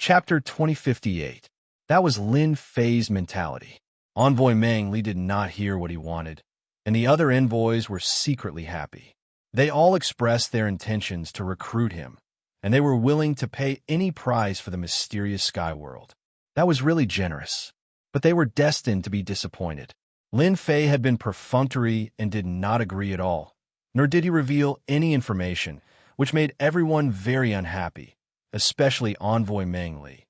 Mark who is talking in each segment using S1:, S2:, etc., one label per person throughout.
S1: Chapter 2058. That was Lin Fei's mentality. Envoy Meng Li did not hear what he wanted, and the other envoys were secretly happy. They all expressed their intentions to recruit him, and they were willing to pay any price for the mysterious sky world. That was really generous. But they were destined to be disappointed. Lin Fei had been perfunctory and did not agree at all, nor did he reveal any information, which made everyone very unhappy, especially Envoy Meng Li.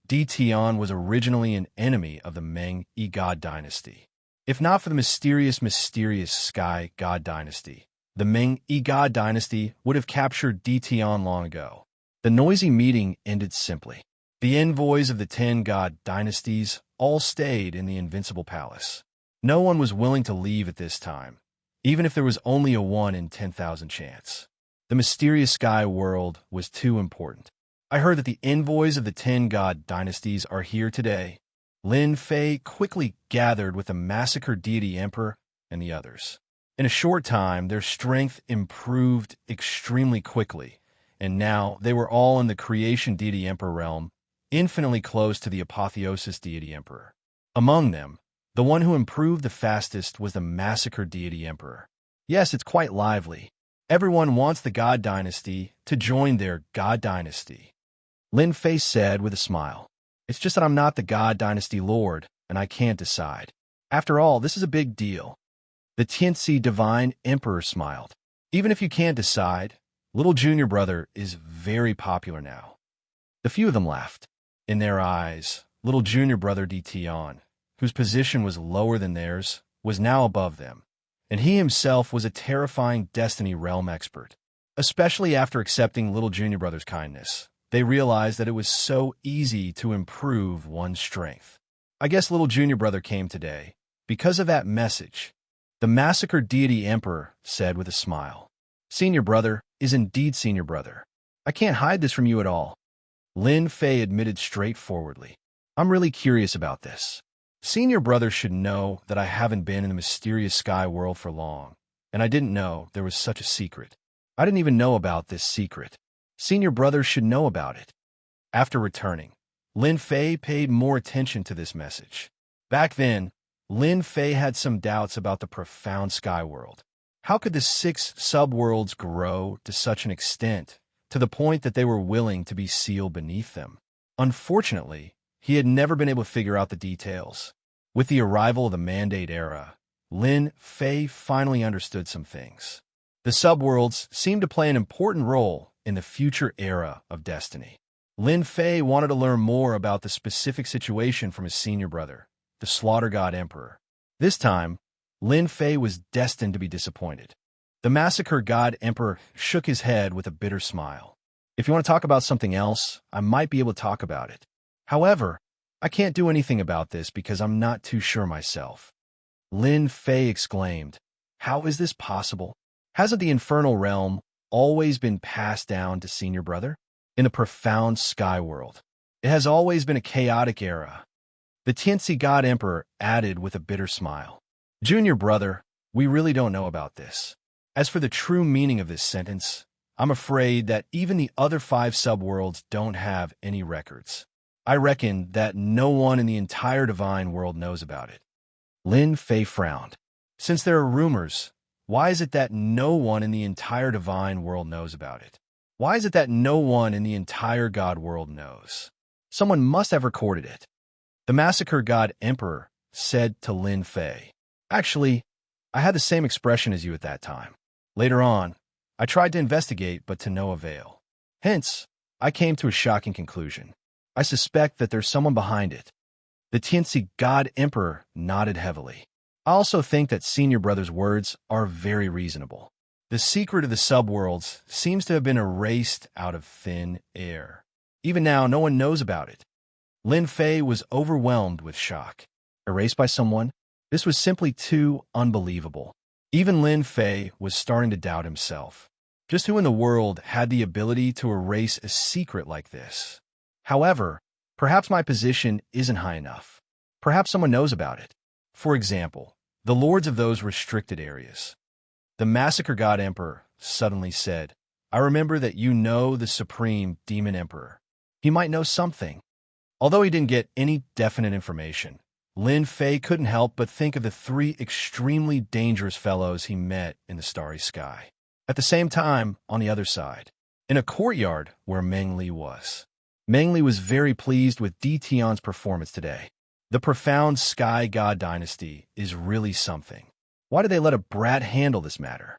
S1: Di Tian was originally an enemy of the Meng Yi God dynasty. If not for the mysterious Sky God dynasty, the Meng Yi God dynasty would have captured Di Tian long ago. The noisy meeting ended simply. The envoys of the 10 God dynasties all stayed in the Invincible Palace. No one was willing to leave at this time, even if there was only a 1 in 10,000 chance. The mysterious sky world was too important. I heard that the envoys of the 10 God dynasties are here today. Lin Fei quickly gathered with the massacred deity emperor and the others. In a short time, their strength improved extremely quickly, and now they were all in the creation deity emperor realm, infinitely close to the apotheosis deity emperor. Among them, the one who improved the fastest was the massacred deity emperor. Yes, it's quite lively. Everyone wants the God dynasty to join their God dynasty. Lin Fei said with a smile. It's just that I'm not the God dynasty lord, and I can't decide. After all, this is a big deal. The Tianxia divine emperor smiled. Even if you can't decide, little junior brother is very popular now. The few of them laughed. In their eyes, little junior brother Di Tian, whose position was lower than theirs, was now above them, and he himself was a terrifying Destiny realm expert. Especially after accepting little junior brother's kindness, they realized that it was so easy to improve one's strength. I guess little junior brother came today because of that message. The massacred deity emperor said with a smile. Senior brother is indeed senior brother. I can't hide this from you at all. Lin Fei admitted straightforwardly. I'm really curious about this. Senior brother should know that I haven't been in the mysterious sky world for long, and I didn't know there was such a secret. I didn't even know about this secret. Senior brother should know about it. After returning, Lin Fei paid more attention to this message. Back then, Lin Fei had some doubts about the profound sky world. How could the 6 subworlds grow to such an extent, to the point that they were willing to be sealed beneath them? Unfortunately, he had never been able to figure out the details. With the arrival of the Mandate era, Lin Fei finally understood some things. The subworlds seemed to play an important role in the future era of Destiny. Lin Fei wanted to learn more about the specific situation from his senior brother, the Slaughter God Emperor. This time, Lin Fei was destined to be disappointed. The Massacre God Emperor shook his head with a bitter smile. If you want to talk about something else, I might be able to talk about it. However, I can't do anything about this because I'm not too sure myself. Lin Fei exclaimed, How is this possible? Hasn't the infernal realm always been passed down to senior brother? In the profound sky world, it has always been a chaotic era. The Tianxia God Emperor added with a bitter smile. Junior brother, we really don't know about this. As for the true meaning of this sentence, I'm afraid that even the other 5 subworlds don't have any records. I reckon that no one in the entire divine world knows about it. Lin Fei frowned. Since there are rumors, why is it that no one in the entire divine world knows about it? Why is it that no one in the entire God world knows? Someone must have recorded it. The Massacre God Emperor said to Lin Fei. Actually, I had the same expression as you at that time. Later on, I tried to investigate, but to no avail. Hence, I came to a shocking conclusion. I suspect that there's someone behind it. The Tianxia God Emperor nodded heavily. I also think that senior brother's words are very reasonable. The secret of the subworlds seems to have been erased out of thin air. Even now, no one knows about it. Lin Fei was overwhelmed with shock. Erased by someone? This was simply too unbelievable. Even Lin Fei was starting to doubt himself. Just who in the world had the ability to erase a secret like this? However, perhaps my position isn't high enough. Perhaps someone knows about it. For example, the lords of those restricted areas. The Massacre God Emperor suddenly said, I remember that you know the Supreme Demon Emperor. He might know something. Although he didn't get any definite information, Lin Fei couldn't help but think of the three extremely dangerous fellows he met in the starry sky. At the same time, on the other side, in a courtyard where Meng Li was. Meng Li was very pleased with Di Tian's performance today. The profound Sky God Dynasty is really something. Why did they let a brat handle this matter?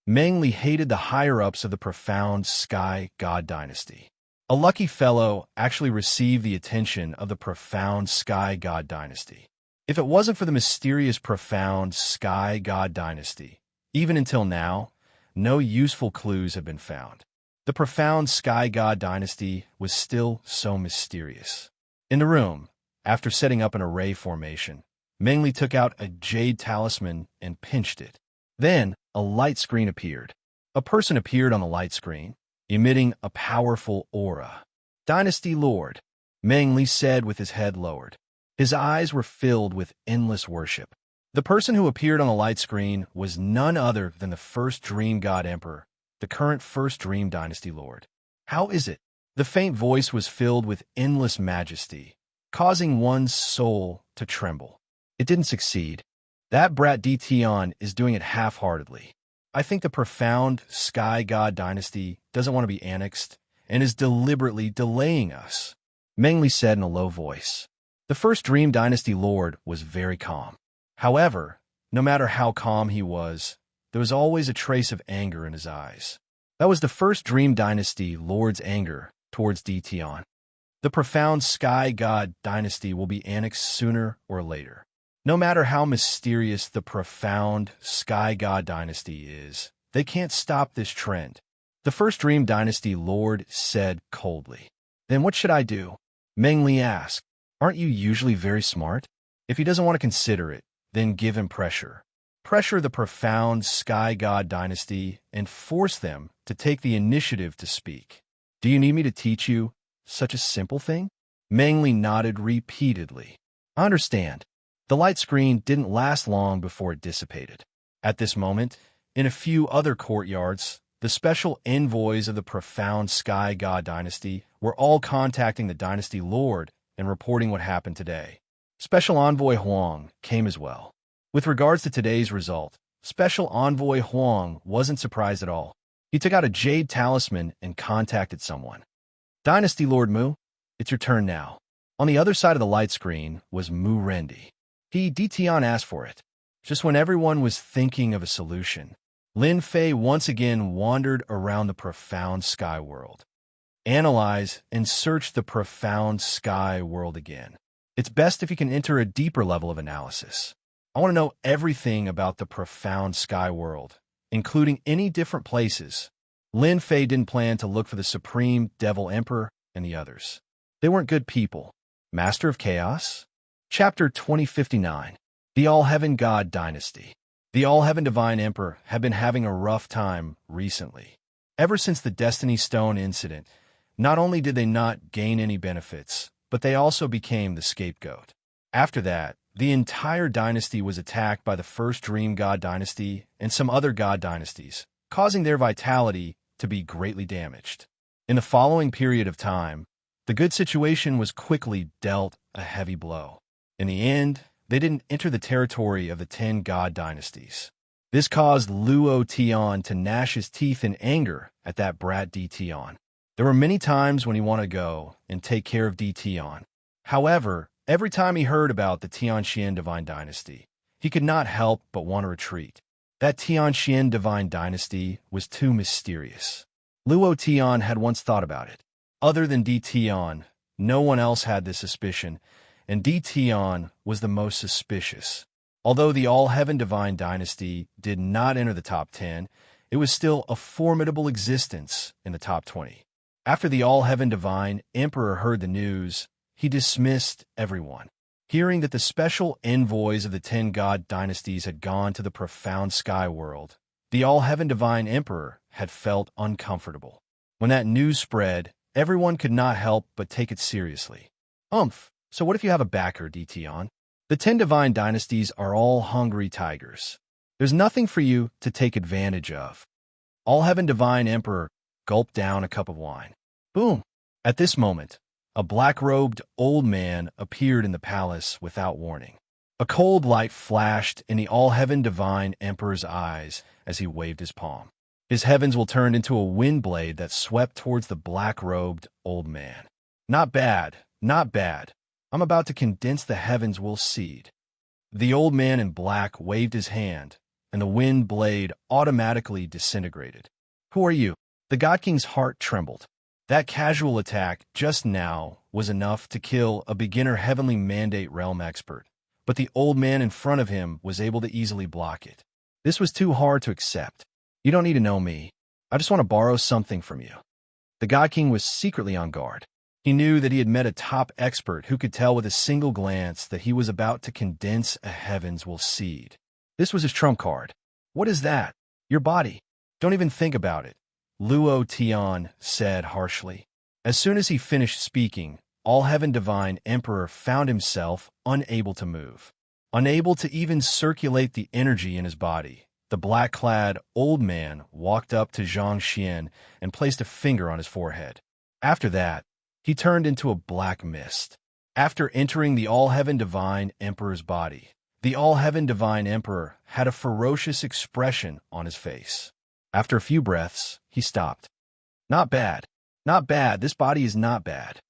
S1: Meng Li hated the higher-ups of the profound Sky God Dynasty. A lucky fellow actually received the attention of the profound Sky God Dynasty. If it wasn't for the mysterious profound Sky God Dynasty, even until now, no useful clues have been found. The profound Sky God Dynasty was still so mysterious. In the room, after setting up an array formation, Meng Li took out a jade talisman and pinched it. Then, a light screen appeared. A person appeared on the light screen, emitting a powerful aura. Dynasty Lord, Meng Li said with his head lowered. His eyes were filled with endless worship. The person who appeared on the light screen was none other than the first Dream God Emperor, the current first Dream Dynasty Lord. How is it? The faint voice was filled with endless majesty, causing one's soul to tremble. It didn't succeed. That brat Di Tian is doing it half-heartedly. I think the profound Sky God Dynasty doesn't want to be annexed and is deliberately delaying us, Meng Li said in a low voice. The first Dream Dynasty Lord was very calm. However, no matter how calm he was, there was always a trace of anger in his eyes. That was the first Dream Dynasty Lord's anger towards Di Tian. The profound Sky God Dynasty will be annexed sooner or later. No matter how mysterious the profound Sky God Dynasty is, they can't stop this trend. The first Dream Dynasty Lord said coldly. Then what should I do? Meng Li asked. Aren't you usually very smart? If he doesn't want to consider it, then give him pressure. Pressure the profound Sky God Dynasty and force them to take the initiative to speak. Do you need me to teach you such a simple thing? Meng Li nodded repeatedly. I understand. The light screen didn't last long before it dissipated. At this moment, in a few other courtyards, the special envoys of the profound Sky God Dynasty were all contacting the Dynasty Lord and reporting what happened today. Special Envoy Huang came as well. With regards to today's result, Special Envoy Huang wasn't surprised at all. He took out a jade talisman and contacted someone. Dynasty Lord Mu, it's your turn now. On the other side of the light screen was Mu Rendi. Di Tian asked for it. Just when everyone was thinking of a solution, Lin Fei once again wandered around the profound sky world. Analyze and search the profound sky world again. It's best if you can enter a deeper level of analysis. I want to know everything about the profound sky world, including any different places. Lin Fei didn't plan to look for the Supreme Devil Emperor and the others. They weren't good people. Master of Chaos? Chapter 2059. The All-Heaven God Dynasty. The All-Heaven Divine Emperor had been having a rough time recently. Ever since the Destiny Stone incident, not only did they not gain any benefits, but they also became the scapegoat. After that, the entire dynasty was attacked by the first Dream God Dynasty and some other God dynasties, causing their vitality to be greatly damaged. In the following period of time, the good situation was quickly dealt a heavy blow. In the end, they didn't enter the territory of the 10 God dynasties. This caused Luo Tian to gnash his teeth in anger at that brat Di Tian. There were many times when he wanted to go and take care of Di Tian. However, every time he heard about the Tianxian Divine Dynasty, he could not help but want to retreat. That Tianxian Divine Dynasty was too mysterious. Luo Tian had once thought about it. Other than Di Tian, no one else had this suspicion, and Di Tian was the most suspicious. Although the All-Heaven Divine Dynasty did not enter the top 10, it was still a formidable existence in the top 20. After the All-Heaven Divine Emperor heard the news, he dismissed everyone. Hearing that the special envoys of the 10 God dynasties had gone to the profound sky world, the All-Heaven Divine Emperor had felt uncomfortable. When that news spread, everyone could not help but take it seriously. So what if you have a backer, Di Tian? The 10 divine dynasties are all hungry tigers. There's nothing for you to take advantage of. All-Heaven Divine Emperor gulped down a cup of wine. Boom! At this moment, A black-robed old man appeared in the palace without warning. A cold light flashed in the all-heaven divine emperor's eyes as he waved his palm. His heavens will turn into a wind blade that swept towards the black-robed old man. Not bad, not bad. I'm about to condense the heavens will seed. The old man in black waved his hand, and the wind blade automatically disintegrated. Who are you? The God King's heart trembled. That casual attack just now was enough to kill a beginner heavenly mandate realm expert, but the old man in front of him was able to easily block it. This was too hard to accept. You don't need to know me. I just want to borrow something from you. The God King was secretly on guard. He knew that he had met a top expert who could tell with a single glance that he was about to condense a heavens will seed. This was his trump card. What is that? Your body. Don't even think about it, Luo Tian said harshly. As soon as he finished speaking, All-Heaven Divine Emperor found himself unable to move. Unable to even circulate the energy in his body, the black-clad old man walked up to Xianxia and placed a finger on his forehead. After that, he turned into a black mist. After entering the All-Heaven Divine Emperor's body, the All-Heaven Divine Emperor had a ferocious expression on his face. After a few breaths, he stopped. Not bad. Not bad. This body is not bad.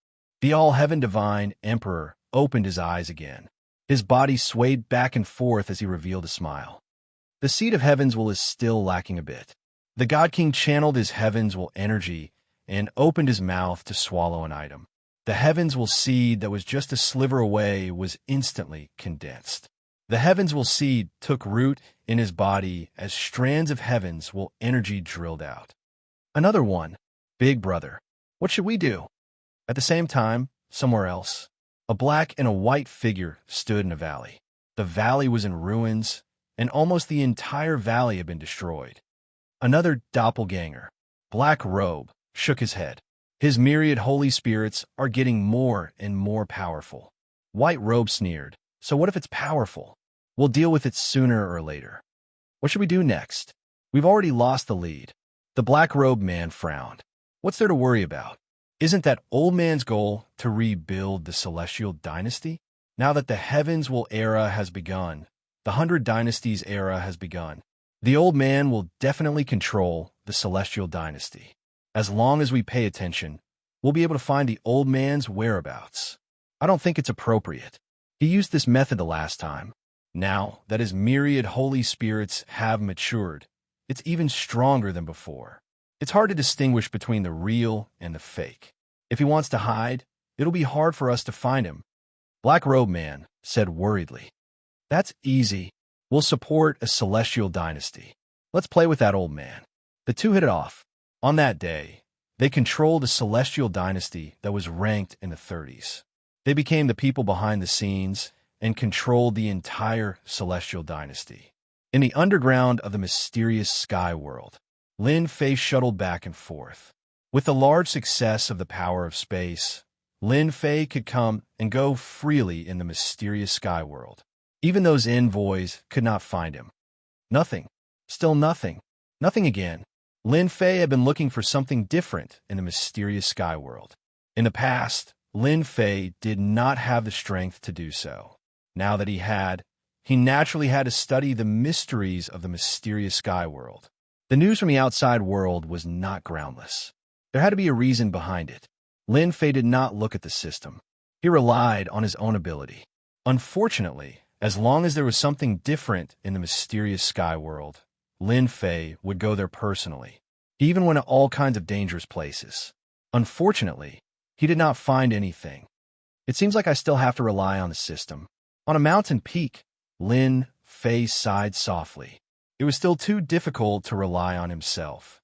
S1: The All-Heaven Divine Emperor opened his eyes again. His body swayed back and forth as he revealed a smile. The seed of heavens will is still lacking a bit. The God King channeled his heavens will energy and opened his mouth to swallow an item. The heavens will seed that was just a sliver away was instantly condensed. The heavens will seed took root in his body as strands of heavens will energy drilled out. Another one. Big brother. What should we do? At the same time, somewhere else, a black and a white figure stood in a valley. The valley was in ruins, and almost the entire valley had been destroyed. Another doppelganger, black robe, shook his head. His myriad holy spirits are getting more and more powerful. White robe sneered, so what if it's powerful? We'll deal with it sooner or later. What should we do next? We've already lost the lead. The black robe man frowned. What's there to worry about? Isn't that old man's goal to rebuild the celestial dynasty? Now that the heavens will era has begun, the 100 Dynasties era has begun. The old man will definitely control the celestial dynasty. As long as we pay attention, we'll be able to find the old man's whereabouts. I don't think it's appropriate. He used this method the last time. Now that his myriad holy spirits have matured, it's even stronger than before. It's hard to distinguish between the real and the fake. If he wants to hide, it'll be hard for us to find him. Black Robe Man said worriedly. That's easy. We'll support a celestial dynasty. Let's play with that old man. The two hit it off. On that day, they controlled a celestial dynasty that was ranked in the 30s. They became the people behind the scenes and controlled the entire celestial dynasty. In the underground of the mysterious sky world, Lin Fei shuttled back and forth. With the large success of the power of space, Lin Fei could come and go freely in the mysterious sky world. Even those envoys could not find him. Nothing. Still nothing. Nothing again. Lin Fei had been looking for something different in the mysterious sky world. In the past, Lin Fei did not have the strength to do so. Now that he naturally had to study the mysteries of the mysterious sky world. The news from the outside world was not groundless. There had to be a reason behind it. Lin Fei did not look at the system. He relied on his own ability. Unfortunately, as long as there was something different in the mysterious sky world, Lin Fei would go there personally. He even went to all kinds of dangerous places. Unfortunately, he did not find anything. It seems like I still have to rely on the system. On a mountain peak, Lin Fei sighed softly. It was still too difficult to rely on himself.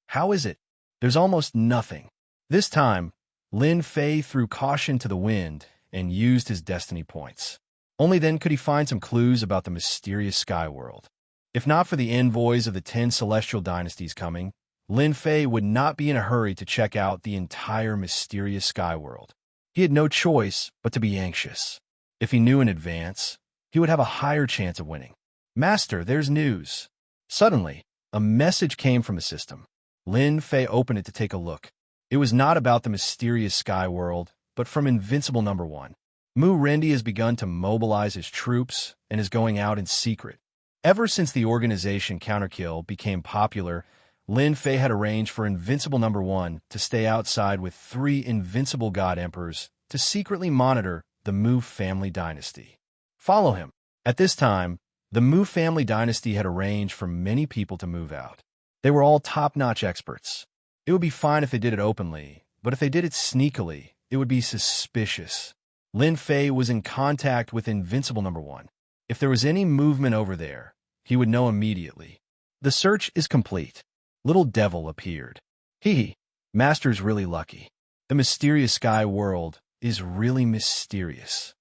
S1: How is it? There's almost nothing. This time, Lin Fei threw caution to the wind and used his destiny points. Only then could he find some clues about the mysterious sky world. If not for the envoys of the 10 celestial dynasties coming, Lin Fei would not be in a hurry to check out the entire mysterious sky world. He had no choice but to be anxious. If he knew in advance, he would have a higher chance of winning. Master, there's news. Suddenly, a message came from the system. Lin Fei opened it to take a look. It was not about the mysterious sky world. but from Invincible Number 1. Mu Rendi has begun to mobilize his troops and is going out in secret. Ever since the organization Counterkill became popular, Lin Fei had arranged for Invincible Number 1 to stay outside with 3 Invincible God Emperors to secretly monitor the Mu family dynasty. Follow him. At this time, the Mu family dynasty had arranged for many people to move out. They were all top-notch experts. It would be fine if they did it openly, but if they did it sneakily, it would be suspicious. Lin Fei was in contact with Invincible Number 1. If there was any movement over there, he would know immediately. The search is complete. Little Devil appeared. Hee, Master's really lucky. The mysterious sky world is really mysterious.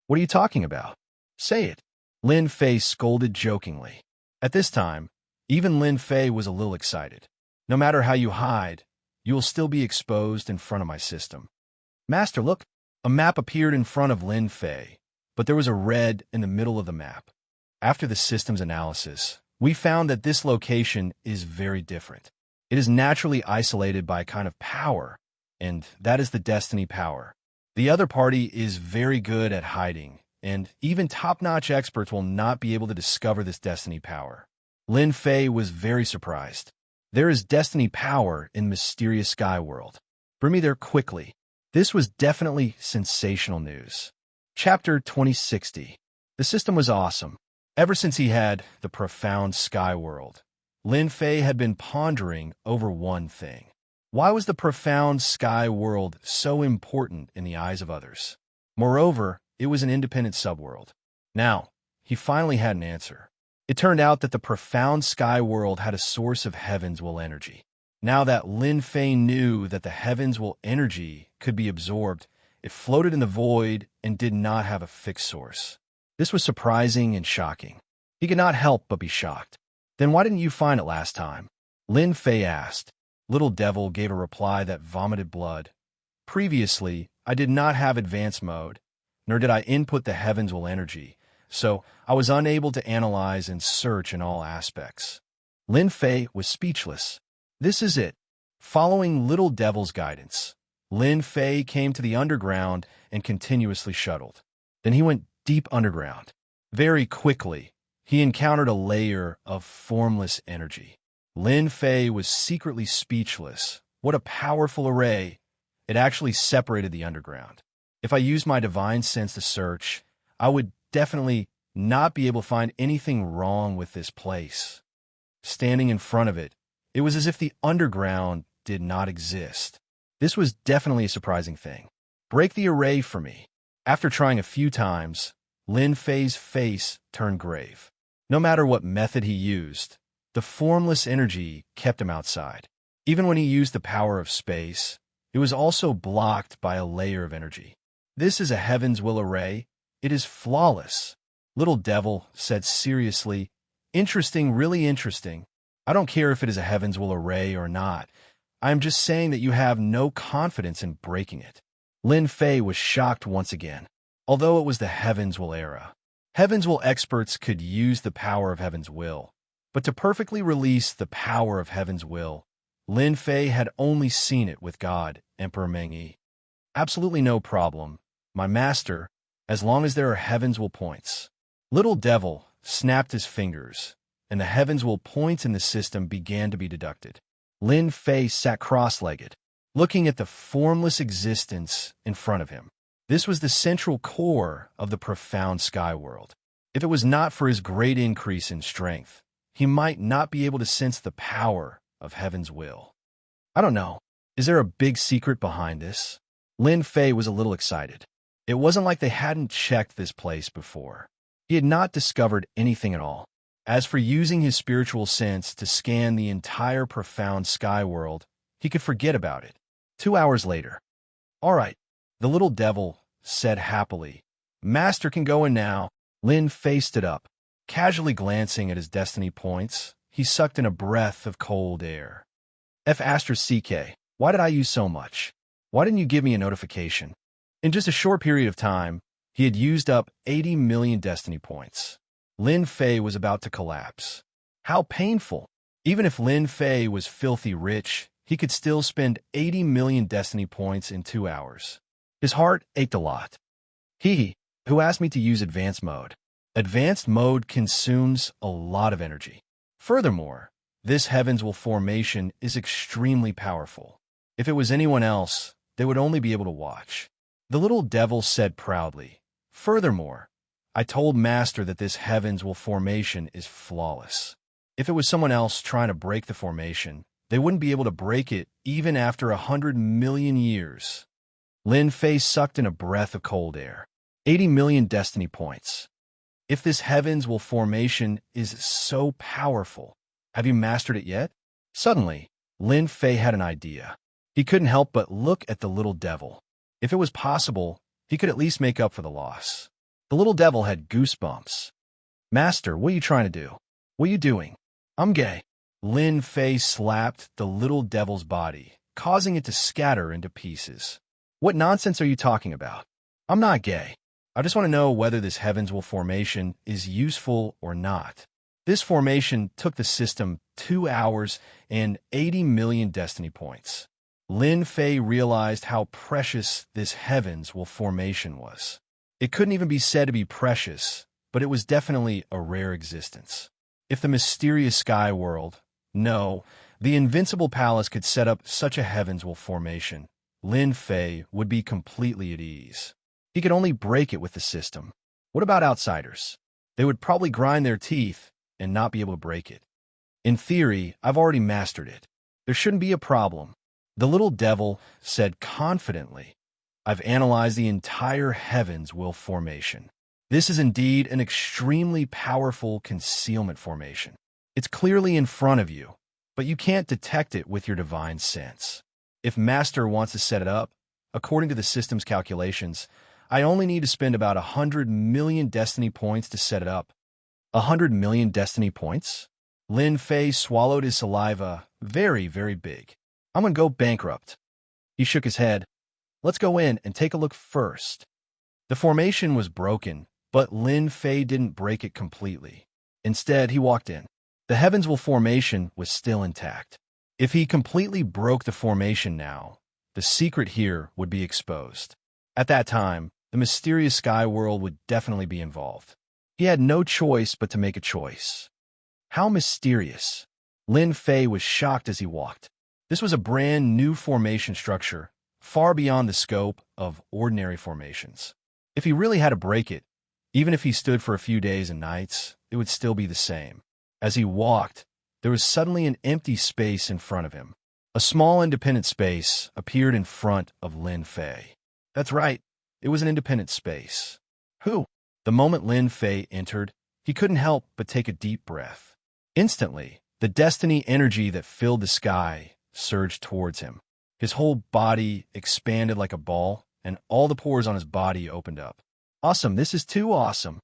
S1: What are you talking about? Say it. Lin Fei scolded jokingly. At this time, even Lin Fei was a little excited. No matter how you hide, you will still be exposed in front of my system. Master, look. A map appeared in front of Lin Fei, but there was a red in the middle of the map. After the system's analysis, we found that this location is very different. It is naturally isolated by a kind of power, and that is the destiny power. The other party is very good at hiding, and even top-notch experts will not be able to discover this destiny power. Lin Fei was very surprised. There is destiny power in mysterious sky world. Bring me there quickly. This was definitely sensational news. Chapter 2060. The system was awesome. Ever since he had the profound sky world, Lin Fei had been pondering over one thing. Why was the profound sky world so important in the eyes of others? Moreover, it was an independent subworld. Now, he finally had an answer. It turned out that the profound sky world had a source of heaven's will energy. Now that Lin Fei knew that the heaven's will energy could be absorbed, it floated in the void and did not have a fixed source. This was surprising and shocking. He could not help but be shocked. Then why didn't you find it last time? Lin Fei asked. Little Devil gave a reply that vomited blood. Previously, I did not have advanced mode, nor did I input the heaven's will energy, so I was unable to analyze and search in all aspects. Lin Fei was speechless. This is it. Following Little Devil's guidance, Lin Fei came to the underground and continuously shuttled. Then he went deep underground. Very quickly, he encountered a layer of formless energy. Lin Fei was secretly speechless. What a powerful array. It actually separated the underground. If I used my divine sense to search, I would definitely not be able to find anything wrong with this place. Standing in front of it, it was as if the underground did not exist. This was definitely a surprising thing. Break the array for me. After trying a few times, Lin Fei's face turned grave. No matter what method he used, the formless energy kept him outside. Even when he used the power of space, it was also blocked by a layer of energy. This is a heaven's will array. It is flawless. Little Devil said seriously, interesting, really interesting. I don't care if it is a heaven's will array or not. I am just saying that you have no confidence in breaking it. Lin Fei was shocked once again. Although it was the heaven's will era, heaven's will experts could use the power of heaven's will. But to perfectly release the power of heaven's will, Lin Fei had only seen it with God, Emperor Mengyi. Absolutely no problem, my master, as long as there are heaven's will points. Little Devil snapped his fingers, and the heaven's will points in the system began to be deducted. Lin Fei sat cross-legged, looking at the formless existence in front of him. This was the central core of the profound sky world. If it was not for his great increase in strength, he might not be able to sense the power of heaven's will. I don't know. Is there a big secret behind this? Lin Fei was a little excited. It wasn't like they hadn't checked this place before. He had not discovered anything at all. As for using his spiritual sense to scan the entire profound sky world, he could forget about it. 2 hours later. All right, the Little Devil said happily. Master can go in now. Lin Fei stood up. Casually glancing at his destiny points, he sucked in a breath of cold air. F***, why did I use so much? Why didn't you give me a notification? In just a short period of time, he had used up 80 million destiny points. Lin Fei was about to collapse. How painful! Even if Lin Fei was filthy rich, he could still spend 80 million destiny points in 2 hours. His heart ached a lot. He, who asked me to use advanced mode. Advanced mode consumes a lot of energy. Furthermore, this Heaven's Will formation is extremely powerful. If it was anyone else, they would only be able to watch. The little devil said proudly. Furthermore, I told Master that this Heaven's Will formation is flawless. If it was someone else trying to break the formation, they wouldn't be able to break it even after 100 million years. Lin Fei sucked in a breath of cold air. 80 million destiny points. If this Heaven's Will formation is so powerful, have you mastered it yet? Suddenly, Lin Fei had an idea. He couldn't help but look at the little devil. If it was possible, he could at least make up for the loss. The little devil had goosebumps. Master, what are you trying to do? What are you doing? I'm gay. Lin Fei slapped the little devil's body, causing it to scatter into pieces. What nonsense are you talking about? I'm not gay. I just want to know whether this Heaven's Will formation is useful or not. This formation took the system 2 hours and 80 million destiny points. Lin Fei realized how precious this Heaven's Will formation was. It couldn't even be said to be precious, but it was definitely a rare existence. If the mysterious sky world, no, the invincible palace could set up such a Heaven's Will formation, Lin Fei would be completely at ease. He could only break it with the system. What about outsiders? They would probably grind their teeth and not be able to break it. In theory, I've already mastered it. There shouldn't be a problem. The little devil said confidently, I've analyzed the entire Heaven's Will formation. This is indeed an extremely powerful concealment formation. It's clearly in front of you, but you can't detect it with your divine sense. If Master wants to set it up, according to the system's calculations, I only need to spend about 100 million destiny points to set it up. 100 million destiny points? Lin Fei swallowed his saliva very, very big. I'm gonna go bankrupt. He shook his head. Let's go in and take a look first. The formation was broken, but Lin Fei didn't break it completely. Instead, he walked in. The Heaven's Will formation was still intact. If he completely broke the formation now, the secret here would be exposed. At that time, the mysterious sky world would definitely be involved. He had no choice but to make a choice. How mysterious. Lin Fei was shocked as he walked. This was a brand new formation structure, far beyond the scope of ordinary formations. If he really had to break it, even if he stood for a few days and nights, it would still be the same. As he walked, there was suddenly an empty space in front of him. A small independent space appeared in front of Lin Fei. That's right, it was an independent space. Who? The moment Lin Fei entered, he couldn't help but take a deep breath. Instantly, the destiny energy that filled the sky surged towards him. His whole body expanded like a ball, and all the pores on his body opened up. Awesome, this is too awesome.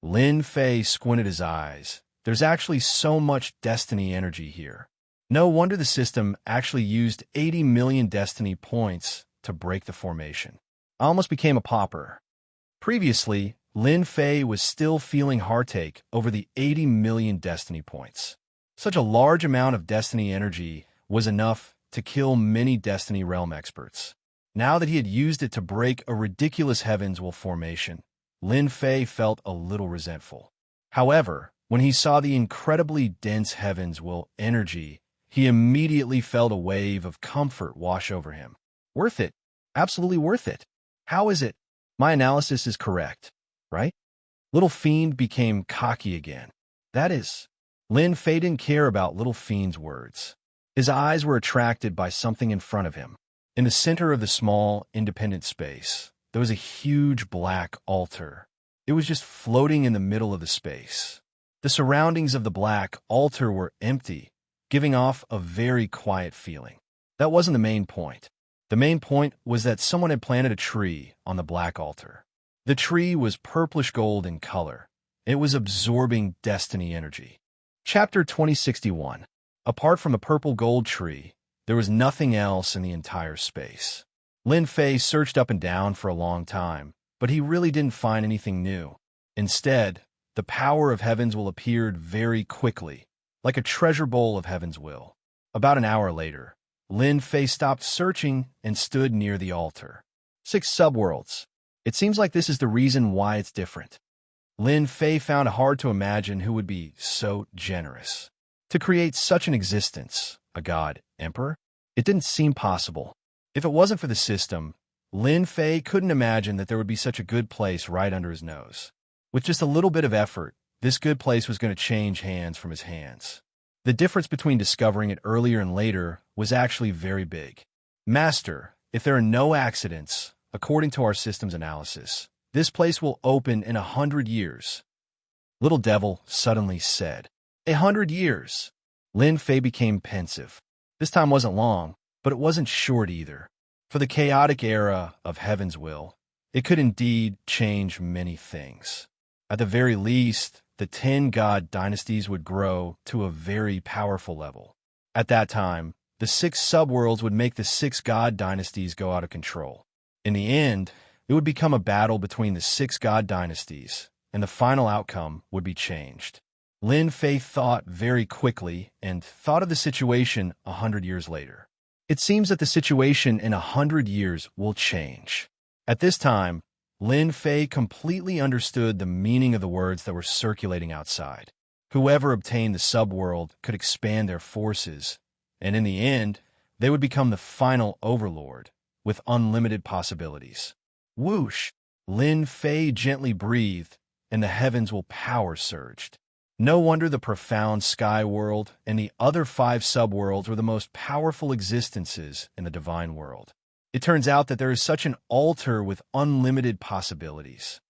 S1: Lin Fei squinted his eyes. There's actually so much destiny energy here. No wonder the system actually used 80 million destiny points to break the formation. I almost became a pauper. Previously, Lin Fei was still feeling heartache over the 80 million destiny points. Such a large amount of destiny energy was enough to kill many Destiny Realm experts. Now that he had used it to break a ridiculous Heaven's Will formation, Lin Fei felt a little resentful. However, when he saw the incredibly dense Heaven's Will energy, he immediately felt a wave of comfort wash over him. Worth it. Absolutely worth it. How is it? My analysis is correct, right? Little Fiend became cocky again. That is, Lin Fei didn't care about Little Fiend's words. His eyes were attracted by something in front of him. In the center of the small, independent space, there was a huge black altar. It was just floating in the middle of the space. The surroundings of the black altar were empty, giving off a very quiet feeling. That wasn't the main point. The main point was that someone had planted a tree on the black altar. The tree was purplish gold in color. It was absorbing destiny energy. Chapter 2061. Apart from the purple gold tree, there was nothing else in the entire space. Lin Fei searched up and down for a long time, but he really didn't find anything new. Instead, the power of Heaven's Will appeared very quickly, like a treasure bowl of Heaven's Will. About an hour later, Lin Fei stopped searching and stood near the altar. 6 subworlds. It seems like this is the reason why it's different. Lin Fei found it hard to imagine who would be so generous. To create such an existence, a god, emperor, it didn't seem possible. If it wasn't for the system, Lin Fei couldn't imagine that there would be such a good place right under his nose. With just a little bit of effort, this good place was going to change hands from his hands. The difference between discovering it earlier and later was actually very big. Master, if there are no accidents, according to our system's analysis, this place will open in 100 years. Little Devil suddenly said, 100 years. Lin Fei became pensive. This time wasn't long, but it wasn't short either. For the chaotic era of Heaven's will, it could indeed change many things. At the very least, the 10 god dynasties would grow to a very powerful level. At that time, the 6 subworlds would make the 6 god dynasties go out of control. In the end, it would become a battle between the 6 god dynasties, and the final outcome would be changed. Lin Fei thought very quickly and thought of the situation 100 years later. It seems that the situation in 100 years will change. At this time, Lin Fei completely understood the meaning of the words that were circulating outside. Whoever obtained the subworld could expand their forces, and in the end, they would become the final overlord, with unlimited possibilities. Whoosh! Lin Fei gently breathed, and the heavens' power surged. No wonder the profound sky world and the other 5 subworlds were the most powerful existences in the divine world. It turns out that there is such an altar with unlimited possibilities.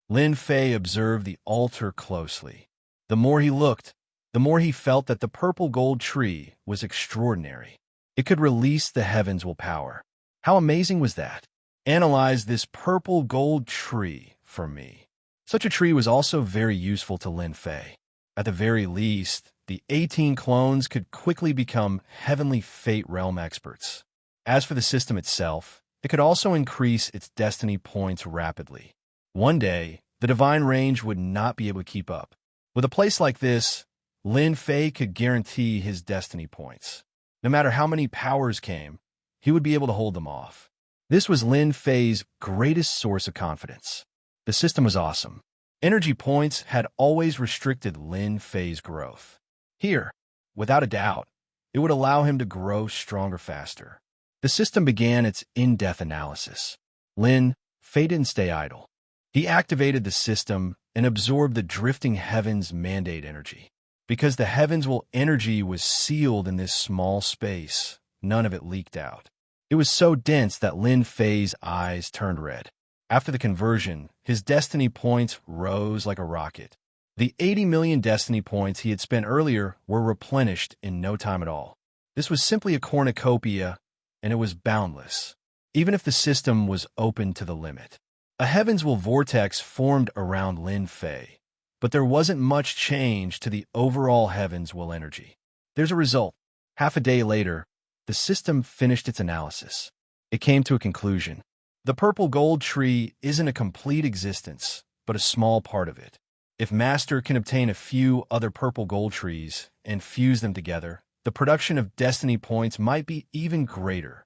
S1: Lin Fei observed the altar closely. The more he looked, the more he felt that the purple gold tree was extraordinary. It could release the heavens' power. How amazing was that? Analyze this purple gold tree for me. Such a tree was also very useful to Lin Fei. At the very least, the 18 clones could quickly become heavenly fate realm experts. As for the system itself, it could also increase its destiny points rapidly. One day, the divine range would not be able to keep up. With a place like this, Lin Fei could guarantee his destiny points. No matter how many powers came, he would be able to hold them off. This was Lin Fei's greatest source of confidence. The system was awesome. Energy points had always restricted Lin Fei's growth. Here, without a doubt, it would allow him to grow stronger faster. The system began its in-depth analysis. Lin Fei didn't stay idle. He activated the system and absorbed the drifting heavens mandate energy. Because the heavens energy was sealed in this small space, none of it leaked out. It was so dense that Lin Fei's eyes turned red. After the conversion, his destiny points rose like a rocket. The 80 million destiny points he had spent earlier were replenished in no time at all. This was simply a cornucopia, and it was boundless, even if the system was open to the limit. A heavens vortex formed around Lin Fei, but there wasn't much change to the overall heavens energy. There's a result. Half a day later, the system finished its analysis. It came to a conclusion. The purple gold tree isn't a complete existence, but a small part of it. If Master can obtain a few other purple gold trees and fuse them together, the production of destiny points might be even greater.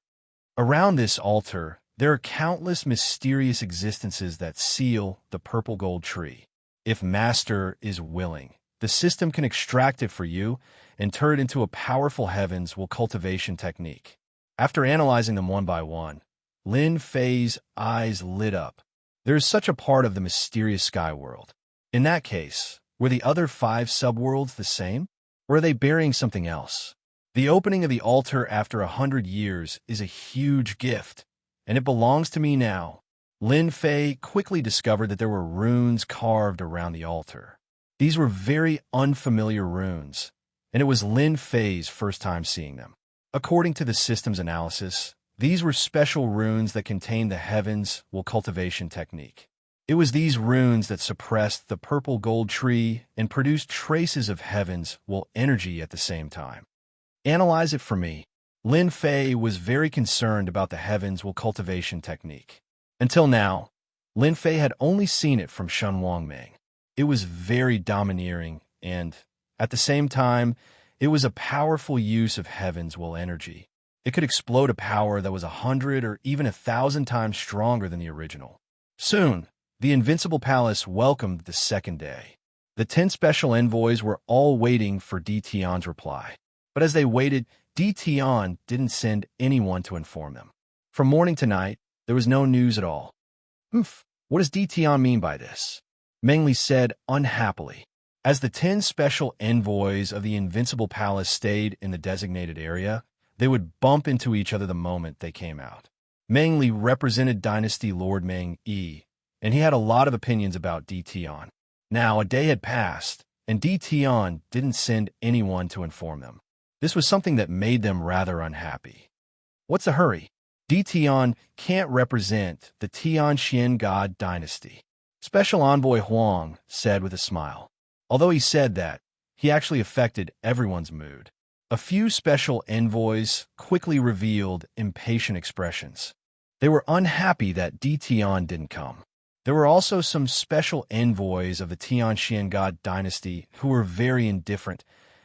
S1: Around this altar, there are countless mysterious existences that seal the purple gold tree. If Master is willing, the system can extract it for you and turn it into a powerful heavens cultivation technique. After analyzing them one by one, Lin Fei's eyes lit up. There is such a part of the mysterious sky world. In that case, were the other 5 subworlds the same? Or are they burying something else? The opening of the altar after 100 years is a huge gift, and it belongs to me now. Lin Fei quickly discovered that there were runes carved around the altar. These were very unfamiliar runes, and it was Lin Fei's first time seeing them. According to the system's analysis, these were special runes that contained the heavens cultivation technique. It was these runes that suppressed the purple gold tree and produced traces of heavens energy at the same time. Analyze it for me. Lin Fei was very concerned about the heavens cultivation technique. Until now, Lin Fei had only seen it from Shen Wangming. It was very domineering and, at the same time, it was a powerful use of heavens energy. It could explode a power that was 100 or even 1,000 times stronger than the original. Soon, the Invincible Palace welcomed the second day. The 10 special envoys were all waiting for Tion's reply. But as they waited, Tion didn't send anyone to inform them. From morning to night, there was no news at all. What does Tion mean by this? Mengli said unhappily. As the 10 special envoys of the Invincible Palace stayed in the designated area, they would bump into each other the moment they came out. Mengli represented Dynasty Lord Meng Yi, and he had a lot of opinions about Tion. Now, a day had passed, and Tion didn't send anyone to inform them. This was something that made them rather unhappy. What's the hurry? Tion can't represent the Tianxian God dynasty, Special Envoy Huang said with a smile. Although he said that, he actually affected everyone's mood. A few special envoys quickly revealed impatient expressions. They were unhappy that Tion didn't come. There were also some special envoys of the Tianxian God dynasty who were very indifferent,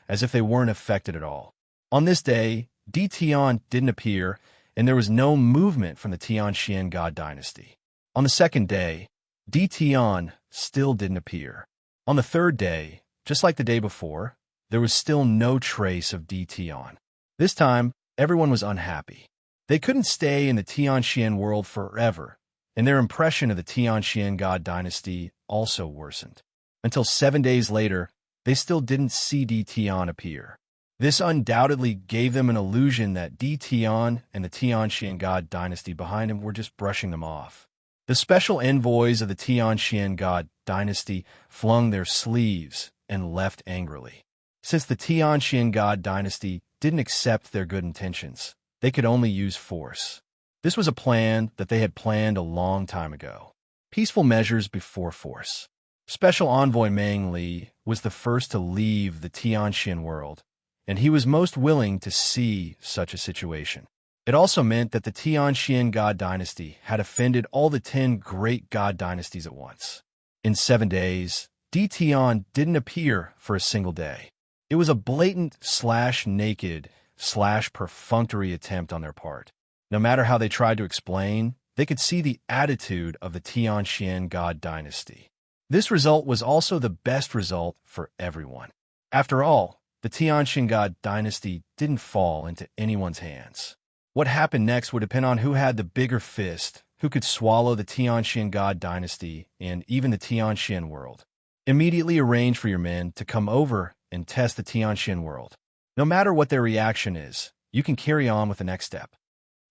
S1: as if they weren't affected at all. On this day, Tion didn't appear, and there was no movement from the Tianxian God dynasty. On the second day, Tion still didn't appear. On the third day, just like the day before, there was still no trace of Tion. This time, everyone was unhappy. They couldn't stay in the Tianxian world forever, and their impression of the Tianxian God dynasty also worsened. Until 7 days later, they still didn't see Tion appear. This undoubtedly gave them an illusion that Tion and the Tianxian God dynasty behind him were just brushing them off. The special envoys of the Tianxian God dynasty flung their sleeves and left angrily. Since the Tianxian God dynasty didn't accept their good intentions, they could only use force. This was a plan that they had planned a long time ago. Peaceful measures before force. Special Envoy Meng Li was the first to leave the Tianxian world, and he was most willing to see such a situation. It also meant that the Tianxian God dynasty had offended all the 10 great God dynasties at once. In 7 days, Tion didn't appear for a single day. It was a blatant/naked/perfunctory attempt on their part. No matter how they tried to explain, they could see the attitude of the Tianxian God dynasty. This result was also the best result for everyone. After all, the Tianxian God dynasty didn't fall into anyone's hands. What happened next would depend on who had the bigger fist, who could swallow the Tianxian God dynasty and even the Tianxian world. Immediately arrange for your men to come over and test the Tianxian world. No matter what their reaction is, you can carry on with the next step.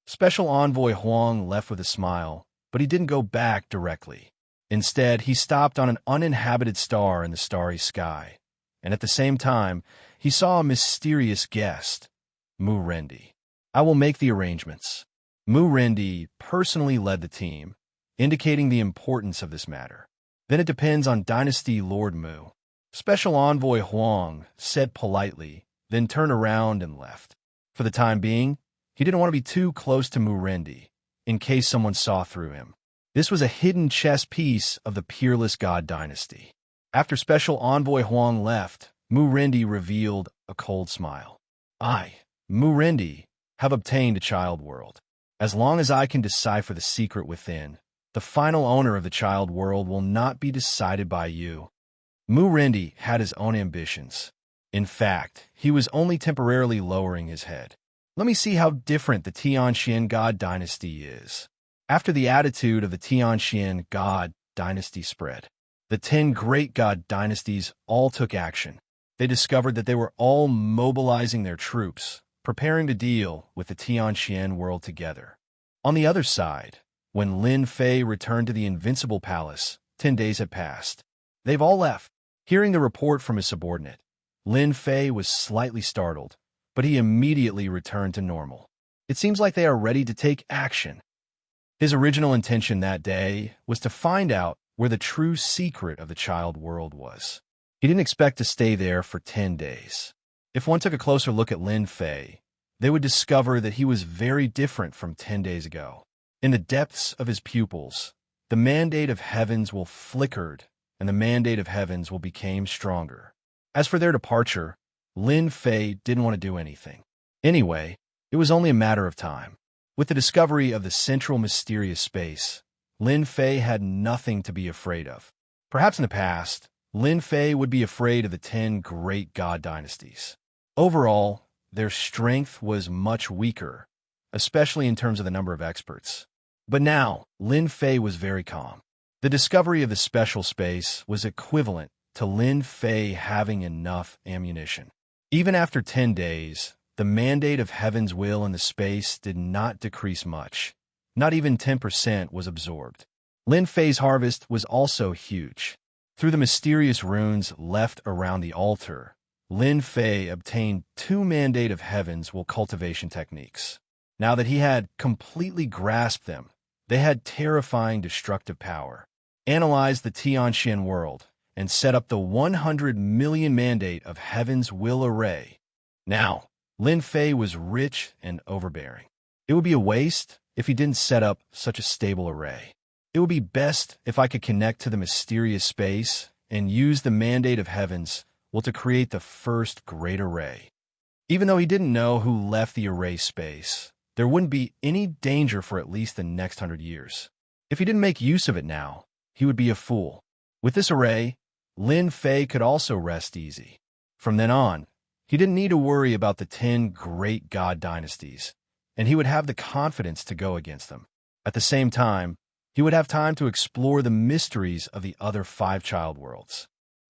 S1: Special Envoy Huang left with a smile, but he didn't go back directly. Instead, he stopped on an uninhabited star in the starry sky, and at the same time, he saw a mysterious guest, Mu Rendi. I will make the arrangements. Mu Rendi personally led the team, indicating the importance of this matter. Then it depends on Dynasty Lord Mu. Special Envoy Huang said politely, then turned around and left. For the time being, he didn't want to be too close to Mu Rendi, in case someone saw through him. This was a hidden chess piece of the Peerless God dynasty. After Special Envoy Huang left, Mu Rendi revealed a cold smile. I, Mu Rendi, have obtained a child world. As long as I can decipher the secret within, the final owner of the child world will not be decided by you. Mu Rendi had his own ambitions. In fact, he was only temporarily lowering his head. Let me see how different the Tianxian God dynasty is. After the attitude of the Tianxian God dynasty spread, the 10 great God dynasties all took action. They discovered that they were all mobilizing their troops, preparing to deal with the Tianxian world together. On the other side, when Lin Fei returned to the Invincible Palace, 10 days had passed. They've all left. Hearing the report from his subordinate, Lin Fei was slightly startled, but he immediately returned to normal. It seems like they are ready to take action. His original intention that day was to find out where the true secret of the child world was. He didn't expect to stay there for 10 days. If one took a closer look at Lin Fei, they would discover that he was very different from 10 days ago. In the depths of his pupils, the mandate of heavens will flickered, and the mandate of heavens will become stronger. As for their departure, Lin Fei didn't want to do anything. Anyway, It was only a matter of time. With the discovery of the central mysterious space, Lin Fei had nothing to be afraid of. Perhaps in the past, Lin Fei would be afraid of the 10 great god dynasties. Overall, their strength was much weaker, especially in terms of the number of experts. But now, Lin Fei was very calm. The discovery of the special space was equivalent to Lin Fei having enough ammunition. Even after 10 days, the mandate of heaven's will in the space did not decrease much. Not even 10% was absorbed. Lin Fei's harvest was also huge. Through the mysterious runes left around the altar, Lin Fei obtained 2 mandate of heaven's will cultivation techniques. Now that he had completely grasped them, they had terrifying destructive power. Analyze the Xianxia world and set up the 100 million mandate of heaven's will array. Now, Lin Fei was rich and overbearing. It would be a waste if he didn't set up such a stable array. It would be best if I could connect to the mysterious space and use the mandate of heavens to create the first great array. Even though he didn't know who left the array space, there wouldn't be any danger for at least the next 100 years. If he didn't make use of it now, he would be a fool. With this array, Lin Fei could also rest easy. From then on, he didn't need to worry about the 10 great god dynasties, and he would have the confidence to go against them. At the same time, he would have time to explore the mysteries of the other 5 child worlds.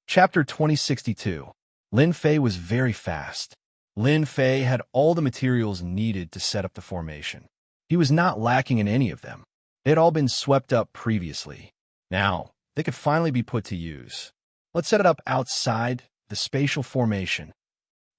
S1: Chapter 2062. Lin Fei was very fast. Lin Fei had all the materials needed to set up the formation. He was not lacking in any of them. They had all been swept up previously. Now, they could finally be put to use. Let's set it up outside the spatial formation.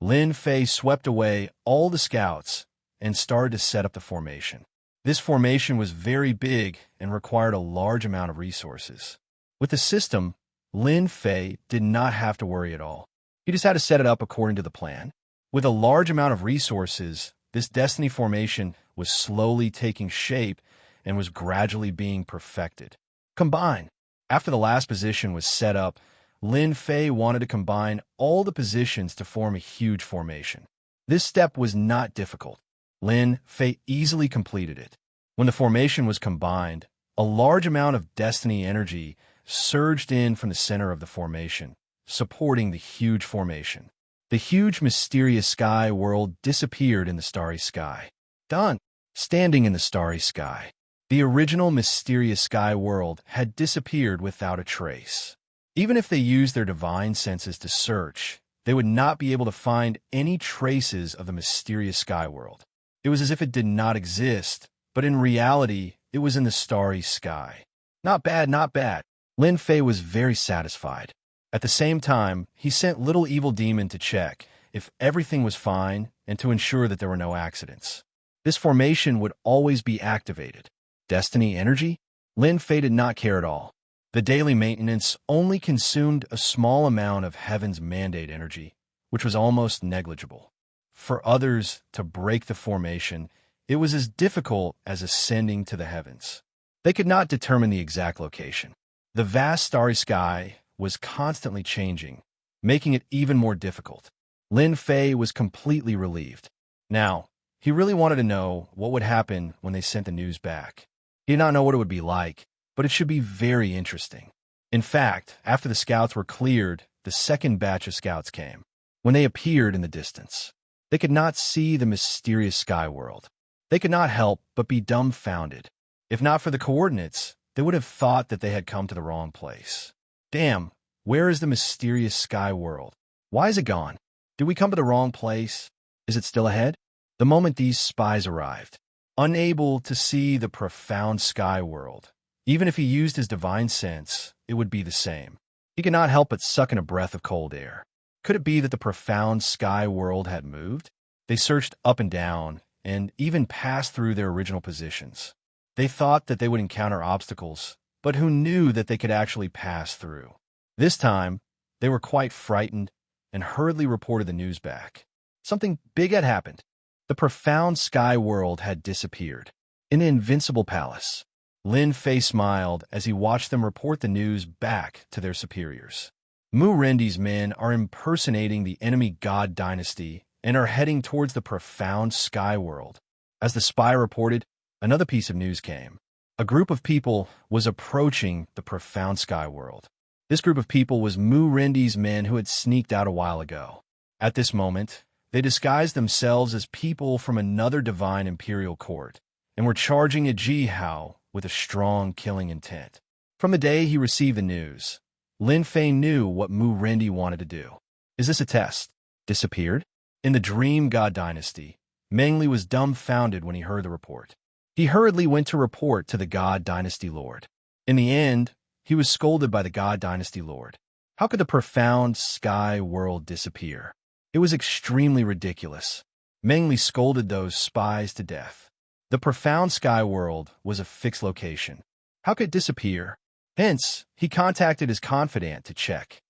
S1: Lin Fei swept away all the scouts and started to set up the formation. This formation was very big and required a large amount of resources. With the system, Lin Fei did not have to worry at all. He just had to set it up according to the plan. With a large amount of resources, this destiny formation was slowly taking shape and was gradually being perfected. Combine. After the last position was set up, Lin Fei wanted to combine all the positions to form a huge formation. This step was not difficult. Lin Fei easily completed it. When the formation was combined, a large amount of destiny energy surged in from the center of the formation, supporting the huge formation. The huge mysterious sky world disappeared in the starry sky. Done. Standing in the starry sky, the original mysterious sky world had disappeared without a trace. Even if they used their divine senses to search, they would not be able to find any traces of the mysterious sky world. It was as if it did not exist, but in reality, it was in the starry sky. Not bad, not bad. Lin Fei was very satisfied. At the same time, he sent Little Evil Demon to check if everything was fine and to ensure that there were no accidents. This formation would always be activated. Destiny energy? Lin Fei did not care at all. The daily maintenance only consumed a small amount of heaven's mandate energy, which was almost negligible. For others to break the formation, it was as difficult as ascending to the heavens. They could not determine the exact location. The vast starry sky was constantly changing, making it even more difficult. Lin Fei was completely relieved. Now, he really wanted to know what would happen when they sent the news back. He did not know what it would be like, but it should be very interesting. In fact, after the scouts were cleared, the second batch of scouts came. When they appeared in the distance, they could not see the mysterious sky world. They could not help but be dumbfounded. If not for the coordinates, they would have thought that they had come to the wrong place. Damn, where is the mysterious sky world? Why is it gone? Did we come to the wrong place? Is it still ahead? The moment these spies arrived, unable to see the profound sky world, even if he used his divine sense, it would be the same. He could not help but suck in a breath of cold air. Could it be that the profound sky world had moved? They searched up and down, and even passed through their original positions. They thought that they would encounter obstacles, but who knew that they could actually pass through? This time, they were quite frightened and hurriedly reported the news back. Something big had happened. The profound sky world had disappeared. In the invincible palace, Lin Fei smiled as he watched them report the news back to their superiors. Mu Rendi's men are impersonating the enemy god dynasty and are heading towards the profound sky world. As the spy reported, another piece of news came. A group of people was approaching the profound sky world. This group of people was Mu Rendi's men who had sneaked out a while ago. At this moment, they disguised themselves as people from another divine imperial court and were charging a Jihao with a strong killing intent. From the day he received the news, Lin Fei knew what Mu Rendi wanted to do. Is this a test? Disappeared? In the Dream God Dynasty, Meng Li was dumbfounded when he heard the report. He hurriedly went to report to the God Dynasty Lord. In the end, he was scolded by the God Dynasty Lord. How could the profound sky world disappear? It was extremely ridiculous. Meng Li scolded those spies to death. The profound sky world was a fixed location. How could it disappear? Hence, he contacted his confidant to check.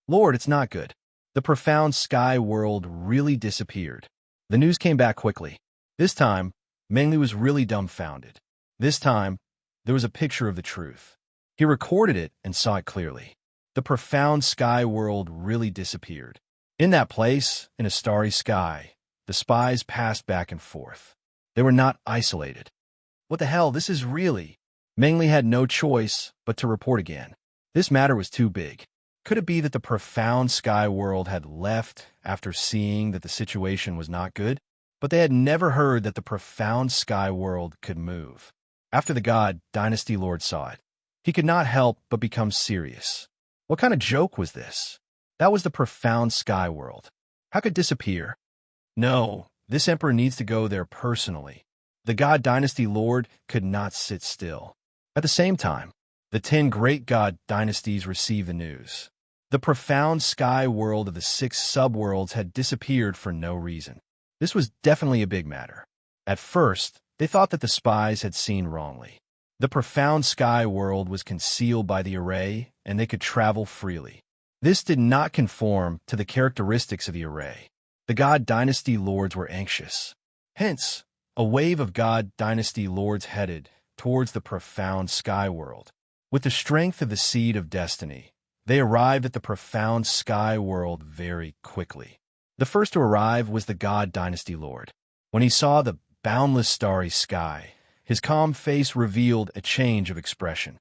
S1: Lord, it's not good. The profound sky world really disappeared. The news came back quickly. This time, Meng Li was really dumbfounded. This time, there was a picture of the truth. He recorded it and saw it clearly. The profound sky world really disappeared. In that place, in a starry sky, the spies passed back and forth. They were not isolated. What the hell, this is really... Meng Li had no choice but to report again. This matter was too big. Could it be that the profound sky world had left after seeing that the situation was not good? But they had never heard that the profound sky world could move. After the God Dynasty Lord saw it, he could not help but become serious. What kind of joke was this? That was the profound sky world. How could it disappear? No, this emperor needs to go there personally. The God Dynasty Lord could not sit still. At the same time, the 10 great God dynasties received the news. The profound sky world of the 6 subworlds had disappeared for no reason. This was definitely a big matter. At first, they thought that the spies had seen wrongly. The profound sky world was concealed by the array, and they could travel freely. This did not conform to the characteristics of the array. The God Dynasty Lords were anxious. Hence, a wave of God Dynasty Lords headed towards the profound sky world. With the strength of the Seed of Destiny, they arrived at the profound sky world very quickly. The first to arrive was the God Dynasty Lord. When he saw the boundless starry sky, his calm face revealed a change of expression.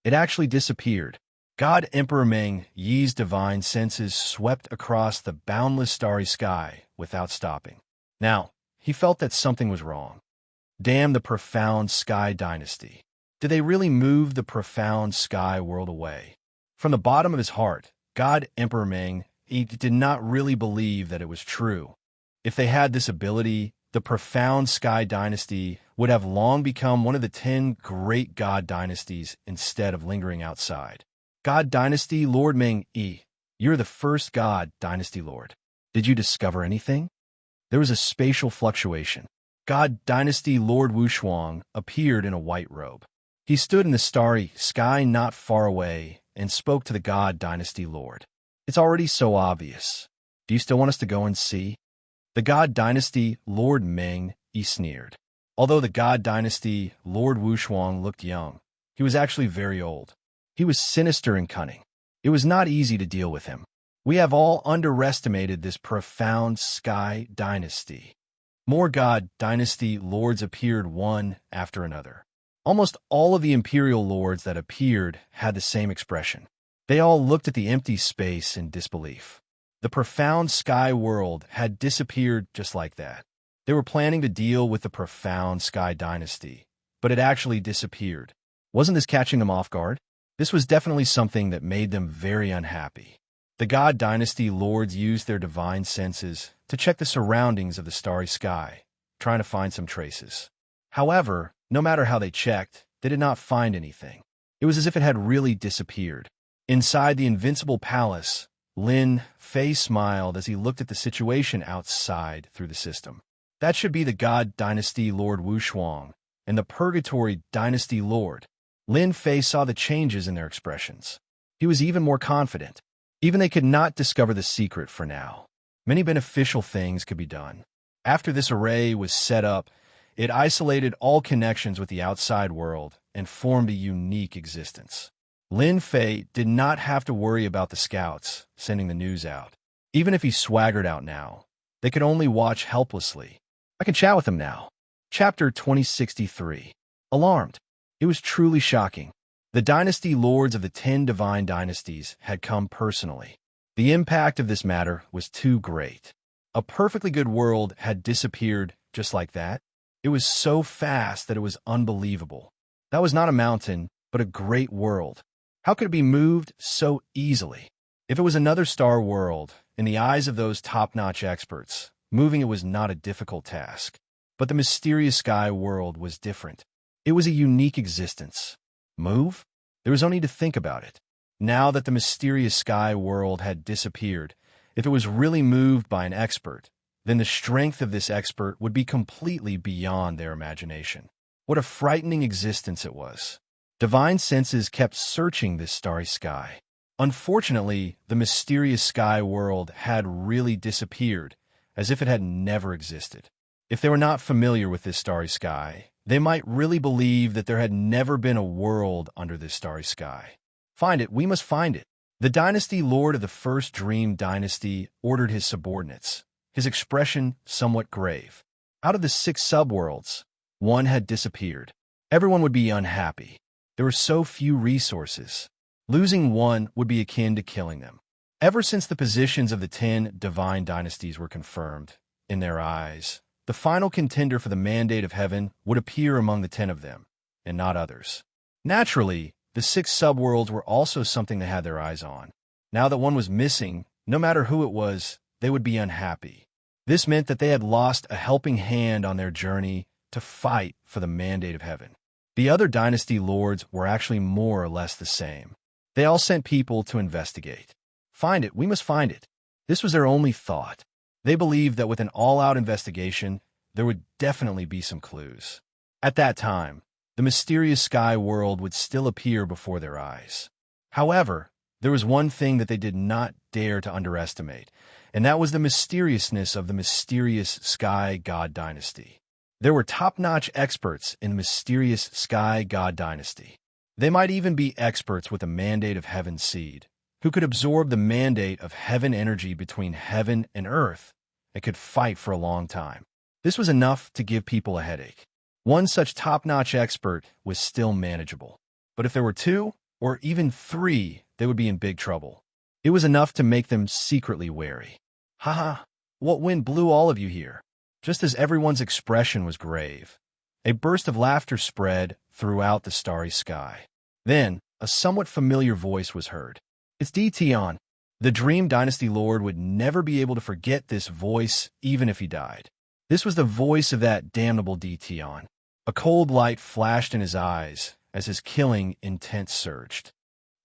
S1: It actually disappeared. God Emperor Meng Yi's divine senses swept across the boundless starry sky without stopping. Now, he felt that something was wrong. Damn the profound sky dynasty. Did they really move the profound sky world away? From the bottom of his heart, God Emperor Meng Yi did not really believe that it was true. If they had this ability, the profound sky dynasty would have long become one of the 10 great God dynasties instead of lingering outside. God Dynasty Lord Meng Yi, you're the first God Dynasty Lord. Did you discover anything? There was a spatial fluctuation. God Dynasty Lord Wuxia appeared in a white robe. He stood in the starry sky not far away and spoke to the God Dynasty Lord. It's already so obvious. Do you still want us to go and see? The God Dynasty Lord Meng Yi sneered. Although the God Dynasty Lord Wuxia looked young, he was actually very old. He was sinister and cunning. It was not easy to deal with him. We have all underestimated this profound sky dynasty. More God Dynasty Lords appeared one after another. Almost all of the imperial lords that appeared had the same expression. They all looked at the empty space in disbelief. The profound sky world had disappeared just like that. They were planning to deal with the profound sky dynasty, but it actually disappeared. Wasn't this catching them off guard? This was definitely something that made them very unhappy. The God Dynasty Lords used their divine senses to check the surroundings of the starry sky, trying to find some traces. However, no matter how they checked, they did not find anything. It was as if it had really disappeared. Inside the invincible palace, Lin Fei smiled as he looked at the situation outside through the system. That should be the God Dynasty Lord Wuxia and the Purgatory Dynasty Lord. Lin Fei saw the changes in their expressions. He was even more confident. Even they could not discover the secret for now. Many beneficial things could be done. After this array was set up, it isolated all connections with the outside world and formed a unique existence. Lin Fei did not have to worry about the scouts sending the news out. Even if he swaggered out now, They could only watch helplessly. I can chat with him now. Chapter 2063. Alarmed. It was truly shocking. The dynasty lords of the 10 divine dynasties had come personally. The impact of this matter was too great. A perfectly good world had disappeared just like that. It was so fast that it was unbelievable. That was not a mountain, but a great world. How could it be moved so easily? If it was another star world, in the eyes of those top-notch experts, moving it was not a difficult task. But the mysterious sky world was different. It was a unique existence. Move? There was only to think about it. Now that the mysterious sky world had disappeared, if it was really moved by an expert, then the strength of this expert would be completely beyond their imagination. What a frightening existence it was. Divine senses kept searching this starry sky. Unfortunately, the mysterious sky world had really disappeared, as if it had never existed. If they were not familiar with this starry sky, they might really believe that there had never been a world under this starry sky. Find it, we must find it. The dynasty lord of the first dream dynasty ordered his subordinates, his expression somewhat grave. Out of the 6 subworlds, one had disappeared. Everyone would be unhappy. There were so few resources. Losing one would be akin to killing them. Ever since the positions of the 10 divine dynasties were confirmed, in their eyes, the final contender for the mandate of heaven would appear among the 10 of them, and not others. Naturally, the 6 subworlds were also something they had their eyes on. Now that one was missing, no matter who it was, they would be unhappy. This meant that they had lost a helping hand on their journey to fight for the mandate of heaven. The other dynasty lords were actually more or less the same. They all sent people to investigate. Find it, we must find it. This was their only thought. They believed that with an all-out investigation, there would definitely be some clues. At that time, the mysterious sky world would still appear before their eyes. However, there was one thing that they did not dare to underestimate, and that was the mysteriousness of the mysterious sky god dynasty. There were top-notch experts in the mysterious sky god dynasty. They might even be experts with a mandate of heaven's seed, who could absorb the mandate of heaven energy between heaven and earth and could fight for a long time. This was enough to give people a headache. One such top-notch expert was still manageable. But if there were 2 or even 3, they would be in big trouble. It was enough to make them secretly wary. Haha, what wind blew all of you here? Just as everyone's expression was grave, a burst of laughter spread throughout the starry sky. Then, a somewhat familiar voice was heard. It's Tion. The Dream Dynasty Lord would never be able to forget this voice, even if he died. This was the voice of that damnable Tion. A cold light flashed in his eyes as his killing intent surged.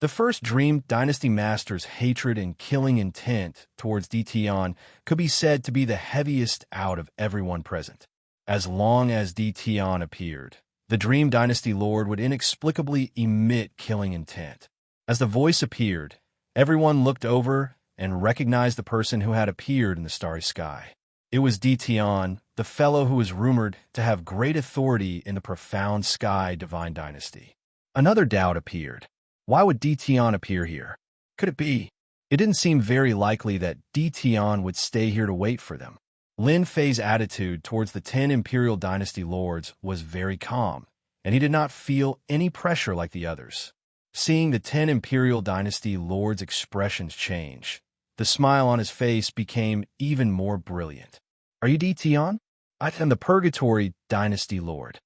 S1: The first Dream Dynasty Master's hatred and killing intent towards Tion could be said to be the heaviest out of everyone present. As long as Tion appeared, the Dream Dynasty Lord would inexplicably emit killing intent. As the voice appeared, everyone looked over and recognized the person who had appeared in the starry sky. It was Tion, the fellow who was rumored to have great authority in the profound sky divine dynasty. Another doubt appeared. Why would Tion appear here? Could it be? It didn't seem very likely that Tion would stay here to wait for them. Lin Fei's attitude towards the 10 Imperial Dynasty Lords was very calm, and he did not feel any pressure like the others. Seeing the 10 Imperial Dynasty Lords' expressions change, the smile on his face became even more brilliant. Are you Tion? I am the Purgatory Dynasty Lord.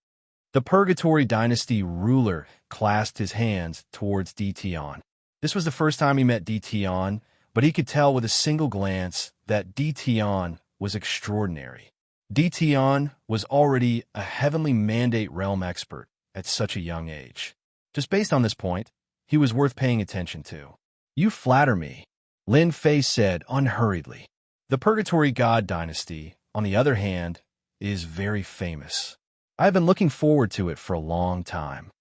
S1: The Purgatory Dynasty ruler clasped his hands towards Tion. This was the first time he met Tion, but he could tell with a single glance that Tion was extraordinary. Tion was already a heavenly mandate realm expert at such a young age. Just based on this point, he was worth paying attention to. You flatter me, Lin Fei said unhurriedly. The Purgatory God Dynasty, on the other hand, is very famous. I have been looking forward to it for a long time.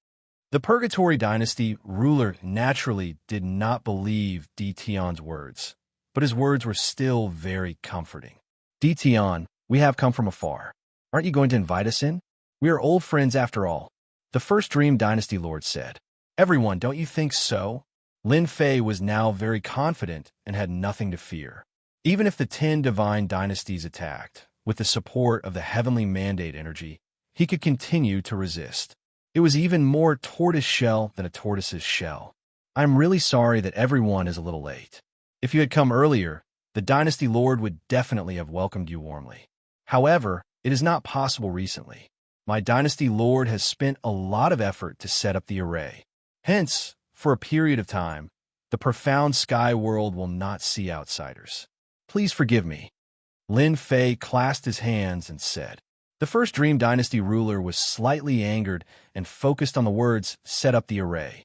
S1: The Purgatory Dynasty ruler naturally did not believe Tion's words, but his words were still very comforting. Tion, we have come from afar. Aren't you going to invite us in? We are old friends after all, the first Dream Dynasty Lord said. Everyone, don't you think so? Lin Fei was now very confident and had nothing to fear. Even if the 10 divine dynasties attacked, with the support of the heavenly mandate energy, he could continue to resist. It was even more tortoise shell than a tortoise's shell. I'm really sorry that everyone is a little late. If you had come earlier, the Dynasty Lord would definitely have welcomed you warmly. However, it is not possible recently. My Dynasty Lord has spent a lot of effort to set up the array. Hence, for a period of time, the profound sky world will not see outsiders. Please forgive me. Lin Fei clasped his hands and said. The first Dream Dynasty ruler was slightly angered and focused on the words, set up the array.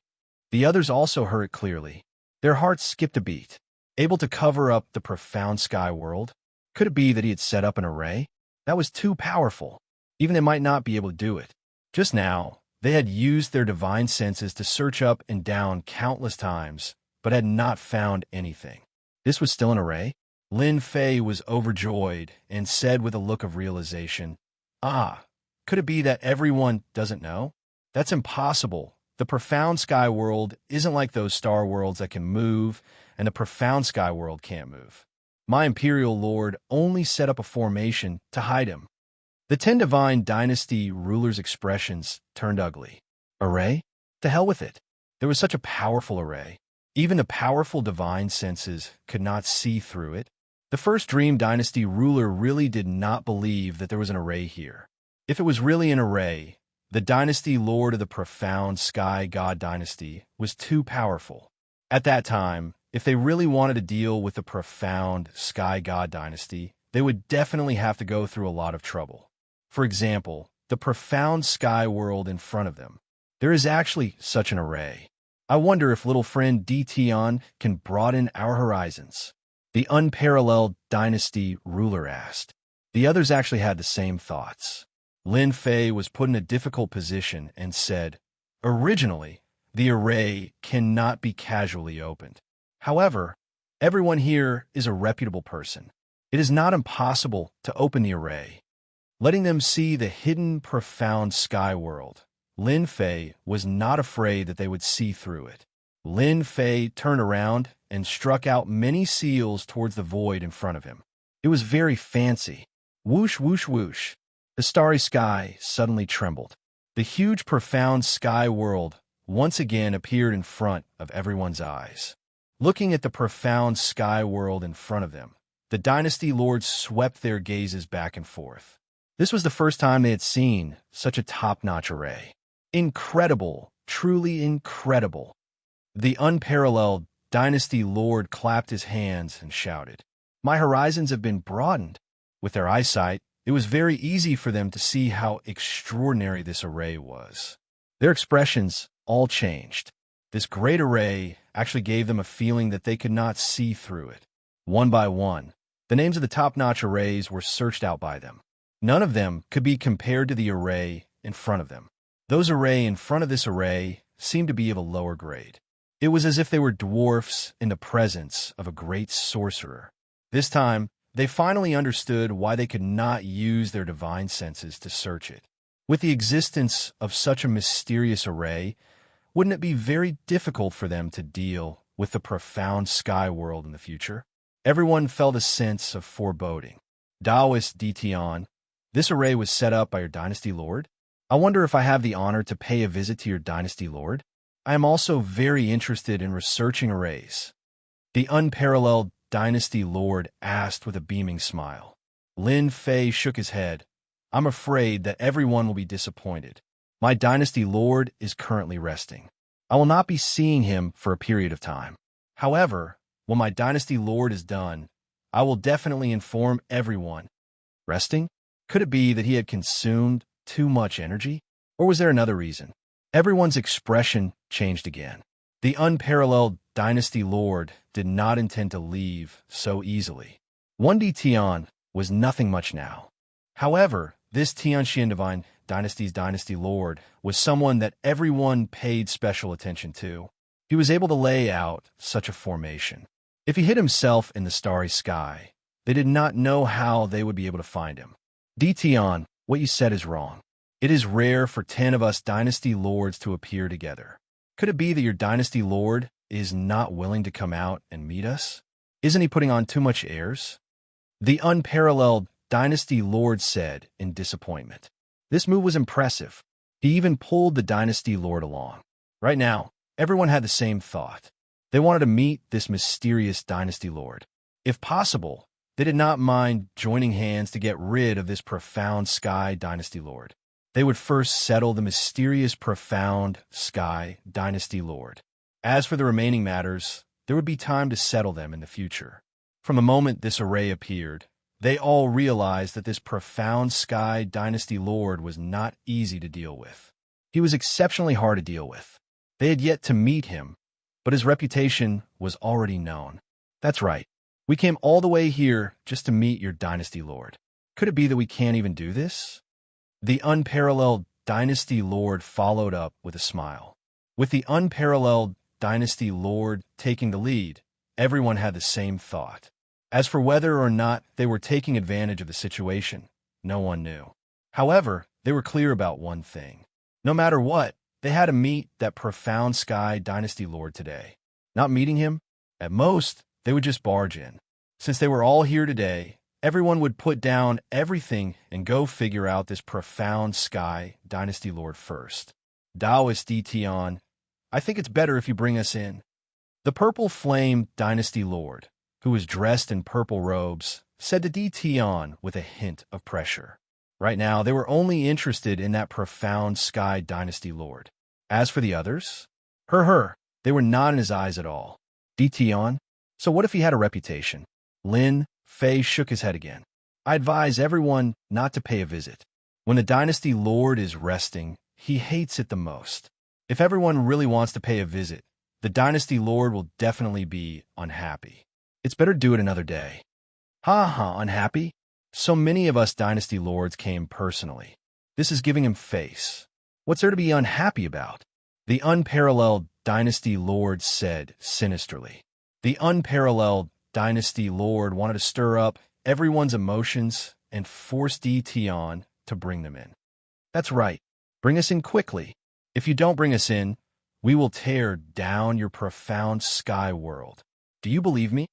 S1: The others also heard it clearly. Their hearts skipped a beat. Able to cover up the profound sky world? Could it be that he had set up an array? That was too powerful. Even they might not be able to do it. Just now, they had used their divine senses to search up and down countless times, but had not found anything. This was still an array? Lin Fei was overjoyed and said with a look of realization, Ah, could it be that everyone doesn't know? That's impossible. The profound sky world isn't like those star worlds that can move, and the profound sky world can't move. My Imperial Lord only set up a formation to hide him. The 10 divine dynasty rulers' expressions turned ugly. Array? To hell with it. There was such a powerful array. Even the powerful divine senses could not see through it. The first Dream Dynasty ruler really did not believe that there was an array here. If it was really an array, the Dynasty Lord of the profound Sky God Dynasty was too powerful. At that time, if they really wanted to deal with the profound Sky God Dynasty, they would definitely have to go through a lot of trouble. For example, the profound sky world in front of them. There is actually such an array. I wonder if little friend Dition can broaden our horizons. The unparalleled dynasty ruler asked. The others actually had the same thoughts. Lin Fei was put in a difficult position and said, Originally, the array cannot be casually opened. However, everyone here is a reputable person. It is not impossible to open the array. Letting them see the hidden profound sky world, Lin Fei was not afraid that they would see through it. Lin Fei turned around and struck out many seals towards the void in front of him. It was very fancy. Whoosh, whoosh, whoosh. The starry sky suddenly trembled. The huge, profound sky world once again appeared in front of everyone's eyes. Looking at the profound sky world in front of them, the dynasty lords swept their gazes back and forth. This was the first time they had seen such a top-notch array. Incredible, truly incredible. The unparalleled Dynasty Lord clapped his hands and shouted, My horizons have been broadened. With their eyesight, it was very easy for them to see how extraordinary this array was. Their expressions all changed. This great array actually gave them a feeling that they could not see through it. One by one, the names of the top-notch arrays were searched out by them. None of them could be compared to the array in front of them. Those array in front of this array seemed to be of a lower grade. It was as if they were dwarfs in the presence of a great sorcerer. This time, they finally understood why they could not use their divine senses to search it. With the existence of such a mysterious array, wouldn't it be very difficult for them to deal with the profound sky world in the future? Everyone felt a sense of foreboding. Taoist Dition, this array was set up by your dynasty lord? I wonder if I have the honor to pay a visit to your dynasty lord? I am also very interested in researching arrays. The unparalleled dynasty lord asked with a beaming smile. Lin Fei shook his head. I'm afraid that everyone will be disappointed. My dynasty lord is currently resting. I will not be seeing him for a period of time. However, when my dynasty lord is done, I will definitely inform everyone. Resting? Could it be that he had consumed too much energy? Or was there another reason? Everyone's expression changed again. The unparalleled dynasty lord did not intend to leave so easily. One Tian was nothing much now. However, this Xianxia divine dynasty's dynasty lord was someone that everyone paid special attention to. He was able to lay out such a formation. If he hid himself in the starry sky, they did not know how they would be able to find him. Tian, what you said is wrong. It is rare for 10 of us dynasty lords to appear together. Could it be that your dynasty lord is not willing to come out and meet us? Isn't he putting on too much airs? The unparalleled Dynasty Lord said in disappointment. This move was impressive. He even pulled the Dynasty Lord along. Right now, everyone had the same thought. They wanted to meet this mysterious Dynasty Lord. If possible, they did not mind joining hands to get rid of this profound Sky Dynasty Lord. They would first settle the mysterious profound Sky Dynasty Lord. As for the remaining matters, there would be time to settle them in the future. From the moment this array appeared, they all realized that this profound Sky Dynasty Lord was not easy to deal with. He was exceptionally hard to deal with. They had yet to meet him, but his reputation was already known. That's right. We came all the way here just to meet your Dynasty Lord. Could it be that we can't even do this? The unparalleled Dynasty Lord followed up with a smile. With the unparalleled Dynasty Lord taking the lead, everyone had the same thought. As for whether or not they were taking advantage of the situation, no one knew. However, they were clear about one thing. No matter what, they had to meet that profound Sky Dynasty Lord today. Not meeting him? At most, they would just barge in. Since they were all here today, everyone would put down everything and go figure out this profound Sky Dynasty Lord first. Taoist Tian, I think it's better if you bring us in. The Purple Flame Dynasty Lord, who was dressed in purple robes, said to Tian with a hint of pressure. Right now, they were only interested in that profound Sky Dynasty Lord. As for the others, they were not in his eyes at all. Tian, so what if he had a reputation? Lin Fei shook his head again. I advise everyone not to pay a visit. When the Dynasty Lord is resting, he hates it the most. If everyone really wants to pay a visit, the Dynasty Lord will definitely be unhappy. It's better do it another day. Unhappy? So many of us Dynasty Lords came personally. This is giving him face. What's there to be unhappy about? The unparalleled Dynasty Lord said sinisterly. The unparalleled Dynasty Lord wanted to stir up everyone's emotions and force Tian to bring them in. That's right. Bring us in quickly. If you don't bring us in, we will tear down your profound sky world. Do you believe me?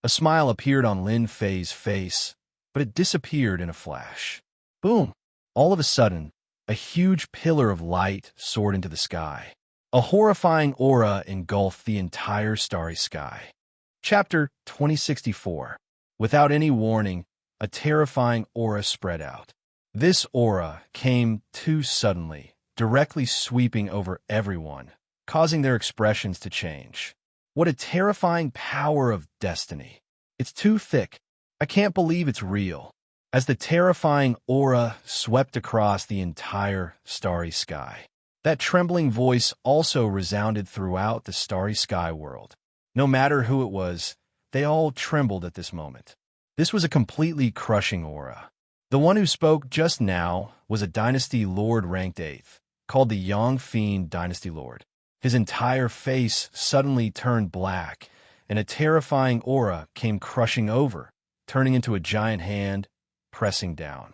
S1: A smile appeared on Lin Fei's face, but it disappeared in a flash. Boom! All of a sudden, a huge pillar of light soared into the sky. A horrifying aura engulfed the entire starry sky. Chapter 2064. Without any warning, a terrifying aura spread out. This aura came too suddenly, directly sweeping over everyone, causing their expressions to change. What a terrifying power of destiny. It's too thick. I can't believe it's real. As the terrifying aura swept across the entire starry sky, that trembling voice also resounded throughout the starry sky world. No matter who it was, they all trembled at this moment. This was a completely crushing aura. The one who spoke just now was a Dynasty Lord ranked 8th, called the Yang Fiend Dynasty Lord. His entire face suddenly turned black, and a terrifying aura came crushing over, turning into a giant hand, pressing down.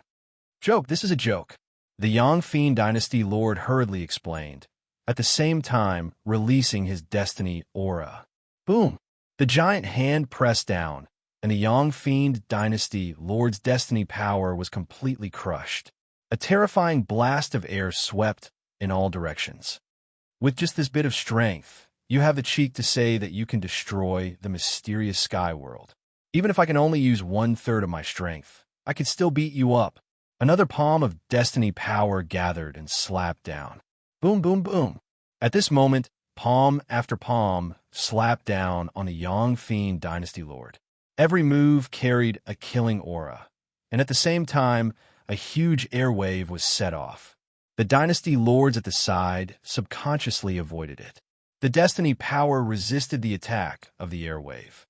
S1: Joke, this is a joke. The Yang Fiend Dynasty Lord hurriedly explained, at the same time releasing his destiny aura. Boom! The giant hand pressed down, and the Yang Fiend Dynasty Lord's destiny power was completely crushed. A terrifying blast of air swept in all directions. With just this bit of strength, you have the cheek to say that you can destroy the mysterious sky world. Even if I can only use 1/3 of my strength, I could still beat you up. Another palm of destiny power gathered and slapped down. Boom, boom, boom. At this moment, palm after palm slapped down on the Yang Fiend Dynasty Lord. Every move carried a killing aura, and at the same time, a huge airwave was set off. The Dynasty Lords at the side subconsciously avoided it. The destiny power resisted the attack of the airwave.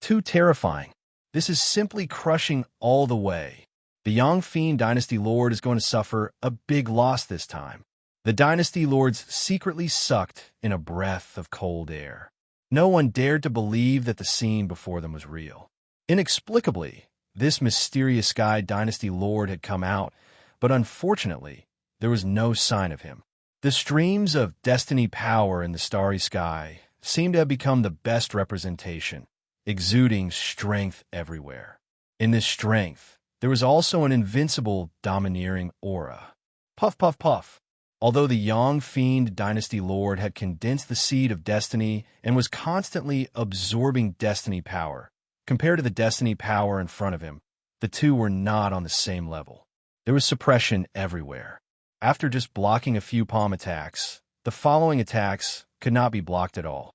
S1: Too terrifying. This is simply crushing all the way. The Yang Fiend Dynasty Lord is going to suffer a big loss this time. The Dynasty Lords secretly sucked in a breath of cold air. No one dared to believe that the scene before them was real. Inexplicably, this mysterious Sky Dynasty Lord had come out, but unfortunately, there was no sign of him. The streams of destiny power in the starry sky seemed to have become the best representation, exuding strength everywhere. In this strength, there was also an invincible, domineering aura. Puff, puff, puff. Although the Yang Fiend Dynasty Lord had condensed the seed of destiny and was constantly absorbing destiny power, compared to the destiny power in front of him, the two were not on the same level. There was suppression everywhere. After just blocking a few palm attacks, the following attacks could not be blocked at all.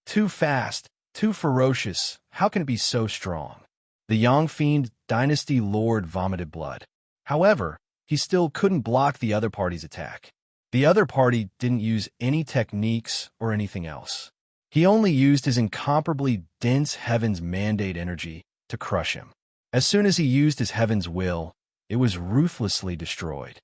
S1: Too fast, too ferocious, how can it be so strong? The Yang Fiend Dynasty Lord vomited blood. However, he still couldn't block the other party's attack. The other party didn't use any techniques or anything else. He only used his incomparably dense Heaven's Mandate energy to crush him. As soon as he used his Heaven's will, it was ruthlessly destroyed.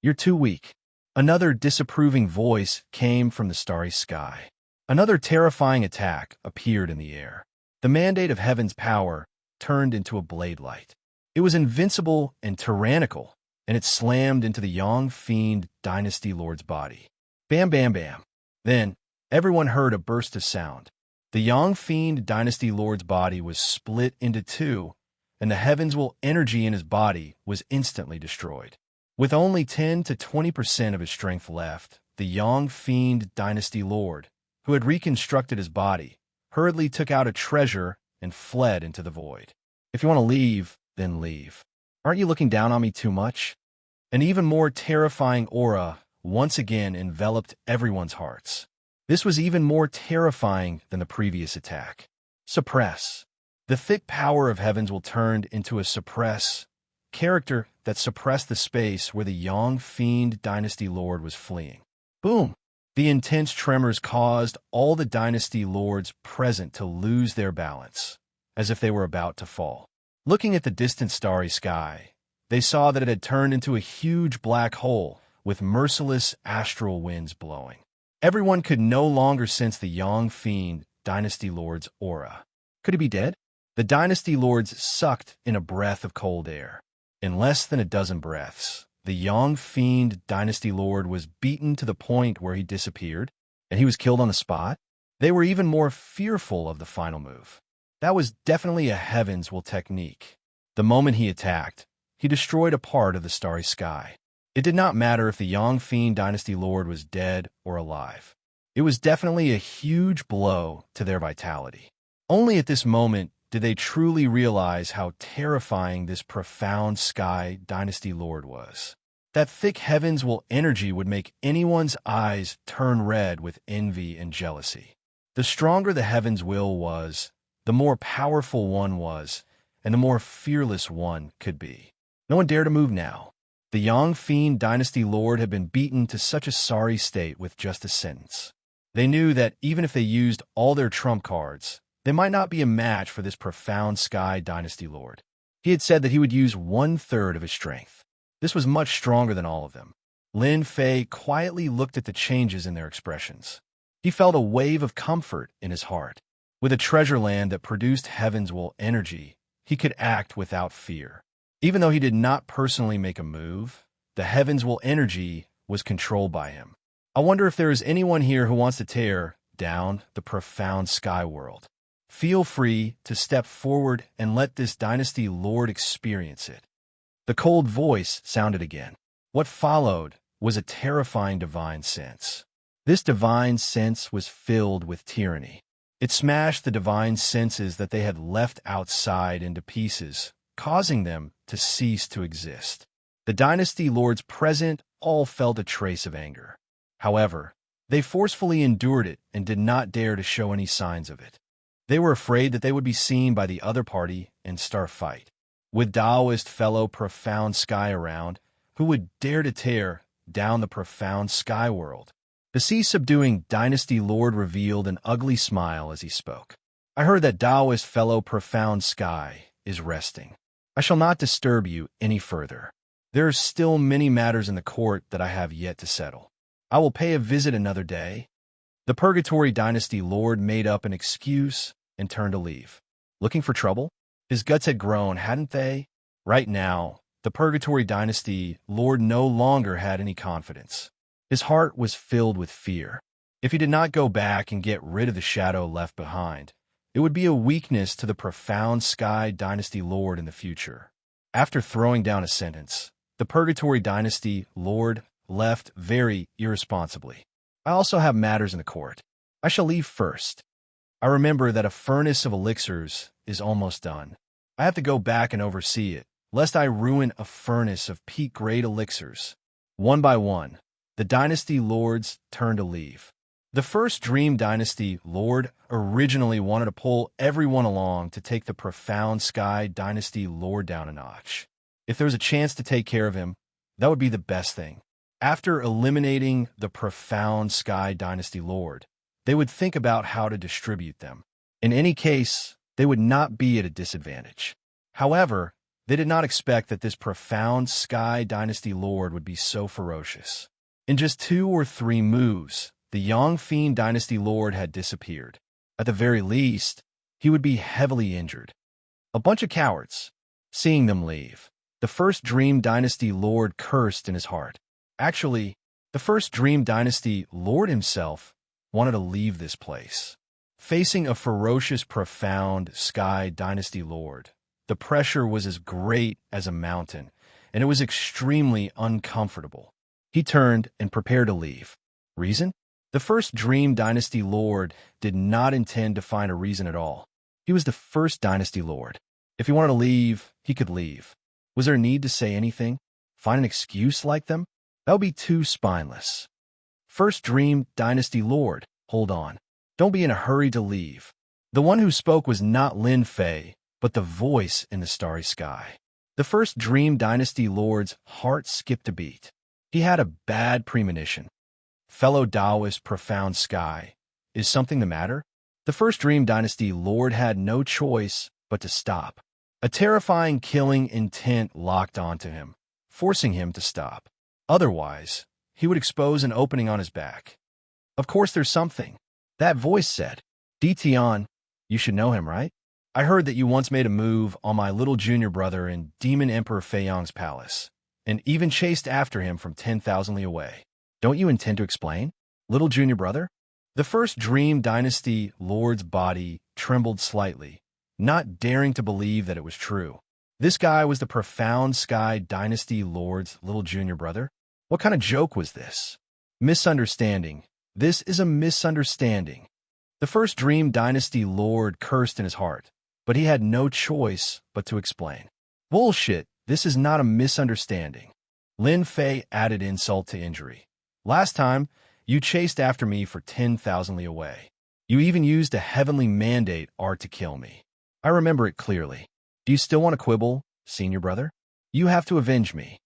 S1: You're too weak. Another disapproving voice came from the starry sky. Another terrifying attack appeared in the air. The Mandate of Heaven's power turned into a blade light. It was invincible and tyrannical, and it slammed into the Yang Fiend Dynasty Lord's body. Bam, bam, bam. Then, everyone heard a burst of sound. The Yang Fiend Dynasty Lord's body was split into two, and the Heaven's Will energy in his body was instantly destroyed. With only 10 to 20% of his strength left, the Yang Fiend Dynasty Lord, who had reconstructed his body, hurriedly took out a treasure and fled into the void. If you want to leave, then leave. Aren't you looking down on me too much? An even more terrifying aura once again enveloped everyone's hearts. This was even more terrifying than the previous attack. Suppress. The thick power of Heaven's Will turned into a suppress character that suppressed the space where the Yang Fiend Dynasty Lord was fleeing. Boom! The intense tremors caused all the Dynasty Lords present to lose their balance, as if they were about to fall. Looking at the distant starry sky, they saw that it had turned into a huge black hole with merciless astral winds blowing. Everyone could no longer sense the Yang Fiend Dynasty Lord's aura. Could he be dead? The Dynasty Lords sucked in a breath of cold air. In less than a dozen breaths, the Yang Fiend Dynasty Lord was beaten to the point where he disappeared, and he was killed on the spot. They were even more fearful of the final move. That was definitely a Heaven's Will technique. The moment he attacked, he destroyed a part of the starry sky. It did not matter if the Yang Fiend Dynasty Lord was dead or alive. It was definitely a huge blow to their vitality. Only at this moment did they truly realize how terrifying this profound sky Dynasty Lord was. That thick Heaven's Will energy would make anyone's eyes turn red with envy and jealousy. The stronger the Heaven's Will was, the more powerful one was, and the more fearless one could be. No one dared to move now. The Yang Fiend Dynasty Lord had been beaten to such a sorry state with just a sentence. They knew that even if they used all their trump cards, they might not be a match for this profound sky Dynasty Lord. He had said that he would use 1/3 of his strength. This was much stronger than all of them. Lin Fei quietly looked at the changes in their expressions. He felt a wave of comfort in his heart. With a treasure land that produced Heaven's Will energy, he could act without fear. Even though he did not personally make a move, the Heaven's Will energy was controlled by him. I wonder if there is anyone here who wants to tear down the profound sky world. Feel free to step forward and let this Dynasty Lord experience it. The cold voice sounded again. What followed was a terrifying divine sense. This divine sense was filled with tyranny. It smashed the divine senses that they had left outside into pieces, causing them to cease to exist. The Dynasty Lords present all felt a trace of anger. However, they forcefully endured it and did not dare to show any signs of it. They were afraid that they would be seen by the other party and start fight. With Taoist fellow profound sky around, who would dare to tear down the profound sky world? The sea-subduing Dynasty Lord revealed an ugly smile as he spoke. I heard that Taoist fellow profound sky is resting. I shall not disturb you any further. There are still many matters in the court that I have yet to settle. I will pay a visit another day. The Purgatory Dynasty Lord made up an excuse and turned to leave. Looking for trouble? His guts had grown, hadn't they? Right now, the Purgatory Dynasty Lord no longer had any confidence. His heart was filled with fear. If he did not go back and get rid of the shadow left behind, It would be a weakness to the profound Sky Dynasty Lord in the future. After throwing down a sentence, the Purgatory Dynasty Lord left very irresponsibly. I also have matters in the court. I shall leave first. I remember that a furnace of elixirs is almost done. I have to go back and oversee it, lest I ruin a furnace of peak-grade elixirs. One by one, the Dynasty Lords turned to leave. The first Dream Dynasty Lord originally wanted to pull everyone along to take the profound Sky Dynasty Lord down a notch. If there was a chance to take care of him, that would be the best thing. After eliminating the profound Sky Dynasty Lord, they would think about how to distribute them. In any case, they would not be at a disadvantage. However, they did not expect that this profound Sky Dynasty Lord would be so ferocious. In just 2 or 3 moves, the Yangfeng Dynasty Lord had disappeared. At the very least, he would be heavily injured. A bunch of cowards. Seeing them leave, the first Dream Dynasty Lord cursed in his heart. Actually, the first Dream Dynasty Lord himself wanted to leave this place. Facing a ferocious, profound Sky Dynasty Lord, the pressure was as great as a mountain, and it was extremely uncomfortable. He turned and prepared to leave. Reason? The first Dream Dynasty Lord did not intend to find a reason at all. He was the first Dynasty Lord. If he wanted to leave, he could leave. Was there a need to say anything? Find an excuse like them? That would be too spineless. First Dream Dynasty Lord, hold on. Don't be in a hurry to leave. The one who spoke was not Lin Fei, but the voice in the starry sky. The first Dream Dynasty Lord's heart skipped a beat. He had a bad premonition. Fellow Taoist Profound Sky, is something the matter? The first Dream Dynasty Lord had no choice but to stop. A terrifying killing intent locked onto him, forcing him to stop. Otherwise, he would expose an opening on his back. Of course there's something. That voice said, Tian, you should know him, right? I heard that you once made a move on my little junior brother in Demon Emperor Feiyang's palace, and even chased after him from 10,000 li away. Don't you intend to explain? Little junior brother? The first Dream Dynasty Lord's body trembled slightly, not daring to believe that it was true. This guy was the profound Sky Dynasty Lord's little junior brother? What kind of joke was this? Misunderstanding. This is a misunderstanding. The first Dream Dynasty Lord cursed in his heart, but he had no choice but to explain. Bullshit, this is not a misunderstanding. Lin Fei added insult to injury. Last time, you chased after me for 10,000 li away. You even used a heavenly mandate art to kill me. I remember it clearly. Do you still want to quibble, senior brother? You have to avenge me.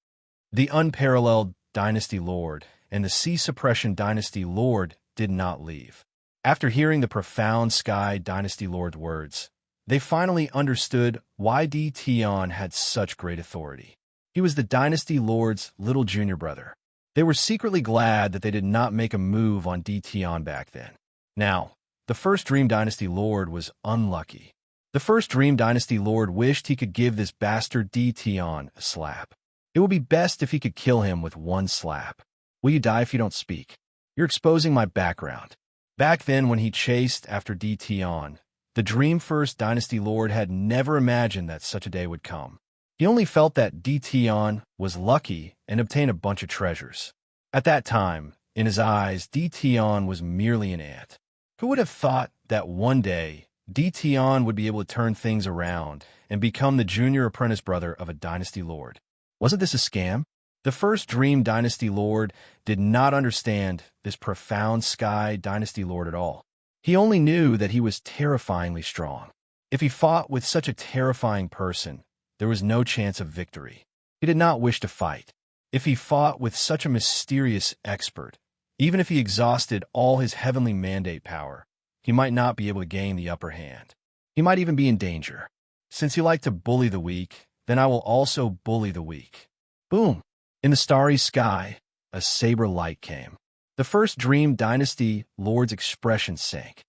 S1: The unparalleled Dynasty Lord and the Sea Suppression Dynasty Lord did not leave. After hearing the profound Sky Dynasty Lord's words, they finally understood why Tian had such great authority. He was the Dynasty Lord's little junior brother. They were secretly glad that they did not make a move on Tian back then. Now, the first Dream Dynasty Lord was unlucky. The first Dream Dynasty Lord wished he could give this bastard Tian a slap. It would be best if he could kill him with one slap. Will you die if you don't speak? You're exposing my background. Back then when he chased after Tian, the Dream First Dynasty Lord had never imagined that such a day would come. He only felt that Tian was lucky and obtained a bunch of treasures. At that time, in his eyes, Tian was merely an ant. Who would have thought that one day, Tian would be able to turn things around and become the junior apprentice brother of a Dynasty Lord? Wasn't this a scam? The first Dream Dynasty Lord did not understand this profound Sky Dynasty Lord at all. He only knew that he was terrifyingly strong. If he fought with such a terrifying person, there was no chance of victory. He did not wish to fight. If he fought with such a mysterious expert, even if he exhausted all his heavenly mandate power, he might not be able to gain the upper hand. He might even be in danger. Since you like to bully the weak, then I will also bully the weak. Boom! In the starry sky, a saber light came. The first Dream Dynasty Lord's expression sank.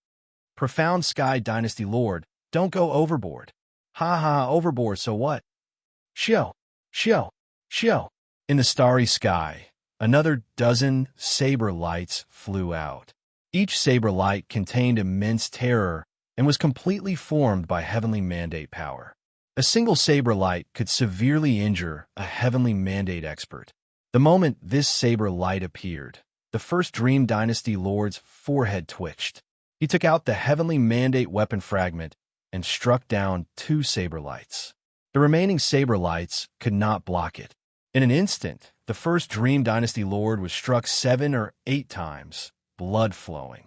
S1: Profound Sky Dynasty Lord, don't go overboard. Ha ha, overboard, so what? Shio, shio, shio. In the starry sky, another dozen saber lights flew out. Each saber light contained immense terror and was completely formed by heavenly mandate power. A single saber light could severely injure a heavenly mandate expert. The moment this saber light appeared, the first Dream Dynasty Lord's forehead twitched. He took out the heavenly mandate weapon fragment and struck down 2 saber lights. The remaining saber lights could not block it. In an instant, the first Dream Dynasty Lord was struck 7 or 8 times, blood flowing.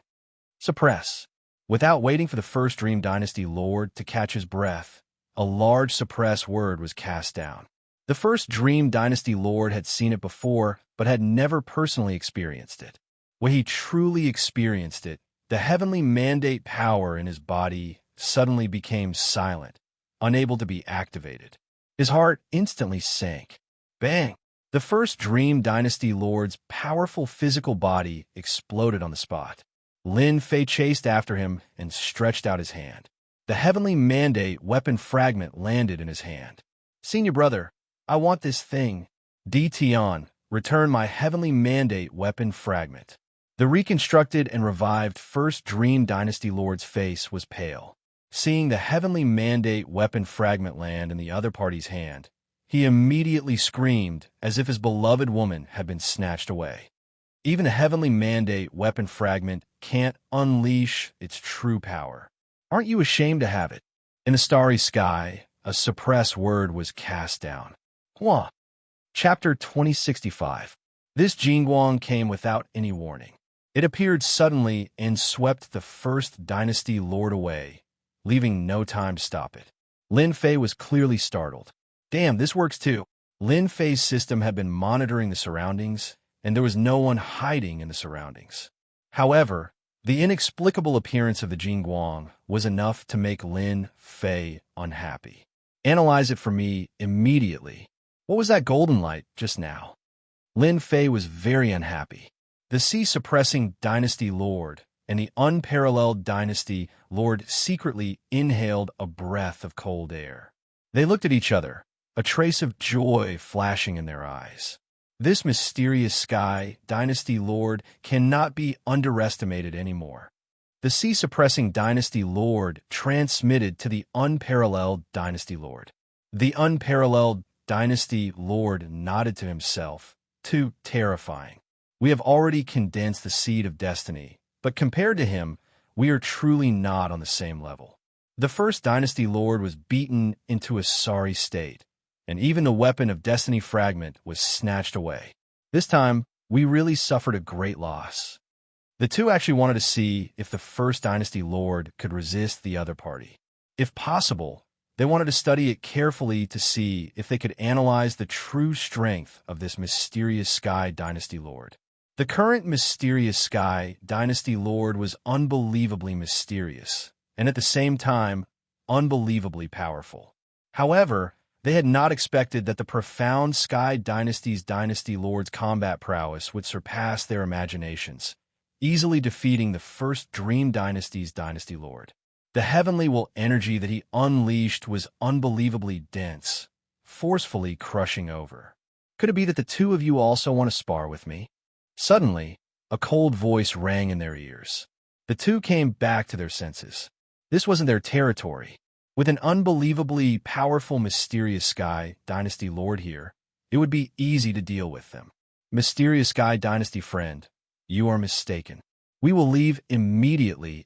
S1: Suppress. Without waiting for the first Dream Dynasty Lord to catch his breath, a large suppress word was cast down. The first Dream Dynasty Lord had seen it before, but had never personally experienced it. When he truly experienced it, the heavenly mandate power in his body suddenly became silent, unable to be activated. His heart instantly sank. Bang! The first Dream Dynasty Lord's powerful physical body exploded on the spot. Lin Fei chased after him and stretched out his hand. The heavenly mandate weapon fragment landed in his hand. Senior brother, I want this thing. Di Tian, return my heavenly mandate weapon fragment. The reconstructed and revived first Dream Dynasty Lord's face was pale. Seeing the heavenly mandate weapon fragment land in the other party's hand, he immediately screamed as if his beloved woman had been snatched away. Even a heavenly mandate weapon fragment can't unleash its true power. Aren't you ashamed to have it? In the starry sky, a suppressed word was cast down. Hua. Chapter 2065. This Jingguang came without any warning. It appeared suddenly and swept the first Dynasty Lord away, leaving no time to stop it. Lin Fei was clearly startled. Damn, this works too. Lin Fei's system had been monitoring the surroundings, and there was no one hiding in the surroundings. However, the inexplicable appearance of the Jingguang was enough to make Lin Fei unhappy. Analyze it for me immediately. What was that golden light just now? Lin Fei was very unhappy. The sea-suppressing Dynasty Lord and the unparalleled Dynasty Lord secretly inhaled a breath of cold air. They looked at each other, a trace of joy flashing in their eyes. This mysterious sky Dynasty Lord cannot be underestimated anymore. The sea-suppressing Dynasty Lord transmitted to the unparalleled Dynasty Lord. The unparalleled Dynasty Lord nodded to himself. Too terrifying. We have already condensed the seed of destiny, but compared to him, we are truly not on the same level. The first Dynasty Lord was beaten into a sorry state, and even the weapon of Destiny Fragment was snatched away. This time, we really suffered a great loss. The two actually wanted to see if the first Dynasty Lord could resist the other party. If possible, they wanted to study it carefully to see if they could analyze the true strength of this mysterious Sky Dynasty Lord. The current mysterious Sky Dynasty Lord was unbelievably mysterious, and at the same time, unbelievably powerful. However, they had not expected that the profound Sky Dynasty's Dynasty Lord's combat prowess would surpass their imaginations, easily defeating the first Dream Dynasty's Dynasty Lord. The heavenly will energy that he unleashed was unbelievably dense, forcefully crushing over. Could it be that the two of you also want to spar with me? Suddenly, a cold voice rang in their ears. The two came back to their senses. This wasn't their territory. With an unbelievably powerful mysterious Sky Dynasty Lord here, it would be easy to deal with them. Mysterious Sky Dynasty friend, you are mistaken. We will leave immediately.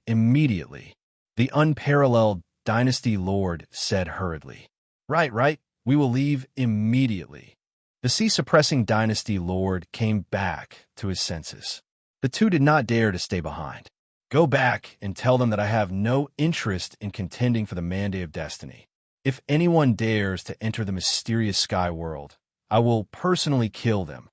S1: The unparalleled Dynasty Lord said hurriedly. Right, we will leave immediately. The sea-suppressing Dynasty Lord came back to his senses. The two did not dare to stay behind. Go back and tell them that I have no interest in contending for the mandate of destiny. If anyone dares to enter the mysterious sky world, I will personally kill them.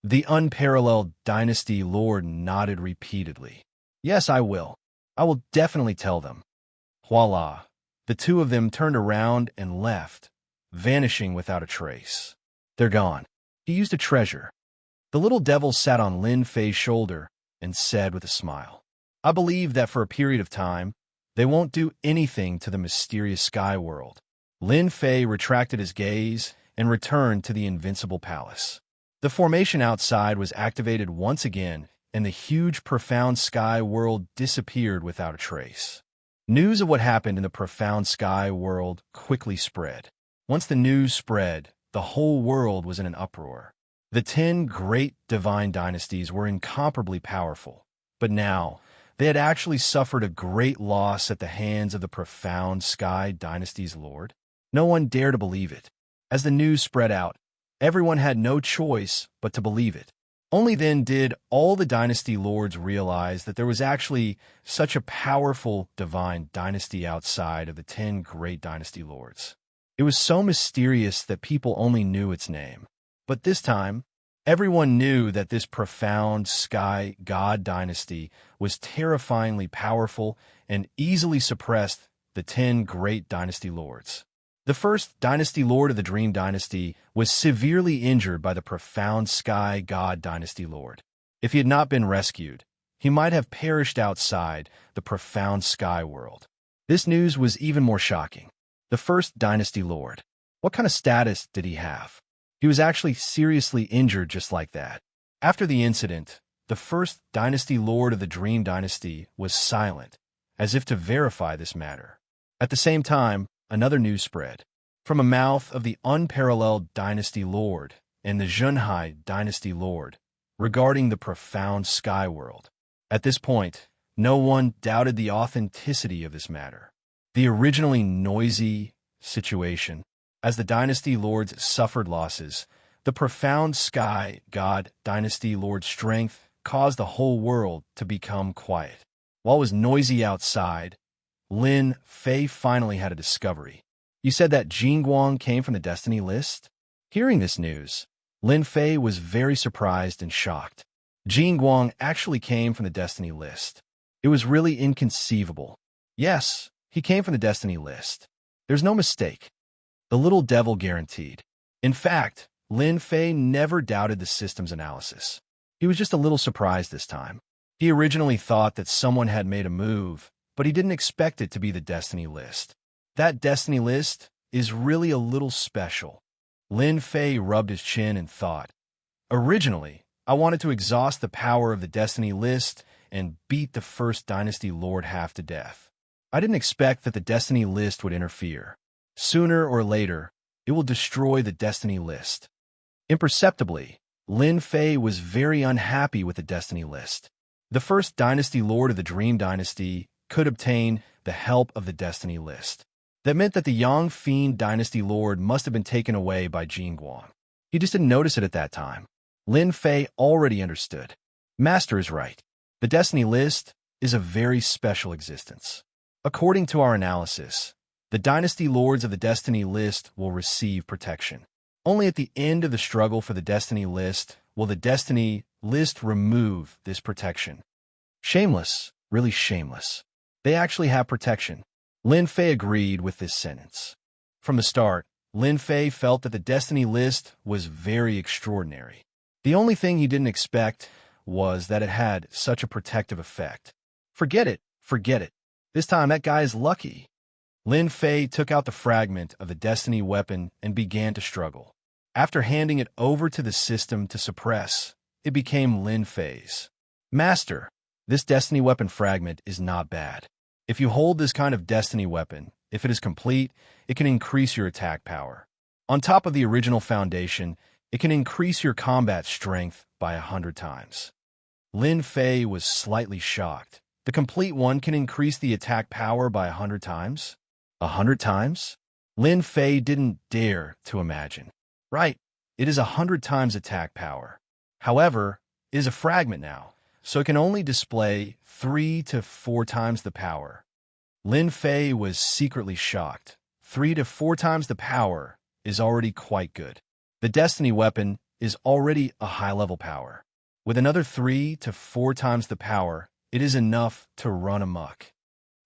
S1: The unparalleled Dynasty Lord nodded repeatedly. Yes, I will. I will definitely tell them. Voila. The two of them turned around and left, vanishing without a trace. They're gone. He used a treasure. The little devil sat on Lin Fei's shoulder and said with a smile, I believe that for a period of time, they won't do anything to the mysterious sky world. Lin Fei retracted his gaze and returned to the invincible palace. The formation outside was activated once again, and the huge, profound sky world disappeared without a trace. News of what happened in the profound sky world quickly spread. Once the news spread, the whole world was in an uproar. The 10 great divine dynasties were incomparably powerful, but now they had actually suffered a great loss at the hands of the profound sky dynasty's lord. No one dared to believe it. As the news spread out, everyone had no choice but to believe it. Only then did all the dynasty lords realize that there was actually such a powerful divine dynasty outside of the 10 great dynasty lords. It was so mysterious that people only knew its name. But this time, everyone knew that this profound sky god dynasty was terrifyingly powerful and easily suppressed the 10 great dynasty lords. The first dynasty lord of the Dream Dynasty was severely injured by the profound sky god dynasty lord. If he had not been rescued, he might have perished outside the profound sky world. This news was even more shocking. The first dynasty lord. What kind of status did he have? He was actually seriously injured just like that. After the incident, the first dynasty lord of the Dream Dynasty was silent, as if to verify this matter. At the same time, another news spread from a mouth of the unparalleled dynasty lord and the Zhenhai dynasty lord regarding the profound sky world. At this point, no one doubted the authenticity of this matter. The originally noisy situation, as the dynasty lords suffered losses, the profound sky god dynasty lord's strength caused the whole world to become quiet. While it was noisy outside, Lin Fei finally had a discovery. You said that Jingguang came from the destiny list? Hearing this news, Lin Fei was very surprised and shocked. Jingguang actually came from the destiny list. It was really inconceivable. Yes, he came from the destiny list. There's no mistake. The little devil guaranteed. In fact, Lin Fei never doubted the system's analysis. He was just a little surprised this time. He originally thought that someone had made a move, but he didn't expect it to be the destiny list. That destiny list is really a little special. Lin Fei rubbed his chin and thought, originally, I wanted to exhaust the power of the destiny list and beat the first dynasty lord half to death. I didn't expect that the destiny list would interfere. Sooner or later, it will destroy the destiny list. Imperceptibly, Lin Fei was very unhappy with the destiny list. The first dynasty lord of the Dream Dynasty could obtain the help of the destiny list. That meant that the Yang Fiend dynasty lord must have been taken away by Jingguang. He just didn't notice it at that time. Lin Fei already understood. Master is right. The destiny list is a very special existence. According to our analysis, the dynasty lords of the destiny list will receive protection. Only at the end of the struggle for the destiny list will the destiny list remove this protection. Shameless, really shameless. They actually have protection. Lin Fei agreed with this sentence. From the start, Lin Fei felt that the destiny list was very extraordinary. The only thing he didn't expect was that it had such a protective effect. Forget it, forget it. This time that guy is lucky. Lin Fei took out the fragment of the destiny weapon and began to struggle. After handing it over to the system to suppress, it became Lin Fei's. Master, this destiny weapon fragment is not bad. If you hold this kind of destiny weapon, if it is complete, it can increase your attack power. On top of the original foundation, it can increase your combat strength by 100 times. Lin Fei was slightly shocked. The complete one can increase the attack power by 100 times? 100 times? Lin Fei didn't dare to imagine. Right, it is 100 times attack power. However, it is a fragment now, so it can only display 3 to 4 times the power. Lin Fei was secretly shocked. 3 to 4 times the power is already quite good. The destiny weapon is already a high-level power. With another 3 to 4 times the power, it is enough to run amok.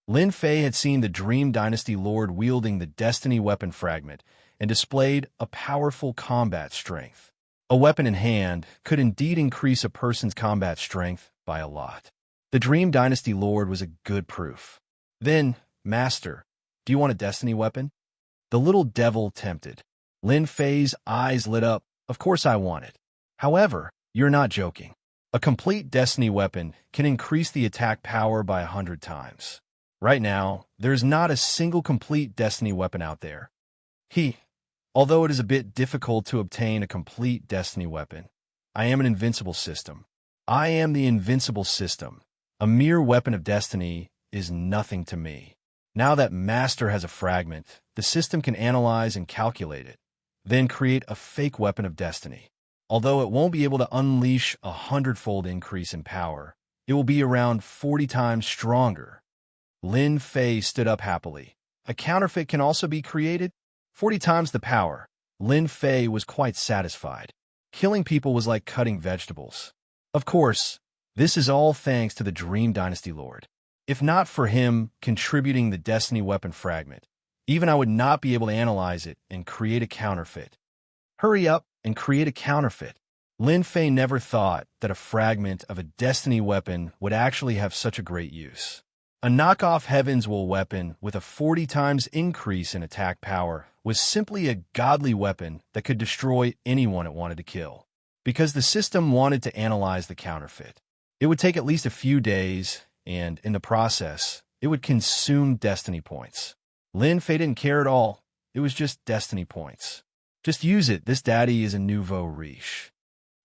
S1: Lin Fei had seen the Dream Dynasty Lord wielding the destiny weapon fragment and displayed a powerful combat strength. A weapon in hand could indeed increase a person's combat strength by a lot. The Dream Dynasty Lord was a good proof. Then, Master, do you want a destiny weapon? The little devil tempted. Lin Fei's eyes lit up. Of course I want it. However, you're not joking. A complete destiny weapon can increase the attack power by 100 times. Right now, there is not a single complete Destiny weapon out there. Although it is a bit difficult to obtain a complete Destiny weapon, I am an invincible system. I am the invincible system. A mere weapon of Destiny is nothing to me. Now that Master has a fragment, the system can analyze and calculate it, then create a fake weapon of Destiny. Although it won't be able to unleash a 100-fold increase in power, it will be around 40 times stronger. Lin Fei stood up happily. A counterfeit can also be created? 40 times the power. Lin Fei was quite satisfied. Killing people was like cutting vegetables. Of course, this is all thanks to the Dream Dynasty Lord. If not for him contributing the Destiny weapon fragment, even I would not be able to analyze it and create a counterfeit. Hurry up and create a counterfeit. Lin Fei never thought that a fragment of a Destiny weapon would actually have such a great use. A knockoff Heaven's Will weapon with a 40 times increase in attack power was simply a godly weapon that could destroy anyone it wanted to kill. Because the system wanted to analyze the counterfeit, it would take at least a few days, and in the process, it would consume Destiny points. Lin Fei didn't care at all. It was just Destiny points. Just use it. This daddy is a nouveau riche.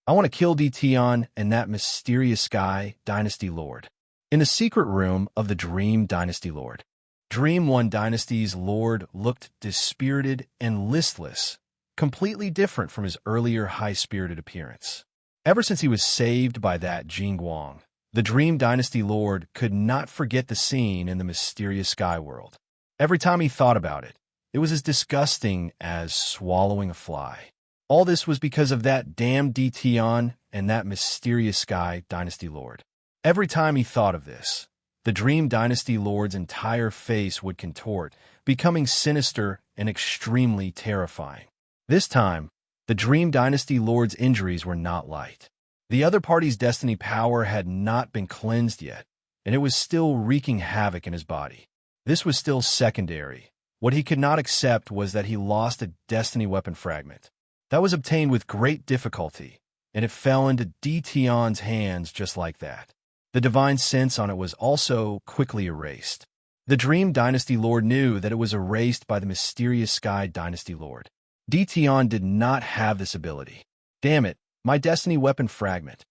S1: I want to kill Tion and that mysterious Sky Dynasty Lord. In the secret room of the Dream Dynasty Lord, Dream One Dynasty's Lord looked dispirited and listless, completely different from his earlier high-spirited appearance. Ever since he was saved by that Jingguang, the Dream Dynasty Lord could not forget the scene in the mysterious sky world. Every time he thought about it, it was as disgusting as swallowing a fly. All this was because of that damned Tion and that mysterious Sky Dynasty Lord. Every time he thought of this, the Dream Dynasty Lord's entire face would contort, becoming sinister and extremely terrifying. This time, the Dream Dynasty Lord's injuries were not light. The other party's Destiny power had not been cleansed yet, and it was still wreaking havoc in his body. This was still secondary. What he could not accept was that he lost a Destiny weapon fragment. That was obtained with great difficulty, and it fell into Tion's hands just like that. The divine sense on it was also quickly erased. The Dream Dynasty Lord knew that it was erased by the mysterious Sky Dynasty Lord. Tion did not have this ability. Damn it, my Destiny weapon fragment.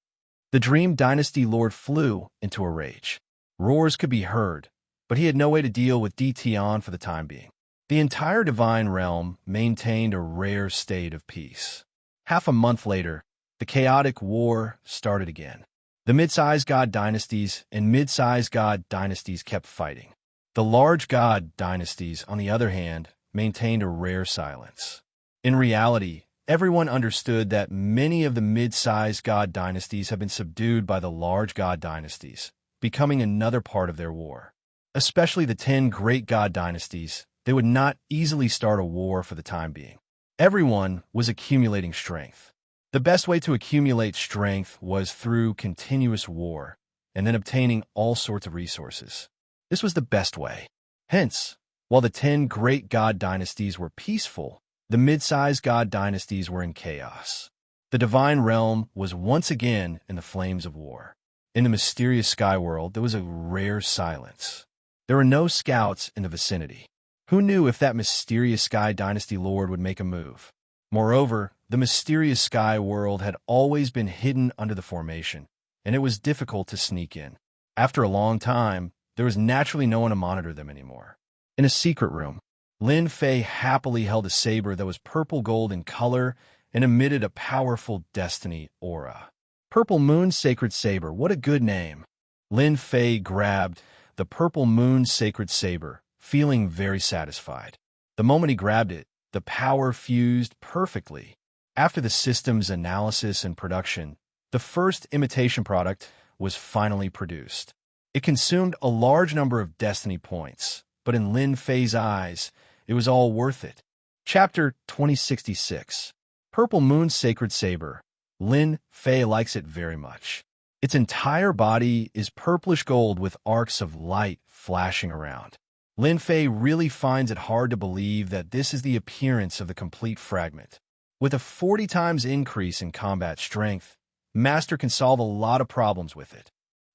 S1: The Dream Dynasty Lord flew into a rage. Roars could be heard, but he had no way to deal with Tion for the time being. The entire divine realm maintained a rare state of peace. Half a month later, the chaotic war started again. The mid-sized god dynasties and mid-sized god dynasties kept fighting. The large god dynasties, on the other hand, maintained a rare silence. In reality, everyone understood that many of the mid-sized god dynasties have been subdued by the large god dynasties, becoming another part of their war. Especially the 10 great god dynasties, they would not easily start a war for the time being. Everyone was accumulating strength. The best way to accumulate strength was through continuous war, and then obtaining all sorts of resources. This was the best way. Hence, while the 10 great god dynasties were peaceful, the mid-sized god dynasties were in chaos. The divine realm was once again in the flames of war. In the mysterious sky world, there was a rare silence. There were no scouts in the vicinity. Who knew if that mysterious Sky Dynasty Lord would make a move? Moreover, the mysterious sky world had always been hidden under the formation, and it was difficult to sneak in. After a long time, there was naturally no one to monitor them anymore. In a secret room, Lin Fei happily held a saber that was purple gold in color and emitted a powerful destiny aura. Purple Moon Sacred Saber, what a good name. Lin Fei grabbed the Purple Moon Sacred Saber, feeling very satisfied. The moment he grabbed it, the power fused perfectly. After the system's analysis and production, the first imitation product was finally produced. It consumed a large number of Destiny points, but in Lin Fei's eyes, it was all worth it. Chapter 2066. Purple Moon Sacred Saber. Lin Fei likes it very much. Its entire body is purplish gold with arcs of light flashing around. Lin Fei really finds it hard to believe that this is the appearance of the complete fragment. With a 40 times increase in combat strength, Master can solve a lot of problems with it.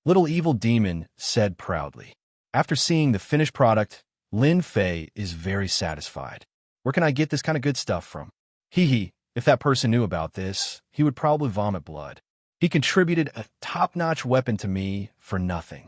S1: Little Evil Demon said proudly. After seeing the finished product, Lin Fei is very satisfied. Where can I get this kind of good stuff from? Hee, if that person knew about this, he would probably vomit blood. He contributed a top-notch weapon to me for nothing.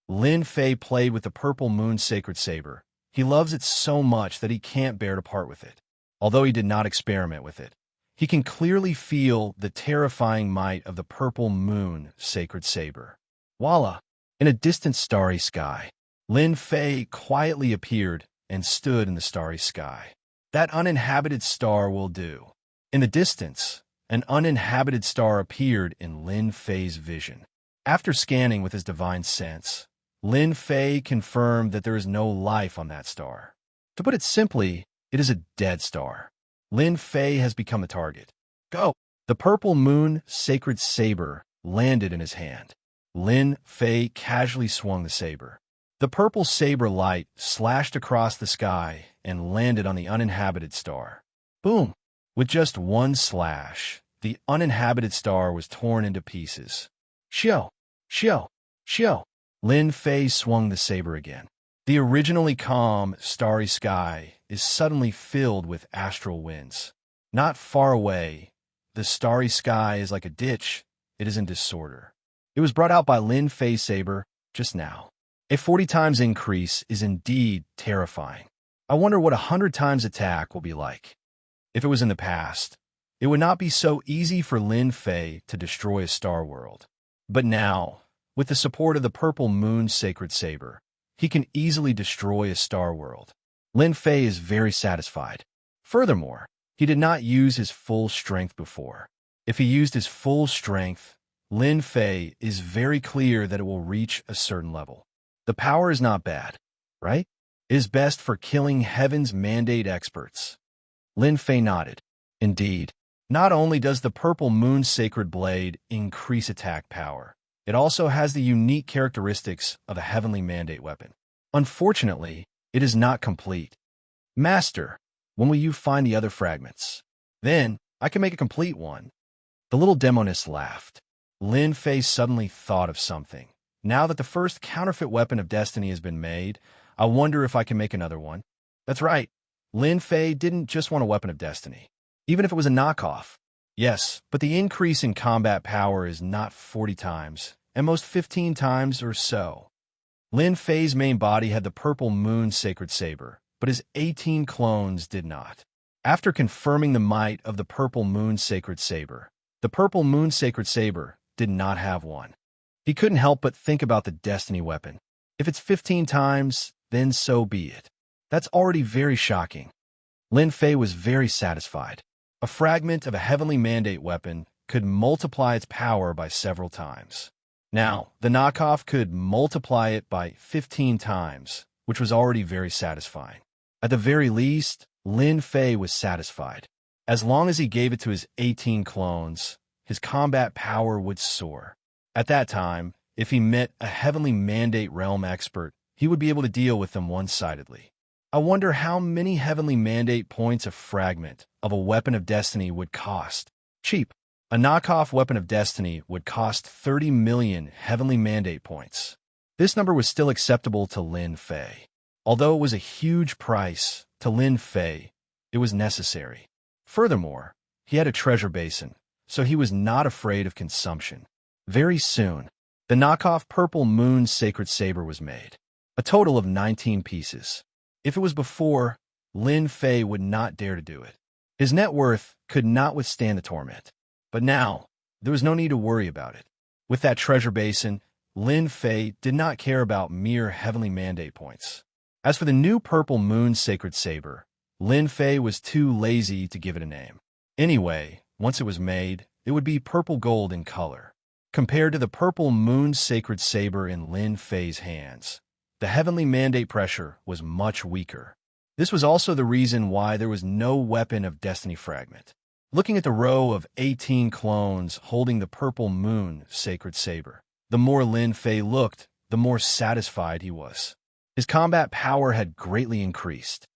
S1: Lin Fei played with the Purple Moon Sacred Saber. He loves it so much that he can't bear to part with it. Although he did not experiment with it, he can clearly feel the terrifying might of the Purple Moon Sacred Saber. Voila! In a distant starry sky, Lin Fei quietly appeared and stood in the starry sky. That uninhabited star will do. In the distance, an uninhabited star appeared in Lin Fei's vision. After scanning with his divine sense, Lin Fei confirmed that there is no life on that star. To put it simply, it is a dead star. Lin Fei has become the target. Go! The Purple Moon Sacred Saber landed in his hand. Lin Fei casually swung the saber. The purple saber light slashed across the sky and landed on the uninhabited star. Boom! With just one slash, the uninhabited star was torn into pieces. Xiao! Xiao! Xiao! Lin Fei swung the saber again. The originally calm, starry sky is suddenly filled with astral winds. Not far away, the starry sky is like a ditch. It is in disorder. It was brought out by Lin Fei's saber just now. A 40 times increase is indeed terrifying. I wonder what 100 times attack will be like. If it was in the past, it would not be so easy for Lin Fei to destroy a star world. But now, with the support of the Purple Moon Sacred Saber, he can easily destroy a star world. Lin Fei is very satisfied. Furthermore, he did not use his full strength before. If he used his full strength, Lin Fei is very clear that it will reach a certain level. The power is not bad, right? It is best for killing Heaven's Mandate experts. Lin Fei nodded. Indeed, not only does the Purple Moon Sacred Blade increase attack power, it also has the unique characteristics of a Heavenly Mandate weapon. Unfortunately, it is not complete. Master, when will you find the other fragments? Then, I can make a complete one. The little demoness laughed. Lin Fei suddenly thought of something. Now that the first counterfeit weapon of destiny has been made, I wonder if I can make another one. That's right. Lin Fei didn't just want a weapon of destiny, even if it was a knockoff. Yes, but the increase in combat power is not 40 times, at most 15 times or so. Lin Fei's main body had the Purple Moon Sacred Saber, but his 18 clones did not. After confirming the might of the Purple Moon Sacred Saber, the Purple Moon Sacred Saber did not have one. He couldn't help but think about the destiny weapon. If it's 15 times, then so be it. That's already very shocking. Lin Fei was very satisfied. A fragment of a Heavenly Mandate weapon could multiply its power by several times. Now, the knockoff could multiply it by 15 times, which was already very satisfying. At the very least, Lin Fei was satisfied. As long as he gave it to his 18 clones, his combat power would soar. At that time, if he met a Heavenly Mandate realm expert, he would be able to deal with them one-sidedly. I wonder how many Heavenly Mandate points a fragment of a weapon of destiny would cost. Cheap. A knockoff weapon of destiny would cost 30 million Heavenly Mandate points. This number was still acceptable to Lin Fei. Although it was a huge price, to Lin Fei, it was necessary. Furthermore, he had a treasure basin, so he was not afraid of consumption. Very soon, the knockoff Purple Moon Sacred Saber was made. A total of 19 pieces. If it was before, Lin Fei would not dare to do it. His net worth could not withstand the torment. But now, there was no need to worry about it. With that treasure basin, Lin Fei did not care about mere Heavenly Mandate points. As for the new Purple Moon Sacred Saber, Lin Fei was too lazy to give it a name. Anyway, once it was made, it would be purple gold in color. Compared to the Purple Moon Sacred Saber in Lin Fei's hands, the Heavenly Mandate pressure was much weaker. This was also the reason why there was no weapon of destiny fragment. Looking at the row of 18 clones holding the Purple Moon Sacred Saber, the more Lin Fei looked, the more satisfied he was. His combat power had greatly increased.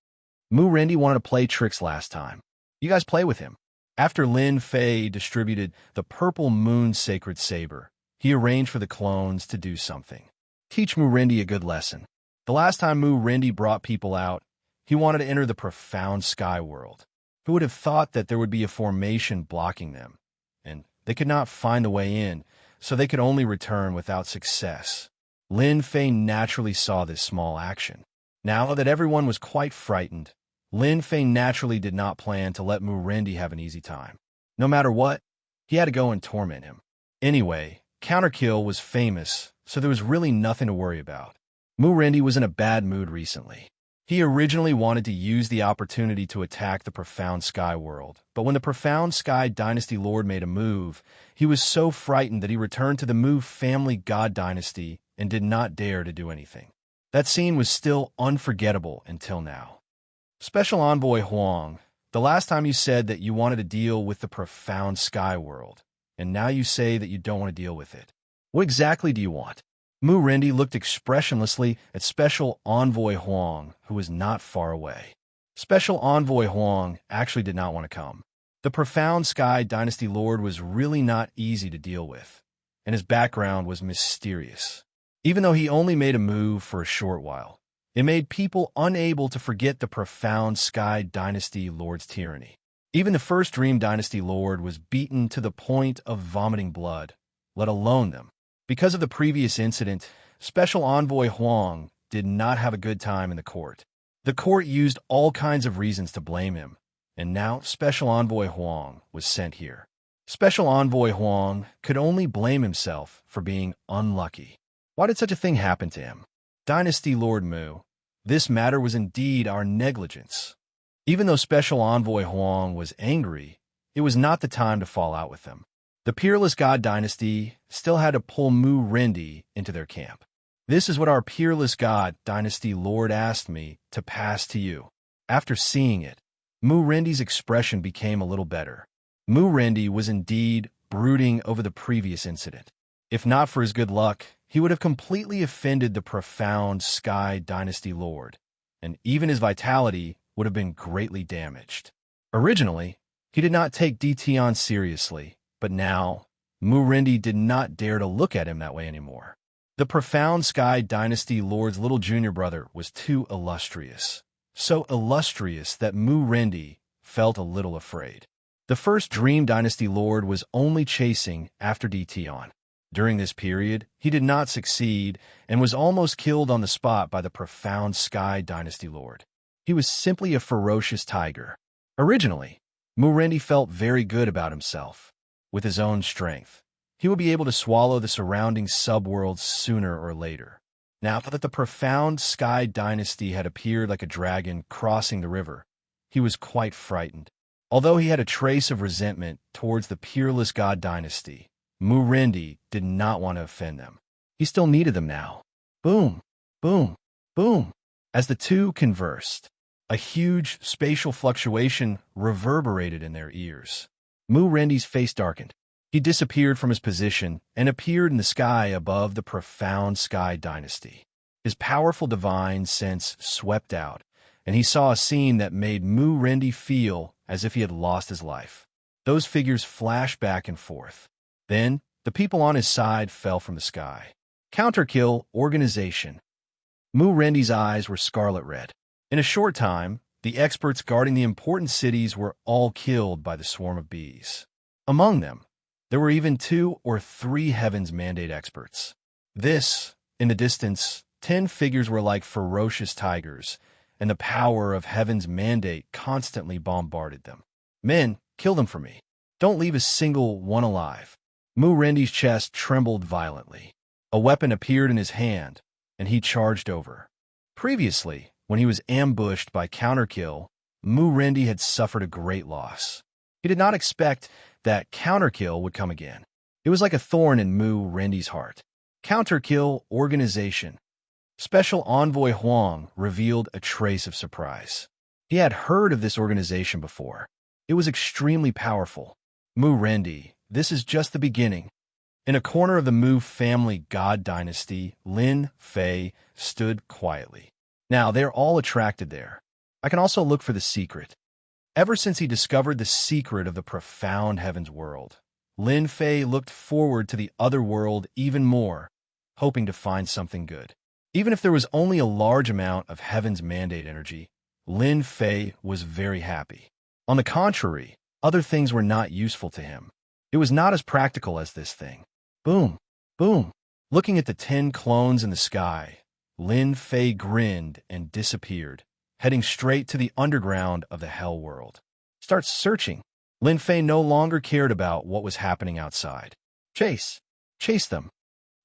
S1: Mu Rendi wanted to play tricks last time. You guys play with him. After Lin Fei distributed the Purple Moon Sacred Saber, he arranged for the clones to do something. Teach Mu Rendi a good lesson. The last time Mu Rendi brought people out, he wanted to enter the profound sky world. Who would have thought that there would be a formation blocking them, and they could not find the way in, so they could only return without success. Lin Fei naturally saw this small action. Now that everyone was quite frightened, Lin Fei naturally did not plan to let Mu Rendi have an easy time. No matter what, he had to go and torment him. Anyway, Counterkill was famous, so there was really nothing to worry about. Mu Rendi was in a bad mood recently. He originally wanted to use the opportunity to attack the Profound Sky world, but when the Profound Sky Dynasty Lord made a move, he was so frightened that he returned to the Mu family God Dynasty and did not dare to do anything. That scene was still unforgettable until now. Special Envoy Huang, the last time you said that you wanted to deal with the Profound Sky world, and now you say that you don't want to deal with it. What exactly do you want? Mu Rendi looked expressionlessly at Special Envoy Huang, who was not far away. Special Envoy Huang actually did not want to come. The Profound Sky Dynasty Lord was really not easy to deal with, and his background was mysterious. Even though he only made a move for a short while, it made people unable to forget the Profound Sky Dynasty Lord's tyranny. Even the first Dream Dynasty Lord was beaten to the point of vomiting blood, let alone them. Because of the previous incident, Special Envoy Huang did not have a good time in the court. The court used all kinds of reasons to blame him, and now Special Envoy Huang was sent here. Special Envoy Huang could only blame himself for being unlucky. Why did such a thing happen to him? Dynasty Lord Mu, this matter was indeed our negligence. Even though Special Envoy Huang was angry, it was not the time to fall out with him. The Peerless God Dynasty still had to pull Mu Rendi into their camp. This is what our Peerless God Dynasty Lord asked me to pass to you. After seeing it, Mu Rendi's expression became a little better. Mu Rendi was indeed brooding over the previous incident. If not for his good luck, he would have completely offended the Profound Sky Dynasty Lord, and even his vitality would have been greatly damaged. Originally, he did not take DT seriously, but now, Mu Rendi did not dare to look at him that way anymore. The Profound Sky Dynasty Lord's little junior brother was too illustrious. So illustrious that Mu Rendi felt a little afraid. The first Dream Dynasty Lord was only chasing after DT. During this period, he did not succeed and was almost killed on the spot by the Profound Sky Dynasty Lord. He was simply a ferocious tiger. Originally, Mu Rendi felt very good about himself. With his own strength, he would be able to swallow the surrounding subworlds sooner or later. Now that the Profound Sky Dynasty had appeared like a dragon crossing the river, he was quite frightened. Although he had a trace of resentment towards the Peerless God Dynasty, Mu Rendi did not want to offend them. He still needed them now. Boom, boom, boom. As the two conversed, a huge spatial fluctuation reverberated in their ears. Mu Rendi's face darkened. He disappeared from his position and appeared in the sky above the Profound Sky Dynasty. His powerful divine sense swept out, and he saw a scene that made Mu Rendi feel as if he had lost his life. Those figures flashed back and forth. Then, the people on his side fell from the sky. Counterkill Organization. Mu Rendi's eyes were scarlet red. In a short time, the experts guarding the important cities were all killed by the swarm of bees. Among them, there were even 2 or 3 Heaven's Mandate experts. This, in the distance, 10 figures were like ferocious tigers, and the power of Heaven's Mandate constantly bombarded them. Men, kill them for me. Don't leave a single one alive. Mu Rendi's chest trembled violently. A weapon appeared in his hand, and he charged over. Previously, when he was ambushed by Counterkill, Mu Rendi had suffered a great loss. He did not expect that Counterkill would come again. It was like a thorn in Mu Rendi's heart. Counterkill Organization. Special Envoy Huang revealed a trace of surprise. He had heard of this organization before. It was extremely powerful. Mu Rendi, this is just the beginning. In a corner of the Mu family God dynasty, Lin Fei stood quietly. Now, they're all attracted there. I can also look for the secret. Ever since he discovered the secret of the profound heavens world, Lin Fei looked forward to the other world even more, hoping to find something good. Even if there was only a large amount of Heaven's Mandate energy, Lin Fei was very happy. On the contrary, other things were not useful to him. It was not as practical as this thing. Boom, boom. Looking at the 10 clones in the sky, Lin Fei grinned and disappeared, heading straight to the underground of the Hell World. Start searching. Lin Fei no longer cared about what was happening outside. Chase them.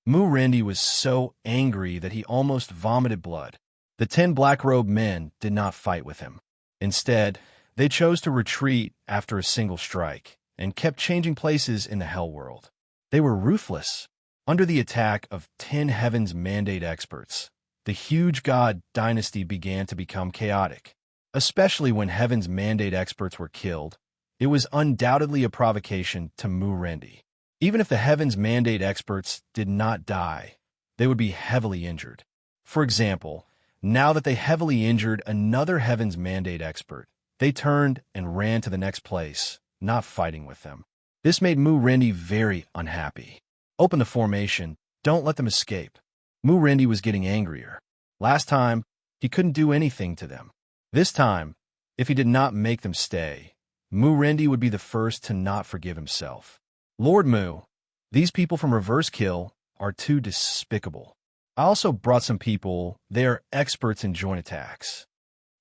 S1: Mu Rendi was so angry that he almost vomited blood. The 10 black-robed men did not fight with him. Instead, they chose to retreat after a single strike and kept changing places in the Hell World. They were ruthless. Under the attack of 10 Heaven's Mandate experts, the huge god dynasty began to become chaotic. Especially when Heaven's Mandate experts were killed, it was undoubtedly a provocation to Mu Rendi. Even if the Heaven's Mandate experts did not die, they would be heavily injured. For example, now that they heavily injured another Heaven's Mandate expert, they turned and ran to the next place, not fighting with them. This made Mu Rendi very unhappy. Open the formation, don't let them escape. Mu Rendi was getting angrier. Last time, he couldn't do anything to them. This time, if he did not make them stay, Mu Rendi would be the first to not forgive himself. Lord Mu, these people from Reverse Kill are too despicable. I also brought some people, they are experts in joint attacks.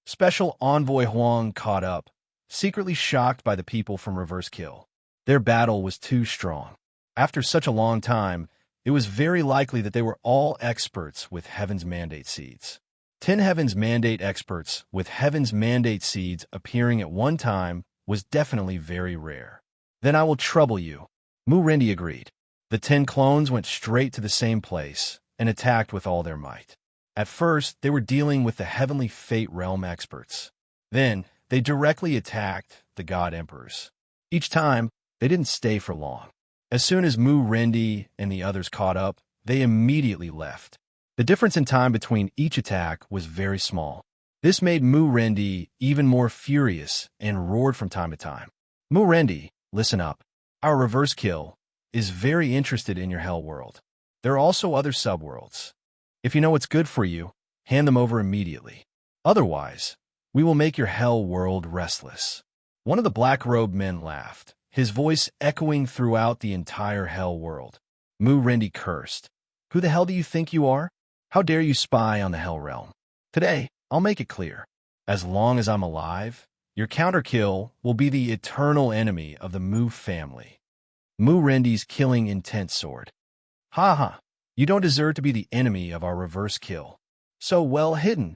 S1: Special Envoy Huang caught up, secretly shocked by the people from Reverse Kill. Their battle was too strong. After such a long time, it was very likely that they were all experts with Heaven's Mandate seeds. 10 Heaven's Mandate experts with Heaven's Mandate seeds appearing at one time was definitely very rare. Then I will trouble you. Mu Rendi agreed. The 10 clones went straight to the same place and attacked with all their might. At first, they were dealing with the Heavenly Fate Realm experts. Then, they directly attacked the God Emperors. Each time, they didn't stay for long. As soon as Mu Rendi and the others caught up, they immediately left. The difference in time between each attack was very small. This made Mu Rendi even more furious and roared from time to time. Mu Rendi, listen up. Our Reverse Kill is very interested in your Hell World. There are also other subworlds. If you know what's good for you, hand them over immediately. Otherwise, we will make your Hell World restless. One of the black-robed men laughed, his voice echoing throughout the entire Hell World. Mu Rendi cursed. Who the hell do you think you are? How dare you spy on the Hell Realm? Today, I'll make it clear. As long as I'm alive, your counterkill will be the eternal enemy of the Mu family. Mu Rendi's killing intent sword. Ha ha, you don't deserve to be the enemy of our Reverse Kill. So well hidden.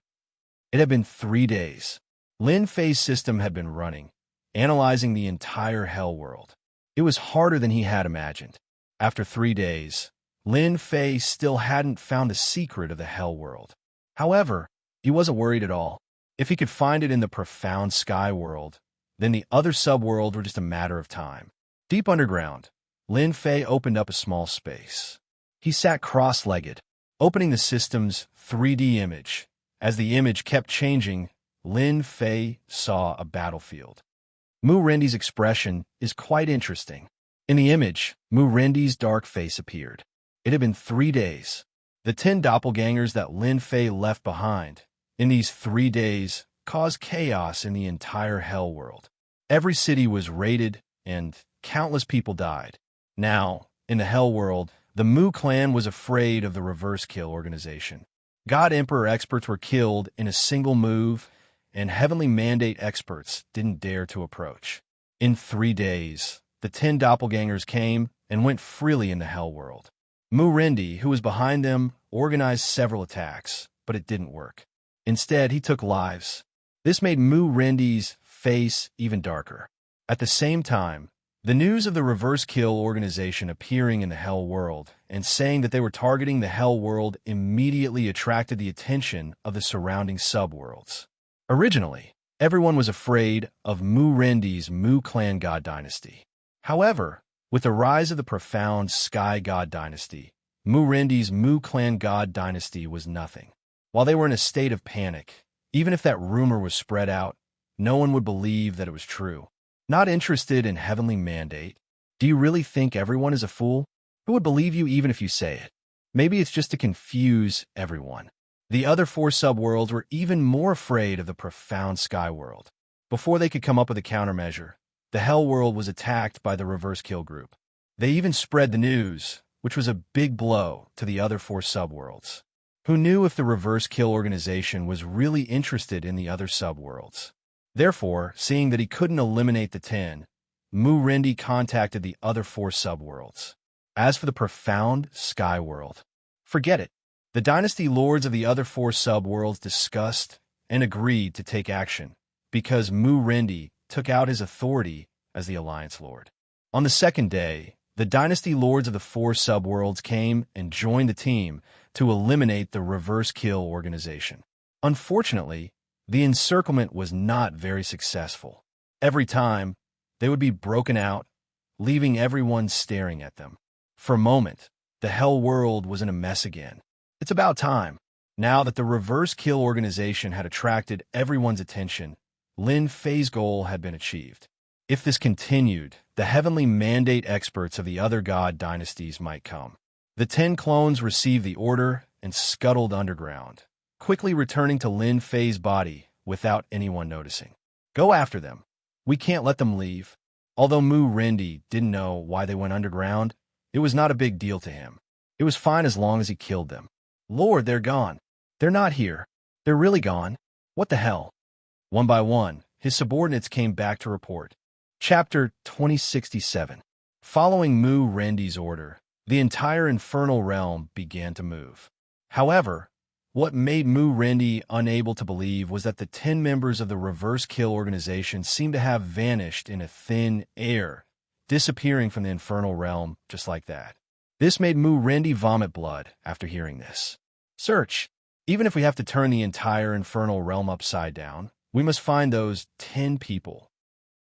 S1: It had been 3 days. Lin Fei's system had been running, analyzing the entire Hell World. It was harder than he had imagined. After 3 days, Lin Fei still hadn't found the secret of the Hell World. However, he wasn't worried at all. If he could find it in the profound sky world, then the other subworld were just a matter of time. Deep underground, Lin Fei opened up a small space. He sat cross-legged, opening the system's 3D image. As the image kept changing, Lin Fei saw a battlefield. Mu Rendi's expression is quite interesting. In the image, Mu Rendi's dark face appeared. It had been 3 days. The 10 doppelgangers that Lin Fei left behind in these 3 days caused chaos in the entire Hell World. Every city was raided, and countless people died. Now, in the Hell World, the Mu clan was afraid of the Reverse Kill organization. God Emperor experts were killed in a single move, and Heavenly Mandate experts didn't dare to approach. In 3 days, the 10 doppelgangers came and went freely in the Hell World. Mu Rendi, who was behind them, organized several attacks, but it didn't work. Instead, he took lives. This made Mu Rendi's face even darker. At the same time, the news of the Reverse Kill organization appearing in the Hell World and saying that they were targeting the Hell World immediately attracted the attention of the surrounding subworlds. Originally, everyone was afraid of Mu Rendi's Mu clan god dynasty. However, with the rise of the profound Sky God dynasty, Mu Rendi's Mu clan god dynasty was nothing. While they were in a state of panic, even if that rumor was spread out, no one would believe that it was true. Not interested in Heavenly Mandate, do you really think everyone is a fool? Who would believe you even if you say it? Maybe it's just to confuse everyone. The other four subworlds were even more afraid of the profound sky world. Before they could come up with a countermeasure, the Hell World was attacked by the Reverse Kill group. They even spread the news, which was a big blow to the other four subworlds. Who knew if the Reverse Kill organization was really interested in the other subworlds? Therefore, seeing that he couldn't eliminate the 10, Mu Rendi contacted the other four subworlds. As for the profound sky world, forget it. The dynasty lords of the other four subworlds discussed and agreed to take action because Mu Rendi took out his authority as the Alliance Lord. On the second day, the dynasty lords of the four subworlds came and joined the team to eliminate the Reverse Kill organization. Unfortunately, the encirclement was not very successful. Every time, they would be broken out, leaving everyone staring at them. For a moment, the Hell World was in a mess again. It's about time. Now that the Reverse Kill organization had attracted everyone's attention, Lin Fei's goal had been achieved. If this continued, the heavenly mandate experts of the other god dynasties might come. The 10 clones received the order and scuttled underground, quickly returning to Lin Fei's body without anyone noticing. Go after them. We can't let them leave. Although Mu Rendi didn't know why they went underground, it was not a big deal to him. It was fine as long as he killed them. Lord, they're gone. They're not here. They're really gone. What the hell? One by one, his subordinates came back to report. Chapter 2067. Following Mu Rendi's order, the entire infernal realm began to move. However, what made Mu Rendi unable to believe was that the 10 members of the Reverse Kill organization seemed to have vanished in a thin air, disappearing from the infernal realm just like that. This made Mu Rendi vomit blood after hearing this. Search. Even if we have to turn the entire infernal realm upside down, we must find those 10 people.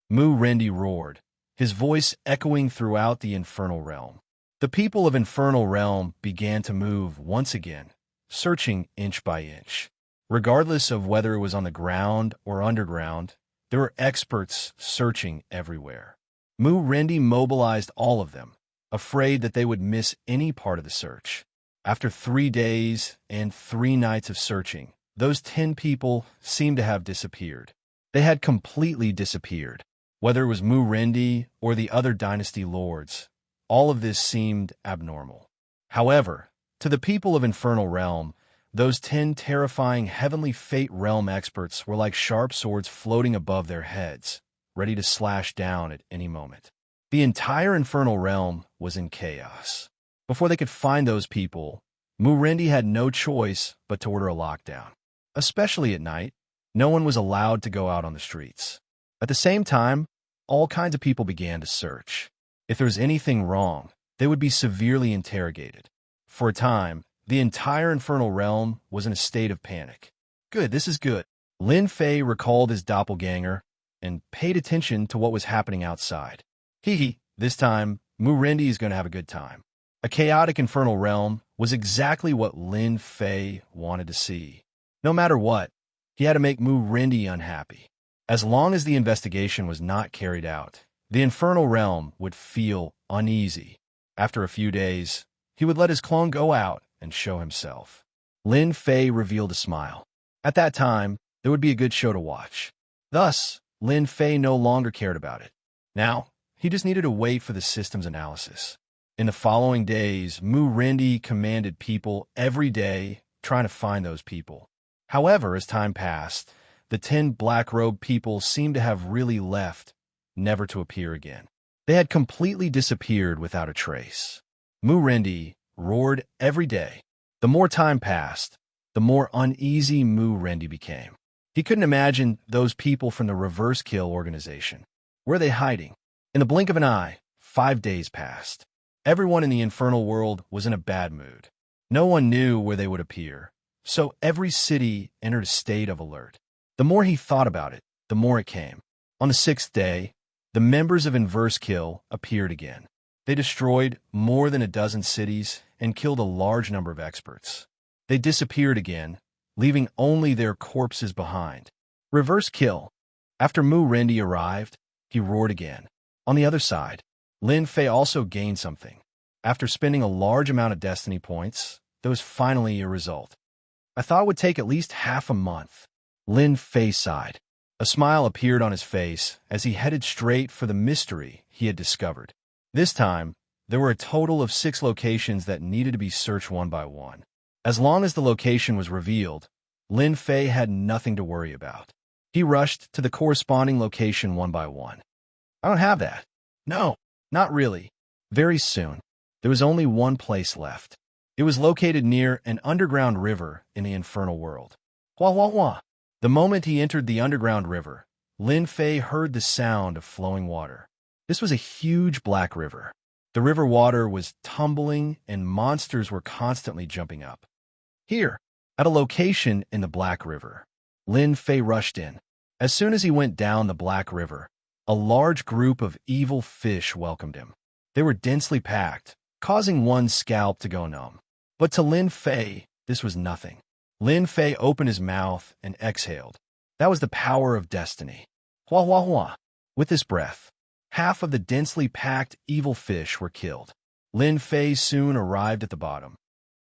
S1: Mu Rendi roared, his voice echoing throughout the infernal realm. The people of infernal realm began to move once again, searching inch by inch. Regardless of whether it was on the ground or underground, there were experts searching everywhere. Mu Rendi mobilized all of them, afraid that they would miss any part of the search. After 3 days and 3 nights of searching, those 10 people seemed to have disappeared. They had completely disappeared. Whether it was Mu Rendi or the other dynasty lords, all of this seemed abnormal. However, to the people of Infernal Realm, those 10 terrifying Heavenly Fate Realm experts were like sharp swords floating above their heads, ready to slash down at any moment. The entire Infernal Realm was in chaos. Before they could find those people, Mu Rendi had no choice but to order a lockdown. Especially at night, no one was allowed to go out on the streets. At the same time, all kinds of people began to search. If there was anything wrong, they would be severely interrogated. For a time, the entire Infernal Realm was in a state of panic. Good, this is good. Lin Fei recalled his doppelganger and paid attention to what was happening outside. This time, Mu Rendi is going to have a good time. A chaotic Infernal Realm was exactly what Lin Fei wanted to see. No matter what, he had to make Mu Rendi unhappy. As long as the investigation was not carried out, the Infernal Realm would feel uneasy. After a few days, he would let his clone go out and show himself. Lin Fei revealed a smile. At that time, there would be a good show to watch. Thus, Lin Fei no longer cared about it. Now, he just needed to wait for the system's analysis. In the following days, Mu Rendi commanded people every day trying to find those people. However, as time passed, the 10 black-robed people seemed to have really left, never to appear again. They had completely disappeared without a trace. Mu Rendi roared every day. The more time passed, the more uneasy Mu Rendi became. He couldn't imagine those people from the Reverse Kill organization. Where are they hiding? In the blink of an eye, 5 days passed. Everyone in the infernal world was in a bad mood. No one knew where they would appear, so every city entered a state of alert. The more he thought about it, the more it came. On the 6th day, the members of Inverse Kill appeared again. They destroyed more than a dozen cities and killed a large number of experts. They disappeared again, leaving only their corpses behind. Reverse Kill. After Mu Rendi arrived, he roared again. On the other side, Lin Fei also gained something. After spending a large amount of destiny points, there was finally a result. I thought it would take at least half a month. Lin Fei sighed. A smile appeared on his face as he headed straight for the mystery he had discovered. This time, there were a total of 6 locations that needed to be searched one by one. As long as the location was revealed, Lin Fei had nothing to worry about. He rushed to the corresponding location one by one. I don't have that. No, not really. Very soon, there was only one place left. It was located near an underground river in the infernal world. Wah wah wah. The moment he entered the underground river, Lin Fei heard the sound of flowing water. This was a huge black river. The river water was tumbling and monsters were constantly jumping up. Here, at a location in the Black River, Lin Fei rushed in. As soon as he went down the Black River, a large group of evil fish welcomed him. They were densely packed, causing one's scalp to go numb. But to Lin Fei, this was nothing. Lin Fei opened his mouth and exhaled. That was the power of destiny. Hua hua hua. With his breath, half of the densely packed evil fish were killed. Lin Fei soon arrived at the bottom.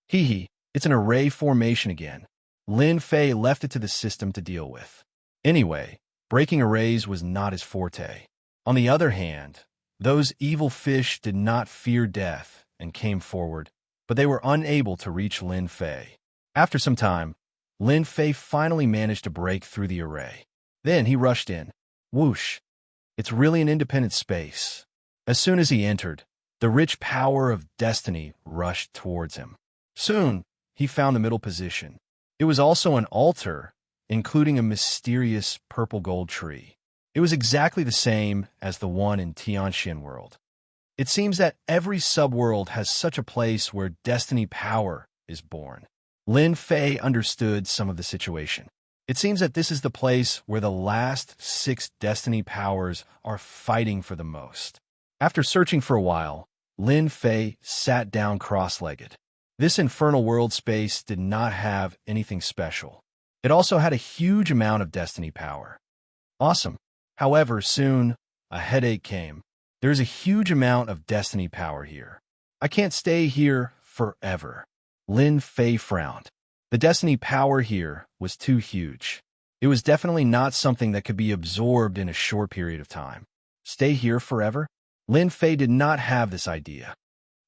S1: Hee hee, it's an array formation again. Lin Fei left it to the system to deal with. Anyway, breaking arrays was not his forte. On the other hand, those evil fish did not fear death and came forward, but they were unable to reach Lin Fei. After some time, Lin Fei finally managed to break through the array. Then he rushed in. Whoosh! It's really an independent space. As soon as he entered, the rich power of destiny rushed towards him. Soon, he found the middle position. It was also an altar, including a mysterious purple gold tree. It was exactly the same as the one in Xianxia world. It seems that every subworld has such a place where destiny power is born. Lin Fei understood some of the situation. It seems that this is the place where the last 6 destiny powers are fighting for the most. After searching for a while, Lin Fei sat down cross-legged. This infernal world space did not have anything special. It also had a huge amount of destiny power. Awesome. However, soon, a headache came. There's a huge amount of destiny power here. I can't stay here forever. Lin Fei frowned. The destiny power here was too huge. It was definitely not something that could be absorbed in a short period of time. Stay here forever? Lin Fei did not have this idea.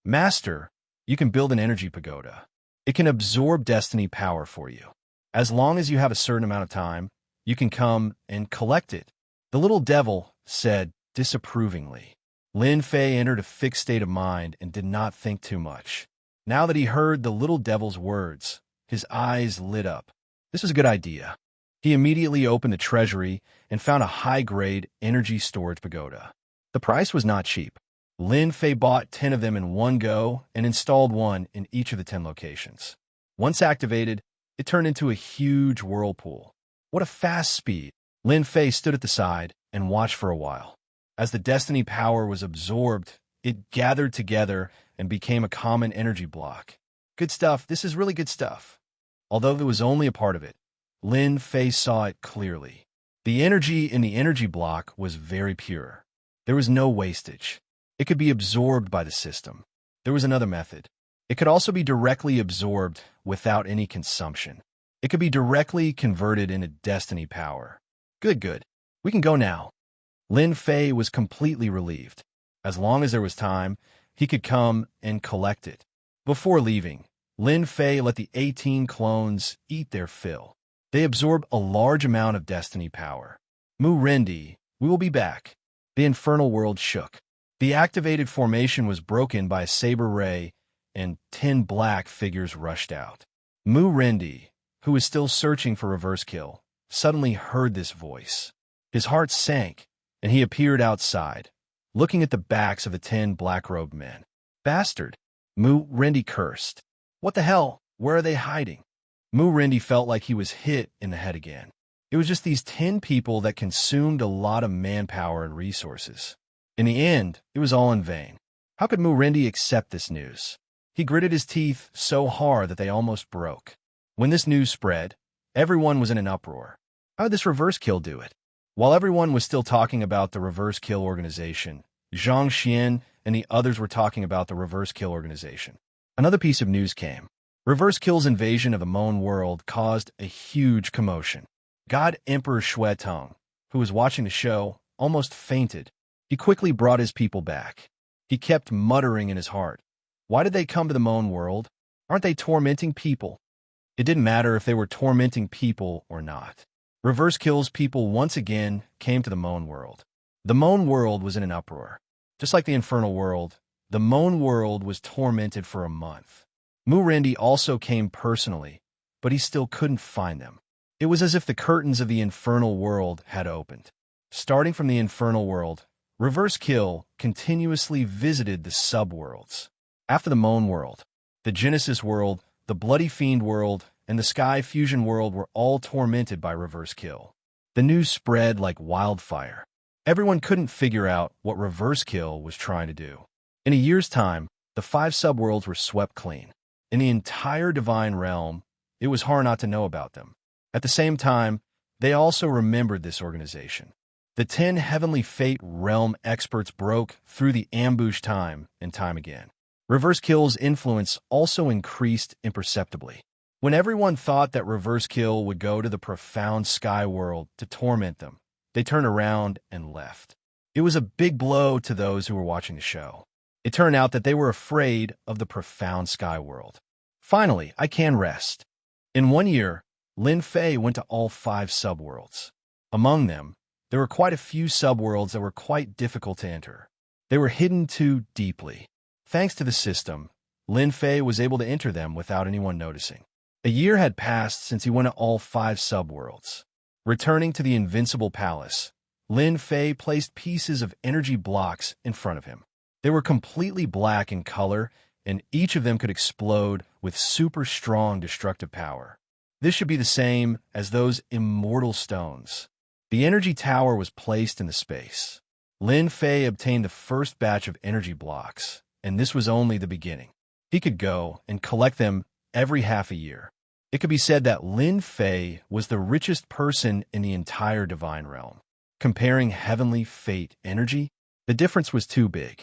S1: Master, you can build an energy pagoda. It can absorb destiny power for you. As long as you have a certain amount of time, you can come and collect it. The little devil said disapprovingly. Lin Fei entered a fixed state of mind and did not think too much. Now that he heard the little devil's words, his eyes lit up. This was a good idea. He immediately opened the treasury and found a high-grade energy storage pagoda. The price was not cheap. Lin Fei bought 10 of them in one go and installed one in each of the 10 locations. Once activated, it turned into a huge whirlpool. What a fast speed! Lin Fei stood at the side and watched for a while. As the destiny power was absorbed, it gathered together and became a common energy block. Good stuff. This is really good stuff. Although there was only a part of it, Lin Fei saw it clearly. The energy in the energy block was very pure. There was no wastage. It could be absorbed by the system. There was another method. It could also be directly absorbed without any consumption. It could be directly converted into destiny power. Good. We can go now. Lin Fei was completely relieved. As long as there was time, he could come and collect it. Before leaving, Lin Fei let the 18 clones eat their fill. They absorbed a large amount of destiny power. Mu Rendi, we will be back. The infernal world shook. The activated formation was broken by a saber ray, and 10 black figures rushed out. Mu Rendi, who was still searching for reverse kill, suddenly heard this voice. His heart sank, and he appeared outside, looking at the backs of the 10 black-robed men. Bastard! Mu Rendi cursed. What the hell? Where are they hiding? Mu Rendi felt like he was hit in the head again. It was just these 10 people that consumed a lot of manpower and resources. In the end, it was all in vain. How could Mu Rendi accept this news? He gritted his teeth so hard that they almost broke. When this news spread, everyone was in an uproar. How did this reverse kill do it? While everyone was still talking about the reverse kill organization, Xianxia and the others were talking about the reverse kill organization. Another piece of news came. Reverse Kill's invasion of the Moan world caused a huge commotion. God Emperor Shuetong, who was watching the show, almost fainted. He quickly brought his people back. He kept muttering in his heart, "Why did they come to the Moan world? Aren't they tormenting people?" It didn't matter if they were tormenting people or not. Reverse Kill's people once again came to the Moan world. The Moan world was in an uproar. Just like the Infernal world, the Moan world was tormented for a month. Murendi also came personally, but he still couldn't find them. It was as if the curtains of the Infernal world had opened. Starting from the Infernal world, Reverse Kill continuously visited the subworlds. After the Moan world, the Genesis world, the Bloody Fiend world, and the Sky Fusion world were all tormented by Reverse Kill. The news spread like wildfire. Everyone couldn't figure out what Reverse Kill was trying to do. In a year's time, the 5 subworlds were swept clean. In the entire Divine Realm, it was hard not to know about them. At the same time, they also remembered this organization. The 10 Heavenly Fate Realm experts broke through the ambush time and time again. Reverse Kill's influence also increased imperceptibly. When everyone thought that Reverse Kill would go to the profound sky world to torment them, they turned around and left. It was a big blow to those who were watching the show. It turned out that they were afraid of the profound sky world. Finally, I can rest. In 1 year, Lin Fei went to all 5 subworlds. Among them, there were quite a few subworlds that were quite difficult to enter. They were hidden too deeply. Thanks to the system, Lin Fei was able to enter them without anyone noticing. A year had passed since he went to all 5 subworlds. Returning to the Invincible Palace, Lin Fei placed pieces of energy blocks in front of him. They were completely black in color, and each of them could explode with super strong destructive power. This should be the same as those immortal stones. The energy tower was placed in the space. Lin Fei obtained the first batch of energy blocks, and this was only the beginning. He could go and collect them every half a year. It could be said that Lin Fei was the richest person in the entire Divine Realm. Comparing Heavenly Fate energy, the difference was too big.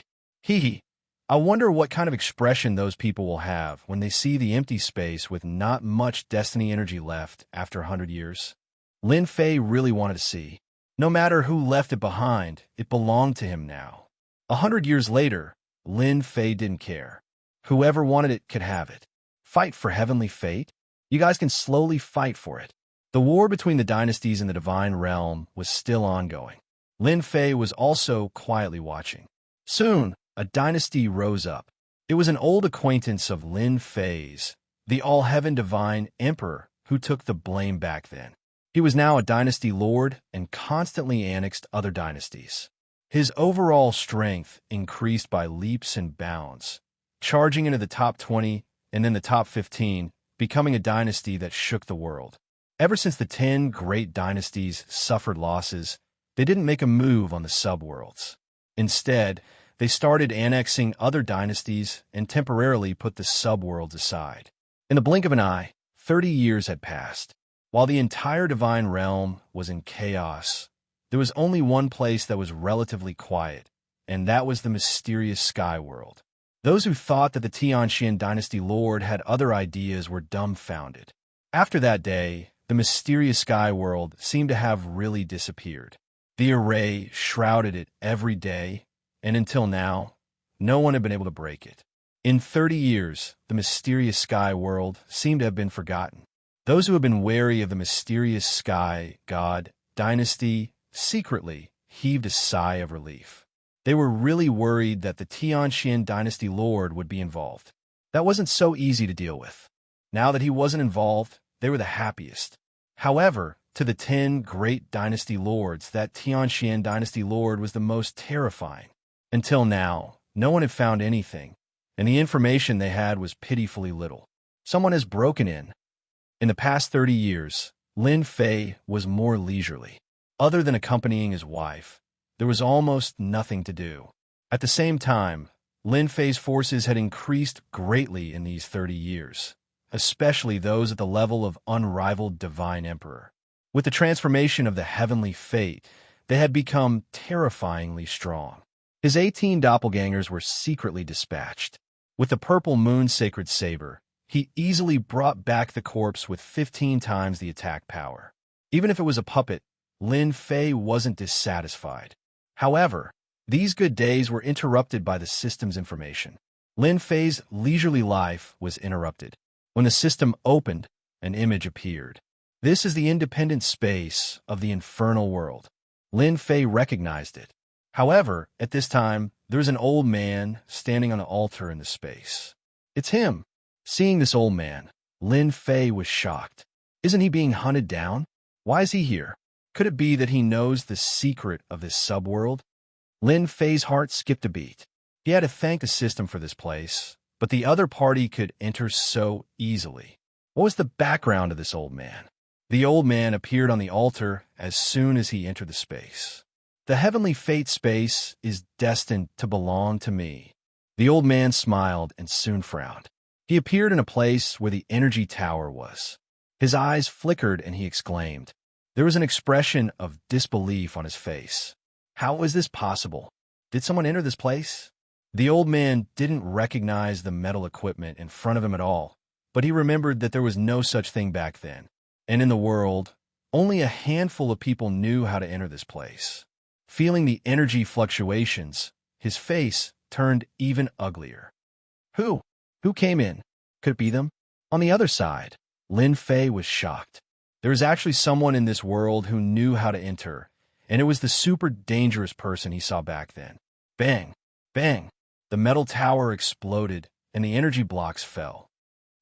S1: I wonder what kind of expression those people will have when they see the empty space with not much destiny energy left after 100 years. Lin Fei really wanted to see. No matter who left it behind, it belonged to him now. 100 years later, Lin Fei didn't care. Whoever wanted it could have it. Fight for Heavenly Fate? You guys can slowly fight for it. The war between the dynasties in the Divine Realm was still ongoing. Lin Fei was also quietly watching. Soon, a dynasty rose up. It was an old acquaintance of Lin Fei's, the All-Heaven Divine Emperor, who took the blame back then. He was now a dynasty lord and constantly annexed other dynasties. His overall strength increased by leaps and bounds, charging into the top 20 and then the top 15, becoming a dynasty that shook the world. Ever since the 10 great dynasties suffered losses, they didn't make a move on the subworlds. Instead, they started annexing other dynasties and temporarily put the subworlds aside. In the blink of an eye, 30 years had passed. While the entire Divine Realm was in chaos, there was only one place that was relatively quiet, and that was the mysterious sky world. Those who thought that the Xianxia dynasty lord had other ideas were dumbfounded. After that day, the mysterious sky world seemed to have really disappeared. The array shrouded it every day, and until now, no one had been able to break it. In 30 years, the mysterious sky world seemed to have been forgotten. Those who had been wary of the mysterious sky god dynasty secretly heaved a sigh of relief. They were really worried that the Xianxia dynasty lord would be involved. That wasn't so easy to deal with. Now that he wasn't involved, they were the happiest. However, to the 10 great dynasty lords, that Xianxia dynasty lord was the most terrifying. Until now, no one had found anything, and the information they had was pitifully little. Someone has broken in. In the past 30 years, Lin Fei was more leisurely. Other than accompanying his wife, there was almost nothing to do. At the same time, Lin Fei's forces had increased greatly in these 30 years, especially those at the level of unrivaled Divine Emperor. With the transformation of the Heavenly Fate, they had become terrifyingly strong. His 18 doppelgangers were secretly dispatched. With the purple moon sacred saber, he easily brought back the corpse with 15 times the attack power. Even if it was a puppet, Lin Fei wasn't dissatisfied. However, these good days were interrupted by the system's information. Lin Fei's leisurely life was interrupted. When the system opened, an image appeared. This is the independent space of the infernal world. Lin Fei recognized it. However, at this time, there was an old man standing on an altar in the space. It's him. Seeing this old man, Lin Fei was shocked. Isn't he being hunted down? Why is he here? Could it be that he knows the secret of this subworld? Lin Fei's heart skipped a beat. He had to thank the system for this place, but the other party could enter so easily. What was the background of this old man? The old man appeared on the altar as soon as he entered the space. The heavenly fate space is destined to belong to me. The old man smiled and soon frowned. He appeared in a place where the energy tower was. His eyes flickered and he exclaimed. There was an expression of disbelief on his face. How is this possible? Did someone enter this place? The old man didn't recognize the metal equipment in front of him at all, but he remembered that there was no such thing back then. And in the world, only a handful of people knew how to enter this place. Feeling the energy fluctuations, his face turned even uglier. Who? Who came in? Could it be them? On the other side, Lin Fei was shocked. There was actually someone in this world who knew how to enter, and it was the super dangerous person he saw back then. Bang! Bang! The metal tower exploded, and the energy blocks fell.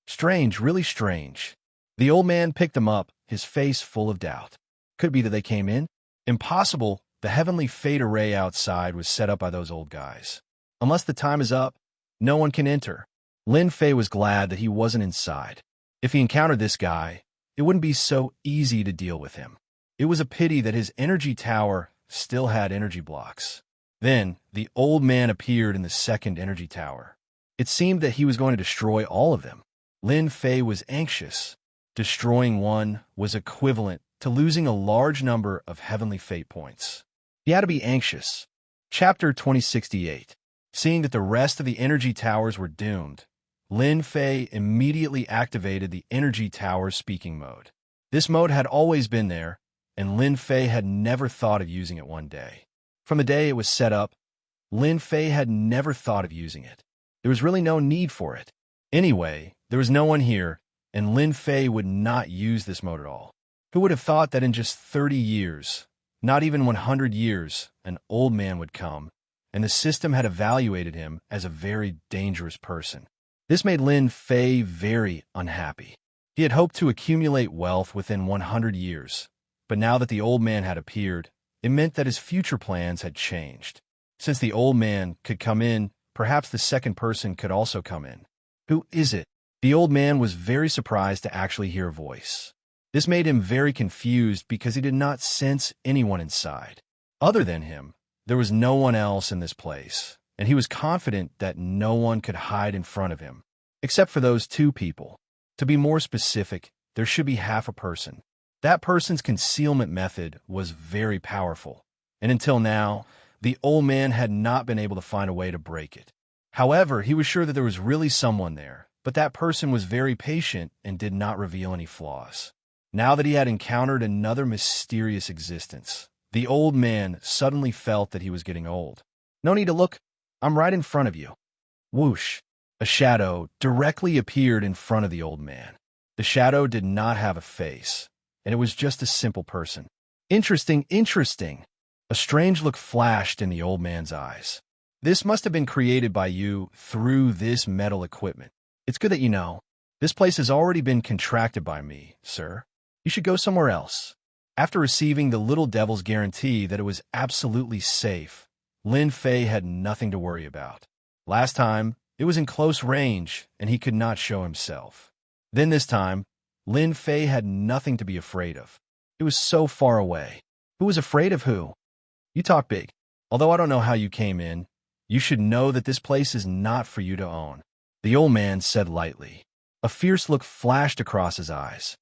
S1: Strange, really strange. The old man picked them up, his face full of doubt. Could it be that they came in? Impossible. The heavenly fate array outside was set up by those old guys. Unless the time is up, no one can enter. Lin Fei was glad that he wasn't inside. If he encountered this guy, it wouldn't be so easy to deal with him. It was a pity that his energy tower still had energy blocks. Then, the old man appeared in the second energy tower. It seemed that he was going to destroy all of them. Lin Fei was anxious. Destroying one was equivalent to losing a large number of heavenly fate points. He had to be anxious. Chapter 2068. Seeing that the rest of the energy towers were doomed, Lin Fei immediately activated the energy tower speaking mode. This mode had always been there, and Lin Fei had never thought of using it one day. From the day it was set up, Lin Fei had never thought of using it. There was really no need for it. Anyway, there was no one here, and Lin Fei would not use this mode at all. Who would have thought that in just 30 years, not even 100 years, an old man would come, and the system had evaluated him as a very dangerous person. This made Lin Fei very unhappy. He had hoped to accumulate wealth within 100 years, but now that the old man had appeared, it meant that his future plans had changed. Since the old man could come in, perhaps the second person could also come in. Who is it? The old man was very surprised to actually hear a voice. This made him very confused because he did not sense anyone inside. Other than him, there was no one else in this place, and he was confident that no one could hide in front of him, except for those two people. To be more specific, there should be half a person. That person's concealment method was very powerful, and until now, the old man had not been able to find a way to break it. However, he was sure that there was really someone there, but that person was very patient and did not reveal any flaws. Now that he had encountered another mysterious existence, the old man suddenly felt that he was getting old. No need to look. I'm right in front of you. Whoosh! A shadow directly appeared in front of the old man. The shadow did not have a face, and it was just a simple person. Interesting, interesting. A strange look flashed in the old man's eyes. This must have been created by you through this metal equipment. It's good that you know. This place has already been contracted by me, sir. You should go somewhere else. After receiving the little devil's guarantee that it was absolutely safe, Lin Fei had nothing to worry about. Last time, it was in close range, and he could not show himself. Then this time, Lin Fei had nothing to be afraid of. It was so far away. Who was afraid of who? You talk big. Although I don't know how you came in, you should know that this place is not for you to own. The old man said lightly. A fierce look flashed across his eyes.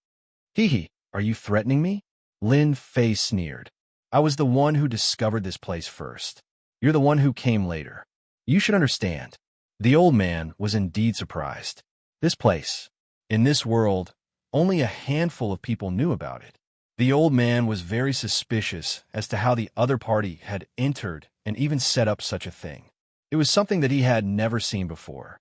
S1: Hee, are you threatening me? Lin Fei sneered. I was the one who discovered this place first. You're the one who came later. You should understand. The old man was indeed surprised. This place, In this world, only a handful of people knew about it. The old man was very suspicious as to how the other party had entered and even set up such a thing. It was something that he had never seen before.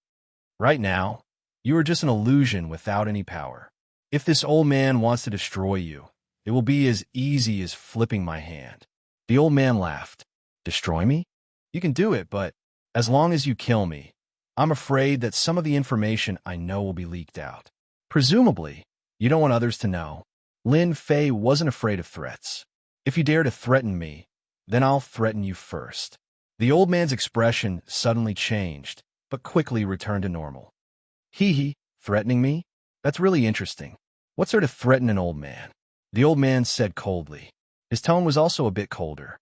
S1: Right now, you are just an illusion without any power. If this old man wants to destroy you, it will be as easy as flipping my hand. The old man laughed. Destroy me? You can do it, but as long as you kill me, I'm afraid that some of the information I know will be leaked out. Presumably, you don't want others to know. Lin Fei wasn't afraid of threats. If you dare to threaten me, then I'll threaten you first. The old man's expression suddenly changed, but quickly returned to normal. Hee, threatening me? That's really interesting. What's there to threaten an old man? The old man said coldly. His tone was also a bit colder.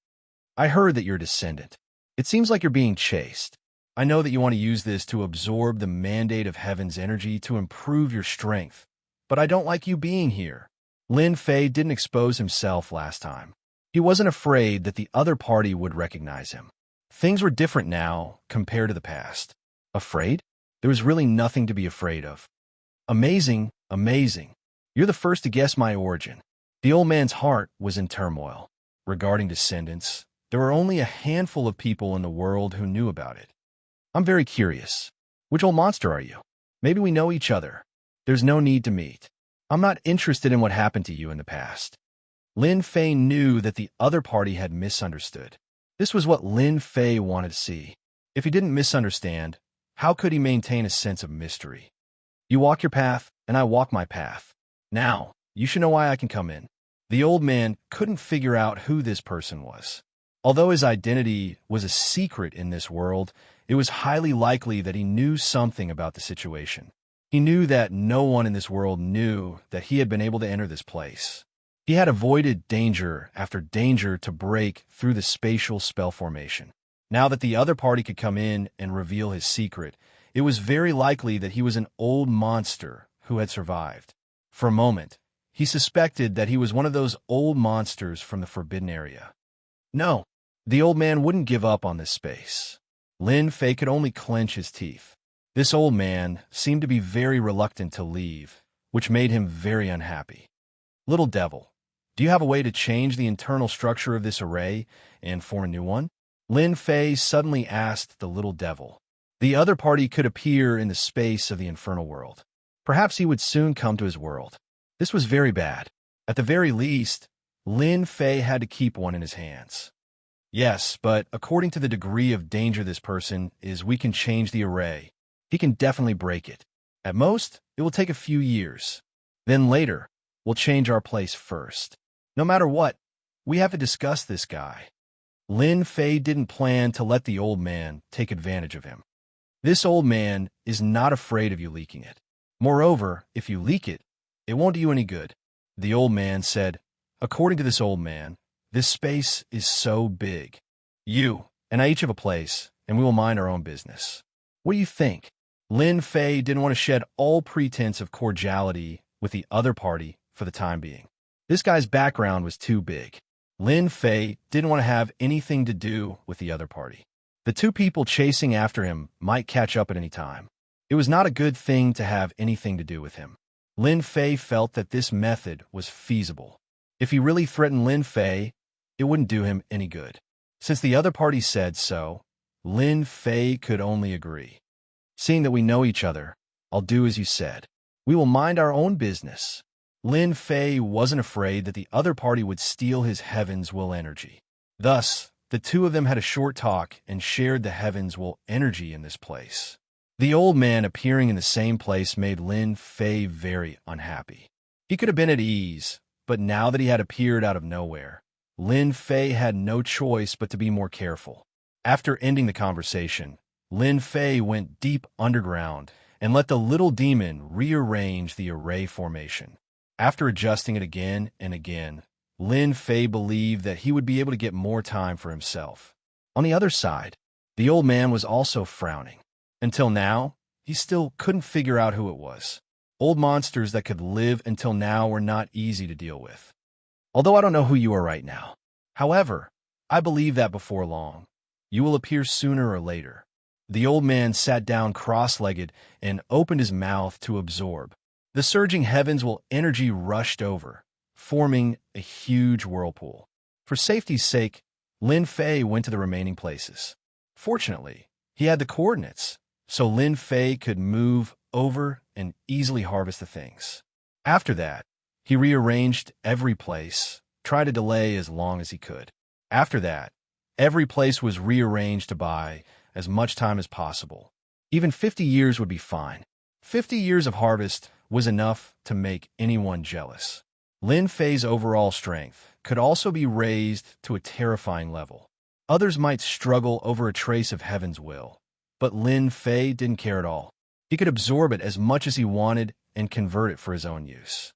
S1: I heard that you're a descendant. It seems like you're being chased. I know that you want to use this to absorb the mandate of heaven's energy to improve your strength, but I don't like you being here. Lin Fei didn't expose himself last time. He wasn't afraid that the other party would recognize him. Things were different now compared to the past. Afraid? There was really nothing to be afraid of. Amazing, amazing. You're the first to guess my origin. The old man's heart was in turmoil. Regarding descendants, there were only a handful of people in the world who knew about it. I'm very curious. Which old monster are you? Maybe we know each other. There's no need to meet. I'm not interested in what happened to you in the past. Lin Fei knew that the other party had misunderstood. This was what Lin Fei wanted to see. If he didn't misunderstand, how could he maintain a sense of mystery? You walk your path, and I walk my path. Now, you should know why I can come in. The old man couldn't figure out who this person was. Although his identity was a secret in this world, it was highly likely that he knew something about the situation. He knew that no one in this world knew that he had been able to enter this place. He had avoided danger after danger to break through the spatial spell formation. Now that the other party could come in and reveal his secret, it was very likely that he was an old monster who had survived. For a moment, he suspected that he was one of those old monsters from the Forbidden Area. No, the old man wouldn't give up on this space. Lin Fei could only clench his teeth. This old man seemed to be very reluctant to leave, which made him very unhappy. Little devil, do you have a way to change the internal structure of this array and form a new one? Lin Fei suddenly asked the little devil. The other party could appear in the space of the infernal world. Perhaps he would soon come to his world. This was very bad. At the very least, Lin Fei had to keep one in his hands. Yes, but according to the degree of danger this person is, we can change the array. He can definitely break it. At most, it will take a few years. Then later, we'll change our place first. No matter what, we have to discuss this guy. Lin Fei didn't plan to let the old man take advantage of him. This old man is not afraid of you leaking it. Moreover, if you leak it, it won't do you any good. The old man said, according to this old man, this space is so big. You and I each have a place, and we will mind our own business. What do you think? Lin Fei didn't want to shed all pretense of cordiality with the other party for the time being. This guy's background was too big. Lin Fei didn't want to have anything to do with the other party. The two people chasing after him might catch up at any time. It was not a good thing to have anything to do with him. Lin Fei felt that this method was feasible. If he really threatened Lin Fei, it wouldn't do him any good. Since the other party said so, Lin Fei could only agree. Seeing that we know each other, I'll do as you said. We will mind our own business. Lin Fei wasn't afraid that the other party would steal his heaven's will energy. Thus, the two of them had a short talk and shared the heaven's will energy in this place. The old man appearing in the same place made Lin Fei very unhappy. He could have been at ease, but now that he had appeared out of nowhere, Lin Fei had no choice but to be more careful. After ending the conversation, Lin Fei went deep underground and let the little demon rearrange the array formation. After adjusting it again and again, Lin Fei believed that he would be able to get more time for himself. On the other side, the old man was also frowning. Until now, he still couldn't figure out who it was. Old monsters that could live until now were not easy to deal with. Although I don't know who you are right now. However, I believe that before long, you will appear sooner or later. The old man sat down cross-legged and opened his mouth to absorb. The surging heavens will energy rushed over, forming a huge whirlpool. For safety's sake, Lin Fei went to the remaining places. Fortunately, he had the coordinates, so Lin Fei could move over and easily harvest the things. After that, he rearranged every place, tried to delay as long as he could. After that, every place was rearranged to buy as much time as possible. Even 50 years would be fine. 50 years of harvest was enough to make anyone jealous. Lin Fei's overall strength could also be raised to a terrifying level. Others might struggle over a trace of heaven's will, but Lin Fei didn't care at all. He could absorb it as much as he wanted and convert it for his own use.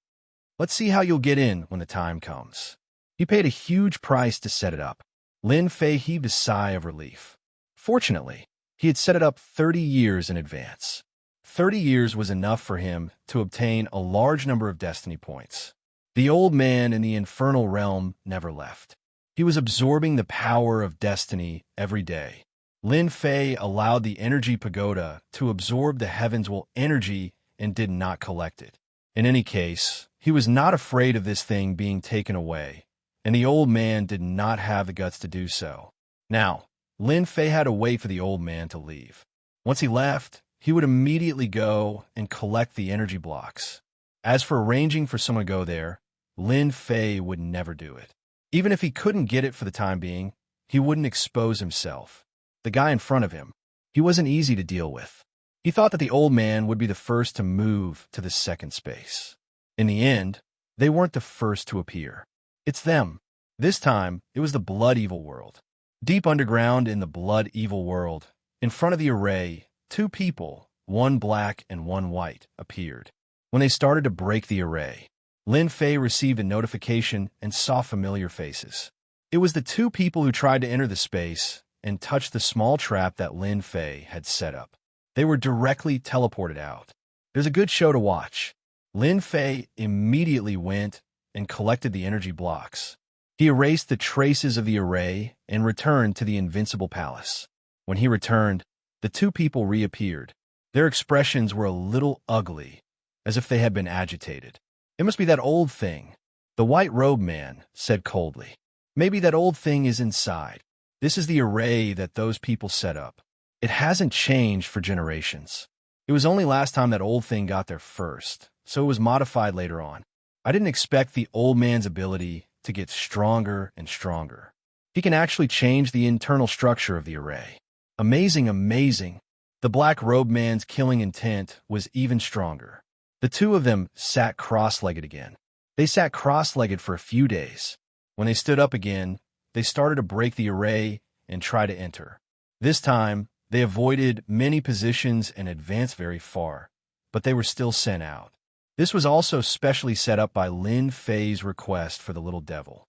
S1: Let's see how you'll get in when the time comes. He paid a huge price to set it up. Lin Fei heaved a sigh of relief. Fortunately, he had set it up 30 years in advance. 30 years was enough for him to obtain a large number of destiny points. The old man in the infernal realm never left. He was absorbing the power of destiny every day. Lin Fei allowed the energy pagoda to absorb the heavens' will energy and did not collect it. In any case, he was not afraid of this thing being taken away, and the old man did not have the guts to do so. Now, Lin Fei had to wait for the old man to leave. Once he left, he would immediately go and collect the energy blocks. As for arranging for someone to go there, Lin Fei would never do it. Even if he couldn't get it for the time being, he wouldn't expose himself. The guy in front of him, he wasn't easy to deal with. He thought that the old man would be the first to move to the second space. In the end, they weren't the first to appear. It's them. This time, it was the Blood Evil world. Deep underground in the Blood Evil world, in front of the array, two people, one black and one white, appeared. When they started to break the array, Lin Fei received a notification and saw familiar faces. It was the two people who tried to enter the space and touch the small trap that Lin Fei had set up. They were directly teleported out. There's a good show to watch. Lin Fei immediately went and collected the energy blocks. He erased the traces of the array and returned to the Invincible Palace. When he returned, the two people reappeared. Their expressions were a little ugly, as if they had been agitated. It must be that old thing, the white-robed man said coldly. Maybe that old thing is inside. This is the array that those people set up. It hasn't changed for generations. It was only last time that old thing got there first, so it was modified later on. I didn't expect the old man's ability to get stronger and stronger. He can actually change the internal structure of the array. Amazing, amazing. The black-robed man's killing intent was even stronger. The two of them sat cross-legged again. They sat cross-legged for a few days. When they stood up again, they started to break the array and try to enter. This time, they avoided many positions and advanced very far, but they were still sent out. This was also specially set up by Lin Fei's request for the little devil.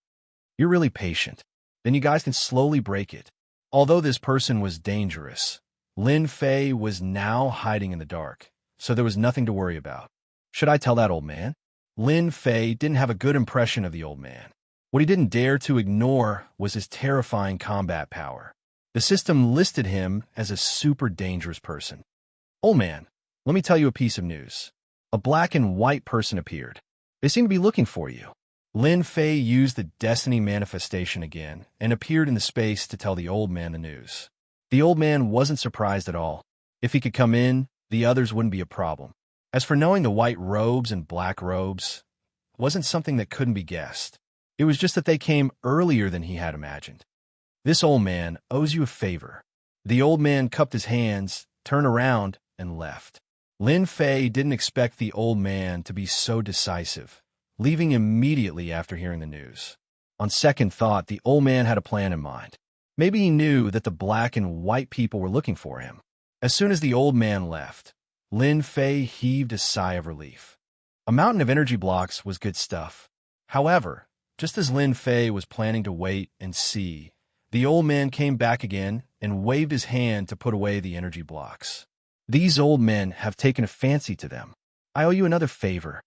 S1: You're really patient. Then you guys can slowly break it. Although this person was dangerous, Lin Fei was now hiding in the dark, so there was nothing to worry about. Should I tell that old man? Lin Fei didn't have a good impression of the old man. What he didn't dare to ignore was his terrifying combat power. The system listed him as a super dangerous person. Old man, let me tell you a piece of news. A black and white person appeared. They seem to be looking for you. Lin Fei used the destiny manifestation again and appeared in the space to tell the old man the news. The old man wasn't surprised at all. If he could come in, the others wouldn't be a problem. As for knowing the white robes and black robes, it wasn't something that couldn't be guessed. It was just that they came earlier than he had imagined. This old man owes you a favor. The old man cupped his hands, turned around, and left. Lin Fei didn't expect the old man to be so decisive, leaving immediately after hearing the news. On second thought, the old man had a plan in mind. Maybe he knew that the black and white people were looking for him. As soon as the old man left, Lin Fei heaved a sigh of relief. A mountain of energy blocks was good stuff. However, just as Lin Fei was planning to wait and see, the old man came back again and waved his hand to put away the energy blocks. These old men have taken a fancy to them. I owe you another favor.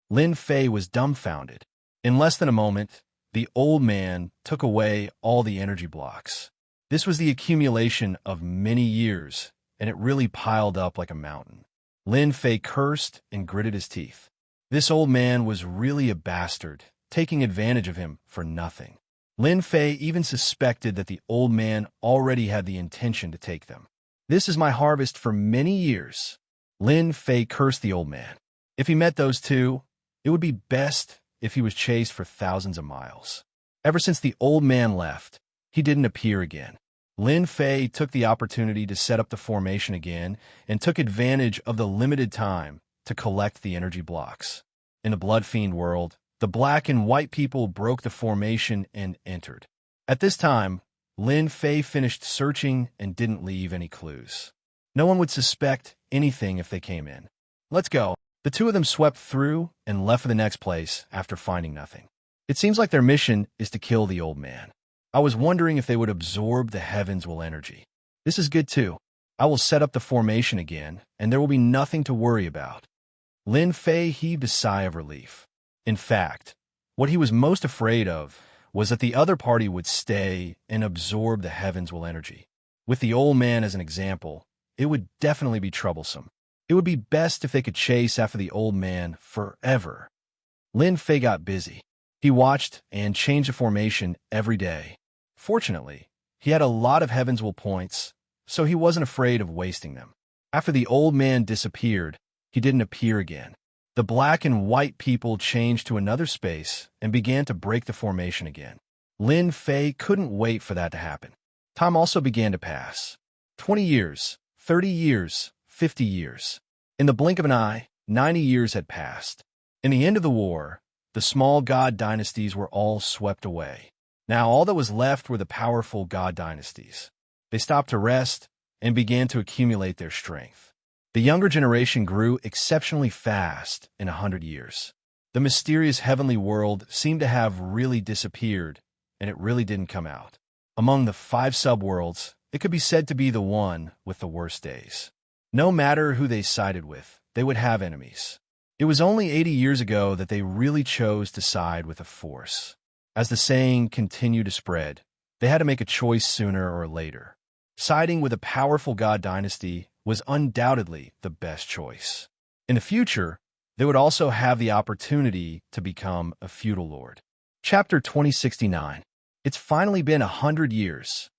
S1: Lin Fei was dumbfounded. In less than a moment, the old man took away all the energy blocks. This was the accumulation of many years, and it really piled up like a mountain. Lin Fei cursed and gritted his teeth. This old man was really a bastard, taking advantage of him for nothing. Lin Fei even suspected that the old man already had the intention to take them. This is my harvest for many years. Lin Fei cursed the old man. If he met those two, it would be best if he was chased for thousands of miles. Ever since the old man left, he didn't appear again. Lin Fei took the opportunity to set up the formation again and took advantage of the limited time to collect the energy blocks. In the Blood Fiend world, the black and white people broke the formation and entered. At this time, Lin Fei finished searching and didn't leave any clues. No one would suspect anything if they came in. Let's go. The two of them swept through and left for the next place after finding nothing. It seems like their mission is to kill the old man. I was wondering if they would absorb the heavens' will energy. This is good too. I will set up the formation again, and there will be nothing to worry about. Lin Fei heaved a sigh of relief. In fact, what he was most afraid of was that the other party would stay and absorb the heavens' will energy. With the old man as an example, it would definitely be troublesome. It would be best if they could chase after the old man forever. Lin Fei got busy. He watched and changed the formation every day. Fortunately, he had a lot of heavens' will points, so he wasn't afraid of wasting them. After the old man disappeared, he didn't appear again. The black and white people changed to another space and began to break the formation again. Lin Fei couldn't wait for that to happen. Time also began to pass. 20 years, 30 years, 50 years. In the blink of an eye, 90 years had passed. In the end of the war, the small god dynasties were all swept away. Now all that was left were the powerful god dynasties. They stopped to rest and began to accumulate their strength. The younger generation grew exceptionally fast in 100 years. The mysterious heavenly world seemed to have really disappeared, and it really didn't come out. Among the 5 subworlds, it could be said to be the one with the worst days. No matter who they sided with, they would have enemies. It was only 80 years ago that they really chose to side with a force. As the saying continued to spread, they had to make a choice sooner or later. Siding with a powerful god dynasty was undoubtedly the best choice. In the future, they would also have the opportunity to become a feudal lord. Chapter 2069. It's finally been 100 years.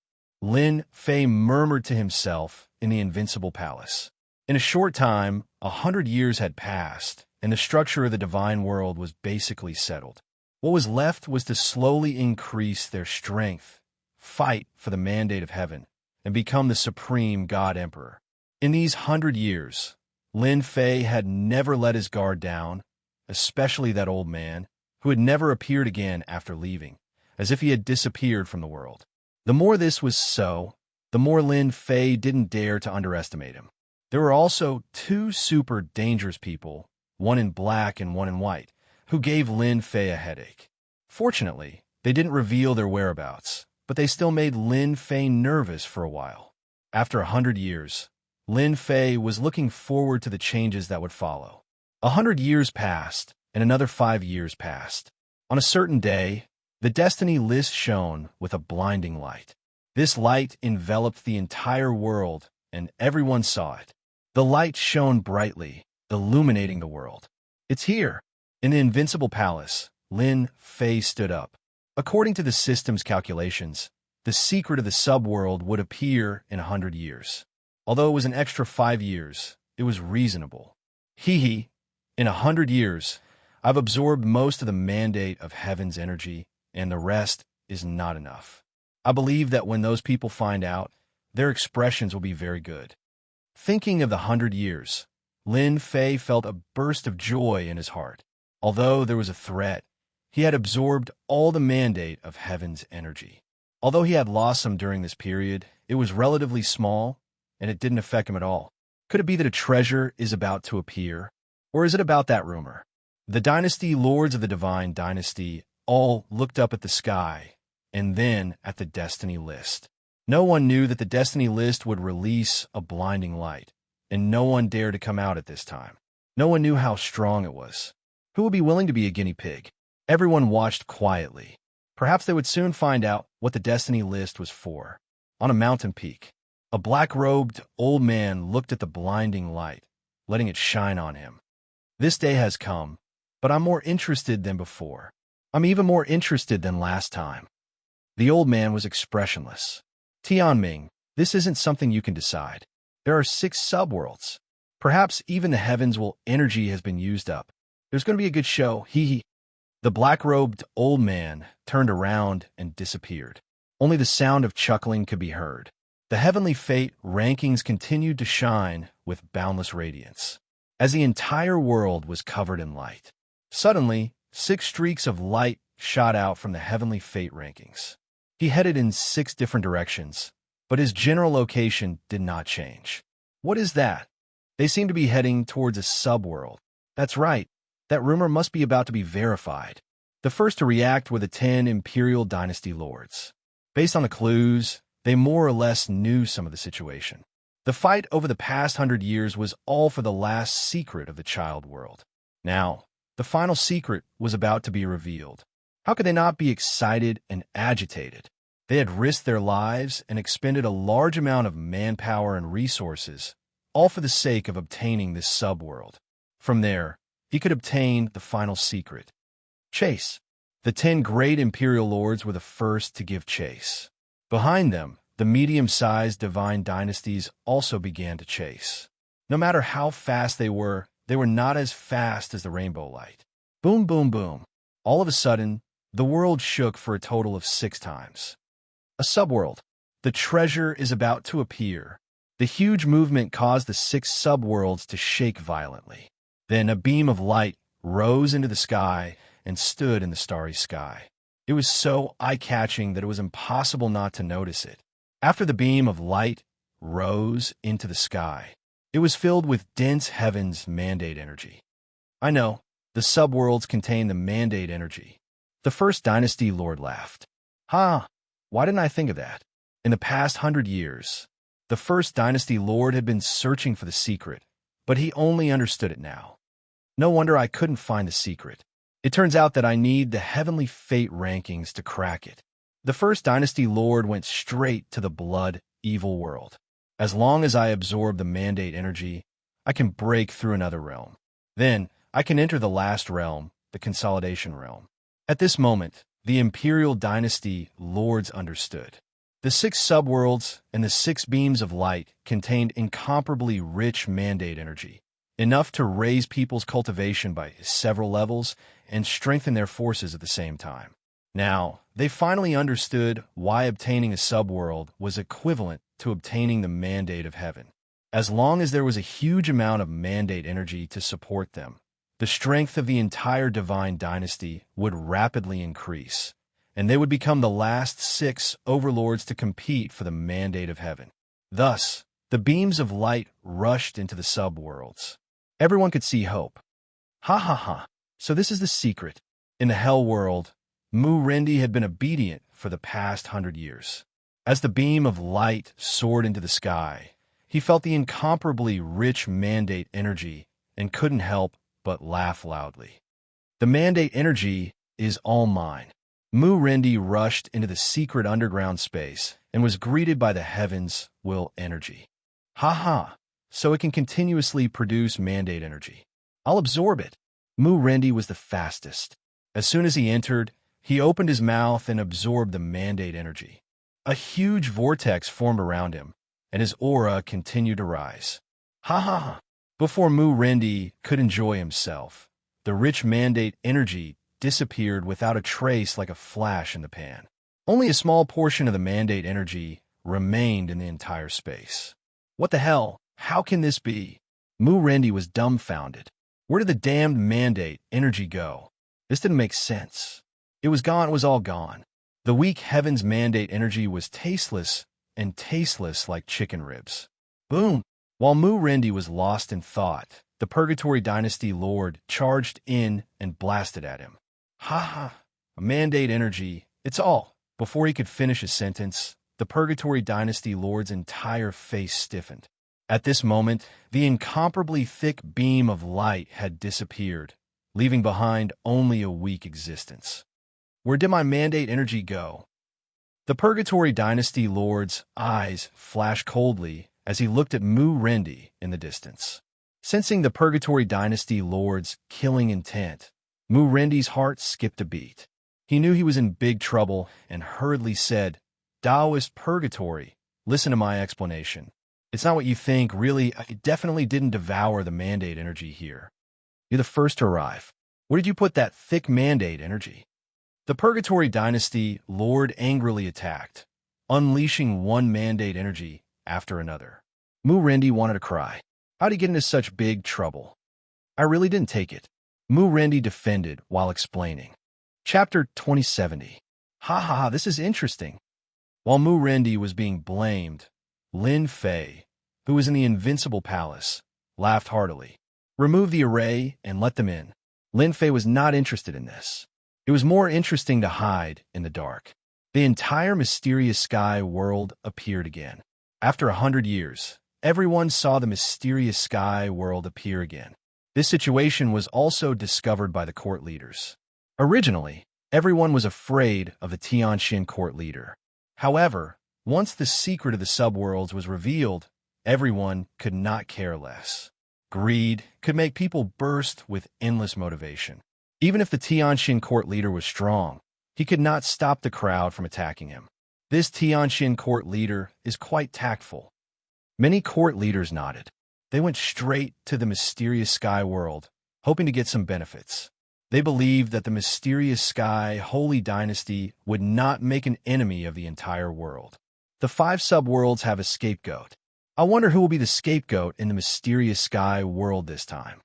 S1: Lin Fei murmured to himself in the invincible palace. In a short time, 100 years had passed, and the structure of the divine world was basically settled. What was left was to slowly increase their strength, fight for the mandate of heaven, and become the supreme God Emperor. In these 100 years, Lin Fei had never let his guard down, especially that old man, who had never appeared again after leaving, as if he had disappeared from the world. The more this was so, the more Lin Fei didn't dare to underestimate him. There were also 2 super dangerous people, one in black and one in white, who gave Lin Fei a headache. Fortunately, they didn't reveal their whereabouts, but they still made Lin Fei nervous for a while. After 100 years, Lin Fei was looking forward to the changes that would follow. 100 years passed, and another 5 years passed. On a certain day, the destiny list shone with a blinding light. This light enveloped the entire world, and everyone saw it. The light shone brightly, illuminating the world. It's here. In the invincible palace, Lin Fei stood up. According to the system's calculations, the secret of the subworld would appear in 100 years. Although it was an extra 5 years, it was reasonable. In 100 years, I've absorbed most of the mandate of heaven's energy, and the rest is not enough. I believe that when those people find out, their expressions will be very good. Thinking of the 100 years, Lin Fei felt a burst of joy in his heart. Although there was a threat, he had absorbed all the mandate of heaven's energy. Although he had lost some during this period, it was relatively small, and it didn't affect him at all. Could it be that a treasure is about to appear? Or is it about that rumor? The dynasty lords of the divine dynasty all looked up at the sky, and then at the destiny list. No one knew that the destiny list would release a blinding light, and no one dared to come out at this time. No one knew how strong it was. Who would be willing to be a guinea pig? Everyone watched quietly. Perhaps they would soon find out what the destiny list was for. On a mountain peak, a black-robed old man looked at the blinding light, letting it shine on him. This day has come, but I'm more interested than before. I'm even more interested than last time. The old man was expressionless. Tianming, this isn't something you can decide. There are 6 subworlds. Perhaps even the heavens' energy has been used up. There's going to be a good show, hee hee. The black-robed old man turned around and disappeared. Only the sound of chuckling could be heard. The heavenly fate rankings continued to shine with boundless radiance, as the entire world was covered in light. Suddenly, 6 streaks of light shot out from the heavenly fate rankings. He headed in 6 different directions, but his general location did not change. What is that? They seem to be heading towards a subworld. That's right. That rumor must be about to be verified. The first to react were the 10 Imperial Dynasty lords. Based on the clues, they more or less knew some of the situation. The fight over the past 100 years was all for the last secret of the child world. Now, the final secret was about to be revealed. How could they not be excited and agitated? They had risked their lives and expended a large amount of manpower and resources, all for the sake of obtaining this subworld. From there, he could obtain the final secret. Chase. The 10 great Imperial Lords were the first to give chase. Behind them, the medium-sized divine dynasties also began to chase. No matter how fast they were not as fast as the rainbow light. Boom, boom, boom. All of a sudden, the world shook for a total of 6 times. A subworld. The treasure is about to appear. The huge movement caused the 6 subworlds to shake violently. Then a beam of light rose into the sky and stood in the starry sky. It was so eye-catching that it was impossible not to notice it. After the beam of light rose into the sky, it was filled with dense heaven's mandate energy. I know, the subworlds contain the mandate energy. The first dynasty lord laughed. Why didn't I think of that? In the past 100 years, the first dynasty lord had been searching for the secret, but he only understood it now. No wonder I couldn't find the secret. It turns out that I need the heavenly fate rankings to crack it. The first dynasty lord went straight to the blood evil world. As long as I absorb the mandate energy, I can break through another realm. Then, I can enter the last realm, the consolidation realm. At this moment, the Imperial Dynasty lords understood. The 6 subworlds and the 6 beams of light contained incomparably rich mandate energy, enough to raise people's cultivation by several levels and strengthen their forces at the same time. Now, they finally understood why obtaining a subworld was equivalent to obtaining the mandate of heaven. As long as there was a huge amount of mandate energy to support them, the strength of the entire divine dynasty would rapidly increase, and they would become the last 6 overlords to compete for the mandate of heaven. Thus, the beams of light rushed into the subworlds. Everyone could see hope. So this is the secret. In the hell world, Mu Rendi had been obedient for the past 100 years. As the beam of light soared into the sky, he felt the incomparably rich mandate energy and couldn't help but laugh loudly. The mandate energy is all mine. Mu Rendi rushed into the secret underground space and was greeted by the heavens' will energy. So it can continuously produce mandate energy. I'll absorb it. Mu Rendi was the fastest. As soon as he entered, he opened his mouth and absorbed the mandate energy. A huge vortex formed around him, and his aura continued to rise. Before Mu Rendi could enjoy himself, the rich mandate energy disappeared without a trace like a flash in the pan. Only a small portion of the mandate energy remained in the entire space. What the hell? How can this be? Mu Rendi was dumbfounded. Where did the damned mandate energy go? This didn't make sense. It was gone, it was all gone. The weak heaven's mandate energy was tasteless like chicken ribs. Boom! While Mu Rendi was lost in thought, the Purgatory Dynasty Lord charged in and blasted at him. A mandate energy, it's all. Before he could finish his sentence, the Purgatory Dynasty Lord's entire face stiffened. At this moment, the incomparably thick beam of light had disappeared, leaving behind only a weak existence. Where did my mandate energy go? The Purgatory Dynasty Lord's eyes flashed coldly as he looked at Mu Rendi in the distance. Sensing the Purgatory Dynasty Lord's killing intent, Mu Rendi's heart skipped a beat. He knew he was in big trouble and hurriedly said, "Taoist Purgatory, listen to my explanation. It's not what you think, really. I definitely didn't devour the mandate energy here. You're the first to arrive. Where did you put that thick mandate energy?" The Purgatory Dynasty Lord angrily attacked, unleashing one mandate energy after another. Mu Rendi wanted to cry. How'd he get into such big trouble? I really didn't take it. Mu Rendi defended while explaining. Chapter 2070. Ha ha ha, this is interesting. While Mu Rendi was being blamed, Lin Fei, who was in the Invincible Palace, laughed heartily. Remove the array and let them in. Lin Fei was not interested in this. It was more interesting to hide in the dark. The entire mysterious sky world appeared again. After 100 years, everyone saw the mysterious sky world appear again. This situation was also discovered by the court leaders. Originally, everyone was afraid of the Xianxia court leader. However, once the secret of the subworlds was revealed, everyone could not care less. Greed could make people burst with endless motivation. Even if the Xianxia court leader was strong, he could not stop the crowd from attacking him. This Xianxia court leader is quite tactful. Many court leaders nodded. They went straight to the mysterious sky world, hoping to get some benefits. They believed that the mysterious sky holy dynasty would not make an enemy of the entire world. The 5 subworlds have a scapegoat. I wonder who will be the scapegoat in the mysterious sky world this time.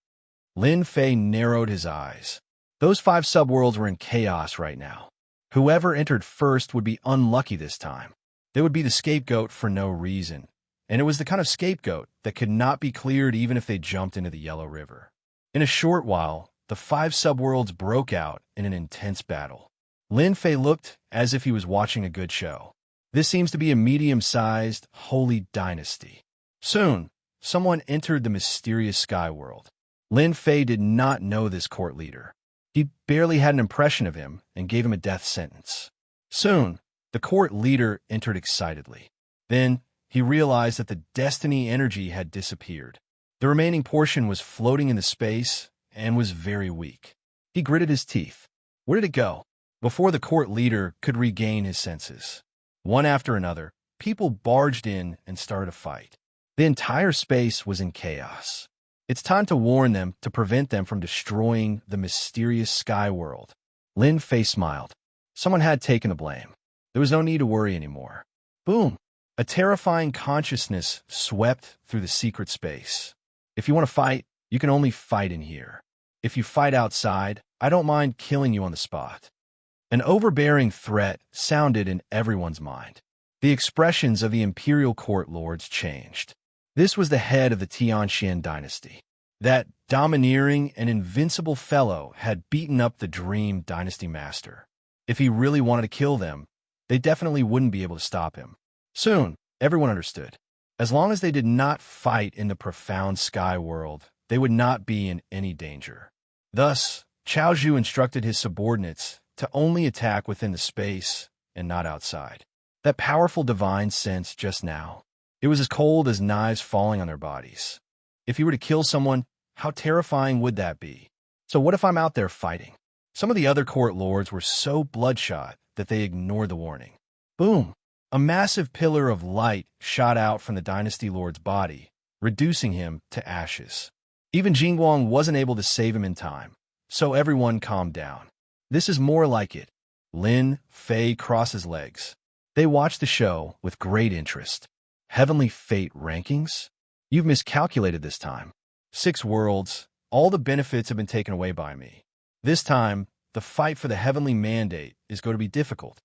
S1: Lin Fei narrowed his eyes. Those 5 subworlds were in chaos right now. Whoever entered first would be unlucky this time. They would be the scapegoat for no reason, and it was the kind of scapegoat that could not be cleared even if they jumped into the Yellow River. In a short while, the 5 subworlds broke out in an intense battle. Lin Fei looked as if he was watching a good show. This seems to be a medium-sized, holy dynasty. Soon, someone entered the mysterious sky world. Lin Fei did not know this court leader. He barely had an impression of him and gave him a death sentence. Soon, the court leader entered excitedly. Then, he realized that the destiny energy had disappeared. The remaining portion was floating in the space and was very weak. He gritted his teeth. Where did it go? Before the court leader could regain his senses, one after another, people barged in and started a fight. The entire space was in chaos. It's time to warn them to prevent them from destroying the mysterious sky world. Lin Fei smiled. Someone had taken the blame. There was no need to worry anymore. Boom! A terrifying consciousness swept through the secret space. If you want to fight, you can only fight in here. If you fight outside, I don't mind killing you on the spot. An overbearing threat sounded in everyone's mind. The expressions of the imperial court lords changed. This was the head of the Xianxia dynasty. That domineering and invincible fellow had beaten up the Dream Dynasty master. If he really wanted to kill them, they definitely wouldn't be able to stop him. Soon, everyone understood. As long as they did not fight in the profound sky world, they would not be in any danger. Thus, Cao Zhu instructed his subordinates to only attack within the space and not outside. That powerful divine sense just now, it was as cold as knives falling on their bodies. If you were to kill someone, how terrifying would that be? So what if I'm out there fighting? Some of the other court lords were so bloodshot that they ignored the warning. Boom! A massive pillar of light shot out from the dynasty lord's body, reducing him to ashes. Even Jingguang wasn't able to save him in time, so everyone calmed down. This is more like it. Lin Fei crossed his legs. They watched the show with great interest. Heavenly Fate rankings? You've miscalculated this time. 6 worlds, all the benefits have been taken away by me. This time, the fight for the heavenly mandate is going to be difficult.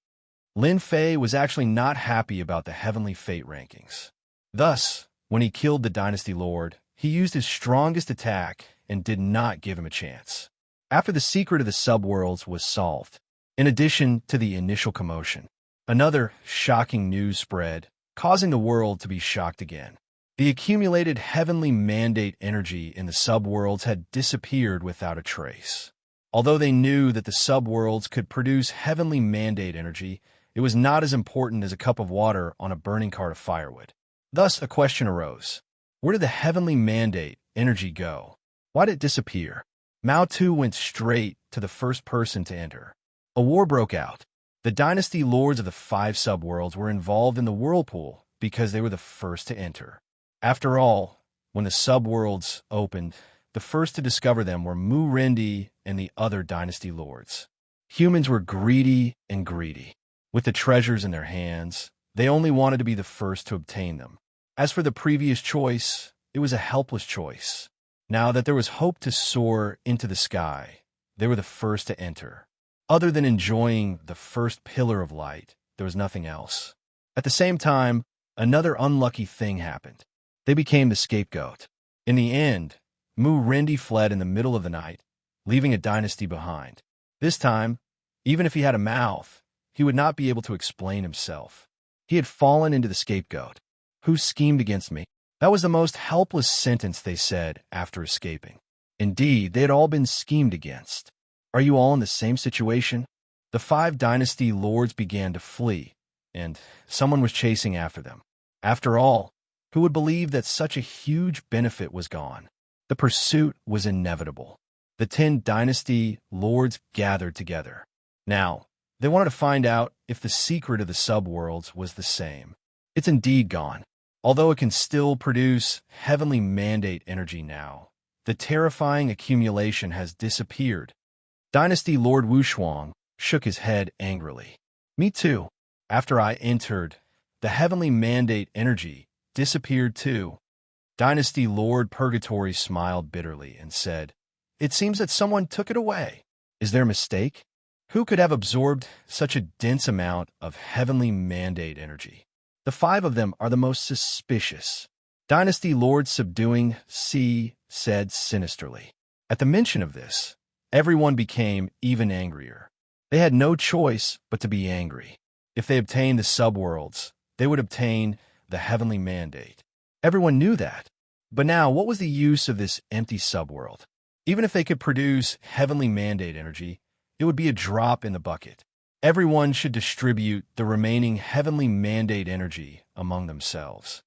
S1: Lin Fei was actually not happy about the Heavenly Fate rankings. Thus, when he killed the Dynasty Lord, he used his strongest attack and did not give him a chance. After the secret of the subworlds was solved, in addition to the initial commotion, another shocking news spread, causing the world to be shocked again. The accumulated heavenly mandate energy in the subworlds had disappeared without a trace. Although they knew that the subworlds could produce heavenly mandate energy, it was not as important as a cup of water on a burning cart of firewood. Thus, a question arose. Where did the heavenly mandate energy go? Why did it disappear? Mao Tu went straight to the first person to enter. A war broke out. The dynasty lords of the 5 subworlds were involved in the whirlpool because they were the first to enter. After all, when the subworlds opened, the first to discover them were Mu Rendi and the other dynasty lords. Humans were greedy and greedy. With the treasures in their hands, they only wanted to be the first to obtain them. As for the previous choice, it was a helpless choice. Now that there was hope to soar into the sky, they were the first to enter. Other than enjoying the first pillar of light, there was nothing else. At the same time, another unlucky thing happened. They became the scapegoat. In the end, Mu Rendi fled in the middle of the night, leaving a dynasty behind. This time, even if he had a mouth, he would not be able to explain himself. He had fallen into the scapegoat. Who schemed against me? That was the most helpless sentence they said after escaping. Indeed, they had all been schemed against. Are you all in the same situation? The 5 dynasty lords began to flee, and someone was chasing after them. After all, who would believe that such a huge benefit was gone? The pursuit was inevitable. The 10 dynasty lords gathered together. Now, they wanted to find out if the secret of the subworlds was the same. It's indeed gone. Although it can still produce heavenly mandate energy now, the terrifying accumulation has disappeared. Dynasty Lord Wushuang shook his head angrily. Me too. After I entered, the heavenly mandate energy disappeared too. Dynasty Lord Purgatory smiled bitterly and said, "It seems that someone took it away. Is there a mistake? Who could have absorbed such a dense amount of heavenly mandate energy? The 5 of them are the most suspicious." Dynasty Lord Subduing C said sinisterly. At the mention of this, everyone became even angrier. They had no choice but to be angry. If they obtained the subworlds, they would obtain the heavenly mandate. Everyone knew that. But now, what was the use of this empty subworld? Even if they could produce heavenly mandate energy, it would be a drop in the bucket. Everyone should distribute the remaining heavenly mandate energy among themselves.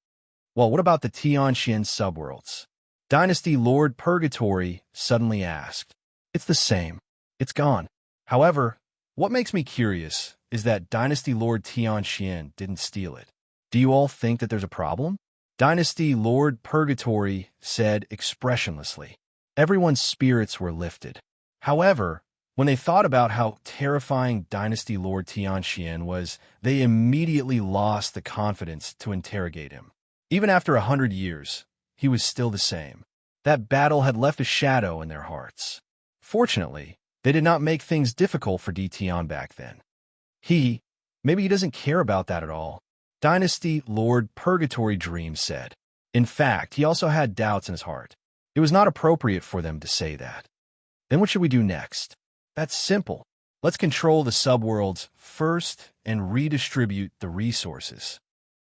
S1: Well, what about the Xianxia subworlds? Dynasty Lord Purgatory suddenly asked. It's the same. It's gone. However, what makes me curious is that Dynasty Lord Xianxia didn't steal it. Do you all think that there's a problem? Dynasty Lord Purgatory said expressionlessly. Everyone's spirits were lifted. However, when they thought about how terrifying Dynasty Lord Xianxia was, they immediately lost the confidence to interrogate him. Even after 100 years, he was still the same. That battle had left a shadow in their hearts. Fortunately, they did not make things difficult for Tian back then. Maybe he doesn't care about that at all. Dynasty Lord Purgatory Dream said. In fact, he also had doubts in his heart. It was not appropriate for them to say that. Then what should we do next? That's simple. Let's control the subworlds first and redistribute the resources.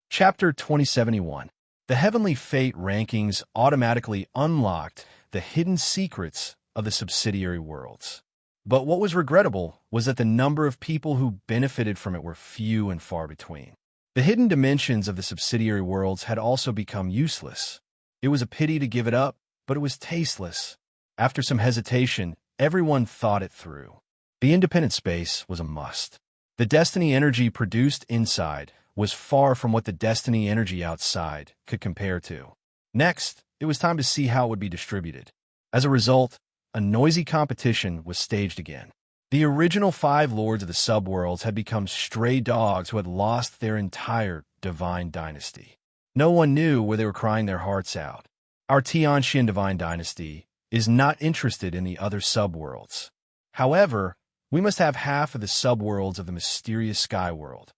S1: Chapter 2071. The Heavenly Fate rankings automatically unlocked the hidden secrets of the subsidiary worlds. But what was regrettable was that the number of people who benefited from it were few and far between. The hidden dimensions of the subsidiary worlds had also become useless. It was a pity to give it up, but it was tasteless. After some hesitation, everyone thought it through. The independent space was a must. The destiny energy produced inside was far from what the destiny energy outside could compare to. Next, it was time to see how it would be distributed. As a result, a noisy competition was staged again. The original 5 lords of the subworlds had become stray dogs who had lost their entire divine dynasty. No one knew where they were crying their hearts out. Our Tianxian divine dynasty is not interested in the other subworlds. However, we must have half of the subworlds of the mysterious sky world.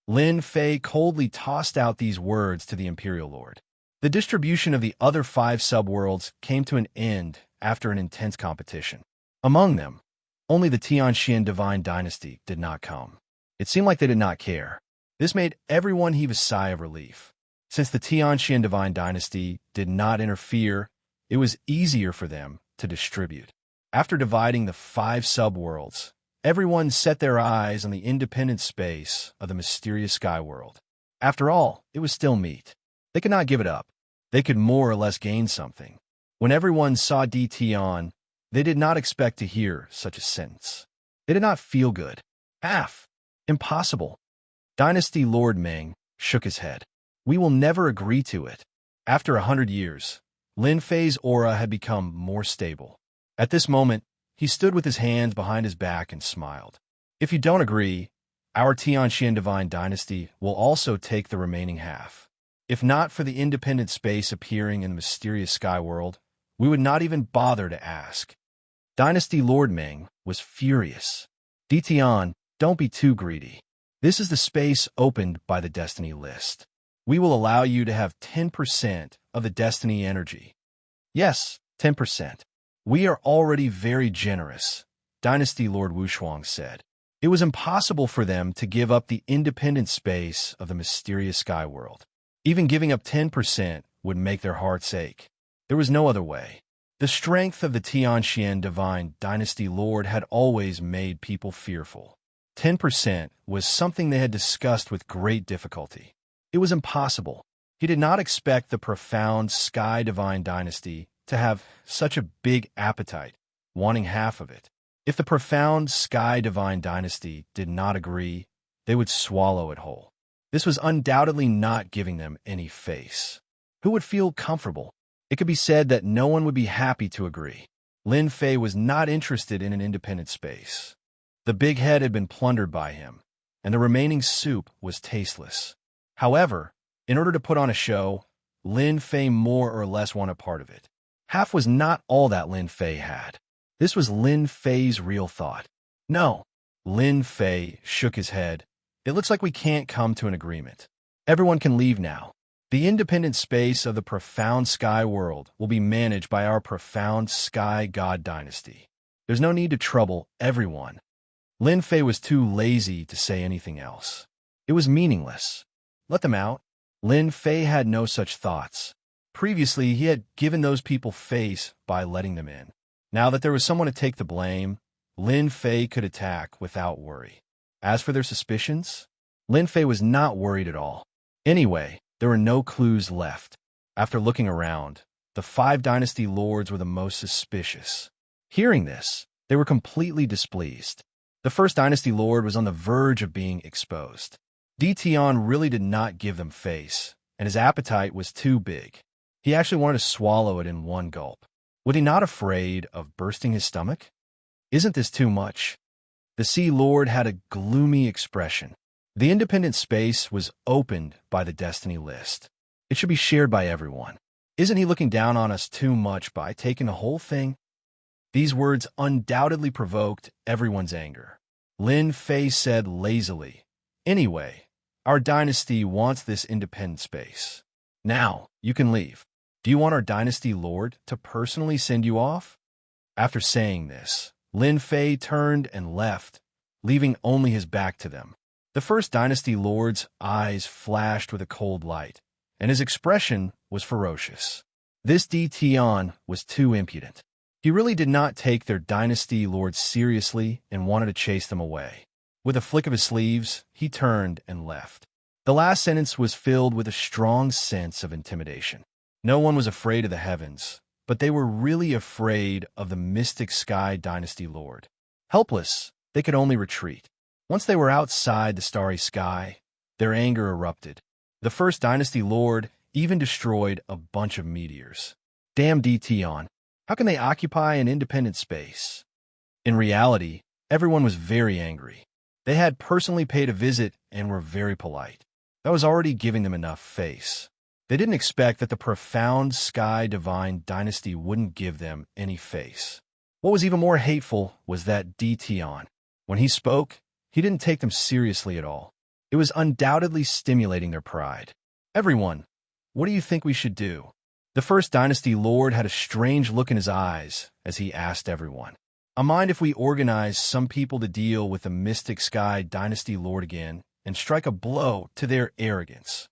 S1: Lin Fei coldly tossed out these words to the Imperial Lord. The distribution of the other 5 subworlds came to an end after an intense competition. Among them, only the Tianxian divine dynasty did not come. It seemed like they did not care. This made everyone heave a sigh of relief. Since the Xianxia divine dynasty did not interfere, it was easier for them to distribute. After dividing the 5 subworlds, everyone set their eyes on the independent space of the mysterious sky world. After all, it was still meat. They could not give it up. They could more or less gain something. When everyone saw Tian, they did not expect to hear such a sentence. They did not feel good. Half. Impossible. Dynasty Lord Ming shook his head. We will never agree to it. After 100 years, Lin Fei's aura had become more stable. At this moment, he stood with his hands behind his back and smiled. If you don't agree, our Tianxian Divine Dynasty will also take the remaining half. If not for the independent space appearing in the mysterious sky world, we would not even bother to ask. Dynasty Lord Ming was furious. Tian, don't be too greedy. This is the space opened by the Destiny list. We will allow you to have 10% of the Destiny energy. Yes, 10%. We are already very generous, Dynasty Lord Wuxia said. It was impossible for them to give up the independent space of the mysterious sky world. Even giving up 10% would make their hearts ache. There was no other way. The strength of the Tianxian Divine Dynasty Lord had always made people fearful. 10% was something they had discussed with great difficulty. It was impossible. He did not expect the profound Sky Divine Dynasty to have such a big appetite, wanting half of it. If the profound Sky Divine Dynasty did not agree, they would swallow it whole. This was undoubtedly not giving them any face. Who would feel comfortable? It could be said that no one would be happy to agree. Lin Fei was not interested in an independent space. The big head had been plundered by him, and the remaining soup was tasteless. However, in order to put on a show, Lin Fei more or less wanted part of it. Half was not all that Lin Fei had. This was Lin Fei's real thought. No. Lin Fei shook his head. It looks like we can't come to an agreement. Everyone can leave now. The independent space of the profound sky world will be managed by our profound sky god dynasty. There's no need to trouble everyone. Lin Fei was too lazy to say anything else. It was meaningless. Let them out. Lin Fei had no such thoughts. Previously, he had given those people face by letting them in. Now that there was someone to take the blame, Lin Fei could attack without worry. As for their suspicions, Lin Fei was not worried at all. Anyway, there were no clues left. After looking around, the 5 dynasty lords were the most suspicious. Hearing this, they were completely displeased. The first dynasty lord was on the verge of being exposed. Tian really did not give them face, and his appetite was too big. He actually wanted to swallow it in one gulp. Was he not afraid of bursting his stomach? Isn't this too much? The Sea Lord had a gloomy expression. The independent space was opened by the Destiny list. It should be shared by everyone. Isn't he looking down on us too much by taking the whole thing? These words undoubtedly provoked everyone's anger. Lin Fei said lazily, "Anyway, our dynasty wants this independent space. Now, you can leave. Do you want our dynasty lord to personally send you off?" After saying this, Lin Fei turned and left, leaving only his back to them. The first dynasty lord's eyes flashed with a cold light, and his expression was ferocious. This Tian was too impudent. He really did not take their dynasty lords seriously and wanted to chase them away. With a flick of his sleeves, he turned and left. The last sentence was filled with a strong sense of intimidation. No one was afraid of the heavens, but they were really afraid of the mystic sky dynasty lord. Helpless, they could only retreat. Once they were outside the starry sky, their anger erupted. The first dynasty lord even destroyed a bunch of meteors. Damn Tian. How can they occupy an independent space? In reality, everyone was very angry. They had personally paid a visit and were very polite. That was already giving them enough face. They didn't expect that the profound sky divine dynasty wouldn't give them any face. What was even more hateful was that Tian. When he spoke, he didn't take them seriously at all. It was undoubtedly stimulating their pride. Everyone, what do you think we should do? The first dynasty lord had a strange look in his eyes as he asked everyone. I mind if we organize some people to deal with the mystic sky dynasty lord again and strike a blow to their arrogance.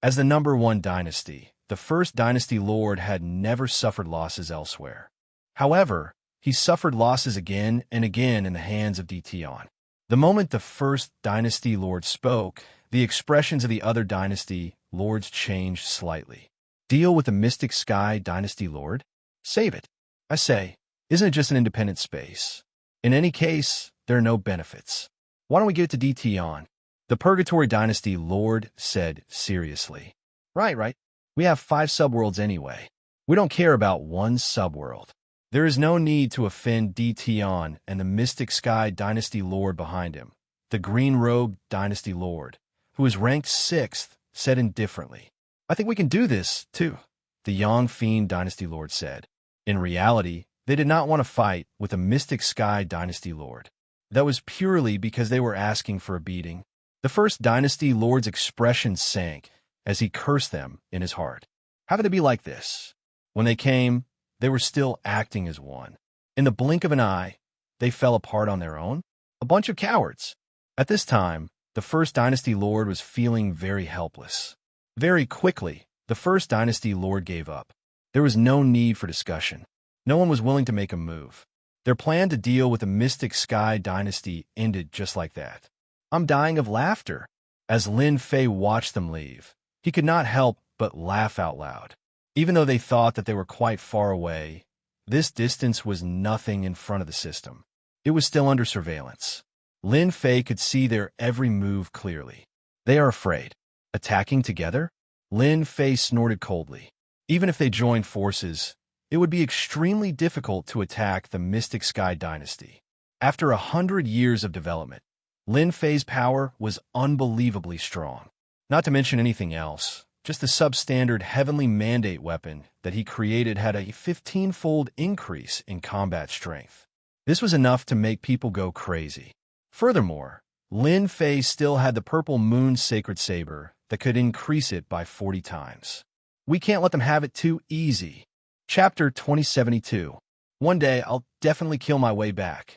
S1: As the number 1 dynasty, the first dynasty lord had never suffered losses elsewhere. However, he suffered losses again and again in the hands of Tian. The moment the first dynasty lord spoke, the expressions of the other dynasty lords changed slightly. Deal with the mystic sky dynasty lord? Save it. I say, isn't it just an independent space? In any case, there are no benefits. Why don't we give it to DT? The Purgatory Dynasty Lord said seriously. Right. We have 5 subworlds anyway. We don't care about one subworld. There is no need to offend DT and the Mystic Sky Dynasty Lord behind him. The Green Robe Dynasty Lord, who is ranked 6th, said indifferently. I think we can do this, too, the Yang Fiend Dynasty Lord said. In reality, they did not want to fight with a Mystic Sky Dynasty Lord. That was purely because they were asking for a beating. The first Dynasty Lord's expression sank as he cursed them in his heart. How could it be like this? When they came, they were still acting as one. In the blink of an eye, they fell apart on their own? A bunch of cowards. At this time, the first Dynasty Lord was feeling very helpless. Very quickly, the first Dynasty Lord gave up. There was no need for discussion. No one was willing to make a move. Their plan to deal with the Mystic Sky Dynasty ended just like that. I'm dying of laughter. As Lin Fei watched them leave, he could not help but laugh out loud. Even though they thought that they were quite far away, this distance was nothing in front of the system. It was still under surveillance. Lin Fei could see their every move clearly. They are afraid. Attacking together? Lin Fei snorted coldly. Even if they joined forces, it would be extremely difficult to attack the Mystic Sky Dynasty. After 100 years of development, Lin Fei's power was unbelievably strong. Not to mention anything else, just the substandard Heavenly Mandate weapon that he created had a 15-fold increase in combat strength. This was enough to make people go crazy. Furthermore, Lin Fei still had the Purple Moon Sacred Saber that could increase it by 40 times. We can't let them have it too easy. Chapter 2072. One day, I'll definitely kill my way back.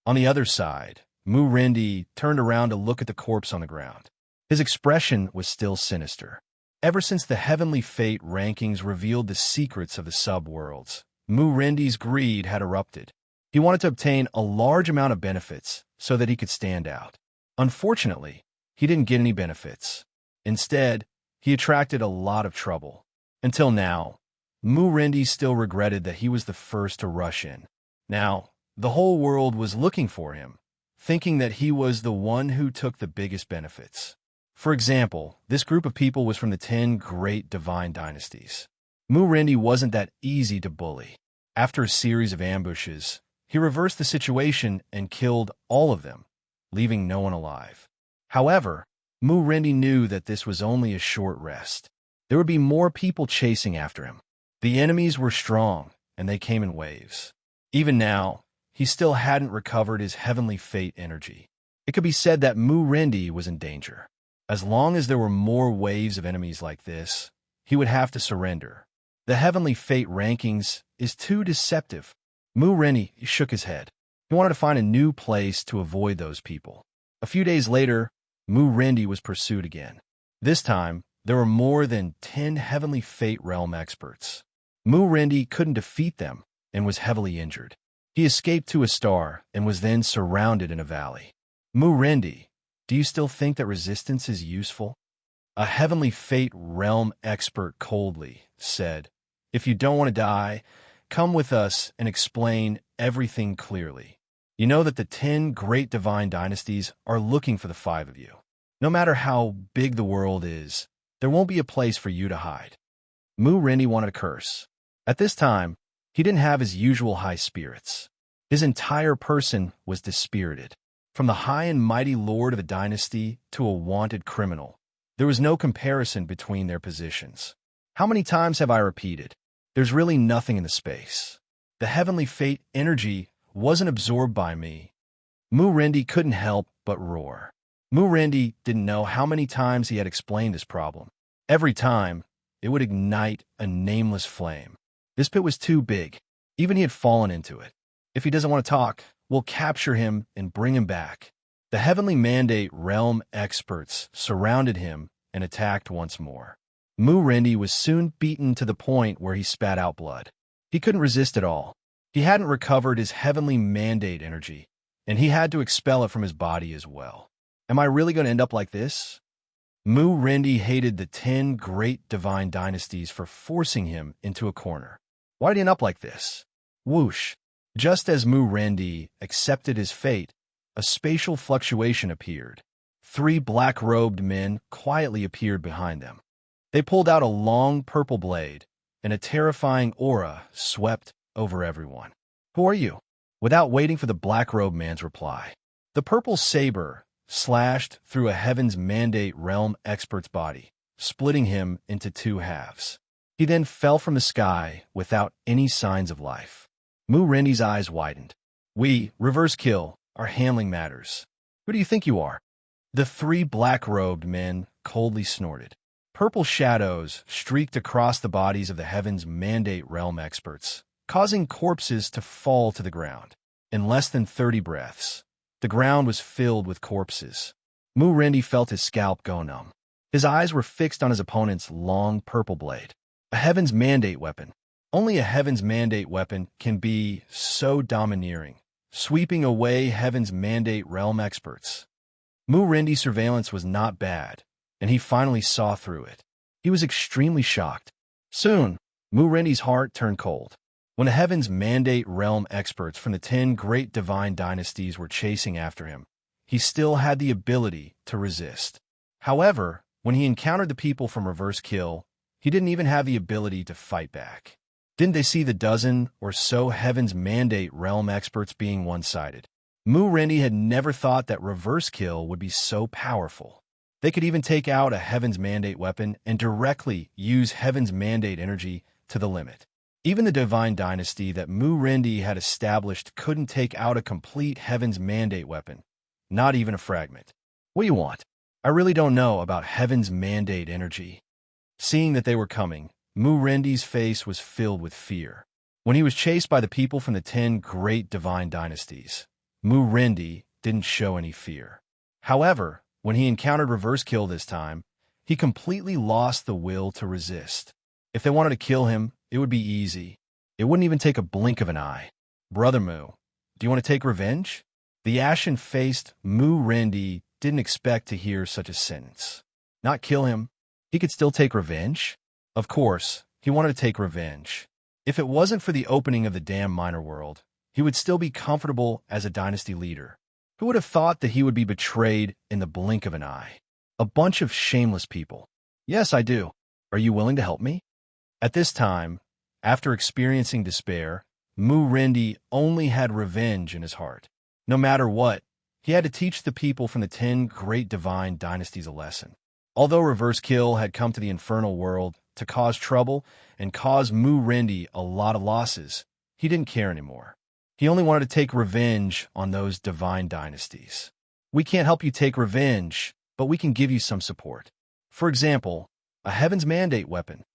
S1: On the other side, Mu Rendi turned around to look at the corpse on the ground. His expression was still sinister. Ever since the Heavenly Fate rankings revealed the secrets of the subworlds, Mu Rendi's greed had erupted. He wanted to obtain a large amount of benefits so that he could stand out. Unfortunately, he didn't get any benefits. Instead, he attracted a lot of trouble. Until now, Mu Rendi still regretted that he was the first to rush in. Now, the whole world was looking for him, thinking that he was the one who took the biggest benefits. For example, this group of people was from the 10 great divine dynasties. Mu Rendi wasn't that easy to bully. After a series of ambushes, he reversed the situation and killed all of them, leaving no one alive. However, Mu Rendi knew that this was only a short rest. There would be more people chasing after him. The enemies were strong, and they came in waves. Even now, he still hadn't recovered his Heavenly Fate energy. It could be said that Mu Rendi was in danger. As long as there were more waves of enemies like this, he would have to surrender. The Heavenly Fate rankings is too deceptive. Mu Rendi shook his head. He wanted to find a new place to avoid those people. A few days later, Mu Rendi was pursued again. This time, there were more than 10 Heavenly Fate realm experts. Mu Rendi couldn't defeat them and was heavily injured. He escaped to a star and was then surrounded in a valley. Mu Rendi, do you still think that resistance is useful? A Heavenly Fate realm expert coldly said, if you don't want to die, come with us and explain everything clearly. You know that the 10 great divine dynasties are looking for the 5 of you. No matter how big the world is, there won't be a place for you to hide. Mu Rendi wanted to curse. At this time, he didn't have his usual high spirits. His entire person was dispirited. From the high and mighty lord of a dynasty to a wanted criminal, there was no comparison between their positions. How many times have I repeated? There's really nothing in the space. The Heavenly Fate energy wasn't absorbed by me. Mu Rendi couldn't help but roar. Mu Rendi didn't know how many times he had explained this problem. Every time, it would ignite a nameless flame. This pit was too big. Even he had fallen into it. If he doesn't want to talk, we'll capture him and bring him back. The Heavenly Mandate realm experts surrounded him and attacked once more. Mu Rendi was soon beaten to the point where he spat out blood. He couldn't resist at all. He hadn't recovered his Heavenly Mandate energy, and he had to expel it from his body as well. Am I really going to end up like this? Mu Rendi hated the 10 great divine dynasties for forcing him into a corner. Why did he end up like this? Whoosh. Just as Mu Rendi accepted his fate, a spatial fluctuation appeared. 3 black-robed men quietly appeared behind them. They pulled out a long purple blade, and a terrifying aura swept over everyone. Who are you? Without waiting for the black-robed man's reply, the purple saber slashed through a Heaven's Mandate realm expert's body, splitting him into 2 halves. He then fell from the sky without any signs of life. Mu Rendi's eyes widened. We, Reverse Kill, are handling matters. Who do you think you are? The 3 black-robed men coldly snorted. Purple shadows streaked across the bodies of the Heaven's Mandate realm experts, causing corpses to fall to the ground. In less than 30 breaths, the ground was filled with corpses. Mu Rendi felt his scalp go numb. His eyes were fixed on his opponent's long purple blade. A Heaven's Mandate weapon. Only a Heaven's Mandate weapon can be so domineering, sweeping away Heaven's Mandate realm experts. Mu Rendi's surveillance was not bad, and he finally saw through it. He was extremely shocked. Soon, Mu Rendi's heart turned cold. When the Heaven's Mandate realm experts from the 10 great divine dynasties were chasing after him, he still had the ability to resist. However, when he encountered the people from Reverse Kill, he didn't even have the ability to fight back. Didn't they see the dozen or so Heaven's Mandate realm experts being one-sided? Mu Rendi had never thought that Reverse Kill would be so powerful. They could even take out a Heaven's Mandate weapon and directly use Heaven's Mandate energy to the limit. Even the Divine Dynasty that Mu Rendi had established couldn't take out a complete Heaven's Mandate weapon, not even a fragment. What do you want? I really don't know about Heaven's Mandate energy. Seeing that they were coming, Mu Rendi's face was filled with fear. When he was chased by the people from the 10 great divine dynasties, Mu Rendi didn't show any fear. However, when he encountered Reverse Kill this time, he completely lost the will to resist. If they wanted to kill him, it would be easy. It wouldn't even take a blink of an eye. Brother Mu, do you want to take revenge? The ashen-faced Mu Rendi didn't expect to hear such a sentence. Not kill him. He could still take revenge? Of course, he wanted to take revenge. If it wasn't for the opening of the damn minor world, he would still be comfortable as a dynasty leader. Who would have thought that he would be betrayed in the blink of an eye? A bunch of shameless people. Yes, I do. Are you willing to help me? At this time, after experiencing despair, Mu Rendi only had revenge in his heart. No matter what, he had to teach the people from the 10 great divine dynasties a lesson. Although Reverse Kill had come to the infernal world to cause trouble and cause Mu Rendi a lot of losses, he didn't care anymore. He only wanted to take revenge on those divine dynasties. We can't help you take revenge, but we can give you some support. For example, a Heaven's Mandate weapon.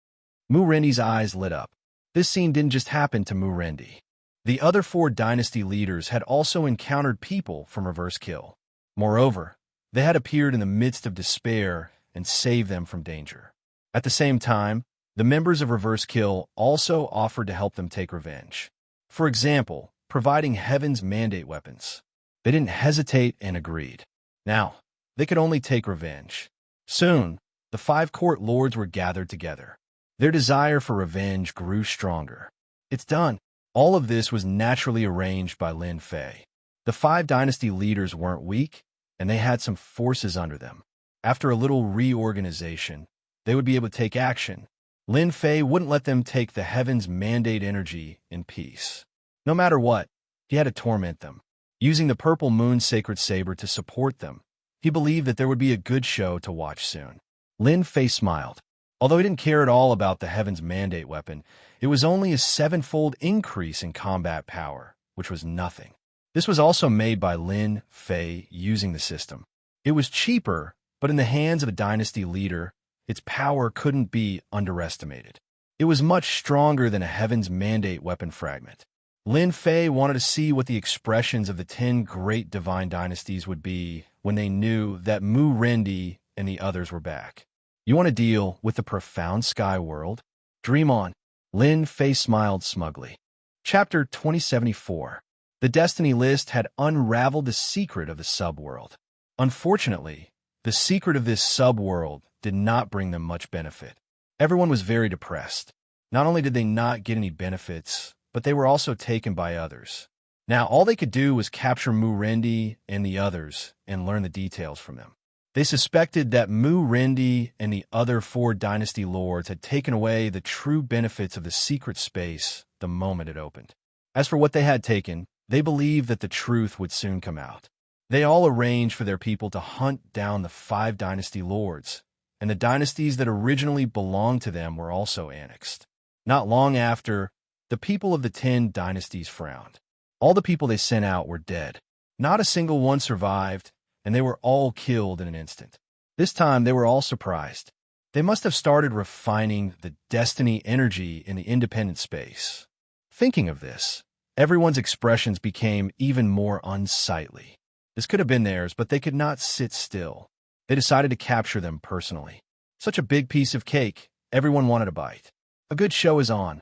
S1: Mu Rendi's eyes lit up. This scene didn't just happen to Mu Rendi. The other 4 dynasty leaders had also encountered people from Reverse Kill. Moreover, they had appeared in the midst of despair and saved them from danger. At the same time, the members of Reverse Kill also offered to help them take revenge. For example, providing Heaven's Mandate weapons. They didn't hesitate and agreed. Now, they could only take revenge. Soon, the 5 court lords were gathered together. Their desire for revenge grew stronger. It's done. All of this was naturally arranged by Lin Fei. The 5 dynasty leaders weren't weak, and they had some forces under them. After a little reorganization, they would be able to take action. Lin Fei wouldn't let them take the Heaven's Mandate energy in peace. No matter what, he had to torment them. Using the Purple Moon Sacred Saber to support them, he believed that there would be a good show to watch soon. Lin Fei smiled. Although he didn't care at all about the Heaven's Mandate weapon, it was only a 7-fold increase in combat power, which was nothing. This was also made by Lin Fei using the system. It was cheaper, but in the hands of a dynasty leader, its power couldn't be underestimated. It was much stronger than a Heaven's Mandate weapon fragment. Lin Fei wanted to see what the expressions of the 10 great divine dynasties would be when they knew that Mu Rendi and the others were back. You want to deal with the profound sky world? Dream on. Lin Fei smiled smugly. Chapter 2074. The Destiny List had unraveled the secret of the subworld. Unfortunately, the secret of this subworld did not bring them much benefit. Everyone was very depressed. Not only did they not get any benefits, but they were also taken by others. Now, all they could do was capture Mu Rendi and the others and learn the details from them. They suspected that Mu Rendi and the other 4 dynasty lords had taken away the true benefits of the secret space the moment it opened. As for what they had taken, they believed that the truth would soon come out. They all arranged for their people to hunt down the 5 dynasty lords, and the dynasties that originally belonged to them were also annexed. Not long after, the people of the 10 dynasties frowned. All the people they sent out were dead. Not a single one survived, and they were all killed in an instant. This time, they were all surprised. They must have started refining the destiny energy in the independent space. Thinking of this, everyone's expressions became even more unsightly. This could have been theirs, but they could not sit still. They decided to capture them personally. Such a big piece of cake, everyone wanted a bite. A good show is on.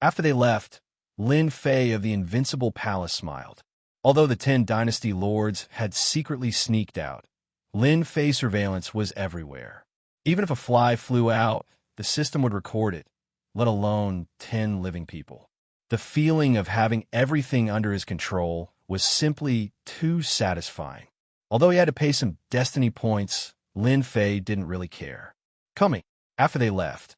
S1: After they left, Lin Fei of the Invincible Palace smiled. Although the 10 dynasty lords had secretly sneaked out, Lin Fei surveillance was everywhere. Even if a fly flew out, the system would record it, let alone 10 living people. The feeling of having everything under his control was simply too satisfying. Although he had to pay some destiny points, Lin Fei didn't really care. After they left,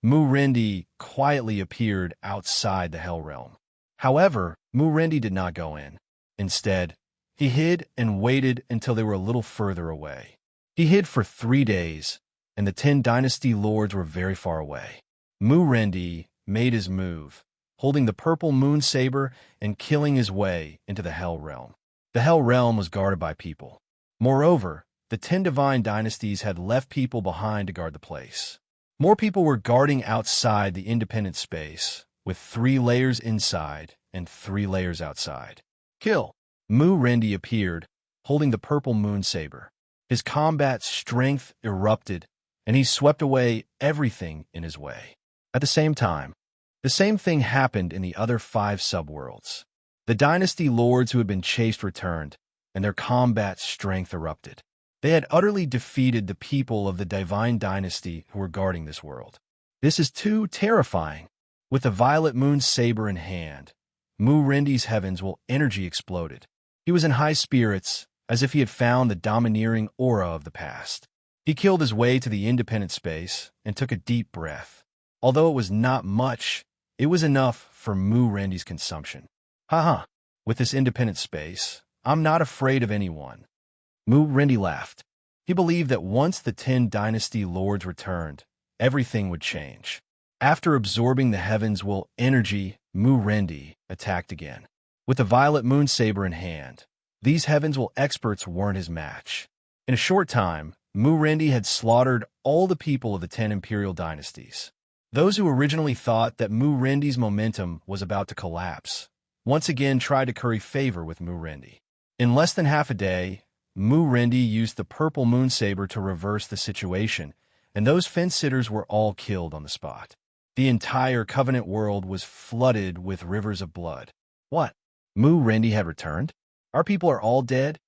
S1: Mu Rendi quietly appeared outside the Hell Realm. However, Mu Rendi did not go in. Instead, he hid and waited until they were a little further away. He hid for 3 days, and the 10 dynasty lords were very far away. Mu Rendi made his move, holding the purple moon saber and killing his way into the Hell Realm. The Hell Realm was guarded by people. Moreover, the 10 divine dynasties had left people behind to guard the place. More people were guarding outside the independent space, with 3 layers inside and 3 layers outside. Kill! Mu Rendi appeared, holding the purple moon saber. His combat strength erupted, and he swept away everything in his way. At the same time, the same thing happened in the other 5 subworlds. The dynasty lords who had been chased returned, and their combat strength erupted. They had utterly defeated the people of the divine dynasty who were guarding this world. This is too terrifying. With the violet moon saber in hand, Mu Rendi's heavens will energy exploded. He was in high spirits, as if he had found the domineering aura of the past. He killed his way to the independent space and took a deep breath. Although it was not much, it was enough for Mu Rendi's consumption. Haha, with this independent space, I'm not afraid of anyone. Mu Rendi laughed. He believed that once the 10 dynasty lords returned, everything would change. After absorbing the heavens will energy, Mu Rendi attacked again. With the violet moon saber in hand, these heavens will experts weren't his match. In a short time, Mu Rendi had slaughtered all the people of the 10 imperial dynasties. Those who originally thought that Mu Rendi's momentum was about to collapse, once again tried to curry favor with Mu Rendi. In less than half a day, Mu Rendi used the purple moon saber to reverse the situation, and those fence-sitters were all killed on the spot. The entire Covenant world was flooded with rivers of blood. What? Mu Rendi had returned? Our people are all dead?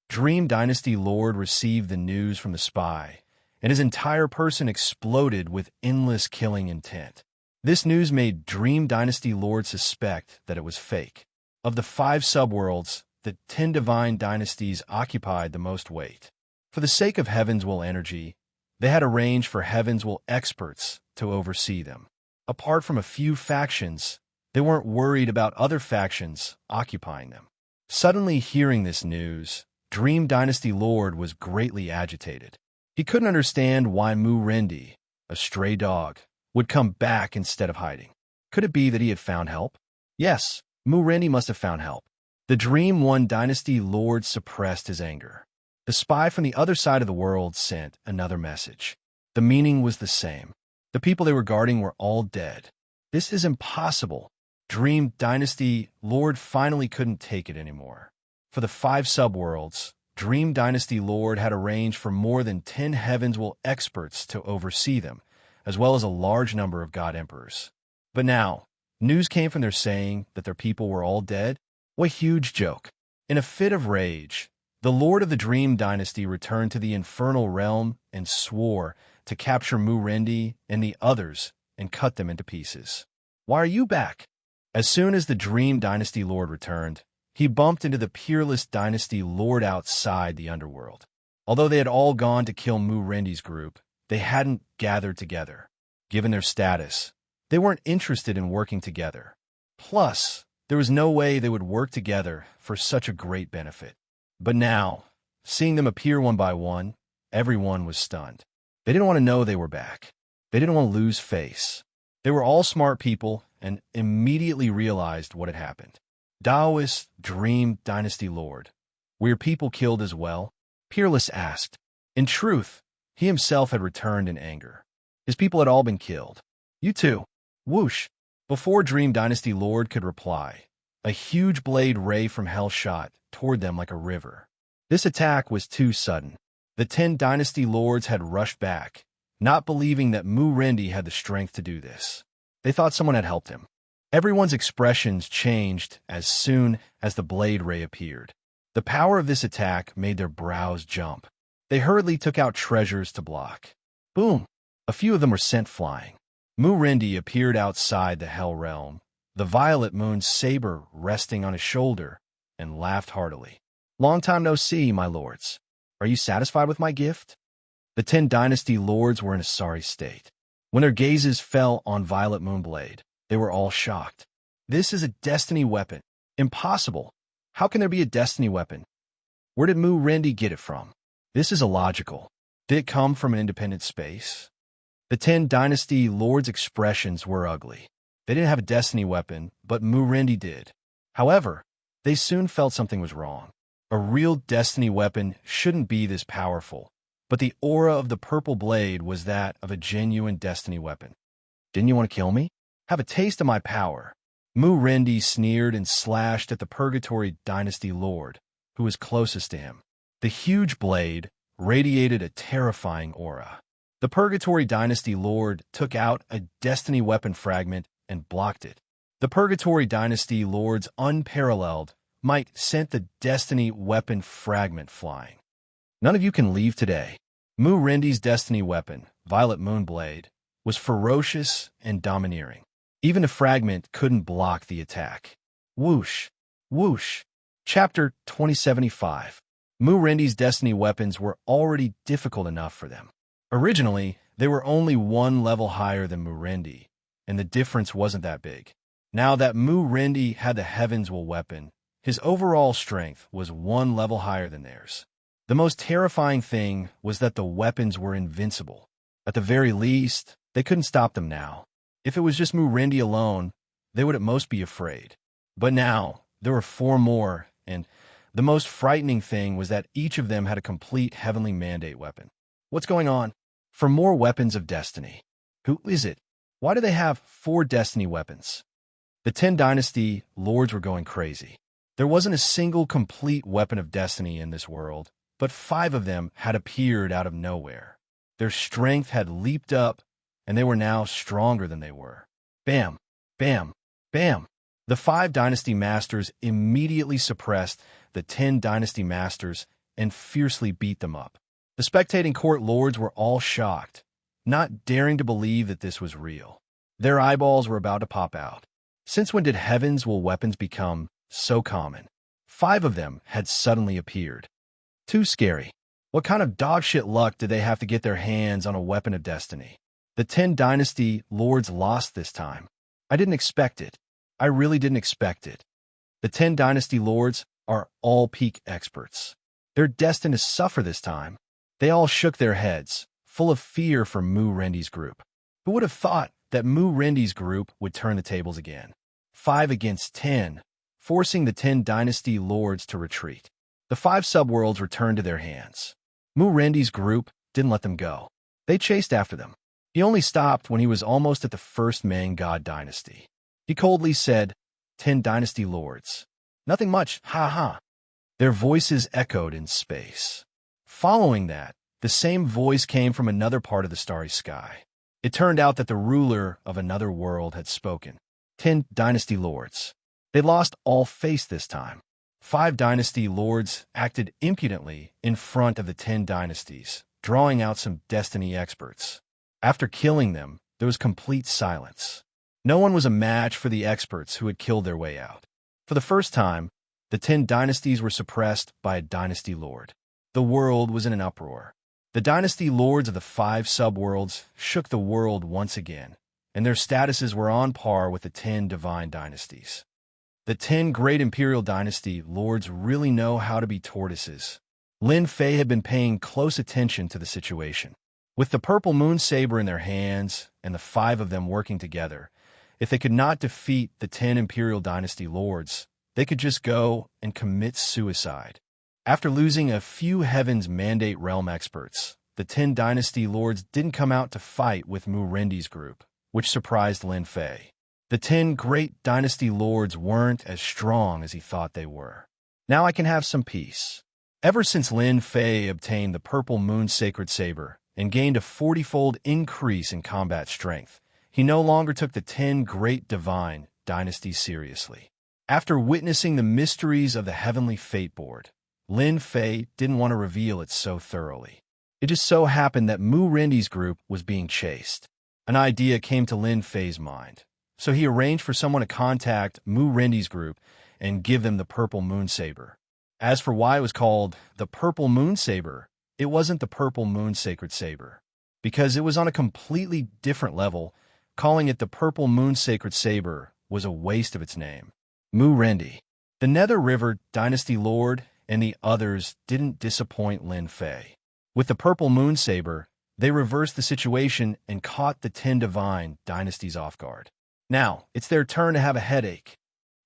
S1: Dream Dynasty Lord received the news from the spy, and his entire person exploded with endless killing intent. This news made Dream Dynasty Lord suspect that it was fake. Of the 5 subworlds, the 10 divine dynasties occupied the most weight. For the sake of Heaven's Will energy, they had arranged for Heaven's Will experts to oversee them. Apart from a few factions, they weren't worried about other factions occupying them. Suddenly hearing this news, Dream Dynasty Lord was greatly agitated. He couldn't understand why Mu Rendi, a stray dog, would come back instead of hiding. Could it be that he had found help? Yes, Mu Rendi must have found help. The Dream One Dynasty Lord suppressed his anger. The spy from the other side of the world sent another message. The meaning was the same. The people they were guarding were all dead. This is impossible. Dream Dynasty Lord finally couldn't take it anymore. For the 5 subworlds, Dream Dynasty Lord had arranged for more than 10 Heaven's Will experts to oversee them, as well as a large number of God Emperors. But now, news came from their saying that their people were all dead. What a huge joke. In a fit of rage, the Lord of the Dream Dynasty returned to the infernal realm and swore to capture Mu Rendi and the others and cut them into pieces. "Why are you back?" As soon as the Dream Dynasty Lord returned, he bumped into the Peerless Dynasty Lord outside the underworld. Although they had all gone to kill Mu Rendi's group, they hadn't gathered together. Given their status, they weren't interested in working together. Plus, there was no way they would work together for such a great benefit. But now, seeing them appear one by one, everyone was stunned. They didn't want to know they were back. They didn't want to lose face. They were all smart people and immediately realized what had happened. "Daoist Dream Dynasty Lord, were your people killed as well?" Peerless asked. In truth, he himself had returned in anger. His people had all been killed. "You too." Whoosh! Before Dream Dynasty Lord could reply, a huge blade ray from hell shot toward them like a river. This attack was too sudden. The 10 Dynasty Lords had rushed back, not believing that Mu Rendi had the strength to do this. They thought someone had helped him. Everyone's expressions changed as soon as the blade ray appeared. The power of this attack made their brows jump. They hurriedly took out treasures to block. Boom! A few of them were sent flying. Mu Rendi appeared outside the Hell Realm, the Violet Moon's saber resting on his shoulder, and laughed heartily. "Long time no see, my lords. Are you satisfied with my gift?" The 10 Dynasty Lords were in a sorry state. When their gazes fell on Violet Moonblade, they were all shocked. "This is a destiny weapon. Impossible. How can there be a destiny weapon? Where did Mu Rendi get it from? This is illogical. Did it come from an independent space?" The 10 Dynasty Lords' expressions were ugly. They didn't have a destiny weapon, but Mu Rendi did. However, they soon felt something was wrong. A real destiny weapon shouldn't be this powerful, but the aura of the purple blade was that of a genuine destiny weapon. "Didn't you want to kill me? Have a taste of my power." Mu Rendi sneered and slashed at the Purgatory Dynasty Lord, who was closest to him. The huge blade radiated a terrifying aura. The Purgatory Dynasty Lord took out a destiny weapon fragment and blocked it. The Purgatory Dynasty Lord's unparalleled might sent the destiny weapon fragment flying. "None of you can leave today." Mu Rendi's destiny weapon, Violet Moonblade, was ferocious and domineering. Even a fragment couldn't block the attack. Whoosh! Whoosh! Chapter 2075. Mu Rendi's destiny weapons were already difficult enough for them. Originally, they were only one level higher than Mu Rendi, and the difference wasn't that big. Now that Mu Rendi had the Heaven's Will weapon, his overall strength was one level higher than theirs. The most terrifying thing was that the weapons were invincible. At the very least, they couldn't stop them now. If it was just Mu Rendi alone, they would at most be afraid. But now, there were 4 more, and the most frightening thing was that each of them had a complete Heavenly Mandate weapon. What's going on? For more weapons of destiny. Who is it? Why do they have 4 destiny weapons? The 10 Dynasty Lords were going crazy. There wasn't a single complete weapon of destiny in this world, but 5 of them had appeared out of nowhere. Their strength had leaped up, and they were now stronger than they were. Bam! Bam! Bam! The 5 Dynasty Masters immediately suppressed the 10 Dynasty Masters and fiercely beat them up. The spectating court lords were all shocked, not daring to believe that this was real. Their eyeballs were about to pop out. Since when did Heaven's Will weapons become so common? 5 of them had suddenly appeared. Too scary. What kind of dogshit luck did they have to get their hands on a weapon of destiny? The 10 Dynasty Lords lost this time. I didn't expect it. I really didn't expect it. The 10 Dynasty Lords are all peak experts. They're destined to suffer this time. They all shook their heads, full of fear for Mu Rendi's group. Who would have thought that Mu Rendi's group would turn the tables again? 5 against 10, forcing the 10 Dynasty Lords to retreat. The 5 subworlds returned to their hands. Mu Rendi's group didn't let them go. They chased after them. He only stopped when he was almost at the first Main God Dynasty. He coldly said, 10 Dynasty Lords. Nothing much, ha ha. Their voices echoed in space. Following that, the same voice came from another part of the starry sky. It turned out that the ruler of another world had spoken. 10 Dynasty Lords. They lost all face this time. 5 Dynasty Lords acted impudently in front of the 10 Dynasties, drawing out some destiny experts. After killing them, there was complete silence. No one was a match for the experts who had killed their way out. For the first time, the 10 dynasties were suppressed by a dynasty lord. The world was in an uproar. The dynasty lords of the 5 subworlds shook the world once again, and their statuses were on par with the 10 divine dynasties. The 10 great imperial dynasty lords really know how to be tortoises. Lin Fei had been paying close attention to the situation. With the purple moon saber in their hands and the 5 of them working together, if they could not defeat the 10 imperial dynasty lords, they could just go and commit suicide. After losing a few Heaven's Mandate Realm experts, the 10 dynasty lords didn't come out to fight with Mu Rendi's group, which surprised Lin Fei. The 10 great dynasty lords weren't as strong as he thought they were. Now I can have some peace. Ever since Lin Fei obtained the purple moon sacred saber and gained a 40-fold increase in combat strength, he no longer took the 10 great divine dynasties seriously. After witnessing the mysteries of the heavenly fate board, Lin Fei didn't want to reveal it so thoroughly. It just so happened that Mu Rendi's group was being chased. An idea came to Lin Fei's mind, so he arranged for someone to contact Mu Rendi's group and give them the purple moon saber. As for why it was called the purple moon saber, it wasn't the purple moon sacred saber, because it was on a completely different level. Calling it the purple moon sacred saber was a waste of its name. Mu Rendi, the Nether River dynasty lord, and the others didn't disappoint Lin Fei. With the purple moon saber, they reversed the situation and caught the 10 divine dynasties off guard. Now, it's their turn to have a headache.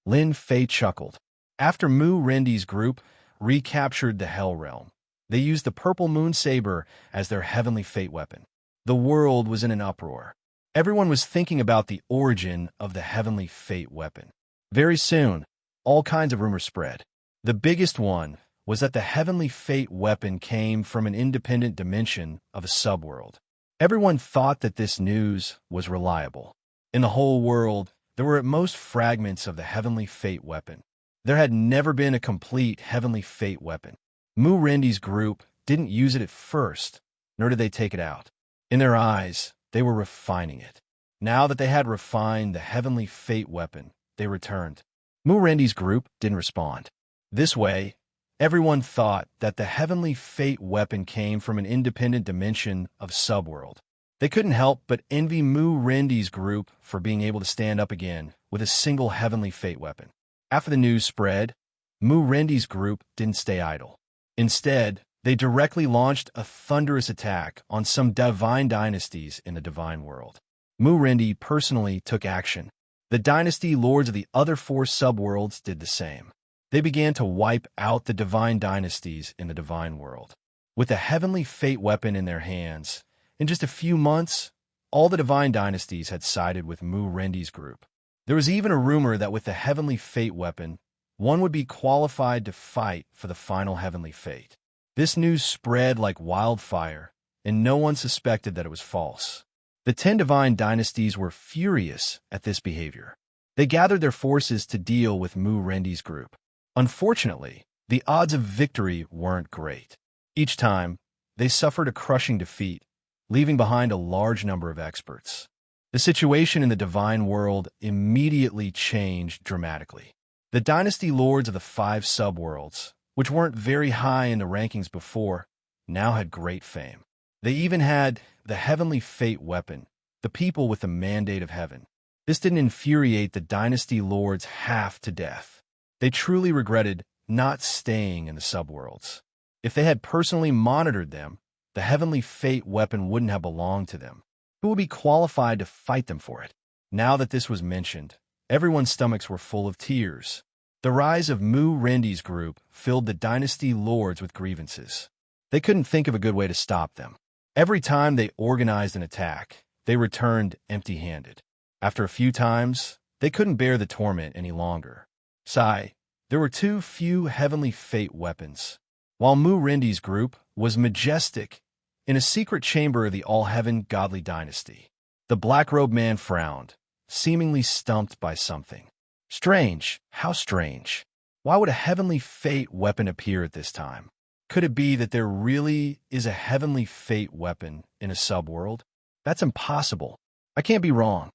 S1: Lin Fei chuckled. After Mu Rendi's group recaptured the Hell Realm, they used the purple moon saber as their heavenly fate weapon. The world was in an uproar. Everyone was thinking about the origin of the heavenly fate weapon. Very soon, all kinds of rumors spread. The biggest one was that the heavenly fate weapon came from an independent dimension of a subworld. Everyone thought that this news was reliable. In the whole world, there were at most fragments of the heavenly fate weapon. There had never been a complete heavenly fate weapon. Mu Rendi's group didn't use it at first, nor did they take it out. In their eyes, they were refining it. Now that they had refined the heavenly fate weapon, they returned. Mu Rendi's group didn't respond. This way, everyone thought that the heavenly fate weapon came from an independent dimension of subworld. They couldn't help but envy Mu Rendi's group for being able to stand up again with a single heavenly fate weapon. After the news spread, Mu Rendi's group didn't stay idle. Instead, they directly launched a thunderous attack on some divine dynasties in the divine world. Mu Rendi personally took action. The dynasty lords of the other 4 subworlds did the same. They began to wipe out the divine dynasties in the divine world. With the heavenly fate weapon in their hands, in just a few months, all the divine dynasties had sided with Mu Rendi's group. There was even a rumor that with the heavenly fate weapon, one would be qualified to fight for the final heavenly fate. This news spread like wildfire, and no one suspected that it was false. The 10 divine dynasties were furious at this behavior. They gathered their forces to deal with Mu Rendi's group. Unfortunately, the odds of victory weren't great. Each time, they suffered a crushing defeat, leaving behind a large number of experts. The situation in the divine world immediately changed dramatically. The dynasty lords of the 5 subworlds, which weren't very high in the rankings before, now had great fame. They even had the heavenly fate weapon, the people with the mandate of heaven. This didn't infuriate the dynasty lords half to death. They truly regretted not staying in the subworlds. If they had personally monitored them, the heavenly fate weapon wouldn't have belonged to them. Who would be qualified to fight them for it? Now that this was mentioned, everyone's stomachs were full of tears. The rise of Mu Rendi's group filled the dynasty lords with grievances. They couldn't think of a good way to stop them. Every time they organized an attack, they returned empty-handed. After a few times, they couldn't bear the torment any longer. There were too few heavenly fate weapons. While Mu Rendi's group was majestic in a secret chamber of the all-heaven godly dynasty, the black-robed man frowned, seemingly stumped by something. Strange, how strange. Why would a heavenly fate weapon appear at this time? Could it be that there really is a heavenly fate weapon in a subworld? That's impossible. I can't be wrong.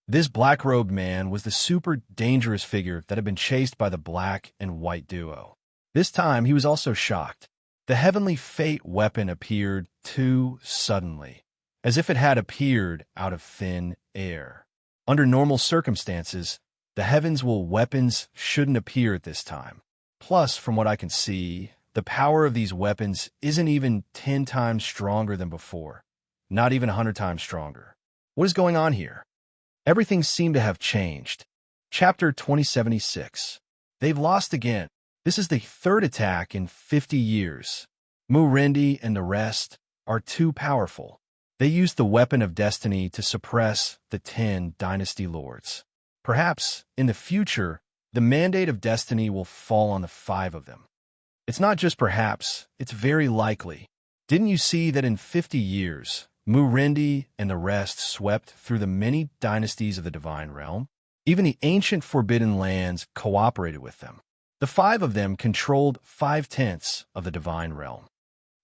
S1: This black-robed man was the super dangerous figure that had been chased by the black and white duo. This time, he was also shocked. The heavenly fate weapon appeared too suddenly, as if it had appeared out of thin air. Under normal circumstances, the heavens' weapons shouldn't appear at this time. Plus, from what I can see, the power of these weapons isn't even 10 times stronger than before, not even 100 times stronger. What is going on here? Everything seemed to have changed. Chapter 2076. They've lost again. This is the third attack in 50 years. Murendi and the rest are too powerful. They used the weapon of destiny to suppress the 10 dynasty lords. Perhaps, in the future, the mandate of destiny will fall on the 5 of them. It's not just perhaps, it's very likely. Didn't you see that in 50 years, Murendi and the rest swept through the many dynasties of the divine realm? Even the ancient forbidden lands cooperated with them. The 5 of them controlled 5/10 of the divine realm.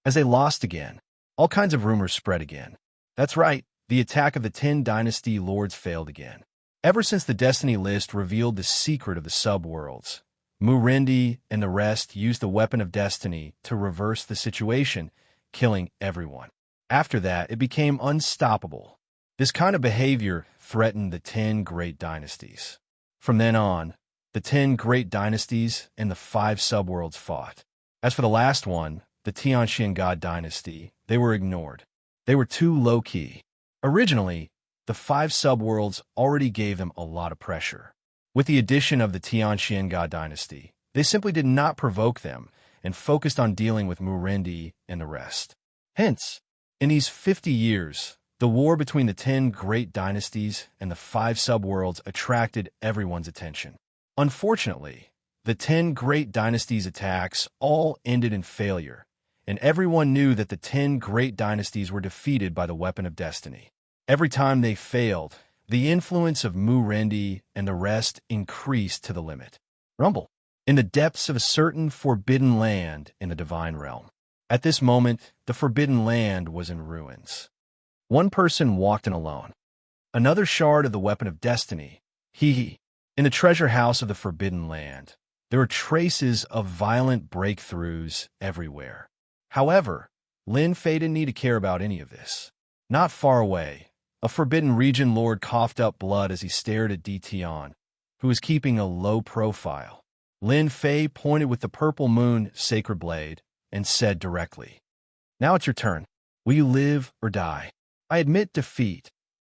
S1: As they lost again, all kinds of rumors spread again. That's right, the attack of the 10 dynasty lords failed again. Ever since the Destiny list revealed the secret of the subworlds, Murendi and the rest used the weapon of destiny to reverse the situation, killing everyone. After that, it became unstoppable. This kind of behavior threatened the 10 great dynasties. From then on, the 10 great dynasties and the 5 subworlds fought. As for the last one, the Xianxia God dynasty, they were ignored. They were too low-key. Originally, the 5 subworlds already gave them a lot of pressure. With the addition of the Xianxia God dynasty, they simply did not provoke them and focused on dealing with Murendi and the rest. Hence, in these 50 years, the war between the 10 great dynasties and the 5 subworlds attracted everyone's attention. Unfortunately, the 10 great dynasties' attacks all ended in failure, and everyone knew that the 10 great dynasties were defeated by the weapon of destiny. Every time they failed, the influence of Murendi and the rest increased to the limit. Rumble. In the depths of a certain forbidden land in the divine realm. At this moment, the forbidden land was in ruins. One person walked in alone. Another shard of the weapon of destiny. In the treasure house of the forbidden land, there were traces of violent breakthroughs everywhere. However, Lin Fei didn't need to care about any of this. Not far away, a forbidden region lord coughed up blood as he stared at Tian, who was keeping a low profile. Lin Fei pointed with the purple moon sacred blade and said directly, "Now it's your turn. Will you live or die?" "I admit defeat."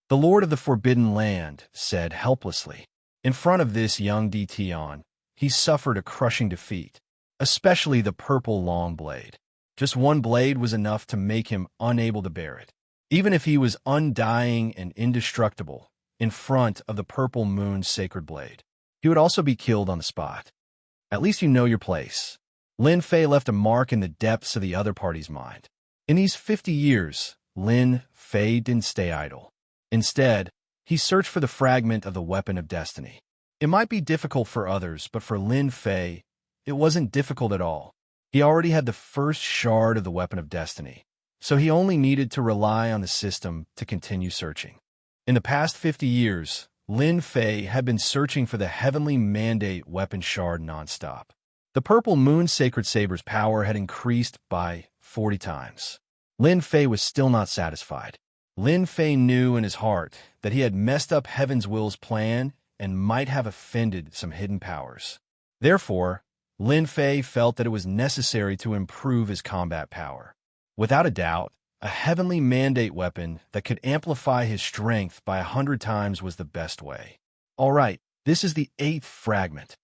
S1: The lord of the forbidden land said helplessly. In front of this young Tian, he suffered a crushing defeat, especially the purple long blade. Just one blade was enough to make him unable to bear it. Even if he was undying and indestructible in front of the purple moon's sacred blade, he would also be killed on the spot. At least you know your place. Lin Fei left a mark in the depths of the other party's mind. In these 50 years, Lin Fei didn't stay idle. Instead, he searched for the fragment of the weapon of destiny. It might be difficult for others, but for Lin Fei, it wasn't difficult at all. He already had the first shard of the weapon of destiny, so he only needed to rely on the system to continue searching. In the past 50 years, Lin Fei had been searching for the heavenly mandate weapon shard nonstop. The purple moon sacred saber's power had increased by 40 times. Lin Fei was still not satisfied. Lin Fei knew in his heart that he had messed up Heaven's Will's plan and might have offended some hidden powers. Therefore, Lin Fei felt that it was necessary to improve his combat power. Without a doubt, a heavenly mandate weapon that could amplify his strength by 100 times was the best way. All right, this is the 8th fragment.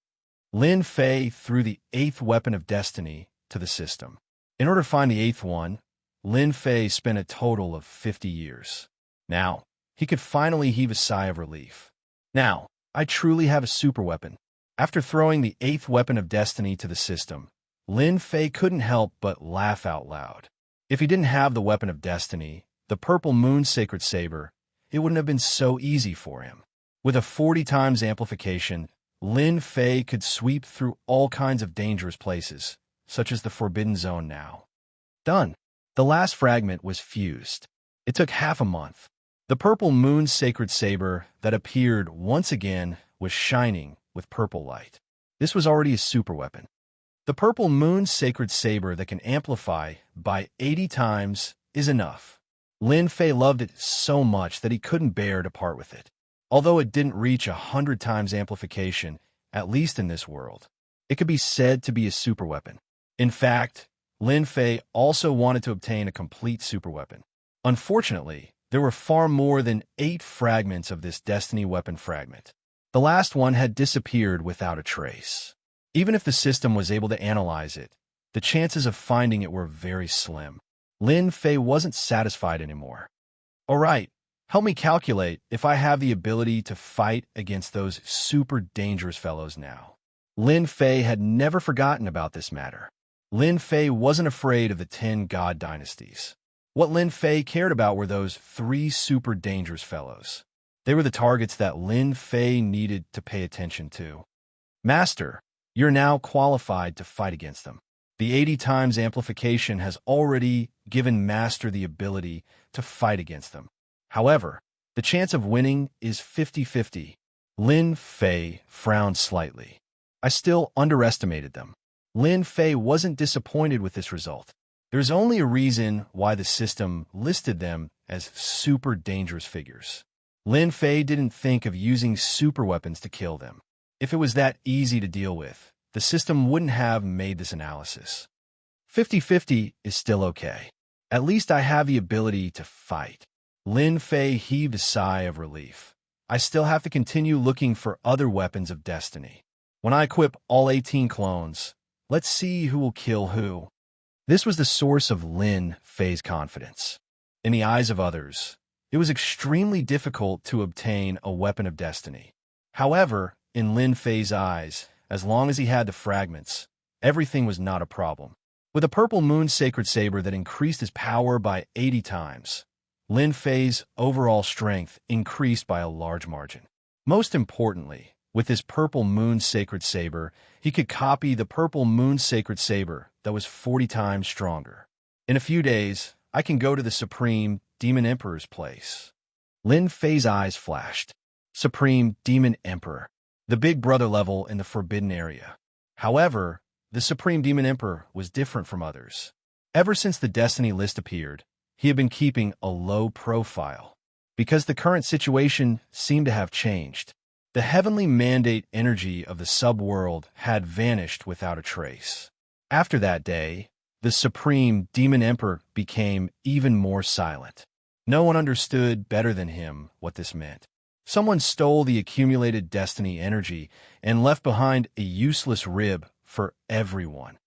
S1: Lin Fei threw the 8th weapon of destiny to the system. In order to find the 8th one, Lin Fei spent a total of 50 years. Now, he could finally heave a sigh of relief. Now, I truly have a super weapon. After throwing the 8th weapon of destiny to the system, Lin Fei couldn't help but laugh out loud. If he didn't have the weapon of destiny, the purple moon sacred saber, it wouldn't have been so easy for him. With a 40 times amplification, Lin Fei could sweep through all kinds of dangerous places, such as the Forbidden Zone now. Done. The last fragment was fused. It took half a month. The purple moon's sacred saber that appeared once again was shining with purple light. This was already a super weapon. The purple moon's sacred saber that can amplify by 80 times is enough. Lin Fei loved it so much that he couldn't bear to part with it. Although it didn't reach 100 times amplification, at least in this world, it could be said to be a super weapon. In fact, Lin Fei also wanted to obtain a complete super weapon. Unfortunately, there were far more than 8 fragments of this destiny weapon fragment. The last one had disappeared without a trace. Even if the system was able to analyze it, the chances of finding it were very slim. Lin Fei wasn't satisfied anymore. All right, help me calculate if I have the ability to fight against those super dangerous fellows now. Lin Fei had never forgotten about this matter. Lin Fei wasn't afraid of the 10 god dynasties. What Lin Fei cared about were those 3 super dangerous fellows. They were the targets that Lin Fei needed to pay attention to. Master, you're now qualified to fight against them. The 80 times amplification has already given Master the ability to fight against them. However, the chance of winning is 50-50. Lin Fei frowned slightly. I still underestimated them. Lin Fei wasn't disappointed with this result. There's only a reason why the system listed them as super dangerous figures. Lin Fei didn't think of using super weapons to kill them. If it was that easy to deal with, the system wouldn't have made this analysis. 50-50 is still okay. At least I have the ability to fight. Lin Fei heaved a sigh of relief. I still have to continue looking for other weapons of destiny. When I equip all 18 clones, let's see who will kill who. This was the source of Lin Fei's confidence. In the eyes of others, it was extremely difficult to obtain a weapon of destiny. However, in Lin Fei's eyes, as long as he had the fragments, everything was not a problem. With a purple moon sacred saber that increased his power by 80 times, Lin Fei's overall strength increased by a large margin. Most importantly, with his purple moon sacred saber, he could copy the purple moon sacred saber that was 40 times stronger. In a few days, I can go to the Supreme Demon Emperor's place. Lin Fei's eyes flashed. Supreme Demon Emperor, the big brother level in the forbidden area. However, the Supreme Demon Emperor was different from others. Ever since the Destiny list appeared, he had been keeping a low profile, because the current situation seemed to have changed. The heavenly mandate energy of the subworld had vanished without a trace. After that day, the Supreme Demon Emperor became even more silent. No one understood better than him what this meant. Someone stole the accumulated destiny energy and left behind a useless rib for everyone.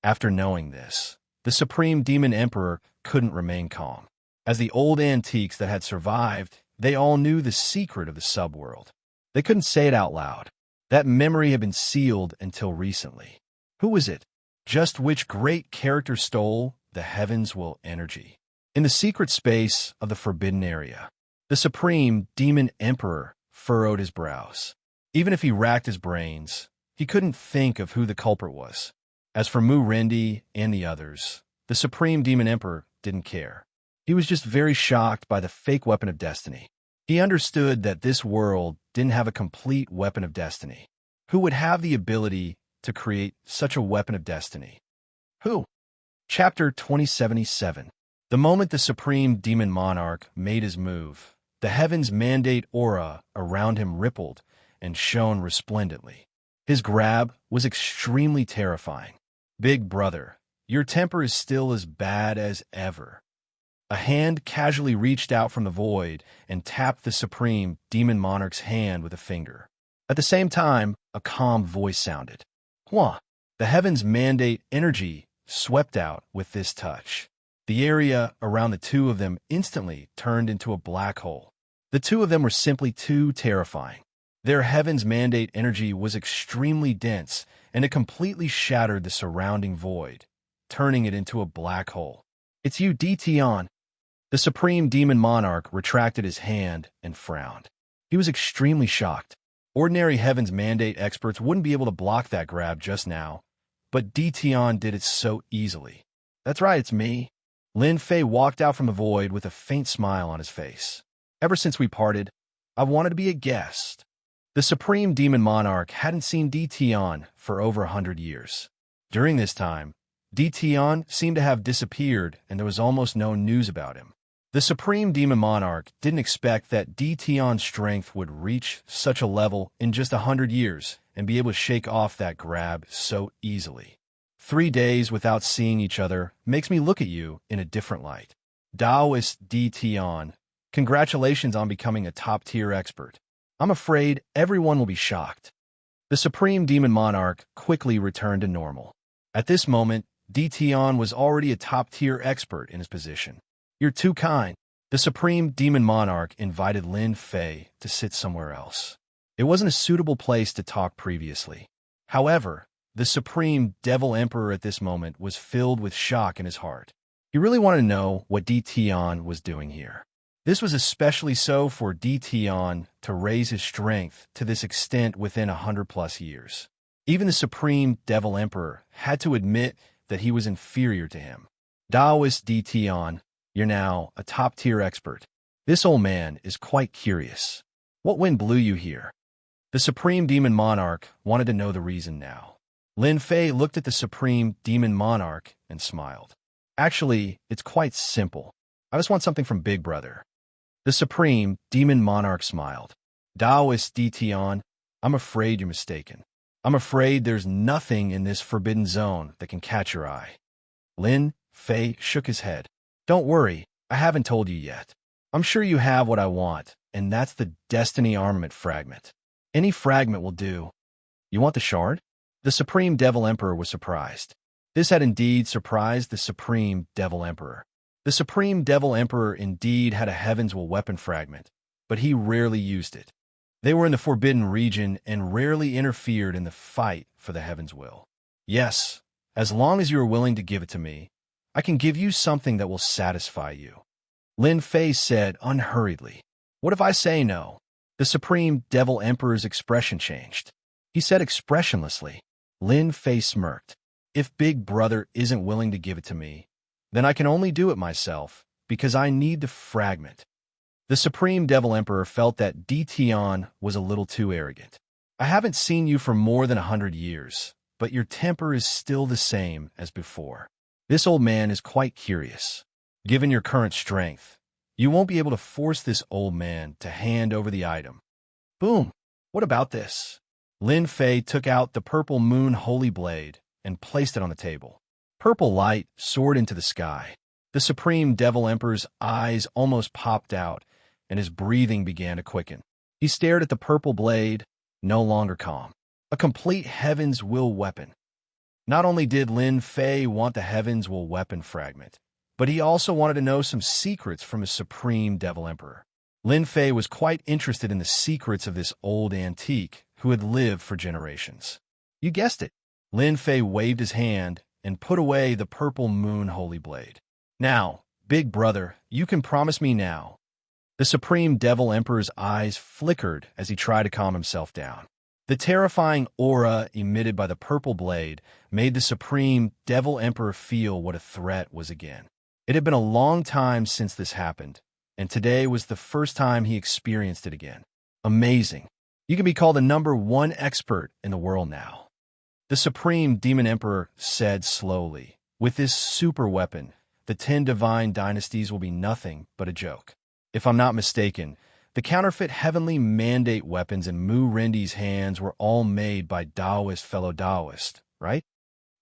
S1: After knowing this, the Supreme Demon Emperor couldn't remain calm. As the old antiques that had survived, they all knew the secret of the subworld. They couldn't say it out loud. That memory had been sealed until recently. Who was it? Just which great character stole the heaven's will energy? In the secret space of the forbidden area, the Supreme Demon Emperor furrowed his brows. Even if he racked his brains, he couldn't think of who the culprit was. As for Mu Rendi and the others, the Supreme Demon Emperor didn't care. He was just very shocked by the fake weapon of destiny. He understood that this world didn't have a complete weapon of destiny. Who would have the ability to create such a weapon of destiny? Who? Chapter 2077. The moment the Supreme Demon Monarch made his move, the heaven's mandate aura around him rippled and shone resplendently. His grab was extremely terrifying. Big brother, your temper is still as bad as ever. A hand casually reached out from the void and tapped the Supreme Demon Monarch's hand with a finger. At the same time, a calm voice sounded. Hua! The heaven's mandate energy swept out with this touch. The area around the two of them instantly turned into a black hole. The two of them were simply too terrifying. Their heaven's mandate energy was extremely dense, and it completely shattered the surrounding void, turning it into a black hole. It's you, Tion. The Supreme Demon Monarch retracted his hand and frowned. He was extremely shocked. Ordinary heaven's mandate experts wouldn't be able to block that grab just now, but Tion did it so easily. That's right, it's me. Lin Fei walked out from the void with a faint smile on his face. Ever since we parted, I've wanted to be a guest. The Supreme Demon Monarch hadn't seen Tion for over 100 years. During this time, Tion seemed to have disappeared and there was almost no news about him. The Supreme Demon Monarch didn't expect that Tion's strength would reach such a level in just 100 years and be able to shake off that grab so easily. 3 days without seeing each other makes me look at you in a different light. Taoist Tion, congratulations on becoming a top-tier expert. I'm afraid everyone will be shocked. The Supreme Demon Monarch quickly returned to normal. At this moment, Tion was already a top-tier expert in his position. You're too kind. The Supreme Demon Monarch invited Lin Fei to sit somewhere else. It wasn't a suitable place to talk previously. However, the Supreme Devil Emperor at this moment was filled with shock in his heart. He really wanted to know what Tion was doing here. This was especially so for Tion to raise his strength to this extent within 100+ years. Even the Supreme Devil Emperor had to admit that he was inferior to him. Taoist Tion, you're now a top-tier expert. This old man is quite curious. What wind blew you here? The Supreme Demon Monarch wanted to know the reason now. Lin Fei looked at the Supreme Demon Monarch and smiled. Actually, it's quite simple. I just want something from Big Brother. The Supreme Demon Monarch smiled. Taoist Tion, I'm afraid you're mistaken. I'm afraid there's nothing in this forbidden zone that can catch your eye. Lin Fei shook his head. Don't worry, I haven't told you yet. I'm sure you have what I want, and that's the Destiny Armament Fragment. Any fragment will do. You want the shard? The Supreme Devil Emperor was surprised. This had indeed surprised the Supreme Devil Emperor. The Supreme Devil Emperor indeed had a Heaven's Will weapon fragment, but he rarely used it. They were in the Forbidden Region and rarely interfered in the fight for the Heaven's Will. Yes, as long as you are willing to give it to me, I can give you something that will satisfy you. Lin Fei said unhurriedly. What if I say no? The Supreme Devil Emperor's expression changed. He said expressionlessly. Lin Fei smirked. If Big Brother isn't willing to give it to me, then I can only do it myself, because I need the fragment. The Supreme Devil Emperor felt that Tion was a little too arrogant. I haven't seen you for more than 100 years, but your temper is still the same as before. This old man is quite curious. Given your current strength, you won't be able to force this old man to hand over the item. Boom! What about this? Lin Fei took out the Purple Moon Holy Blade and placed it on the table. Purple light soared into the sky. The Supreme Devil Emperor's eyes almost popped out, and his breathing began to quicken. He stared at the purple blade, no longer calm. A complete Heaven's Will weapon. Not only did Lin Fei want the Heaven's Will weapon fragment, but he also wanted to know some secrets from his Supreme Devil Emperor. Lin Fei was quite interested in the secrets of this old antique who had lived for generations. You guessed it. Lin Fei waved his hand and put away the Purple Moon Holy Blade. Now, Big Brother, you can promise me now. The Supreme Devil Emperor's eyes flickered as he tried to calm himself down. The terrifying aura emitted by the purple blade made the Supreme Devil Emperor feel what a threat was again. It had been a long time since this happened, and today was the first time he experienced it again. Amazing. You can be called the #1 expert in the world now. The Supreme Demon Emperor said slowly, with this super weapon, the 10 divine dynasties will be nothing but a joke. If I'm not mistaken, the counterfeit heavenly mandate weapons in Mu Rendi's hands were all made by Taoist fellow Taoist, right?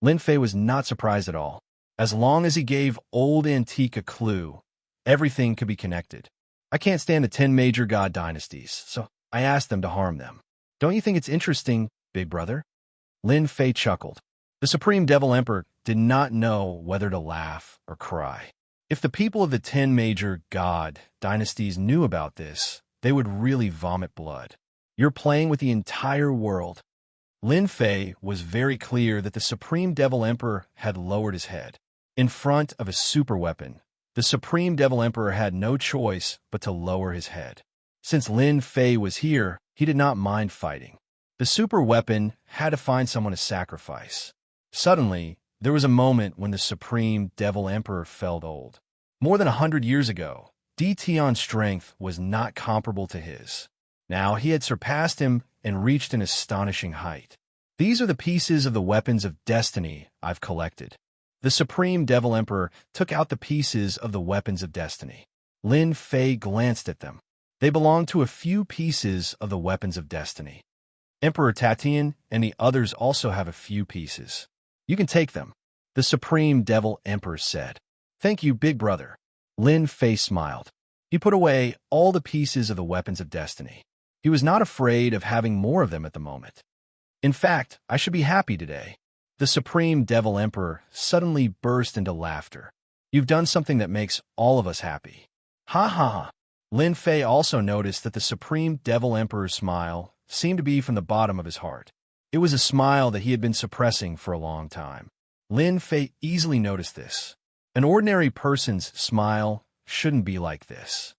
S1: Lin Fei was not surprised at all. As long as he gave old antique a clue, everything could be connected. I can't stand the 10 major god dynasties, so I asked them to harm them. Don't you think it's interesting, Big Brother? Lin Fei chuckled. The Supreme Devil Emperor did not know whether to laugh or cry. If the people of the 10 major god dynasties knew about this, they would really vomit blood. You're playing with the entire world. Lin Fei was very clear that the Supreme Devil Emperor had lowered his head. In front of a super weapon, the Supreme Devil Emperor had no choice but to lower his head. Since Lin Fei was here, he did not mind fighting. The super weapon had to find someone to sacrifice. Suddenly, there was a moment when the Supreme Devil Emperor felt old. More than 100 years ago, Tion's strength was not comparable to his. Now he had surpassed him and reached an astonishing height. These are the pieces of the weapons of destiny I've collected. The Supreme Devil Emperor took out the pieces of the weapons of destiny. Lin Fei glanced at them. They belonged to a few pieces of the weapons of destiny. Emperor Tatian and the others also have a few pieces. You can take them, the Supreme Devil Emperor said. Thank you, big brother. Lin Fei smiled. He put away all the pieces of the weapons of destiny. He was not afraid of having more of them at the moment. In fact, I should be happy today. The Supreme Devil Emperor suddenly burst into laughter. You've done something that makes all of us happy. Ha ha ha. Lin Fei also noticed that the Supreme Devil Emperor's smile seemed to be from the bottom of his heart. It was a smile that he had been suppressing for a long time. Lin Fei easily noticed this. An ordinary person's smile shouldn't be like this.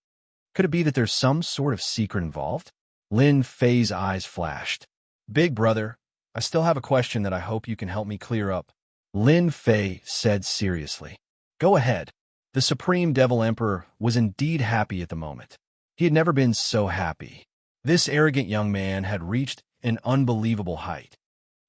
S1: Could it be that there's some sort of secret involved? Lin Fei's eyes flashed. Big brother, I still have a question that I hope you can help me clear up. Lin Fei said seriously. Go ahead. The Supreme Devil Emperor was indeed happy at the moment. He had never been so happy. This arrogant young man had reached an unbelievable height.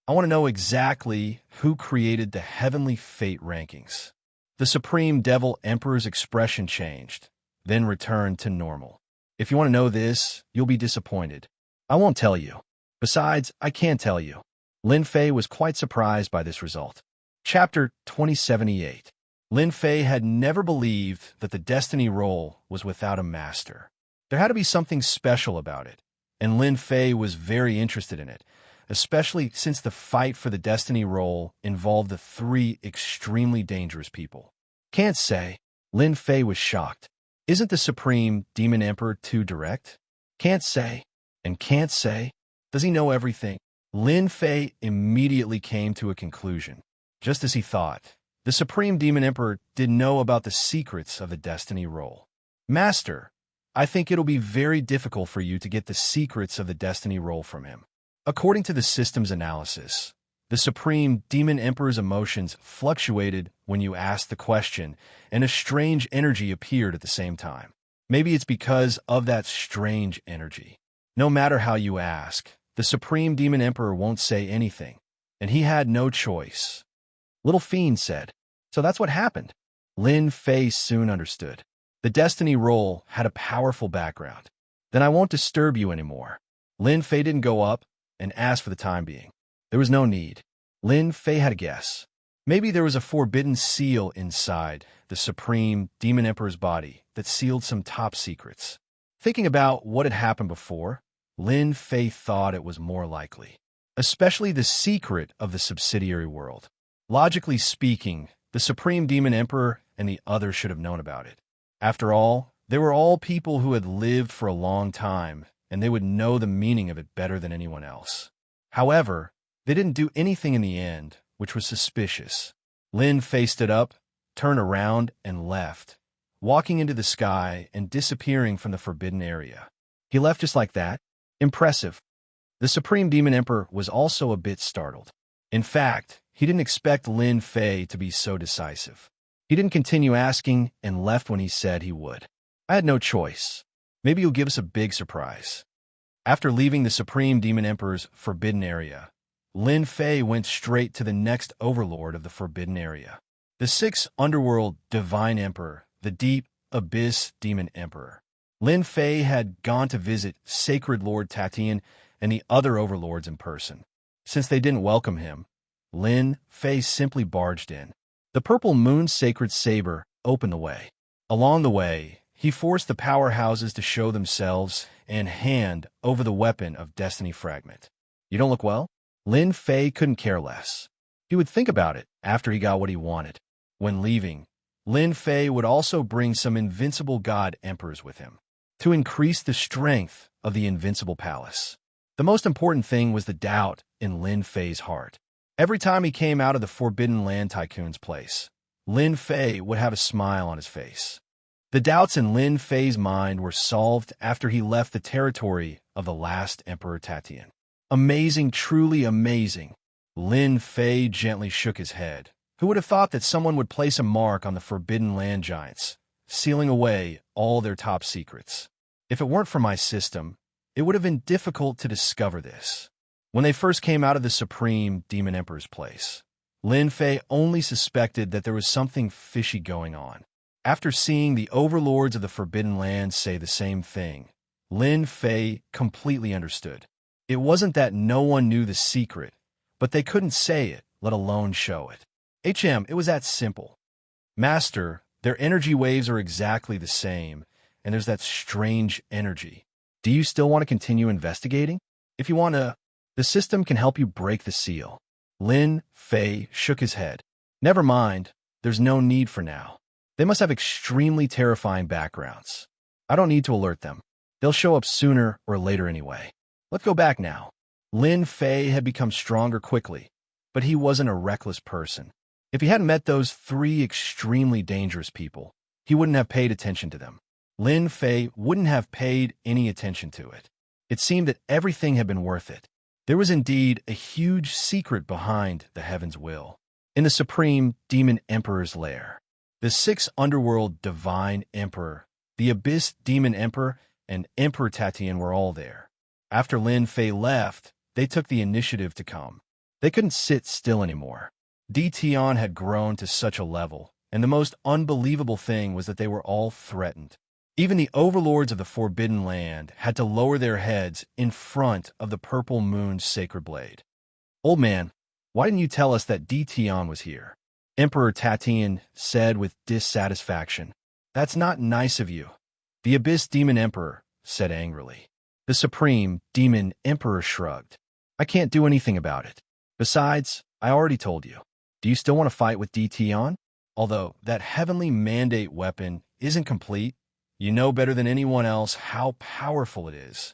S1: I want to know exactly who created the heavenly fate rankings. The Supreme Devil Emperor's expression changed, then returned to normal. If you want to know this, you'll be disappointed. I won't tell you. Besides, I can't tell you. Lin Fei was quite surprised by this result. Chapter 2078. Lin Fei had never believed that the destiny roll was without a master. There had to be something special about it, and Lin Fei was very interested in it, especially since the fight for the destiny roll involved the three extremely dangerous people. Can't say. Lin Fei was shocked. Isn't the Supreme Demon Emperor too direct? Can't say. And can't say. Does he know everything? Lin Fei immediately came to a conclusion. Just as he thought, the Supreme Demon Emperor didn't know about the secrets of the destiny roll. Master, I think it'll be very difficult for you to get the secrets of the destiny roll from him. According to the system's analysis, the Supreme Demon Emperor's emotions fluctuated when you asked the question, and a strange energy appeared at the same time. Maybe it's because of that strange energy. No matter how you ask, the Supreme Demon Emperor won't say anything, and he had no choice. Little Fiend said, so that's what happened. Lin Fei soon understood. The destiny roll had a powerful background. Then I won't disturb you anymore. Lin Fei didn't go up and ask for the time being. There was no need. Lin Fei had a guess. Maybe there was a forbidden seal inside the Supreme Demon Emperor's body that sealed some top secrets. Thinking about what had happened before, Lin Fei thought it was more likely, especially the secret of the subsidiary world. Logically speaking, the Supreme Demon Emperor and the others should have known about it. After all, they were all people who had lived for a long time, and they would know the meaning of it better than anyone else. However, they didn't do anything in the end, which was suspicious. Lin Fei stood up, turned around, and left, walking into the sky and disappearing from the forbidden area. He left just like that? Impressive. The Supreme Demon Emperor was also a bit startled. In fact, he didn't expect Lin Fei to be so decisive. He didn't continue asking and left when he said he would. I had no choice. Maybe you'll give us a big surprise. After leaving the Supreme Demon Emperor's forbidden area, Lin Fei went straight to the next overlord of the forbidden area. The sixth underworld Divine Emperor, the Deep Abyss Demon Emperor. Lin Fei had gone to visit Sacred Lord Tatian and the other overlords in person. Since they didn't welcome him, Lin Fei simply barged in. The purple moon sacred saber opened the way. Along the way, he forced the powerhouses to show themselves and hand over the weapon of Destiny Fragment. You don't look well? Lin Fei couldn't care less. He would think about it after he got what he wanted. When leaving, Lin Fei would also bring some invincible god emperors with him to increase the strength of the invincible palace. The most important thing was the doubt in Lin Fei's heart. Every time he came out of the Forbidden Land Tycoon's place, Lin Fei would have a smile on his face. The doubts in Lin Fei's mind were solved after he left the territory of the last Emperor Tatian. Amazing, truly amazing. Lin Fei gently shook his head. Who would have thought that someone would place a mark on the Forbidden Land Giants sealing away all their top secrets. If it weren't for my system, it would have been difficult to discover this. When they first came out of the Supreme Demon Emperor's place, Lin Fei only suspected that there was something fishy going on. After seeing the overlords of the Forbidden Land say the same thing, Lin Fei completely understood. It wasn't that no one knew the secret, but they couldn't say it, let alone show it. It was that simple. Master, their energy waves are exactly the same, and there's that strange energy. Do you still want to continue investigating? If you want to, the system can help you break the seal. Lin Fei shook his head. Never mind, there's no need for now. They must have extremely terrifying backgrounds. I don't need to alert them. They'll show up sooner or later anyway. Let's go back now. Lin Fei had become stronger quickly, but he wasn't a reckless person. If he hadn't met those 3 extremely dangerous people, he wouldn't have paid attention to them. Lin Fei wouldn't have paid any attention to it. It seemed that everything had been worth it. There was indeed a huge secret behind the Heaven's Will. In the Supreme Demon Emperor's lair, the 6 Underworld Divine Emperor, the Abyss Demon Emperor, and Emperor Tatian were all there. After Lin Fei left, they took the initiative to come. They couldn't sit still anymore. Tian had grown to such a level, and the most unbelievable thing was that they were all threatened. Even the overlords of the Forbidden Land had to lower their heads in front of the Purple Moon's sacred blade. Old man, why didn't you tell us that Tian was here? Emperor Tatian said with dissatisfaction. That's not nice of you. The Abyss Demon Emperor said angrily. The Supreme Demon Emperor shrugged. I can't do anything about it. Besides, I already told you. Do you still want to fight with Tian? Although that heavenly mandate weapon isn't complete, you know better than anyone else how powerful it is.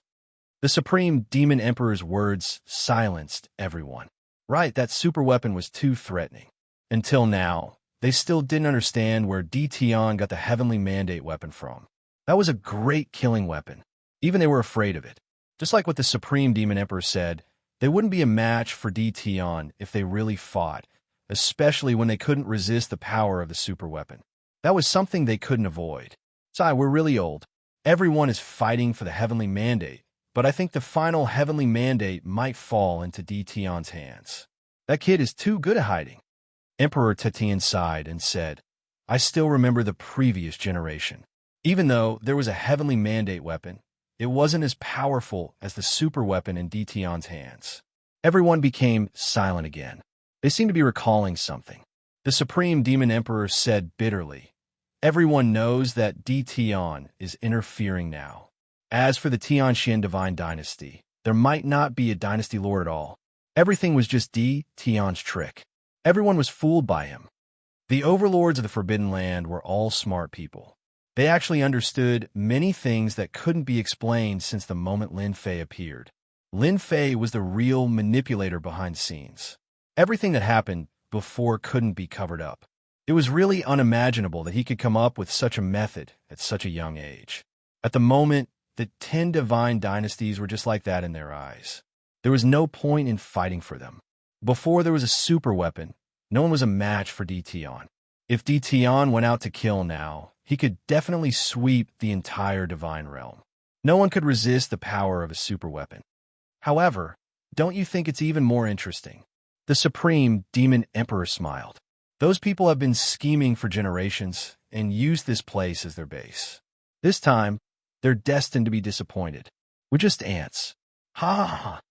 S1: The Supreme Demon Emperor's words silenced everyone. Right, that super weapon was too threatening. Until now, they still didn't understand where Tian got the heavenly mandate weapon from. That was a great killing weapon. Even they were afraid of it. Just like what the Supreme Demon Emperor said, they wouldn't be a match for Tian if they really fought, especially when they couldn't resist the power of the super weapon. That was something they couldn't avoid. Sai, we're really old. Everyone is fighting for the heavenly mandate, but I think the final heavenly mandate might fall into Tian's hands. That kid is too good at hiding. Emperor Tatian sighed and said, I still remember the previous generation. Even though there was a heavenly mandate weapon, it wasn't as powerful as the super weapon in Tian's hands. Everyone became silent again. They seemed to be recalling something. The Supreme Demon Emperor said bitterly, everyone knows that Tian is interfering now. As for the Tianxian Divine Dynasty, there might not be a dynasty lord at all. Everything was just Tian's trick. Everyone was fooled by him. The overlords of the Forbidden Land were all smart people. They actually understood many things that couldn't be explained since the moment Lin Fei appeared. Lin Fei was the real manipulator behind the scenes. Everything that happened before couldn't be covered up. It was really unimaginable that he could come up with such a method at such a young age. At the moment, the 10 divine dynasties were just like that in their eyes. There was no point in fighting for them. Before there was a super weapon, no one was a match for Tian. If Tian went out to kill now, he could definitely sweep the entire divine realm. No one could resist the power of a super weapon. However, don't you think it's even more interesting? The Supreme Demon Emperor smiled. Those people have been scheming for generations and used this place as their base. This time, they're destined to be disappointed. We're just ants. Ha ha ha.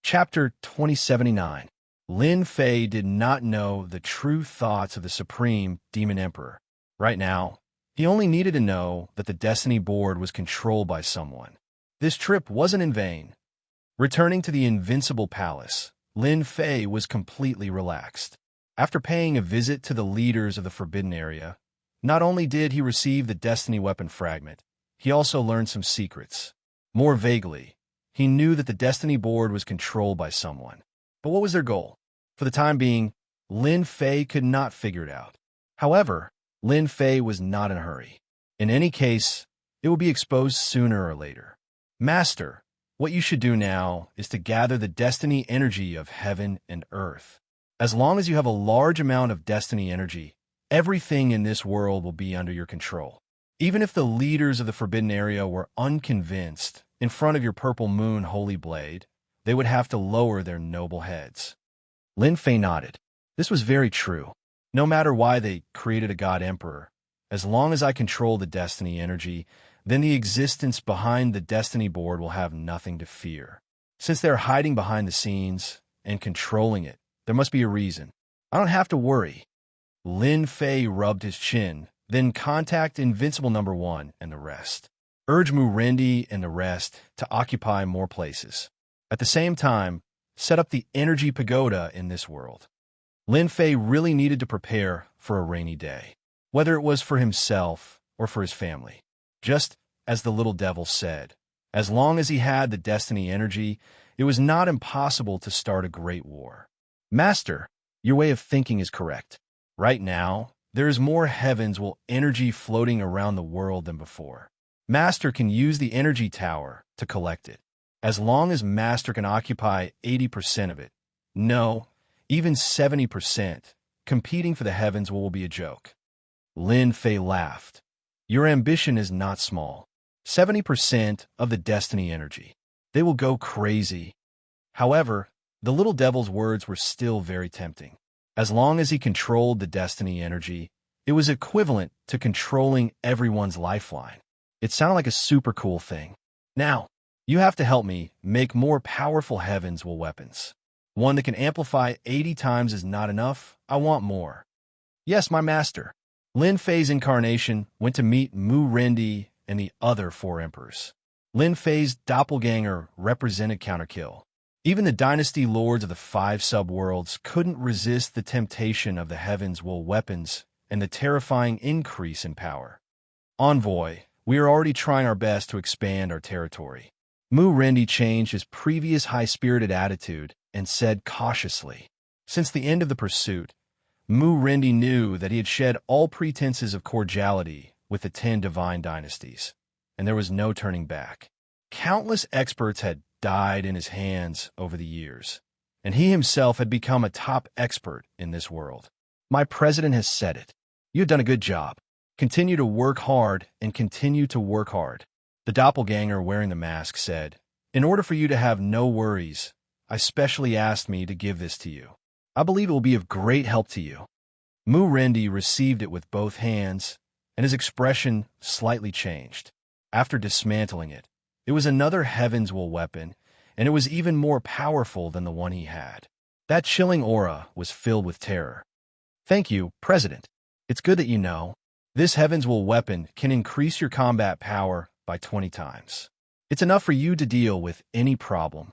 S1: Chapter 2079. Lin Fei did not know the true thoughts of the Supreme Demon Emperor. Right now, he only needed to know that the Destiny Board was controlled by someone. This trip wasn't in vain. Returning to the Invincible Palace, Lin Fei was completely relaxed. After paying a visit to the leaders of the Forbidden Area, not only did he receive the Destiny Weapon Fragment, he also learned some secrets. More vaguely, he knew that the Destiny Board was controlled by someone. But what was their goal? For the time being, Lin Fei could not figure it out. However, Lin Fei was not in a hurry. In any case, it will be exposed sooner or later. Master, what you should do now is to gather the destiny energy of heaven and earth. As long as you have a large amount of destiny energy, everything in this world will be under your control. Even if the leaders of the Forbidden Area were unconvinced in front of your Purple Moon Holy Blade, they would have to lower their noble heads. Lin Fei nodded. This was very true. No matter why they created a God Emperor, as long as I control the destiny energy, then the existence behind the destiny board will have nothing to fear. Since they're hiding behind the scenes and controlling it, there must be a reason. I don't have to worry. Lin Fei rubbed his chin, then contact Invincible Number 1 and the rest. Urge Mu Rendi and the rest to occupy more places. At the same time, set up the energy pagoda in this world. Lin Fei really needed to prepare for a rainy day, whether it was for himself or for his family. Just as the little devil said, as long as he had the destiny energy, it was not impossible to start a great war. Master, your way of thinking is correct. Right now, there is more heavens-will energy floating around the world than before. Master can use the energy tower to collect it. As long as Master can occupy 80% of it, no, even 70%, competing for the heavens will be a joke. Lin Fei laughed. Your ambition is not small. 70% of the destiny energy. They will go crazy. However, the little devil's words were still very tempting. As long as he controlled the destiny energy, it was equivalent to controlling everyone's lifeline. It sounded like a super cool thing. Now, you have to help me make more powerful heavens-will weapons. One that can amplify 80 times is not enough. I want more. Yes, my master. Lin Fei's incarnation went to meet Mu Rendi and the other 4 emperors. Lin Fei's doppelganger represented counterkill. Even the dynasty lords of the 5 subworlds couldn't resist the temptation of the heavens-will weapons and the terrifying increase in power. Envoy, we are already trying our best to expand our territory. Mu Rendi changed his previous high-spirited attitude and said cautiously. Since the end of the pursuit, Mu Rendi knew that he had shed all pretenses of cordiality with the 10 divine dynasties, and there was no turning back. Countless experts had died in his hands over the years, and he himself had become a top expert in this world. My president has said it. You have done a good job. Continue to work hard and continue to work hard. The doppelganger wearing the mask said, in order for you to have no worries, I specially asked me to give this to you. I believe it will be of great help to you. Mu Rendi received it with both hands, and his expression slightly changed. After dismantling it, it was another heavens-will weapon, and it was even more powerful than the one he had. That chilling aura was filled with terror. Thank you, President. It's good that you know. This heavens-will weapon can increase your combat power by 20 times. It's enough for you to deal with any problem.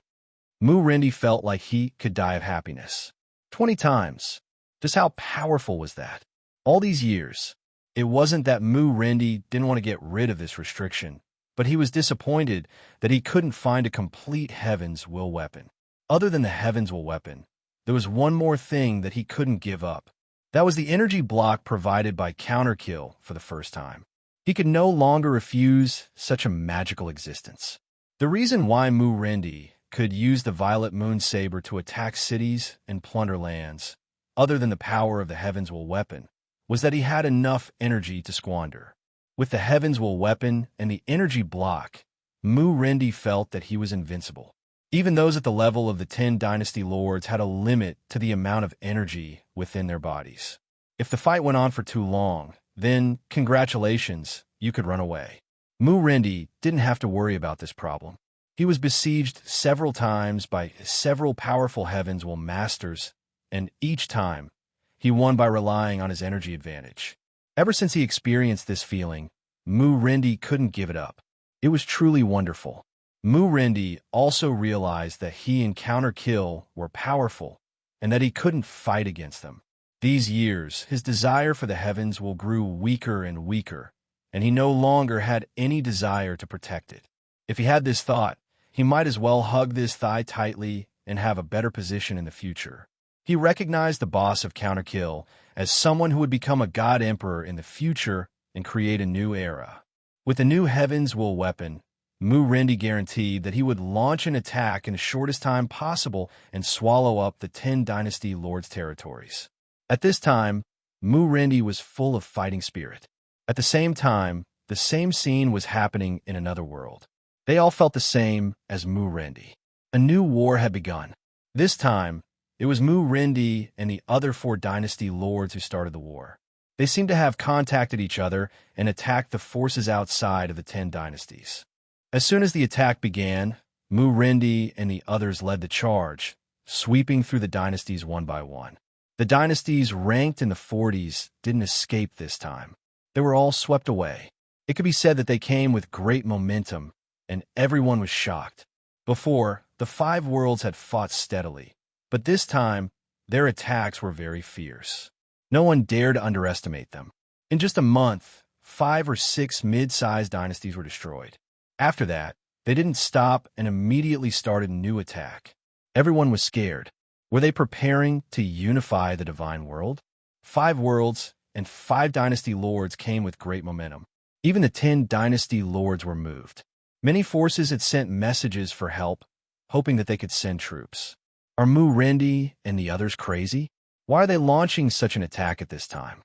S1: Mu Rendi felt like he could die of happiness. 20 times. Just how powerful was that? All these years, it wasn't that Mu Rendi didn't want to get rid of this restriction, but he was disappointed that he couldn't find a complete heavens-will weapon. Other than the heavens-will weapon, there was one more thing that he couldn't give up. That was the energy block provided by Counterkill for the first time. He could no longer refuse such a magical existence. The reason why Mu Rendi could use the Violet Moon Saber to attack cities and plunder lands, other than the power of the heavens-will weapon, was that he had enough energy to squander. With the heavens-will weapon and the energy block, Mu Rendi felt that he was invincible. Even those at the level of the 10 dynasty lords had a limit to the amount of energy within their bodies. If the fight went on for too long, then, congratulations, you could run away. Mu Rendi didn't have to worry about this problem. He was besieged several times by several powerful heavens-will masters, and each time, he won by relying on his energy advantage. Ever since he experienced this feeling, Mu Rendi couldn't give it up. It was truly wonderful. Mu Rendi also realized that he and Counterkill were powerful, and that he couldn't fight against them. These years, his desire for the heavens-will grew weaker and weaker, and he no longer had any desire to protect it. If he had this thought, he might as well hug this thigh tightly and have a better position in the future. He recognized the boss of Counterkill as someone who would become a god emperor in the future and create a new era. With the new heavens-will weapon, Mu Rendi guaranteed that he would launch an attack in the shortest time possible and swallow up the 10 dynasty lords' territories. At this time, Mu Rendi was full of fighting spirit. At the same time, the same scene was happening in another world. They all felt the same as Mu Rendi. A new war had begun. This time, it was Mu Rendi and the other 4 dynasty lords who started the war. They seemed to have contacted each other and attacked the forces outside of the 10 dynasties. As soon as the attack began, Mu Rendi and the others led the charge, sweeping through the dynasties one by one. The dynasties ranked in the 40s didn't escape this time. They were all swept away. It could be said that they came with great momentum, and everyone was shocked. Before, the 5 worlds had fought steadily, but this time, their attacks were very fierce. No one dared to underestimate them. In just a month, 5 or 6 mid-sized dynasties were destroyed. After that, they didn't stop and immediately started a new attack. Everyone was scared. Were they preparing to unify the divine world? 5 worlds and 5 dynasty lords came with great momentum. Even the 10 dynasty lords were moved. Many forces had sent messages for help, hoping that they could send troops. Are Mu Rendi and the others crazy? Why are they launching such an attack at this time?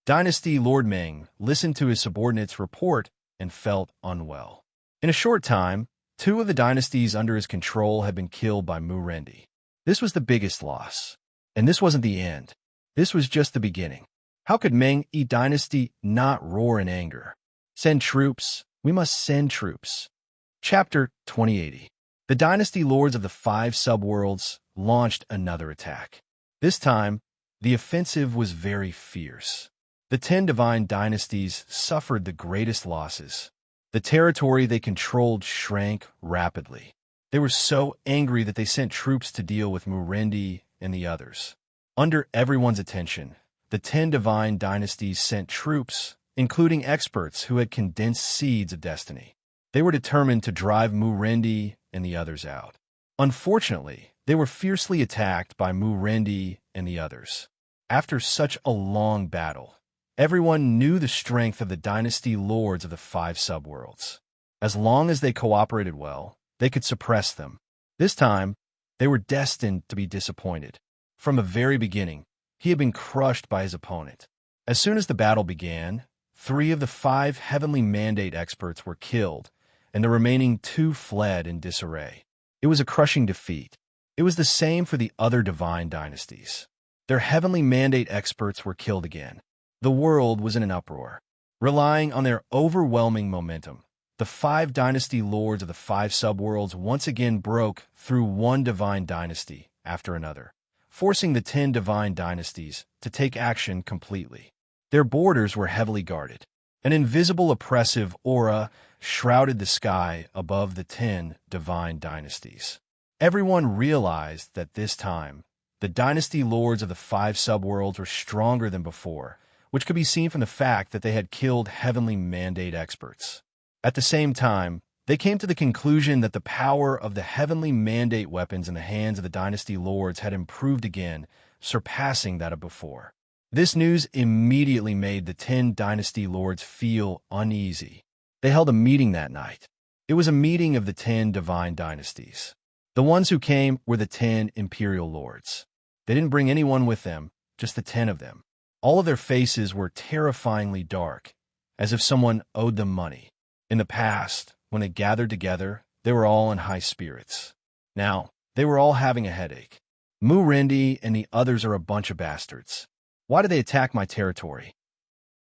S1: Dynasty Lord Meng listened to his subordinates' report and felt unwell. In a short time, 2 of the dynasties under his control had been killed by Mu Rendi. This was the biggest loss. And this wasn't the end. This was just the beginning. How could Meng Yi dynasty not roar in anger? Send troops. We must send troops. Chapter 2080. The dynasty lords of the 5 subworlds launched another attack. This time, the offensive was very fierce. The 10 divine dynasties suffered the greatest losses. The territory they controlled shrank rapidly. They were so angry that they sent troops to deal with Mu Rendi and the others. Under everyone's attention, the 10 divine dynasties sent troops, including experts who had condensed seeds of destiny. They were determined to drive Mu Rendi and the others out. Unfortunately, they were fiercely attacked by Mu Rendi and the others. After such a long battle, everyone knew the strength of the dynasty lords of the 5 subworlds. As long as they cooperated well, they could suppress them. This time, they were destined to be disappointed. From the very beginning, he had been crushed by his opponent. As soon as the battle began, 3 of the 5 heavenly mandate experts were killed, and the remaining 2 fled in disarray. It was a crushing defeat. It was the same for the other divine dynasties. Their heavenly mandate experts were killed again. The world was in an uproar. Relying on their overwhelming momentum, the 5 dynasty lords of the 5 subworlds once again broke through one divine dynasty after another, forcing the 10 divine dynasties to take action completely. Their borders were heavily guarded. An invisible oppressive aura shrouded the sky above the 10 divine dynasties. Everyone realized that this time, the dynasty lords of the 5 subworlds were stronger than before, which could be seen from the fact that they had killed heavenly mandate experts. At the same time, they came to the conclusion that the power of the heavenly mandate weapons in the hands of the dynasty lords had improved again, surpassing that of before. This news immediately made the 10 dynasty lords feel uneasy. They held a meeting that night. It was a meeting of the 10 divine dynasties. The ones who came were the 10 imperial lords. They didn't bring anyone with them, just the 10 of them. All of their faces were terrifyingly dark, as if someone owed them money. In the past, when they gathered together, they were all in high spirits. Now, they were all having a headache. Mu Rendi and the others are a bunch of bastards. Why did they attack my territory?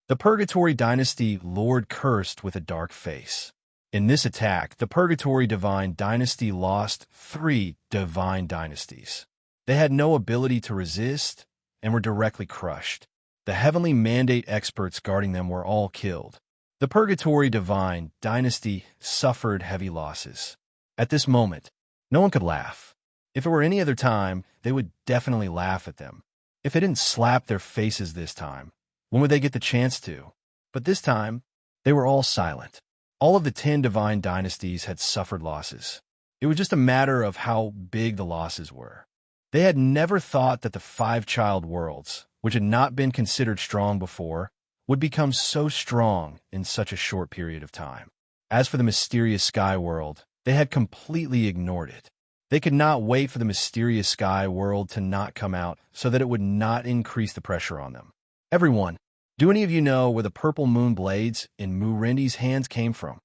S1: The Purgatory Dynasty Lord cursed with a dark face. In this attack, the Purgatory Divine Dynasty lost 3 divine dynasties. They had no ability to resist and were directly crushed. The heavenly mandate experts guarding them were all killed. The Purgatory Divine Dynasty suffered heavy losses. At this moment, no one could laugh. If it were any other time, they would definitely laugh at them. If they didn't slap their faces this time, when would they get the chance to? But this time, they were all silent. All of the 10 divine dynasties had suffered losses. It was just a matter of how big the losses were. They had never thought that the 5 child worlds, which had not been considered strong before, would become so strong in such a short period of time. As for the mysterious sky world, they had completely ignored it. They could not wait for the mysterious sky world to not come out so that it would not increase the pressure on them. Everyone, Do any of you know where the purple moon blades in Mu-Rendi's hands came from?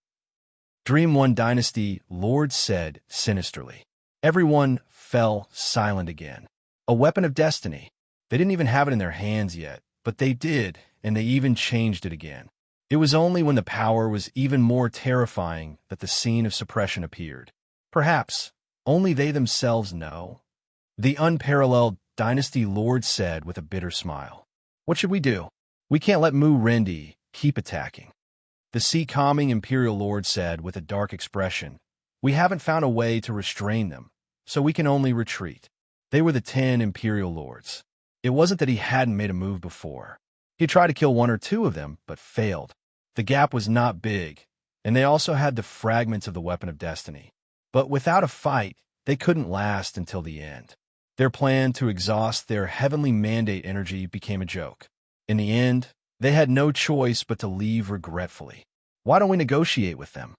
S1: Dream One Dynasty, Lord said sinisterly. Everyone fell silent again. A weapon of destiny. They didn't even have it in their hands yet, but they did, and they even changed it again. It was only when the power was even more terrifying that the scene of suppression appeared. Perhaps only they themselves know. The unparalleled Dynasty Lord said with a bitter smile. What should we do? We can't let Mu-Rendi keep attacking. The sea-calming Imperial Lord said with a dark expression. We haven't found a way to restrain them, so we can only retreat. They were the 10 Imperial Lords. It wasn't that he hadn't made a move before. He tried to kill one or two of them, but failed. The gap was not big, and they also had the fragments of the Weapon of Destiny. But without a fight, they couldn't last until the end. Their plan to exhaust their heavenly mandate energy became a joke. In the end, they had no choice but to leave regretfully. Why don't we negotiate with them?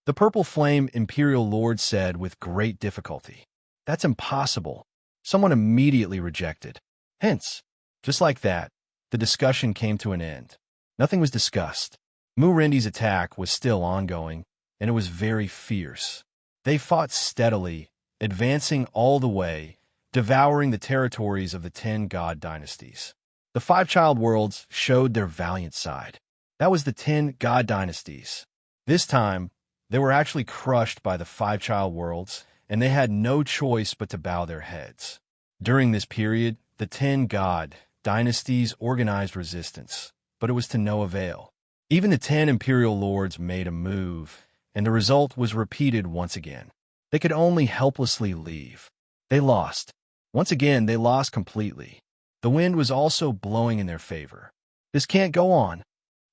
S1: The Purple Flame Imperial Lord said with great difficulty. That's impossible. Someone immediately rejected. Hence, just like that, the discussion came to an end. Nothing was discussed. Mu-Rendi's attack was still ongoing, and it was very fierce. They fought steadily, advancing all the way, devouring the territories of the 10 god dynasties. The 5 child worlds showed their valiant side. That was the 10 god dynasties. This time, they were actually crushed by the 5 child worlds, and they had no choice but to bow their heads. During this period, the 10 god dynasties organized resistance, but it was to no avail. Even the 10 imperial lords made a move, and the result was repeated once again. They could only helplessly leave. They lost. Once again, they lost completely. The wind was also blowing in their favor. This can't go on.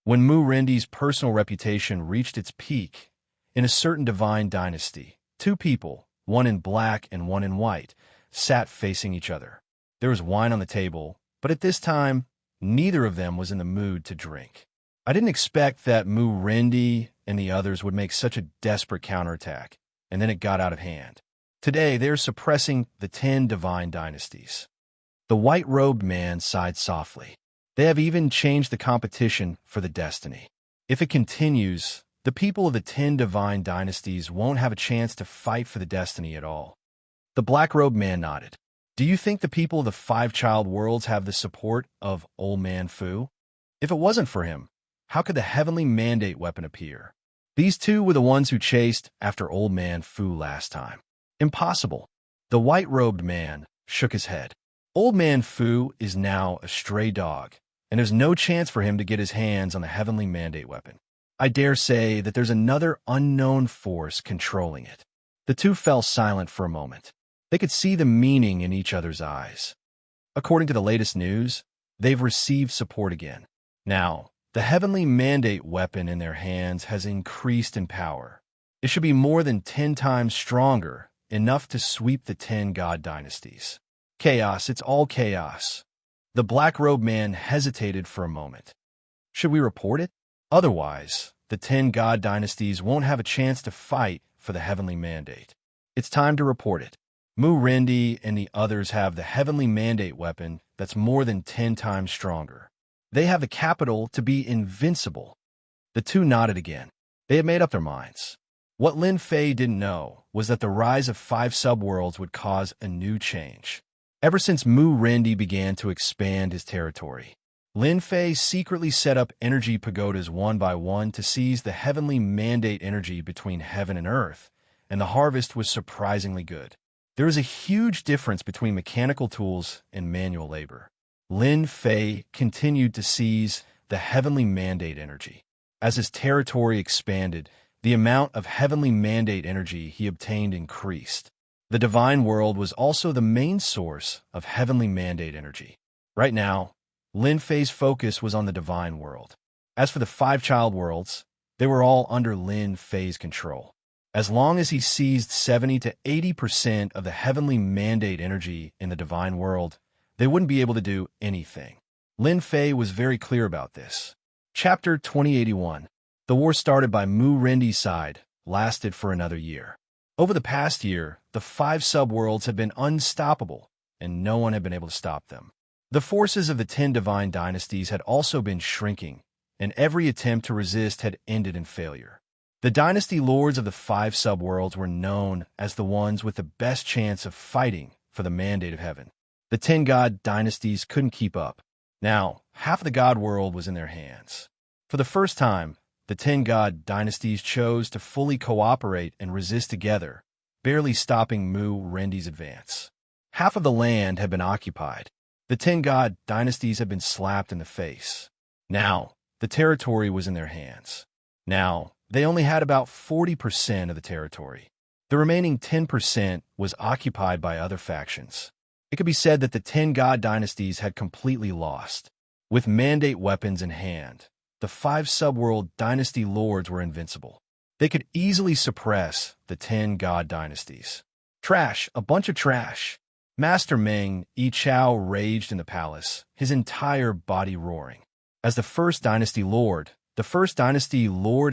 S1: When Mu-Rendi's personal reputation reached its peak, in a certain divine dynasty, 2 people, one in black and one in white, sat facing each other. There was wine on the table, but at this time, neither of them was in the mood to drink. I didn't expect that Mu-Rendi and the others would make such a desperate counterattack, and then it got out of hand. Today, they're suppressing the 10 divine dynasties. The white-robed man sighed softly. They have even changed the competition for the destiny. If it continues, the people of the 10 divine dynasties won't have a chance to fight for the destiny at all. The black-robed man nodded. Do you think the people of the 5 child worlds have the support of Old Man Fu? If it wasn't for him, how could the heavenly mandate weapon appear? These 2 were the ones who chased after Old Man Fu last time. Impossible. The white-robed man shook his head. Old Man Fu is now a stray dog, and there's no chance for him to get his hands on the heavenly mandate weapon. I dare say that there's another unknown force controlling it. The 2 fell silent for a moment. They could see the meaning in each other's eyes. According to the latest news, they've received support again. Now, the heavenly mandate weapon in their hands has increased in power. It should be more than 10 times stronger, enough to sweep the 10 god dynasties. Chaos, it's all chaos. The black-robed man hesitated for a moment. Should we report it? Otherwise, the 10 god dynasties won't have a chance to fight for the heavenly mandate. It's time to report it. Mu-Rendi and the others have the heavenly mandate weapon that's more than 10 times stronger. They have the capital to be invincible. The 2 nodded again. They had made up their minds. What Lin Fei didn't know was that the rise of 5 subworlds would cause a new change. Ever since Mu-Rendi began to expand his territory, Lin Fei secretly set up energy pagodas one by one to seize the heavenly mandate energy between heaven and earth, and the harvest was surprisingly good. There is a huge difference between mechanical tools and manual labor. Lin Fei continued to seize the heavenly mandate energy. As his territory expanded, the amount of heavenly mandate energy he obtained increased. The divine world was also the main source of heavenly mandate energy. Right now, Lin Fei's focus was on the divine world. As for the 5 child worlds, they were all under Lin Fei's control. As long as he seized 70 to 80% of the heavenly mandate energy in the divine world, they wouldn't be able to do anything. Lin Fei was very clear about this. Chapter 2081. The war started by Mu-Rendi's side lasted for another year. Over the past year, the 5 subworlds had been unstoppable, and no one had been able to stop them. The forces of the 10 divine dynasties had also been shrinking, and every attempt to resist had ended in failure. The dynasty lords of the 5 subworlds were known as the ones with the best chance of fighting for the mandate of heaven. The 10 god dynasties couldn't keep up. Now, half of the god world was in their hands. For the first time, the 10 god dynasties chose to fully cooperate and resist together, barely stopping Mu Rendi's advance. Half of the land had been occupied. The 10 god dynasties had been slapped in the face. Now, the territory was in their hands. Now, they only had about 40% of the territory. The remaining 10% was occupied by other factions. It could be said that the 10 god dynasties had completely lost. With mandate weapons in hand, the 5 subworld dynasty lords were invincible. They could easily suppress the 10 god dynasties. Trash, a bunch of trash. Master Meng Yi Chao raged in the palace, his entire body roaring. As the first dynasty lord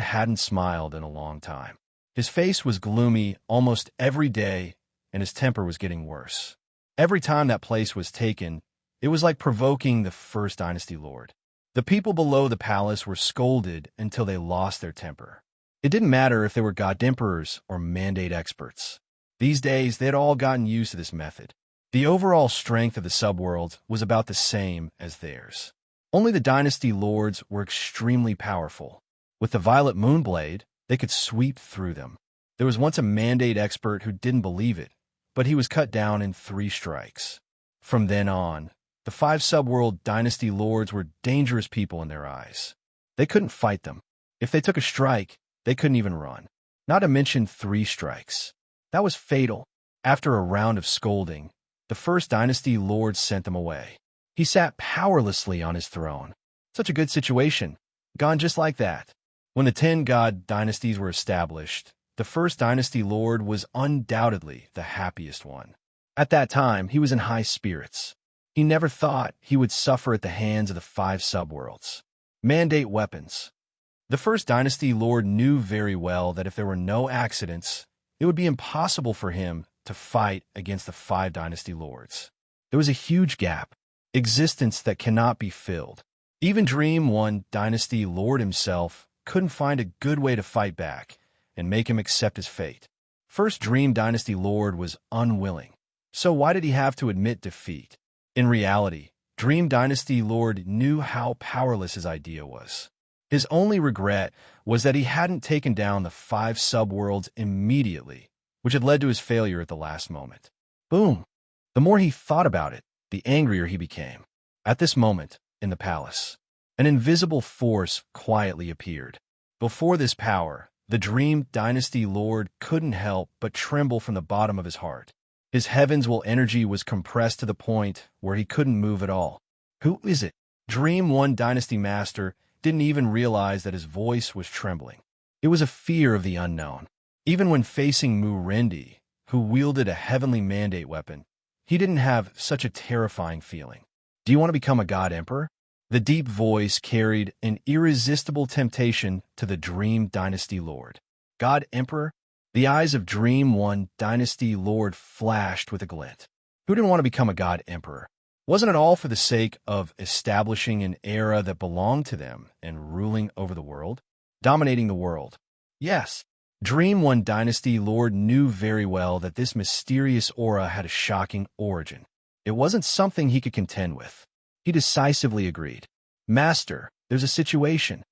S1: hadn't smiled in a long time. His face was gloomy almost every day, and his temper was getting worse. Every time that place was taken, it was like provoking the first dynasty lord. The people below the palace were scolded until they lost their temper. It didn't matter if they were god emperors or mandate experts. These days, they had all gotten used to this method. The overall strength of the subworlds was about the same as theirs. Only the dynasty lords were extremely powerful. With the Violet Moonblade, they could sweep through them. There was once a mandate expert who didn't believe it, but he was cut down in 3 strikes. From then on, the 5 subworld dynasty lords were dangerous people in their eyes. They couldn't fight them. If they took a strike, they couldn't even run. Not to mention 3 strikes. That was fatal. After a round of scolding, the first dynasty lord sent them away. He sat powerlessly on his throne. Such a good situation. Gone just like that. When the 10 god dynasties were established, the first dynasty lord was undoubtedly the happiest one. At that time, he was in high spirits. He never thought he would suffer at the hands of the 5 subworlds. Mandate weapons. The first dynasty lord knew very well that if there were no accidents, it would be impossible for him to fight against the 5 dynasty lords. There was a huge gap, existence that cannot be filled. Even Dream 1 dynasty lord himself couldn't find a good way to fight back and make him accept his fate. First Dream dynasty lord was unwilling. So why did he have to admit defeat? In reality, Dream dynasty lord knew how powerless his idea was. His only regret was that he hadn't taken down the 5 subworlds immediately, which had led to his failure at the last moment. Boom! The more he thought about it, the angrier he became. At this moment, in the palace, an invisible force quietly appeared. Before this power, the Dream Dynasty Lord couldn't help but tremble from the bottom of his heart. His heaven's will energy was compressed to the point where he couldn't move at all. Who is it? Dream 1 Dynasty Master didn't even realize that his voice was trembling. It was a fear of the unknown. Even when facing Mu Rendi, who wielded a heavenly mandate weapon, he didn't have such a terrifying feeling. Do you want to become a god emperor? The deep voice carried an irresistible temptation to the Dream Dynasty Lord. God Emperor? The eyes of Dream 1 Dynasty Lord flashed with a glint. Who didn't want to become a god emperor? Wasn't it all for the sake of establishing an era that belonged to them and ruling over the world? Dominating the world. Yes, Dream 1 Dynasty Lord knew very well that this mysterious aura had a shocking origin. It wasn't something he could contend with. He decisively agreed. Master, there's a situation.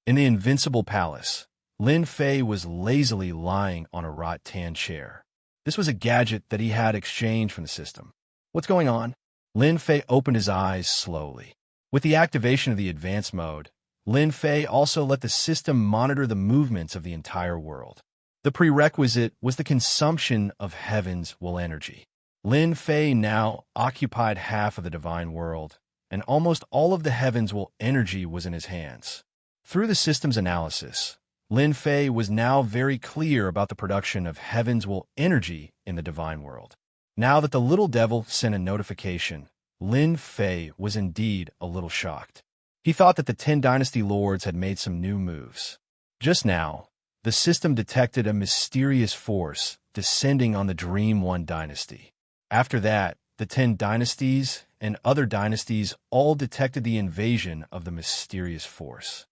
S1: In the Invincible Palace, Lin Fei was lazily lying on a wrought-tan chair. This was a gadget that he had exchanged from the system. What's going on? Lin Fei opened his eyes slowly. With the activation of the advanced mode, Lin Fei also let the system monitor the movements of the entire world. The prerequisite was the consumption of heaven's will energy. Lin Fei now occupied half of the divine world, and almost all of the heaven's will energy was in his hands. Through the system's analysis, Lin Fei was now very clear about the production of heaven's will energy in the divine world. Now that the little devil sent a notification, Lin Fei was indeed a little shocked. He thought that the 10 Dynasty Lords had made some new moves. Just now, the system detected a mysterious force descending on the Dream 1 Dynasty. After that, the 10 Dynasties and other dynasties all detected the invasion of the mysterious force.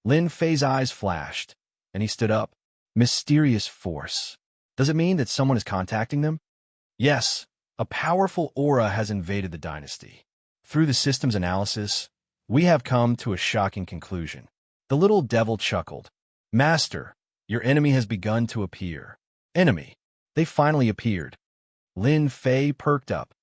S1: Lin Fei's eyes flashed, and he stood up. Mysterious force. Does it mean that someone is contacting them? Yes, a powerful aura has invaded the dynasty. Through the system's analysis, we have come to a shocking conclusion. The little devil chuckled. Master, your enemy has begun to appear. Enemy. They finally appeared. Lin Fei perked up.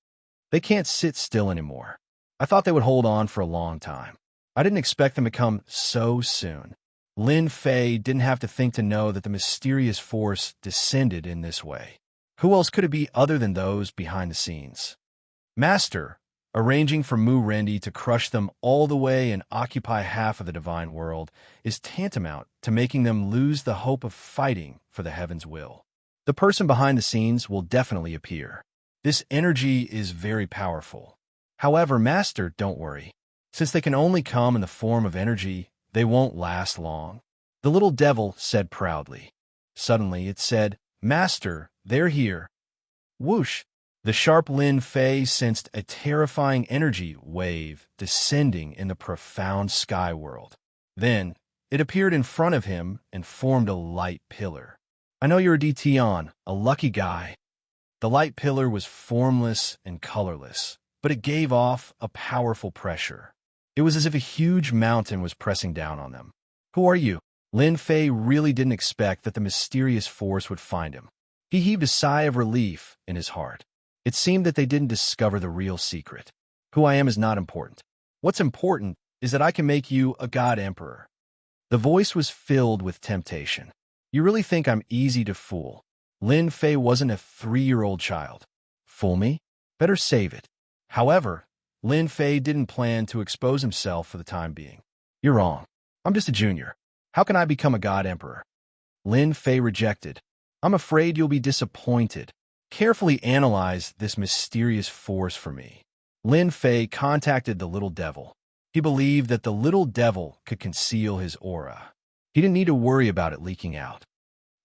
S1: They can't sit still anymore. I thought they would hold on for a long time. I didn't expect them to come so soon. Lin Fei didn't have to think to know that the mysterious force descended in this way. Who else could it be other than those behind the scenes? Master, arranging for Mu Rendi to crush them all the way and occupy half of the divine world is tantamount to making them lose the hope of fighting for the heaven's will. The person behind the scenes will definitely appear. This energy is very powerful. However, Master, don't worry. Since they can only come in the form of energy, they won't last long. The little devil said proudly. Suddenly it said, Master, they're here. Whoosh! The sharp Lin Fei sensed a terrifying energy wave descending in the profound sky world. Then, it appeared in front of him and formed a light pillar. I know you're a DTon, a lucky guy. The light pillar was formless and colorless, but it gave off a powerful pressure. It was as if a huge mountain was pressing down on them. Who are you? Lin Fei really didn't expect that the mysterious force would find him. He heaved a sigh of relief in his heart. It seemed that they didn't discover the real secret. Who I am is not important. What's important is that I can make you a god emperor. The voice was filled with temptation. You really think I'm easy to fool? Lin Fei wasn't a 3-year-old child. Fool me? Better save it. However, Lin Fei didn't plan to expose himself for the time being. You're wrong. I'm just a junior. How can I become a god emperor? Lin Fei rejected. I'm afraid you'll be disappointed. Carefully analyze this mysterious force for me. Lin Fei contacted the little devil. He believed that the little devil could conceal his aura. He didn't need to worry about it leaking out.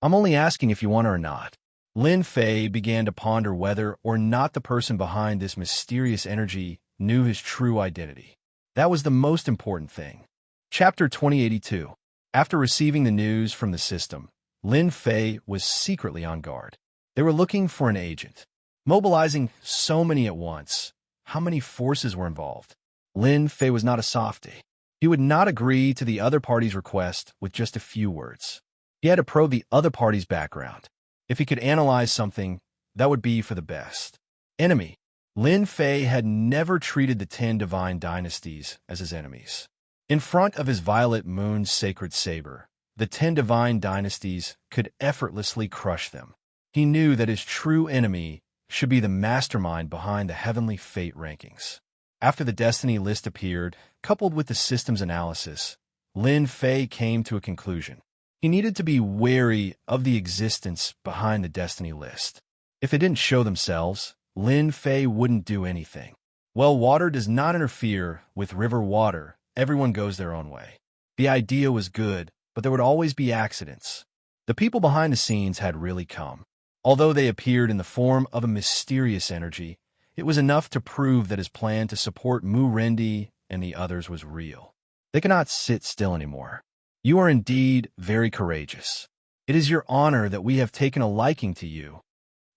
S1: I'm only asking if you want it or not. Lin Fei began to ponder whether or not the person behind this mysterious energy knew his true identity. That was the most important thing. Chapter 2082. After receiving the news from the system, Lin Fei was secretly on guard. They were looking for an agent. Mobilizing so many at once, how many forces were involved? Lin Fei was not a softie. He would not agree to the other party's request with just a few words. He had to probe the other party's background. If he could analyze something, that would be for the best. Enemy. Lin Fei had never treated the 10 divine dynasties as his enemies. In front of his Violet Moon's sacred saber, the 10 divine dynasties could effortlessly crush them. He knew that his true enemy should be the mastermind behind the heavenly fate rankings. After the destiny list appeared, coupled with the system's analysis, Lin Fei came to a conclusion. He needed to be wary of the existence behind the destiny list. If they didn't show themselves, Lin Fei wouldn't do anything. Well, water does not interfere with river water. Everyone goes their own way. The idea was good, but there would always be accidents. The people behind the scenes had really come. Although they appeared in the form of a mysterious energy, it was enough to prove that his plan to support Mu Rendi and the others was real. They cannot sit still anymore. You are indeed very courageous. It is your honor that we have taken a liking to you.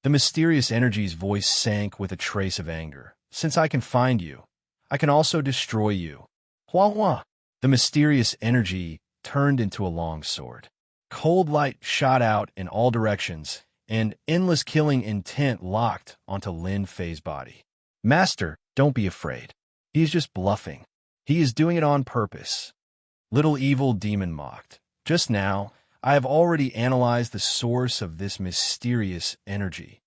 S1: The mysterious energy's voice sank with a trace of anger. Since I can find you, I can also destroy you. Hua hua. The mysterious energy turned into a long sword. Cold light shot out in all directions, and endless killing intent locked onto Lin Fei's body. Master, don't be afraid. He is just bluffing. He is doing it on purpose. Little evil demon mocked. Just now, I have already analyzed the source of this mysterious energy.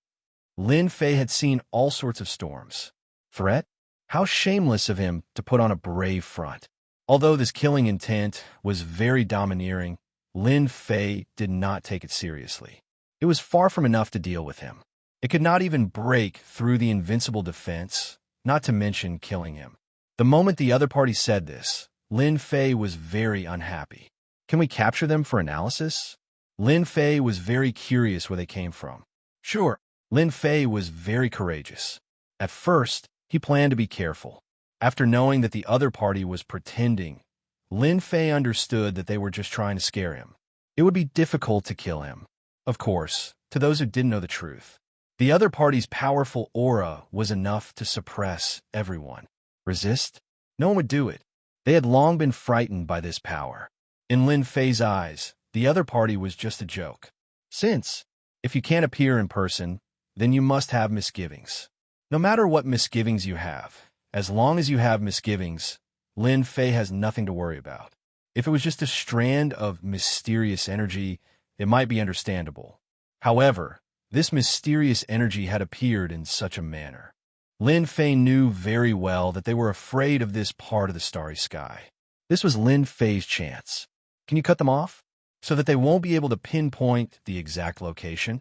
S1: Lin Fei had seen all sorts of storms. Threat? How shameless of him to put on a brave front. Although this killing intent was very domineering, Lin Fei did not take it seriously. It was far from enough to deal with him. It could not even break through the invincible defense, not to mention killing him. The moment the other party said this, Lin Fei was very unhappy. Can we capture them for analysis? Lin Fei was very curious where they came from. Sure, Lin Fei was very courageous. At first, He planned to be careful. After knowing that the other party was pretending, Lin Fei understood that they were just trying to scare him. It would be difficult to kill him. Of course, to those who didn't know the truth, the other party's powerful aura was enough to suppress everyone. Resist? No one would do it. They had long been frightened by this power. In Lin Fei's eyes, the other party was just a joke. Since, if you can't appear in person, then you must have misgivings. No matter what misgivings you have, as long as you have misgivings, Lin Fei has nothing to worry about. If it was just a strand of mysterious energy, it might be understandable. However, this mysterious energy had appeared in such a manner. Lin Fei knew very well that they were afraid of this part of the starry sky. This was Lin Fei's chance. Can you cut them off? So that they won't be able to pinpoint the exact location?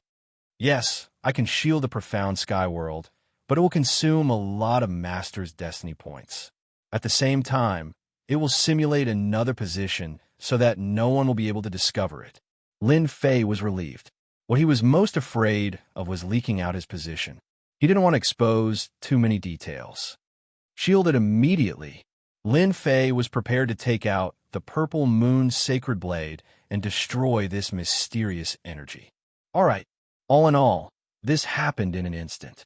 S1: Yes, I can shield the profound sky world, but it will consume a lot of Master's Destiny points. At the same time, it will simulate another position so that no one will be able to discover it. Lin Fei was relieved. What he was most afraid of was leaking out his position. He didn't want to expose too many details. Shielded immediately, Lin Fei was prepared to take out the Purple Moon's sacred blade and destroy this mysterious energy. All right, all in all, this happened in an instant.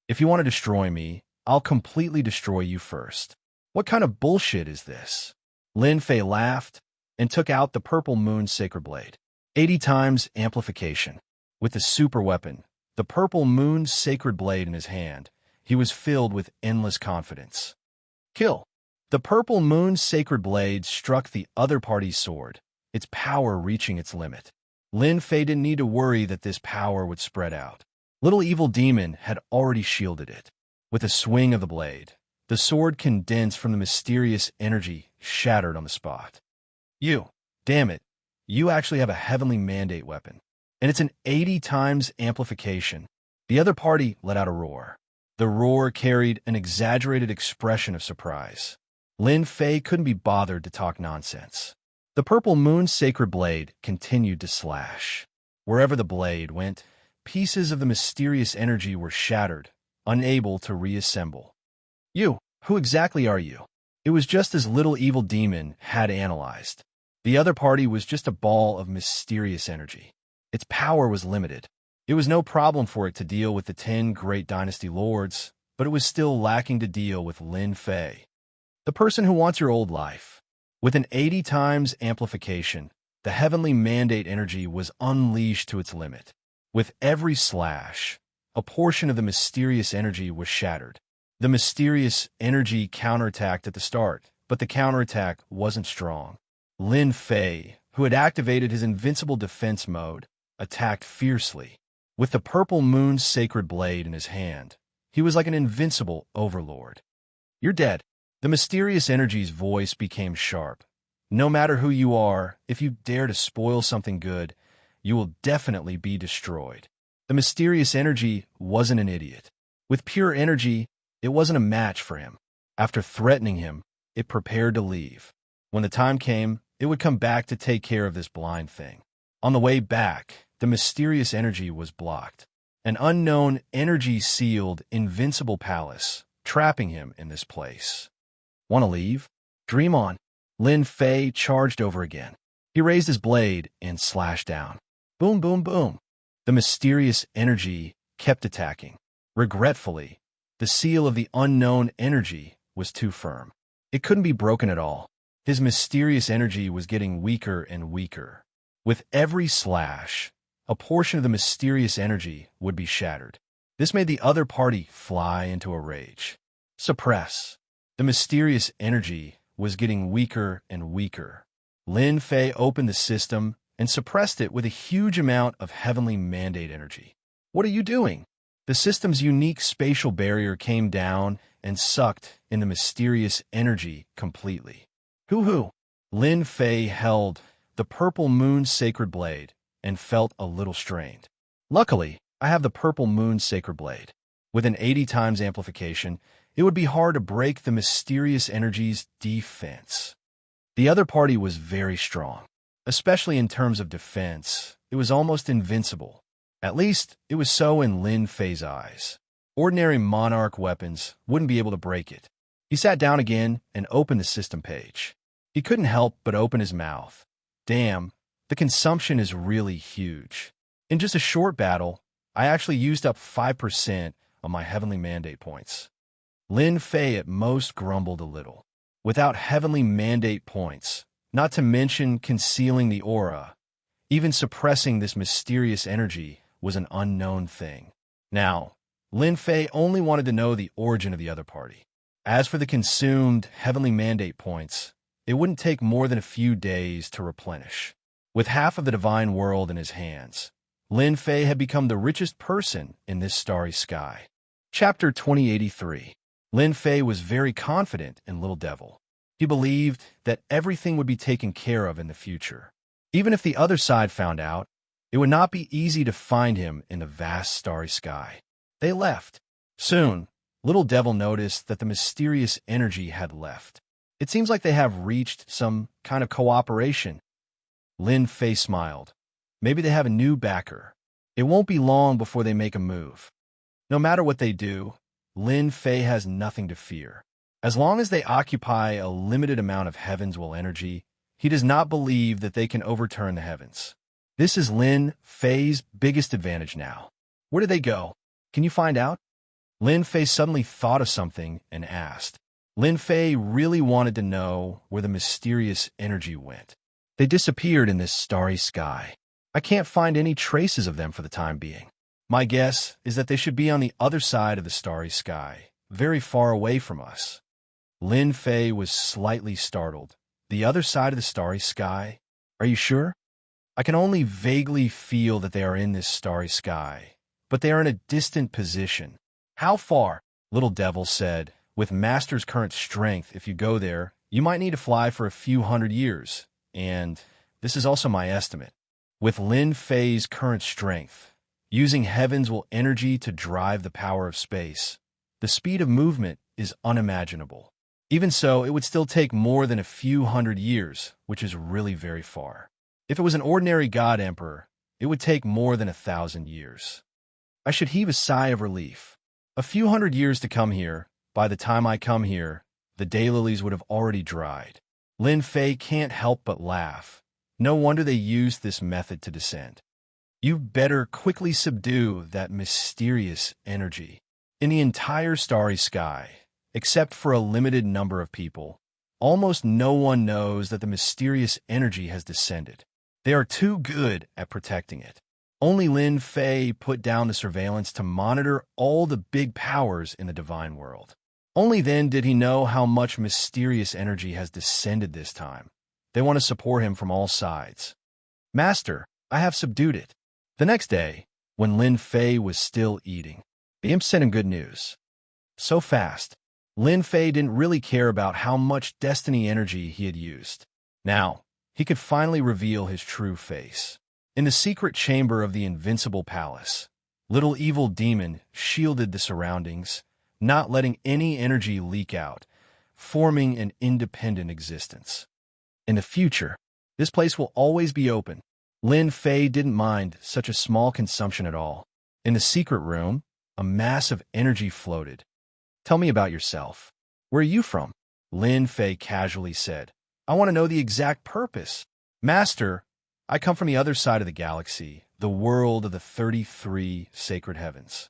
S1: If you want to destroy me, I'll completely destroy you first. What kind of bullshit is this? Lin Fei laughed and took out the Purple Moon's sacred blade. 80 times amplification. With the super weapon, the Purple Moon's sacred blade in his hand, he was filled with endless confidence. Kill. The Purple Moon's sacred blade struck the other party's sword, its power reaching its limit. Lin Fei didn't need to worry that this power would spread out. Little Evil Demon had already shielded it. With a swing of the blade, the sword condensed from the mysterious energy shattered on the spot. Damn it, you actually have a heavenly mandate weapon. And it's an 80 times amplification. The other party let out a roar. The roar carried an exaggerated expression of surprise. Lin Fei couldn't be bothered to talk nonsense. The Purple Moon's sacred blade continued to slash. Wherever the blade went, pieces of the mysterious energy were shattered, unable to reassemble. Who exactly are you? It was just as Little Evil Demon had analyzed. The other party was just a ball of mysterious energy. Its power was limited. It was no problem for it to deal with the 10 great dynasty lords, but it was still lacking to deal with Lin Fei, the person who wants your old life. With an 80 times amplification, the heavenly mandate energy was unleashed to its limit. With every slash, a portion of the mysterious energy was shattered. The mysterious energy counterattacked at the start, but the counterattack wasn't strong. Lin Fei, who had activated his invincible defense mode, attacked fiercely. With the Purple Moon's sacred blade in his hand, he was like an invincible overlord. You're dead. The mysterious energy's voice became sharp. No matter who you are, if you dare to spoil something good, you will definitely be destroyed. The mysterious energy wasn't an idiot. With pure energy, it wasn't a match for him. After threatening him, it prepared to leave. When the time came, it would come back to take care of this blind thing. On the way back, the mysterious energy was blocked. An unknown energy-sealed, invincible palace, trapping him in this place. Want to leave? Dream on. Lin Fei charged over again. He raised his blade and slashed down. Boom, boom, boom. The mysterious energy kept attacking. Regretfully, the seal of the unknown energy was too firm. It couldn't be broken at all. His mysterious energy was getting weaker and weaker. With every slash, a portion of the mysterious energy would be shattered. This made the other party fly into a rage. Suppress. The mysterious energy was getting weaker and weaker. Lin Fei opened the system and suppressed it with a huge amount of heavenly mandate energy. What are you doing? The system's unique spatial barrier came down and sucked in the mysterious energy completely. Hoo-hoo! Lin Fei held the Purple Moon's sacred blade and felt a little strained. Luckily, I have the Purple Moon's sacred blade. With an 80 times amplification, it would be hard to break the mysterious energy's defense. The other party was very strong. Especially in terms of defense, it was almost invincible. At least, it was so in Lin Fei's eyes. Ordinary monarch weapons wouldn't be able to break it. He sat down again and opened the system page. He couldn't help but open his mouth. Damn, the consumption is really huge. In just a short battle, I actually used up 5% of my heavenly mandate points. Lin Fei at most grumbled a little. Without heavenly mandate points, not to mention concealing the aura, even suppressing this mysterious energy was an unknown thing. Now, Lin Fei only wanted to know the origin of the other party. As for the consumed heavenly mandate points, it wouldn't take more than a few days to replenish. With half of the divine world in his hands, Lin Fei had become the richest person in this starry sky. Chapter 2083. Lin Fei was very confident in Little Devil. He believed that everything would be taken care of in the future. Even if the other side found out, it would not be easy to find him in the vast starry sky. They left. Soon, Little Devil noticed that the mysterious energy had left. It seems like they have reached some kind of cooperation. Lin Fei smiled. Maybe they have a new backer. It won't be long before they make a move. No matter what they do, Lin Fei has nothing to fear. As long as they occupy a limited amount of heaven's will energy, he does not believe that they can overturn the heavens. This is Lin Fei's biggest advantage now. Where did they go? Can you find out? Lin Fei suddenly thought of something and asked. Lin Fei really wanted to know where the mysterious energy went. They disappeared in this starry sky. I can't find any traces of them for the time being. My guess is that they should be on the other side of the starry sky, very far away from us. Lin Fei was slightly startled. The other side of the starry sky? Are you sure? I can only vaguely feel that they are in this starry sky, but they are in a distant position. How far? Little Devil said. With Master's current strength, if you go there, you might need to fly for a few hundred years. And this is also my estimate. With Lin Fei's current strength, using heaven's will energy to drive the power of space, the speed of movement is unimaginable. Even so, it would still take more than a few hundred years, which is really very far. If it was an ordinary God Emperor, it would take more than 1,000 years. I should heave a sigh of relief. A few hundred years to come here. By the time I come here, the daylilies would have already dried. Lin Fei can't help but laugh. No wonder they used this method to descend. You'd better quickly subdue that mysterious energy. In the entire starry sky, except for a limited number of people, almost no one knows that the mysterious energy has descended. They are too good at protecting it. Only Lin Fei put down the surveillance to monitor all the big powers in the divine world. Only then did he know how much mysterious energy has descended this time. They want to support him from all sides. Master, I have subdued it. The next day, when Lin Fei was still eating, the imp sent him good news. So fast, Lin Fei didn't really care about how much destiny energy he had used. Now, he could finally reveal his true face. In the secret chamber of the invincible palace, Little Evil Demon shielded the surroundings, not letting any energy leak out, forming an independent existence. In the future, this place will always be open. Lin Fei didn't mind such a small consumption at all. In the secret room, a mass of energy floated. Tell me about yourself. Where are you from? Lin Fei casually said. I want to know the exact purpose. Master, I come from the other side of the galaxy, the world of the 33 sacred heavens.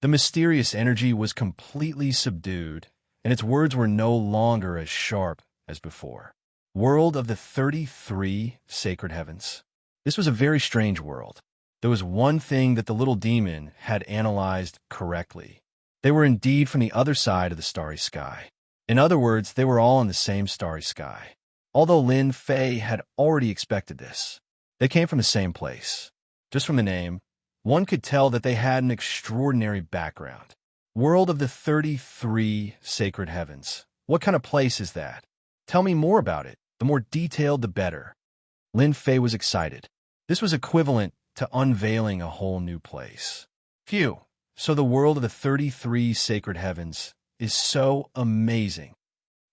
S1: The mysterious energy was completely subdued, and its words were no longer as sharp as before. World of the 33 sacred heavens. This was a very strange world. There was one thing that the little demon had analyzed correctly. They were indeed from the other side of the starry sky. In other words, they were all in the same starry sky. Although Lin Fei had already expected this, they came from the same place. Just from the name, one could tell that they had an extraordinary background. World of the 33 sacred heavens. What kind of place is that? Tell me more about it. The more detailed, the better. Lin Fei was excited. This was equivalent to unveiling a whole new place. Phew. So the world of the 33 sacred heavens is so amazing.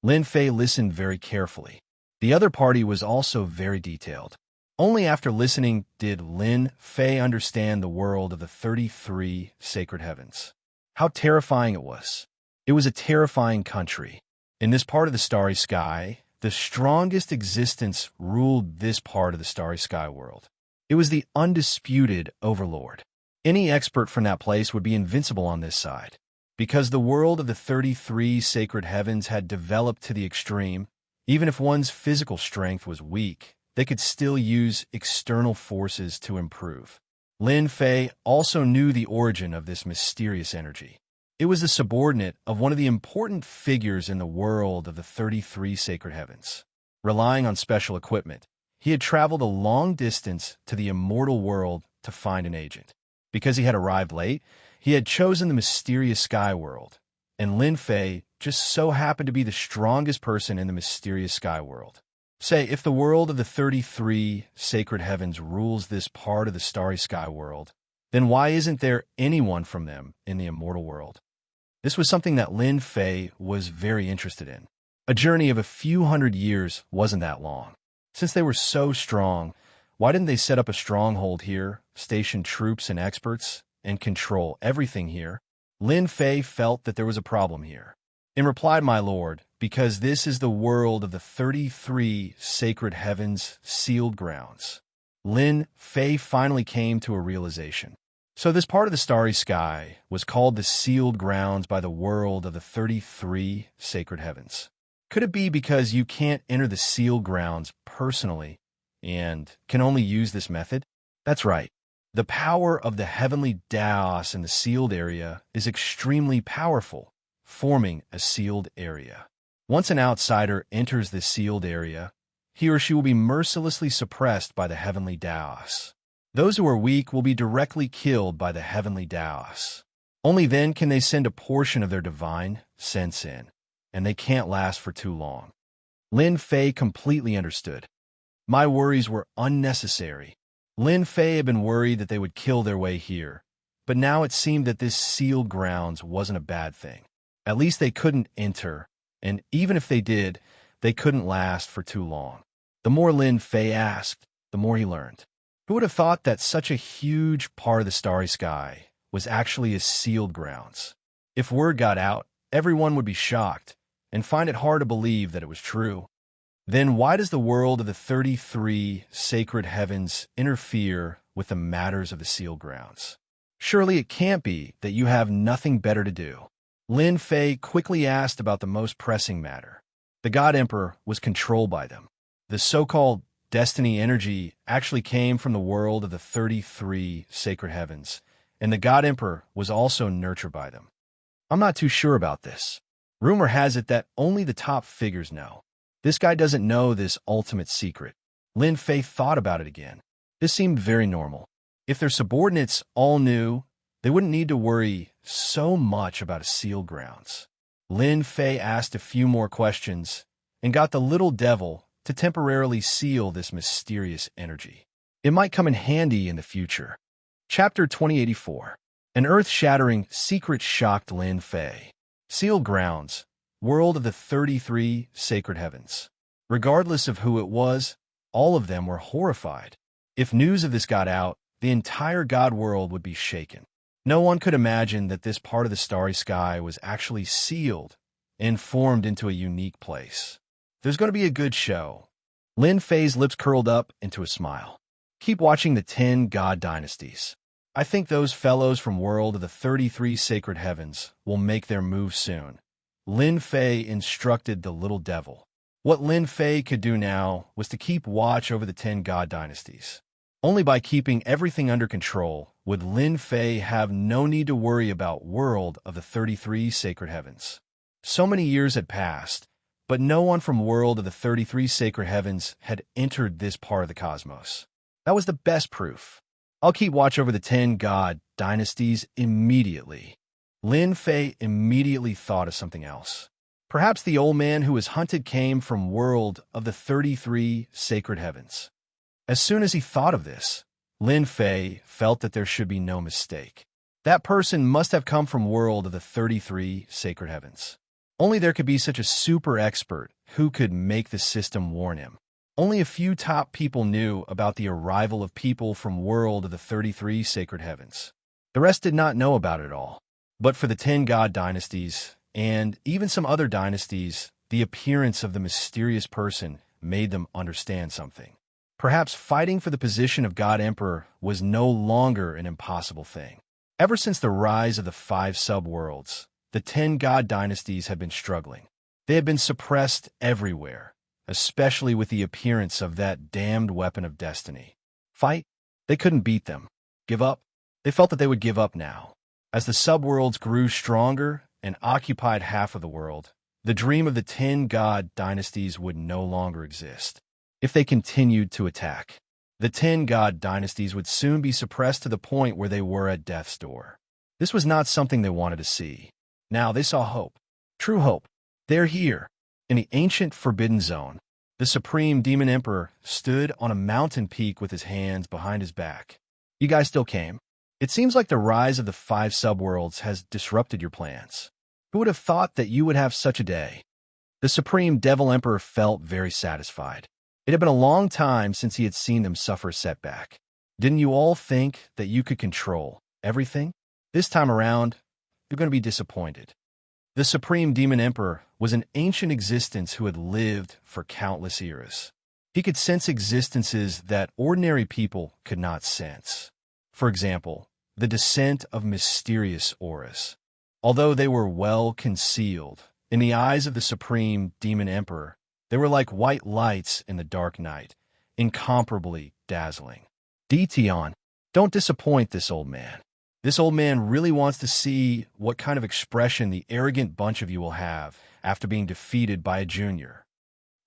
S1: Lin Fei listened very carefully. The other party was also very detailed. Only after listening did Lin Fei understand the world of the 33 sacred heavens. How terrifying it was. It was a terrifying country. In this part of the starry sky, the strongest existence ruled this part of the starry sky world. It was the undisputed overlord. Any expert from that place would be invincible on this side. Because the world of the 33 sacred heavens had developed to the extreme, even if one's physical strength was weak, they could still use external forces to improve. Lin Fei also knew the origin of this mysterious energy. It was the subordinate of one of the important figures in the world of the 33 sacred heavens. Relying on special equipment, he had traveled a long distance to the immortal world to find an agent. Because he had arrived late, he had chosen the mysterious sky world, and Lin Fei just so happened to be the strongest person in the mysterious sky world. Say, if the world of the 33 sacred heavens rules this part of the starry sky world, then why isn't there anyone from them in the immortal world? This was something that Lin Fei was very interested in. A journey of a few hundred years wasn't that long. Since they were so strong, why didn't they set up a stronghold here, station troops and experts, and control everything here? Lin Fei felt that there was a problem here. In reply, my lord, because this is the world of the 33 sacred heavens sealed grounds. Lin Fei finally came to a realization. So this part of the starry sky was called the sealed grounds by the world of the 33 sacred heavens. Could it be because you can't enter the sealed grounds personally and can only use this method? That's right. The power of the heavenly Daos in the sealed area is extremely powerful, forming a sealed area. Once an outsider enters this sealed area, he or she will be mercilessly suppressed by the heavenly Daos. Those who are weak will be directly killed by the heavenly Daos. Only then can they send a portion of their divine sense in, and they can't last for too long. Lin Fei completely understood. My worries were unnecessary. Lin Fei had been worried that they would kill their way here, but now it seemed that this sealed grounds wasn't a bad thing. At least they couldn't enter, and even if they did, they couldn't last for too long. The more Lin Fei asked, the more he learned. Who would have thought that such a huge part of the starry sky was actually a sealed grounds? If word got out, everyone would be shocked and find it hard to believe that it was true. Then why does the world of the 33 sacred heavens interfere with the matters of the sealed grounds? Surely it can't be that you have nothing better to do. Lin Fei quickly asked about the most pressing matter. The God Emperor was controlled by them. The so-called destiny energy actually came from the world of the 33 sacred heavens, and the God Emperor was also nurtured by them. I'm not too sure about this. Rumor has it that only the top figures know. This guy doesn't know this ultimate secret. Lin Fei thought about it again. This seemed very normal. If their subordinates all knew, they wouldn't need to worry so much about a sealed grounds. Lin Fei asked a few more questions and got the little devil to temporarily seal this mysterious energy. It might come in handy in the future. Chapter 2084. An earth-shattering secret shocked Lin Fei. Sealed grounds, world of the 33 sacred heavens. Regardless of who it was, all of them were horrified. If news of this got out, the entire god world would be shaken. No one could imagine that this part of the starry sky was actually sealed and formed into a unique place. There's going to be a good show. Lin Fei's lips curled up into a smile. Keep watching the 10 God Dynasties. I think those fellows from world of the 33 sacred heavens will make their move soon. Lin Fei instructed the little devil. What Lin Fei could do now was to keep watch over the 10 God Dynasties. Only by keeping everything under control would Lin Fei have no need to worry about world of the 33 sacred heavens. So many years had passed, but no one from world of the 33 sacred heavens had entered this part of the cosmos. That was the best proof. I'll keep watch over the 10 God Dynasties immediately. Lin Fei immediately thought of something else. Perhaps the old man who was hunted came from world of the 33 sacred heavens. As soon as he thought of this, Lin Fei felt that there should be no mistake. That person must have come from world of the 33 sacred heavens. Only there could be such a super expert who could make the system warn him. Only a few top people knew about the arrival of people from world of the 33 sacred heavens. The rest did not know about it all. But for the 10 god dynasties, and even some other dynasties, the appearance of the mysterious person made them understand something. Perhaps fighting for the position of God Emperor was no longer an impossible thing. Ever since the rise of the 5 subworlds, the 10 god dynasties had been struggling. They had been suppressed everywhere, especially with the appearance of that damned weapon of destiny. Fight? They couldn't beat them. Give up? They felt that they would give up now. As the subworlds grew stronger and occupied half of the world, the dream of the 10 god dynasties would no longer exist. If they continued to attack, the 10 god dynasties would soon be suppressed to the point where they were at death's door. This was not something they wanted to see. Now they saw hope. True hope. They're here. In the ancient Forbidden Zone, the Supreme Demon Emperor stood on a mountain peak with his hands behind his back. You guys still came? It seems like the rise of the 5 subworlds has disrupted your plans. Who would have thought that you would have such a day? The Supreme Devil Emperor felt very satisfied. It had been a long time since he had seen them suffer a setback. Didn't you all think that you could control everything? This time around, you're going to be disappointed. The Supreme Demon Emperor was an ancient existence who had lived for countless eras. He could sense existences that ordinary people could not sense. For example, the descent of mysterious auras. Although they were well concealed, in the eyes of the Supreme Demon Emperor, they were like white lights in the dark night, incomparably dazzling. Tion, don't disappoint this old man. This old man really wants to see what kind of expression the arrogant bunch of you will have after being defeated by a junior.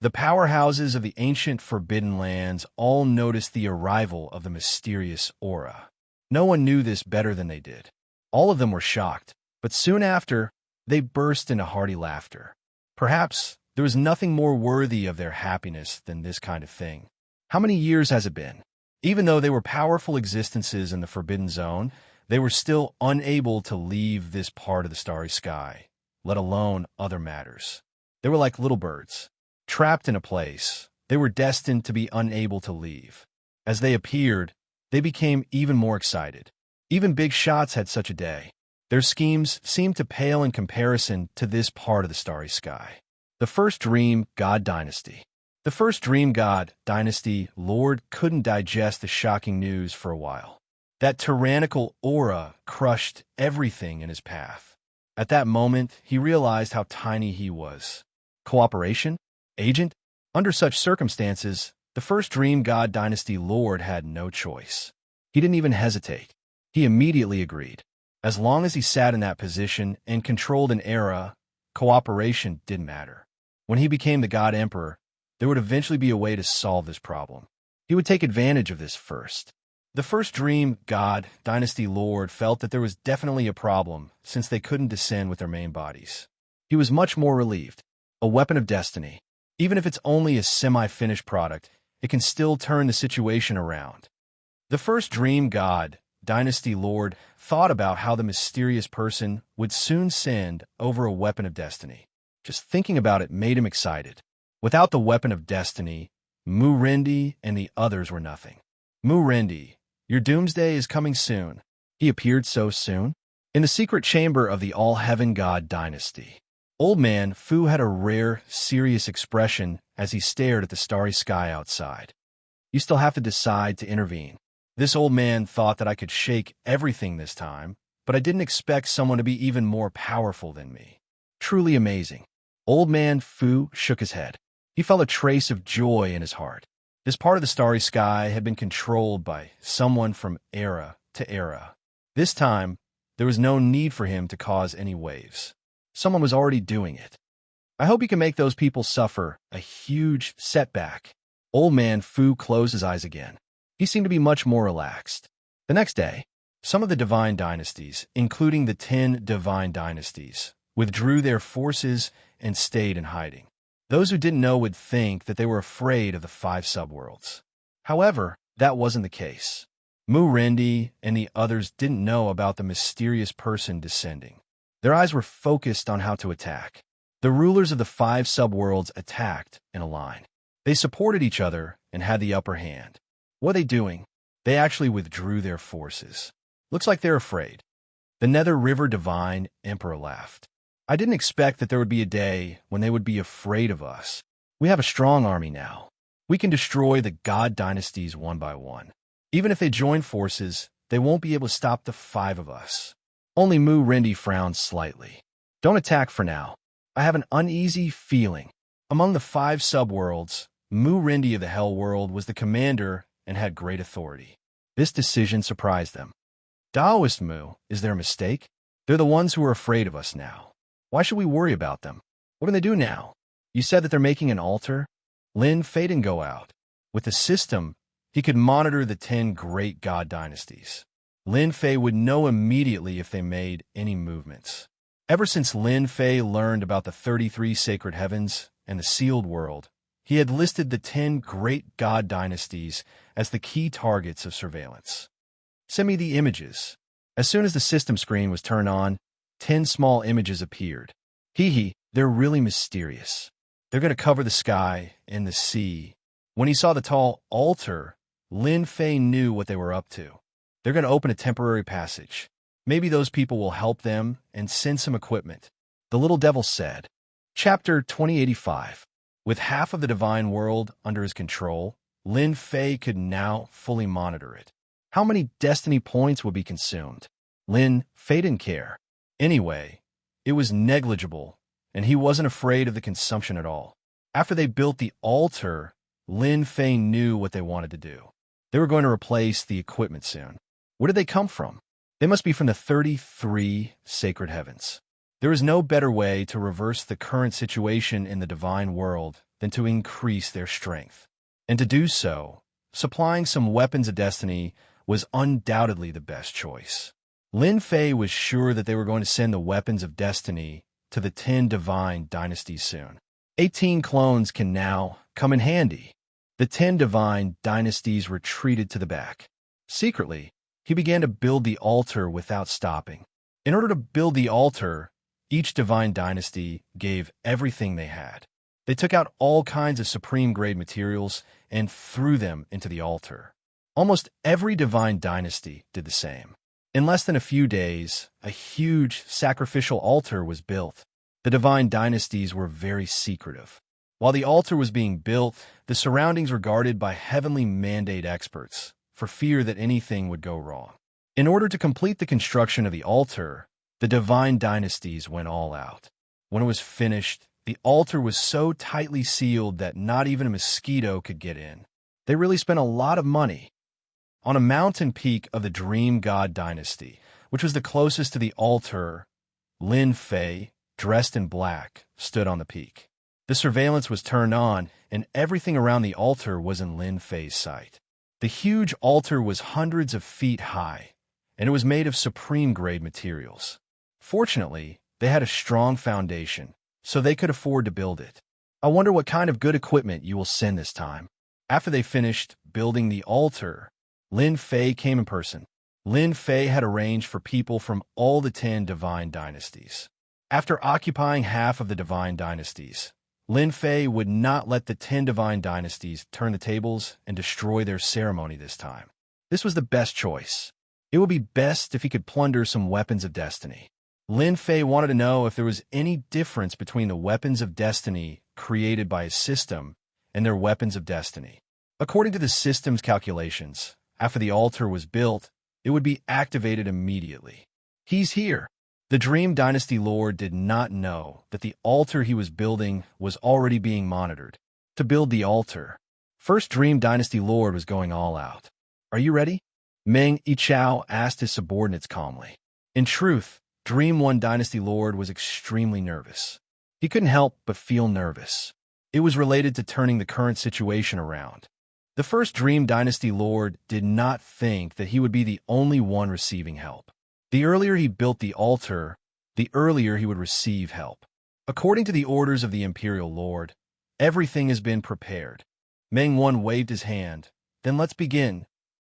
S1: The powerhouses of the ancient Forbidden Lands all noticed the arrival of the mysterious aura. No one knew this better than they did. All of them were shocked, but soon after, they burst into hearty laughter. Perhaps there was nothing more worthy of their happiness than this kind of thing. How many years has it been? Even though they were powerful existences in the Forbidden Zone, they were still unable to leave this part of the starry sky, let alone other matters. They were like little birds, trapped in a place. They were destined to be unable to leave. As they appeared, they became even more excited. Even big shots had such a day. Their schemes seemed to pale in comparison to this part of the starry sky. The first Dream God Dynasty. The first Dream God Dynasty Lord couldn't digest the shocking news for a while. That tyrannical aura crushed everything in his path. At that moment, he realized how tiny he was. Cooperation? Agent? Under such circumstances, the first Dream God Dynasty Lord had no choice. He didn't even hesitate. He immediately agreed. As long as he sat in that position and controlled an era, cooperation didn't matter. When he became the God Emperor, there would eventually be a way to solve this problem. He would take advantage of this first. The first Dream God Dynasty Lord felt that there was definitely a problem since they couldn't descend with their main bodies. He was much more relieved. A weapon of destiny. Even if it's only a semi-finished product, it can still turn the situation around. The first Dream God Dynasty Lord thought about how the mysterious person would soon send over a weapon of destiny. Just thinking about it made him excited. Without the weapon of destiny, Mu Rendi and the others were nothing. Mu Rendi, your doomsday is coming soon. He appeared so soon. In the secret chamber of the All-Heaven God Dynasty, Old Man Fu had a rare, serious expression as he stared at the starry sky outside. You still have to decide to intervene. This old man thought that I could shake everything this time, but I didn't expect someone to be even more powerful than me. Truly amazing. Old Man Fu shook his head. He felt a trace of joy in his heart. This part of the starry sky had been controlled by someone from era to era. This time, there was no need for him to cause any waves. Someone was already doing it. I hope you can make those people suffer a huge setback. Old Man Fu closed his eyes again. He seemed to be much more relaxed. The next day, some of the divine dynasties, including the 10 divine dynasties, withdrew their forces and stayed in hiding. Those who didn't know would think that they were afraid of the 5 subworlds. However, that wasn't the case. Mu Rendi and the others didn't know about the mysterious person descending. Their eyes were focused on how to attack. The rulers of the 5 subworlds attacked in a line. They supported each other and had the upper hand. What are they doing? They actually withdrew their forces. Looks like they're afraid. The Nether River Divine Emperor laughed. I didn't expect that there would be a day when they would be afraid of us. We have a strong army now. We can destroy the god dynasties one by one. Even if they join forces, they won't be able to stop the 5 of us. Only Mu Rendi frowned slightly. Don't attack for now. I have an uneasy feeling. Among the 5 subworlds, Mu Rendi of the Hell World was the commander and had great authority. This decision surprised them. Taoist Mu, is there a mistake? They're the ones who are afraid of us now. Why should we worry about them? What do they do now? You said that they're making an altar? Lin Fei didn't go out. With the system, he could monitor the 10 great god dynasties. Lin Fei would know immediately if they made any movements. Ever since Lin Fei learned about the 33 sacred heavens and the sealed world, he had listed the 10 great god dynasties as the key targets of surveillance. Send me the images. As soon as the system screen was turned on, 10 small images appeared. They're really mysterious. They're going to cover the sky and the sea. When he saw the tall altar, Lin Fei knew what they were up to. They're going to open a temporary passage. Maybe those people will help them and send some equipment. The little devil said. Chapter 2085. With half of the divine world under his control, Lin Fei could now fully monitor it. How many destiny points would be consumed? Lin Fei didn't care. Anyway, it was negligible, and he wasn't afraid of the consumption at all. After they built the altar, Lin Fei knew what they wanted to do. They were going to replace the equipment soon. Where did they come from? They must be from the 33 sacred heavens. There is no better way to reverse the current situation in the divine world than to increase their strength. And to do so, supplying some weapons of destiny was undoubtedly the best choice. Lin Fei was sure that they were going to send the weapons of destiny to the 10 divine dynasties soon. 18 clones can now come in handy. The 10 divine dynasties retreated to the back. Secretly, he began to build the altar without stopping. In order to build the altar, each divine dynasty gave everything they had. They took out all kinds of supreme-grade materials and threw them into the altar. Almost every divine dynasty did the same. In less than a few days, a huge sacrificial altar was built. The divine dynasties were very secretive. While the altar was being built, the surroundings were guarded by heavenly mandate experts, for fear that anything would go wrong. In order to complete the construction of the altar, the divine dynasties went all out. When it was finished, the altar was so tightly sealed that not even a mosquito could get in. They really spent a lot of money. On a mountain peak of the Dream God Dynasty, which was the closest to the altar, Lin Fei, dressed in black, stood on the peak. The surveillance was turned on, and everything around the altar was in Lin Fei's sight. The huge altar was hundreds of feet high, and it was made of supreme-grade materials. Fortunately, they had a strong foundation, so they could afford to build it. I wonder what kind of good equipment you will send this time. After they finished building the altar, Lin Fei came in person. Lin Fei had arranged for people from all the 10 divine dynasties. After occupying half of the divine dynasties, Lin Fei would not let the 10 divine dynasties turn the tables and destroy their ceremony this time. This was the best choice. It would be best if he could plunder some weapons of destiny. Lin Fei wanted to know if there was any difference between the weapons of destiny created by his system and their weapons of destiny. According to the system's calculations, after the altar was built, it would be activated immediately. He's here. The Dream Dynasty Lord did not know that the altar he was building was already being monitored. To build the altar, First Dream Dynasty Lord was going all out. Are you ready? Meng Yichao asked his subordinates calmly. In truth, Dream 1 Dynasty Lord was extremely nervous. He couldn't help but feel nervous. It was related to turning the current situation around. The first Dream Dynasty Lord did not think that he would be the only one receiving help. The earlier he built the altar, the earlier he would receive help. According to the orders of the Imperial Lord, everything has been prepared. Meng Wan waved his hand. Then let's begin.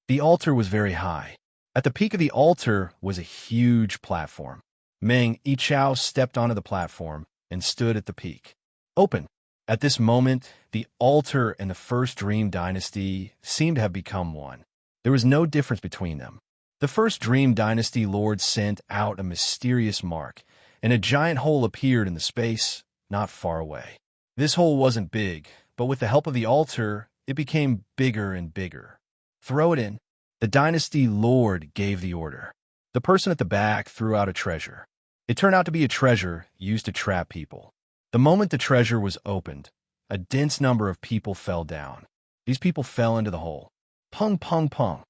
S1: The altar was very high. At the peak of the altar was a huge platform. Meng Yichao stepped onto the platform and stood at the peak. Open. At this moment, the altar and the First Dream Dynasty seemed to have become one. There was no difference between them. The first Dream Dynasty Lord sent out a mysterious mark, and a giant hole appeared in the space not far away. This hole wasn't big, but with the help of the altar, it became bigger and bigger. Throw it in. The Dynasty Lord gave the order. The person at the back threw out a treasure. It turned out to be a treasure used to trap people. The moment the treasure was opened, a dense number of people fell down. These people fell into the hole. Pung, pung, pung.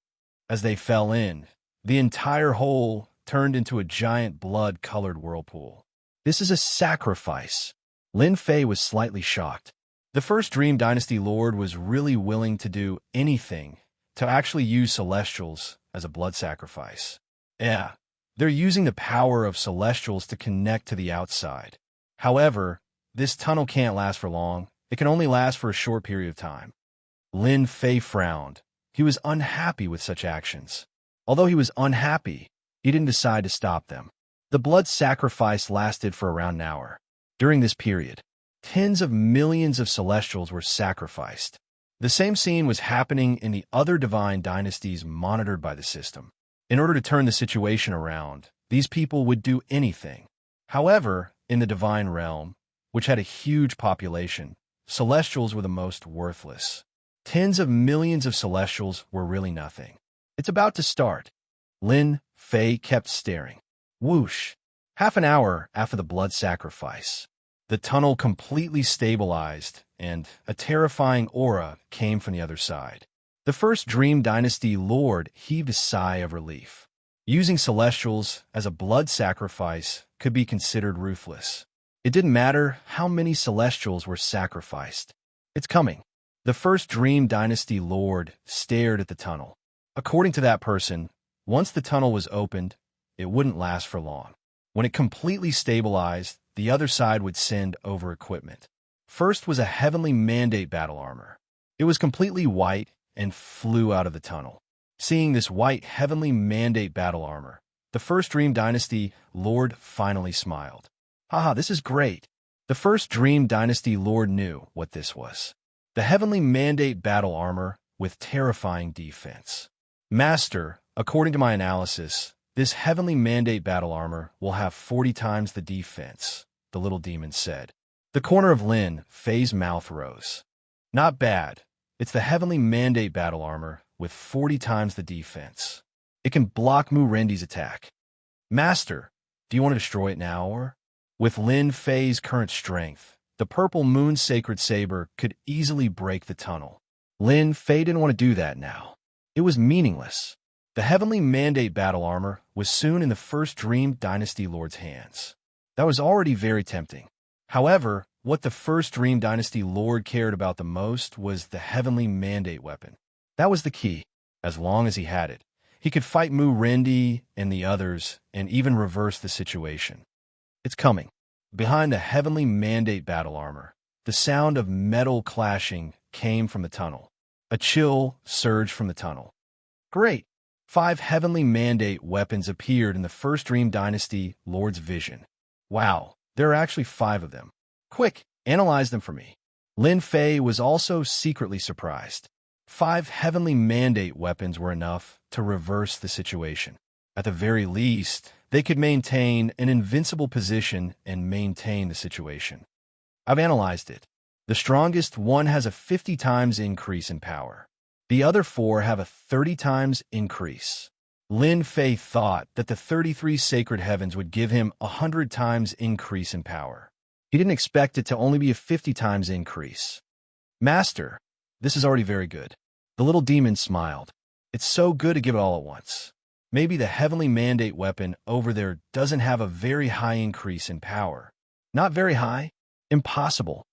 S1: As they fell in, the entire hole turned into a giant blood-colored whirlpool. This is a sacrifice. Lin Fei was slightly shocked. The first Dream Dynasty Lord was really willing to do anything to actually use Celestials as a blood sacrifice. Yeah, they're using the power of Celestials to connect to the outside. However, this tunnel can't last for long. It can only last for a short period of time. Lin Fei frowned. He was unhappy with such actions. Although he was unhappy, he didn't decide to stop them. The blood sacrifice lasted for around an hour. During this period, tens of millions of Celestials were sacrificed. The same scene was happening in the other divine dynasties monitored by the system. In order to turn the situation around, these people would do anything. However, in the divine realm, which had a huge population, Celestials were the most worthless. Tens of millions of Celestials were really nothing. It's about to start. Lin Fei kept staring. Whoosh! Half an hour after the blood sacrifice, the tunnel completely stabilized, and a terrifying aura came from the other side. The first Dream Dynasty Lord heaved a sigh of relief. Using Celestials as a blood sacrifice could be considered ruthless. It didn't matter how many Celestials were sacrificed. It's coming. The first Dream Dynasty Lord stared at the tunnel. According to that person, once the tunnel was opened, it wouldn't last for long. When it completely stabilized, the other side would send over equipment. First was a heavenly mandate battle armor. It was completely white and flew out of the tunnel. Seeing this white heavenly mandate battle armor, the first Dream Dynasty Lord finally smiled. Haha, this is great. The first Dream Dynasty Lord knew what this was. The heavenly mandate battle armor with terrifying defense. Master, according to my analysis, this heavenly mandate battle armor will have 40 times the defense, the little demon said. The corner of Lin Fei's mouth rose. Not bad. It's the heavenly mandate battle armor with 40 times the defense. It can block Mu Rendi's attack. Master, do you want to destroy it now or? With Lin Fei's current strength, the purple moon sacred saber could easily break the tunnel. Lin Fei didn't want to do that now. It was meaningless. The heavenly mandate battle armor was soon in the first Dream Dynasty Lord's hands. That was already very tempting. However, what the first Dream Dynasty Lord cared about the most was the heavenly mandate weapon. That was the key. As long as he had it, he could fight Mu Rendi and the others and even reverse the situation. It's coming. Behind the heavenly mandate battle armor, the sound of metal clashing came from the tunnel. A chill surged from the tunnel. Great! 5 heavenly mandate weapons appeared in the first Dream Dynasty Lord's vision. Wow, there are actually 5 of them. Quick, analyze them for me. Lin Fei was also secretly surprised. 5 heavenly mandate weapons were enough to reverse the situation. At the very least, they could maintain an invincible position and maintain the situation. I've analyzed it. The strongest one has a 50 times increase in power. The other 4 have a 30 times increase. Lin Fei thought that the 33 sacred heavens would give him a 100 times increase in power. He didn't expect it to only be a 50 times increase. Master, this is already very good. The little demon smiled. It's so good to give it all at once. Maybe the heavenly mandate weapon over there doesn't have a very high increase in power. Not very high? Impossible.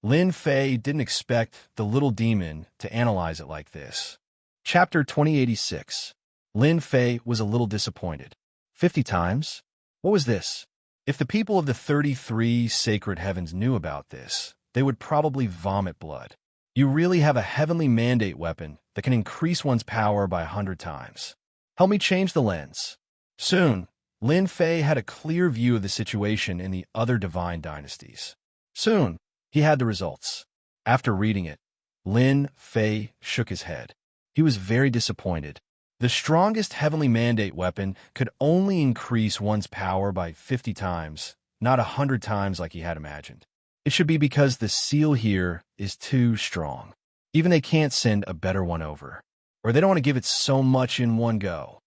S1: Lin Fei didn't expect the little demon to analyze it like this. Chapter 2086. Lin Fei was a little disappointed. 50 times? What was this? If the people of the 33 sacred heavens knew about this, they would probably vomit blood. You really have a heavenly mandate weapon that can increase one's power by 100 times. Help me change the lens. Soon, Lin Fei had a clear view of the situation in the other divine dynasties. Soon, he had the results. After reading it, Lin Fei shook his head. He was very disappointed. The strongest heavenly mandate weapon could only increase one's power by 50 times, not 100 times like he had imagined. It should be because the seal here is too strong. Even they can't send a better one over, or they don't want to give it so much in one go.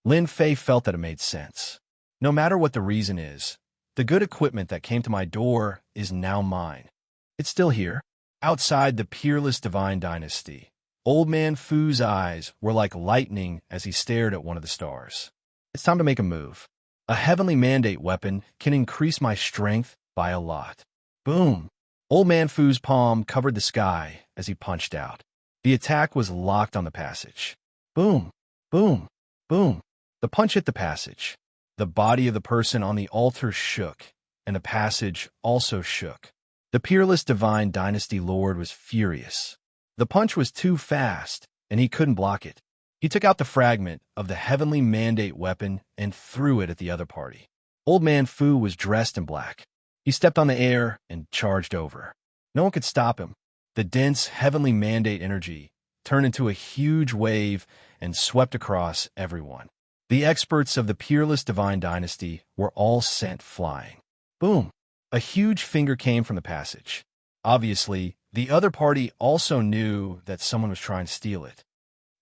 S1: Lin Fei felt that it made sense. No matter what the reason is, the good equipment that came to my door is now mine. It's still here, outside the peerless divine dynasty. Old Man Fu's eyes were like lightning as he stared at one of the stars. It's time to make a move. A heavenly mandate weapon can increase my strength by a lot. Boom! Old Man Fu's palm covered the sky as he punched out. The attack was locked on the passage. Boom! Boom! Boom! The punch hit the passage. The body of the person on the altar shook, and the passage also shook. The peerless divine dynasty lord was furious. The punch was too fast, and he couldn't block it. He took out the fragment of the heavenly mandate weapon and threw it at the other party. Old Man Fu was dressed in black. He stepped on the air and charged over. No one could stop him. The dense heavenly mandate energy turned into a huge wave and swept across everyone. The experts of the peerless divine dynasty were all sent flying. Boom! A huge finger came from the passage. Obviously, the other party also knew that someone was trying to steal it.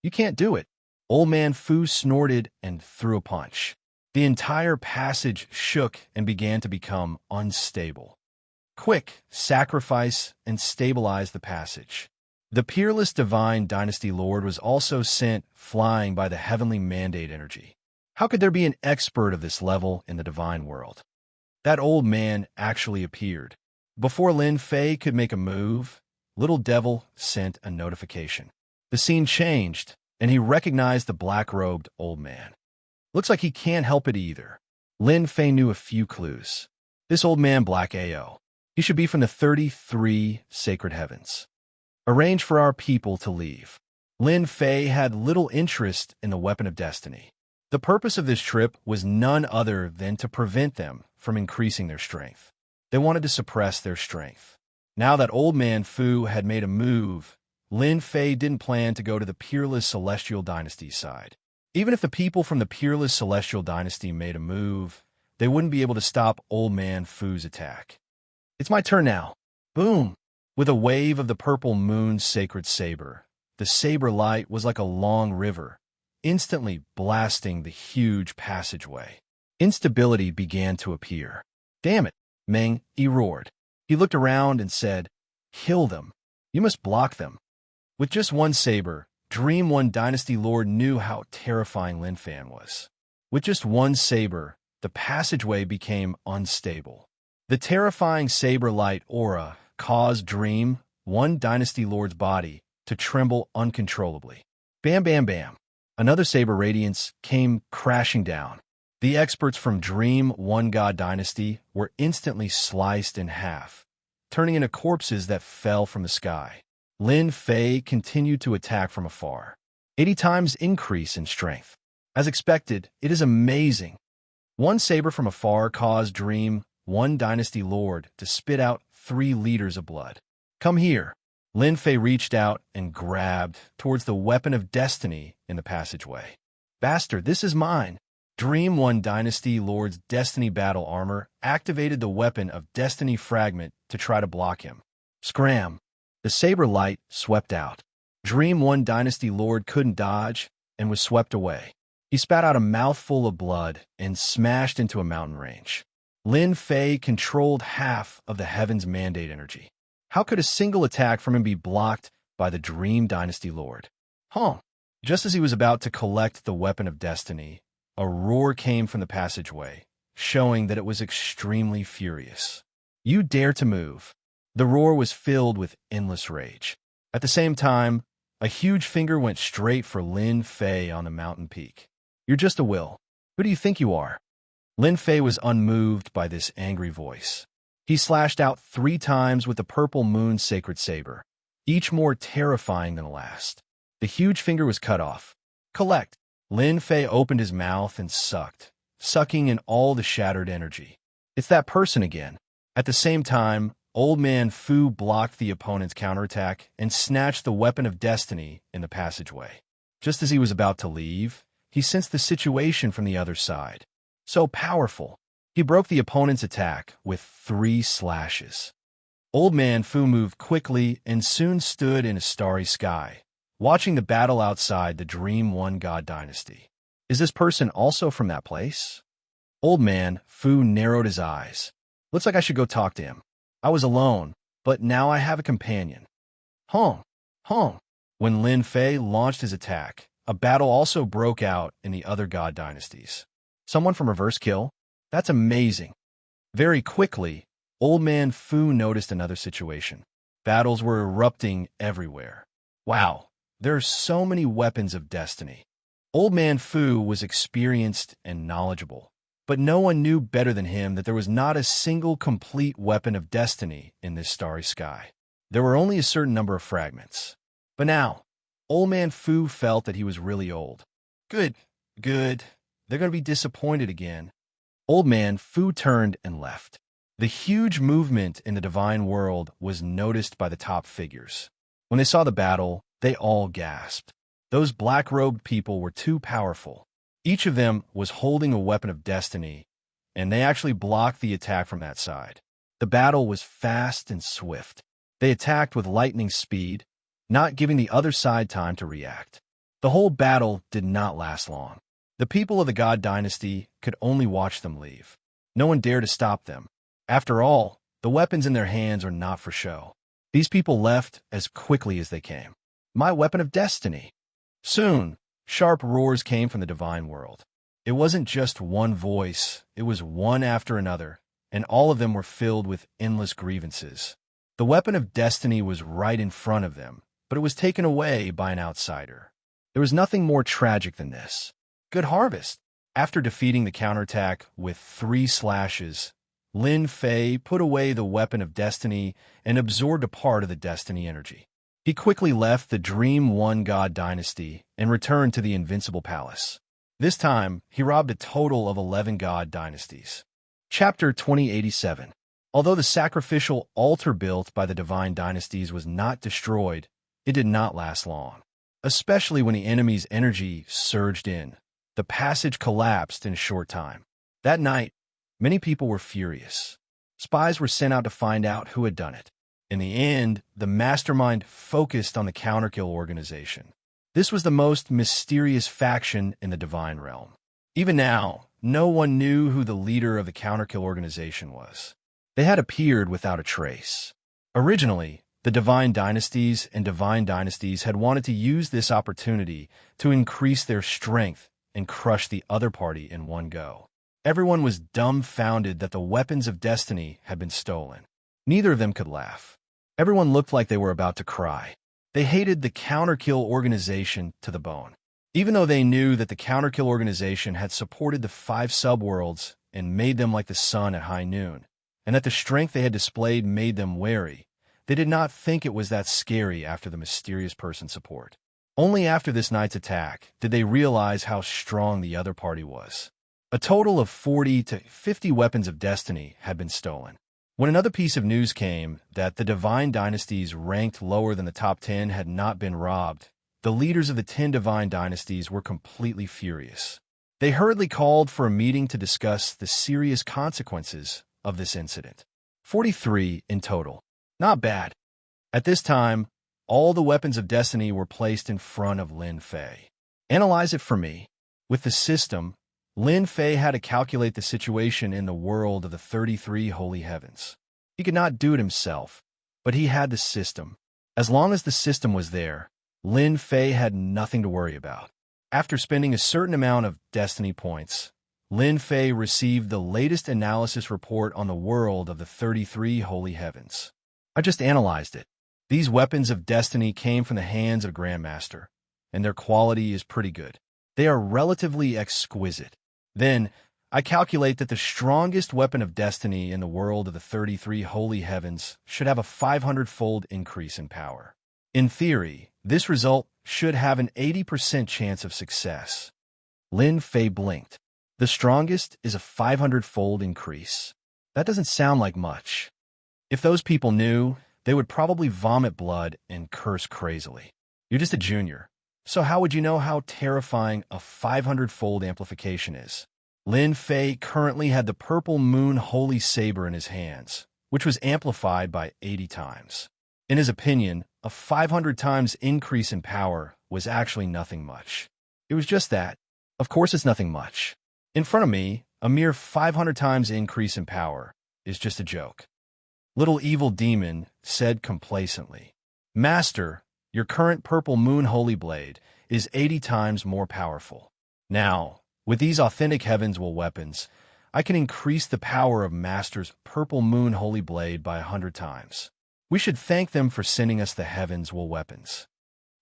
S1: You can't do it. Old Man Fu snorted and threw a punch. The entire passage shook and began to become unstable. Quick, sacrifice and stabilize the passage. The peerless divine dynasty lord was also sent flying by the heavenly mandate energy. How could there be an expert of this level in the divine world? That old man actually appeared. Before Lin Fei could make a move, Little Devil sent a notification. The scene changed, and he recognized the black-robed old man. Looks like he can't help it either. Lin Fei knew a few clues. This old man Black AO. He should be from the 33 sacred heavens. Arrange for our people to leave. Lin Fei had little interest in the weapon of destiny. The purpose of this trip was none other than to prevent them from increasing their strength. They wanted to suppress their strength. Now that Old Man Fu had made a move, Lin Fei didn't plan to go to the peerless celestial dynasty side. Even if the people from the peerless celestial dynasty made a move, they wouldn't be able to stop Old Man Fu's attack. It's my turn now. Boom! With a wave of the purple moon's sacred saber, the saber light was like a long river, instantly blasting the huge passageway. Instability began to appear. Damn it, Meng, he roared. He looked around and said, kill them. You must block them. With just one saber, Dream One Dynasty Lord knew how terrifying Lin Fan was. With just one saber, the passageway became unstable. The terrifying saber light aura caused Dream One Dynasty Lord's body to tremble uncontrollably. Bam, bam, bam. Another saber radiance came crashing down. The experts from Dream One God Dynasty were instantly sliced in half, turning into corpses that fell from the sky. Lin Fei continued to attack from afar. 80 times increase in strength. As expected, it is amazing. One saber from afar caused Dream One Dynasty Lord to spit out 3 liters of blood. Come here. Lin Fei reached out and grabbed towards the weapon of destiny in the passageway. Bastard, this is mine. Dream One Dynasty Lord's Destiny Battle Armor activated the weapon of Destiny Fragment to try to block him. Scram! The saber light swept out. Dream One Dynasty Lord couldn't dodge and was swept away. He spat out a mouthful of blood and smashed into a mountain range. Lin Fei controlled half of the Heaven's Mandate energy. How could a single attack from him be blocked by the Dream Dynasty Lord? Just as he was about to collect the weapon of destiny, a roar came from the passageway, showing that it was extremely furious. You dare to move. The roar was filled with endless rage. At the same time, a huge finger went straight for Lin Fei on the mountain peak. You're just a will. Who do you think you are? Lin Fei was unmoved by this angry voice. He slashed out 3 times with the purple moon's sacred saber, each more terrifying than the last. The huge finger was cut off. Collect. Lin Fei opened his mouth and sucked, sucking in all the shattered energy. It's that person again. At the same time, Old Man Fu blocked the opponent's counterattack and snatched the weapon of destiny in the passageway. Just as he was about to leave, he sensed the situation from the other side. So powerful. He broke the opponent's attack with 3 slashes. Old Man Fu moved quickly and soon stood in a starry sky, watching the battle outside the Dream One God Dynasty. Is this person also from that place? Old Man Fu narrowed his eyes. Looks like I should go talk to him. I was alone, but now I have a companion. Home. When Lin Fei launched his attack, a battle also broke out in the other God dynasties. Someone from Reverse Kill? That's amazing. Very quickly, Old Man Fu noticed another situation. Battles were erupting everywhere. Wow, there are so many weapons of destiny. Old Man Fu was experienced and knowledgeable, but no one knew better than him that there was not a single complete weapon of destiny in this starry sky. There were only a certain number of fragments. But now, Old Man Fu felt that he was really old. Good. They're going to be disappointed again. Old Man Fu turned and left. The huge movement in the divine world was noticed by the top figures. When they saw the battle, they all gasped. Those black-robed people were too powerful. Each of them was holding a weapon of destiny, and they actually blocked the attack from that side. The battle was fast and swift. They attacked with lightning speed, not giving the other side time to react. The whole battle did not last long. The people of the God Dynasty could only watch them leave. No one dared to stop them. After all, the weapons in their hands are not for show. These people left as quickly as they came. My weapon of destiny. Soon, sharp roars came from the divine world. It wasn't just one voice, it was one after another, and all of them were filled with endless grievances. The weapon of destiny was right in front of them, but it was taken away by an outsider. There was nothing more tragic than this. Good harvest. After defeating the counterattack with 3 slashes, Lin Fei put away the weapon of destiny and absorbed a part of the destiny energy. He quickly left the Dream One God Dynasty and returned to the Invincible Palace. This time, he robbed a total of 11 God Dynasties. Chapter 2087. Although the sacrificial altar built by the Divine Dynasties was not destroyed, it did not last long. Especially when the enemy's energy surged in. The passage collapsed in a short time. That night, many people were furious. Spies were sent out to find out who had done it. In the end, the mastermind focused on the Counterkill organization. This was the most mysterious faction in the Divine Realm. Even now, no one knew who the leader of the Counterkill organization was. They had appeared without a trace. Originally, the Divine Dynasties and Divine Dynasties had wanted to use this opportunity to increase their strength and crush the other party in one go. Everyone was dumbfounded that the weapons of destiny had been stolen. Neither of them could laugh. Everyone looked like they were about to cry. They hated the Counterkill organization to the bone. Even though they knew that the Counterkill organization had supported the 5 subworlds and made them like the sun at high noon, and that the strength they had displayed made them wary, they did not think it was that scary after the mysterious person's support. Only after this night's attack did they realize how strong the other party was. A total of 40 to 50 weapons of destiny had been stolen. When another piece of news came that the Divine Dynasties ranked lower than the top 10 had not been robbed, the leaders of the 10 Divine Dynasties were completely furious. They hurriedly called for a meeting to discuss the serious consequences of this incident. 43 in total. Not bad. At this time, all the weapons of destiny were placed in front of Lin Fei. Analyze it for me. With the system, Lin Fei had to calculate the situation in the world of the 33 holy heavens. He could not do it himself, but he had the system. As long as the system was there, Lin Fei had nothing to worry about. After spending a certain amount of destiny points, Lin Fei received the latest analysis report on the world of the 33 holy heavens. I just analyzed it. These weapons of destiny came from the hands of a Grandmaster, and their quality is pretty good. They are relatively exquisite. Then, I calculate that the strongest weapon of destiny in the world of the 33 holy heavens should have a 500-fold increase in power. In theory, this result should have an 80% chance of success. Lin Fei blinked. The strongest is a 500-fold increase. That doesn't sound like much. If those people knew, they would probably vomit blood and curse crazily. You're just a junior. So how would you know how terrifying a 500-fold amplification is? Lin Fei currently had the purple moon holy saber in his hands, which was amplified by 80 times. In his opinion, a 500 times increase in power was actually nothing much. It was just that. Of course it's nothing much. In front of me, a mere 500 times increase in power is just a joke. Little evil demon said complacently, Master, your current purple moon holy blade is 80 times more powerful. Now, with these authentic Heaven's Will weapons, I can increase the power of Master's purple moon holy blade by 100 times. We should thank them for sending us the Heaven's Will weapons.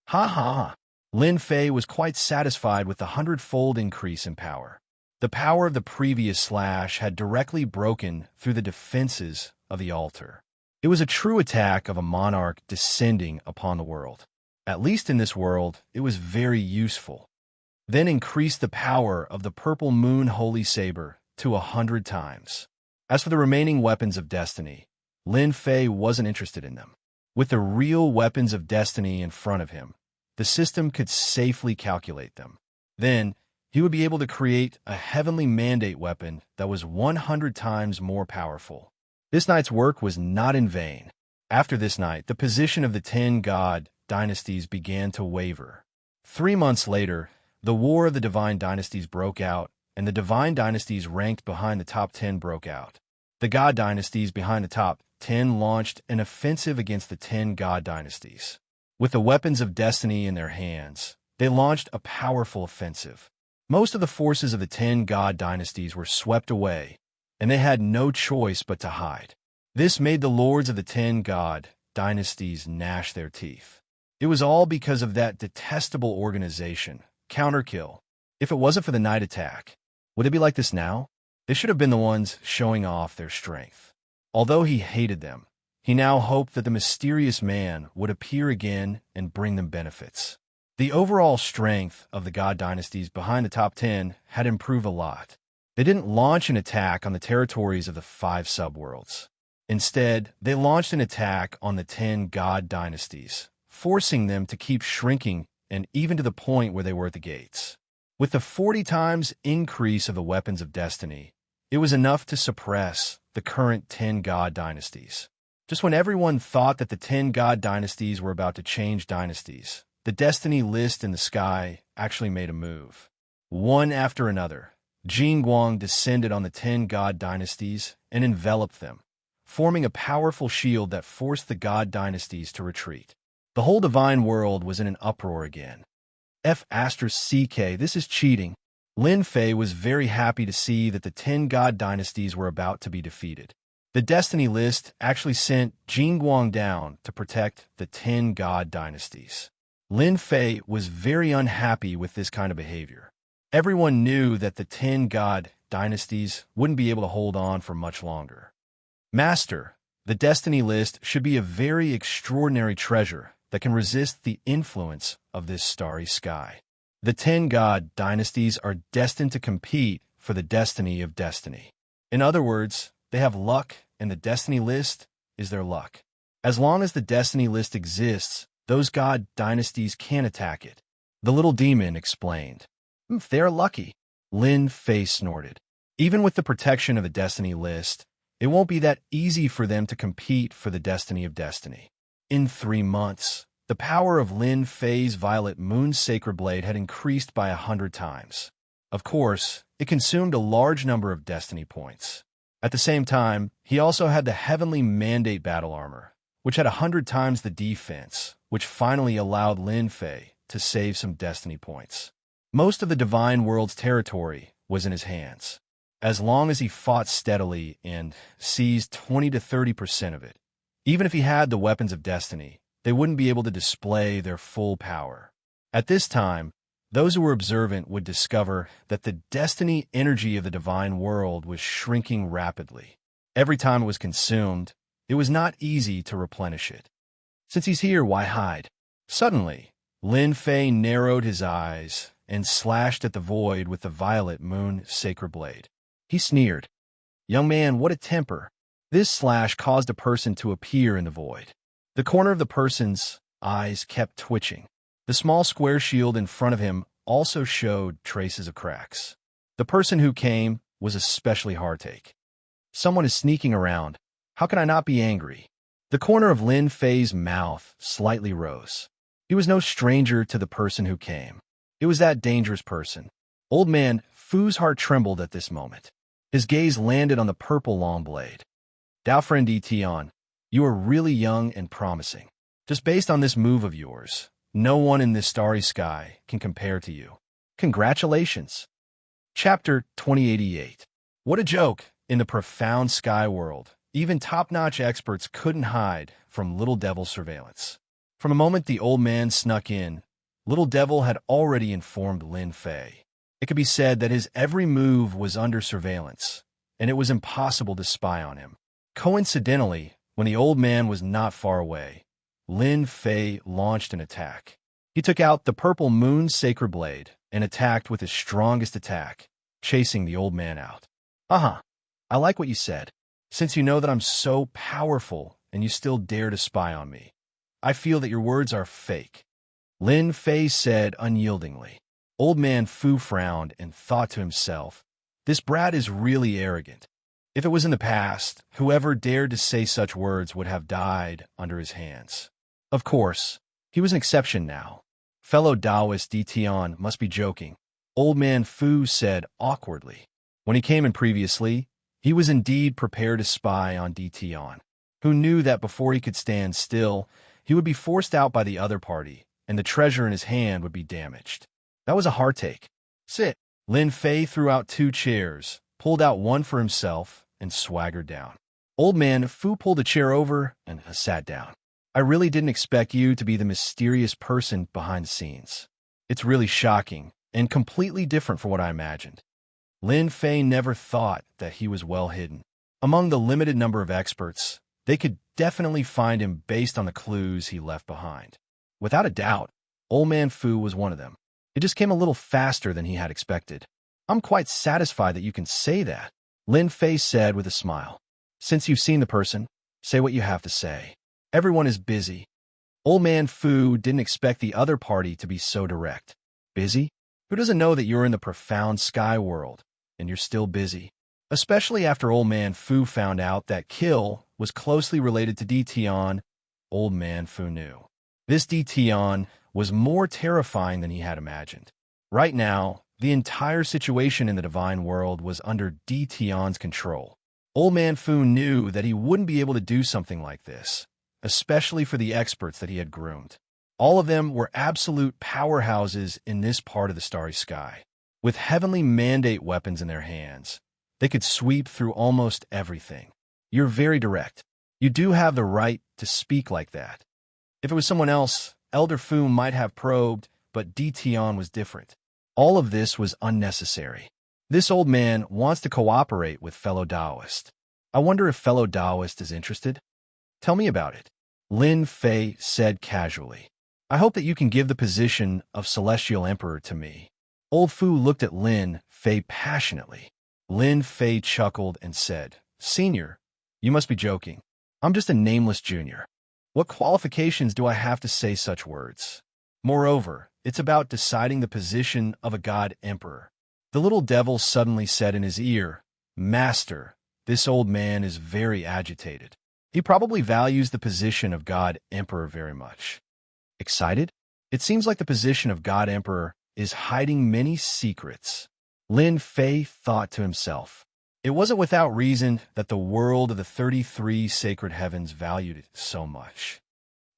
S1: Ha ha! Lin Fei was quite satisfied with the 100-fold increase in power. The power of the previous slash had directly broken through the defenses of the altar. It was a true attack of a monarch descending upon the world. At least in this world, it was very useful. Then increased the power of the purple moon holy saber to 100 times. As for the remaining weapons of destiny, Lin Fei wasn't interested in them. With the real weapons of destiny in front of him, the system could safely calculate them. Then, he would be able to create a heavenly mandate weapon that was 100 times more powerful. This night's work was not in vain. After this night, the position of the 10 god dynasties began to waver. 3 months later, the War of the Divine Dynasties broke out, and the Divine Dynasties ranked behind the top 10 broke out. The God Dynasties behind the top 10 launched an offensive against the 10 God Dynasties. With the weapons of destiny in their hands, they launched a powerful offensive. Most of the forces of the 10 God Dynasties were swept away, and they had no choice but to hide. This made the lords of the 10 God Dynasties gnash their teeth. It was all because of that detestable organization, Counterkill. If it wasn't for the night attack, would it be like this now? They should have been the ones showing off their strength. Although he hated them, he now hoped that the mysterious man would appear again and bring them benefits. The overall strength of the God Dynasties behind the top 10 had improved a lot. They didn't launch an attack on the territories of the 5 subworlds. Instead, they launched an attack on the 10 God Dynasties, forcing them to keep shrinking and even to the point where they were at the gates. With the 40 times increase of the weapons of destiny, it was enough to suppress the current 10 God Dynasties. Just when everyone thought that the 10 God Dynasties were about to change dynasties, the destiny list in the sky actually made a move. One after another, Jingguang descended on the 10 God Dynasties and enveloped them, forming a powerful shield that forced the God Dynasties to retreat. The whole divine world was in an uproar again. F***, this is cheating. Lin Fei was very happy to see that the 10 God Dynasties were about to be defeated. The Destiny list actually sent Jingguang down to protect the 10 God Dynasties. Lin Fei was very unhappy with this kind of behavior. Everyone knew that the 10 God Dynasties wouldn't be able to hold on for much longer. Master, the Destiny list should be a very extraordinary treasure that can resist the influence of this starry sky. The 10 God Dynasties are destined to compete for the destiny of destiny. In other words, they have luck, and the Destiny list is their luck. As long as the Destiny list exists, those God Dynasties can attack it. The little demon explained. If they're lucky, Lin Fei snorted. Even with the protection of the Destiny list, it won't be that easy for them to compete for the destiny of destiny. In 3 months, the power of Lin Fei's Violet Moon Sacred Blade had increased by 100 times. Of course, it consumed a large number of destiny points. At the same time, he also had the Heavenly Mandate Battle Armor, which had 100 times the defense, which finally allowed Lin Fei to save some destiny points. Most of the Divine World's territory was in his hands. As long as he fought steadily and seized 20 to 30% of it, even if he had the weapons of destiny, they wouldn't be able to display their full power. At this time, those who were observant would discover that the destiny energy of the divine world was shrinking rapidly. Every time it was consumed, it was not easy to replenish it. Since he's here, why hide? Suddenly, Lin Fei narrowed his eyes and slashed at the void with the Violet Moon Sacred Blade. He sneered. Young man, what a temper. This slash caused a person to appear in the void. The corner of the person's eyes kept twitching. The small square shield in front of him also showed traces of cracks. The person who came was especially hard-take. Someone is sneaking around. How can I not be angry? The corner of Lin Fei's mouth slightly rose. He was no stranger to the person who came. It was that dangerous person. Old man Fu's heart trembled at this moment. His gaze landed on the purple long blade. Dao friend Tian, you are really young and promising. Just based on this move of yours, no one in this starry sky can compare to you. Congratulations. Chapter 2088. What a joke! In the profound sky world, even top-notch experts couldn't hide from Little Devil's surveillance. From the moment the old man snuck in, Little Devil had already informed Lin Fei. It could be said that his every move was under surveillance, and it was impossible to spy on him. Coincidentally, when the old man was not far away, Lin Fei launched an attack. He took out the purple moon's sacred blade and attacked with his strongest attack, chasing the old man out. I like what you said. Since you know that I'm so powerful and you still dare to spy on me, I feel that your words are fake. Lin Fei said unyieldingly. Old man Fu frowned and thought to himself, this brat is really arrogant. If it was in the past, whoever dared to say such words would have died under his hands. Of course, he was an exception now. Fellow Taoist Tian must be joking, Old man Fu said awkwardly. When he came in previously, he was indeed prepared to spy on Tian, who knew that before he could stand still, he would be forced out by the other party, and the treasure in his hand would be damaged. That was a hard take. Sit. Lin Fei threw out 2 chairs, pulled out one for himself, and swaggered down. Old man Fu pulled a chair over and sat down. I really didn't expect you to be the mysterious person behind the scenes. It's really shocking and completely different from what I imagined. Lin Fei never thought that he was well hidden. Among the limited number of experts, they could definitely find him based on the clues he left behind. Without a doubt, Old man Fu was one of them. It just came a little faster than he had expected. I'm quite satisfied that you can say that, Lin Fei said with a smile. Since you've seen the person, say what you have to say. Everyone is busy. Old man Fu didn't expect the other party to be so direct. Busy? Who doesn't know that you're in the profound sky world, and you're still busy? Especially after Old man Fu found out that Kill was closely related to Tian. Old man Fu knew. This Tian was more terrifying than he had imagined. Right now, the entire situation in the divine world was under Tian's control. Old man Fu knew that he wouldn't be able to do something like this, especially for the experts that he had groomed. All of them were absolute powerhouses in this part of the starry sky. With heavenly mandate weapons in their hands, they could sweep through almost everything. You're very direct. You do have the right to speak like that. If it was someone else, Elder Fu might have probed, but Tian was different. All of this was unnecessary. This old man wants to cooperate with fellow Taoist. I wonder if fellow Taoist is interested? Tell me about it, Lin Fei said casually. I hope that you can give the position of Celestial Emperor to me. Old Fu looked at Lin Fei passionately. Lin Fei chuckled and said, Senior, you must be joking. I'm just a nameless junior. What qualifications do I have to say such words? Moreover, it's about deciding the position of a god emperor. The little devil suddenly said in his ear, Master, this old man is very agitated. He probably values the position of god emperor very much. Excited? It seems like the position of god emperor is hiding many secrets. Lin Fei thought to himself. It wasn't without reason that the world of the 33 sacred heavens valued it so much.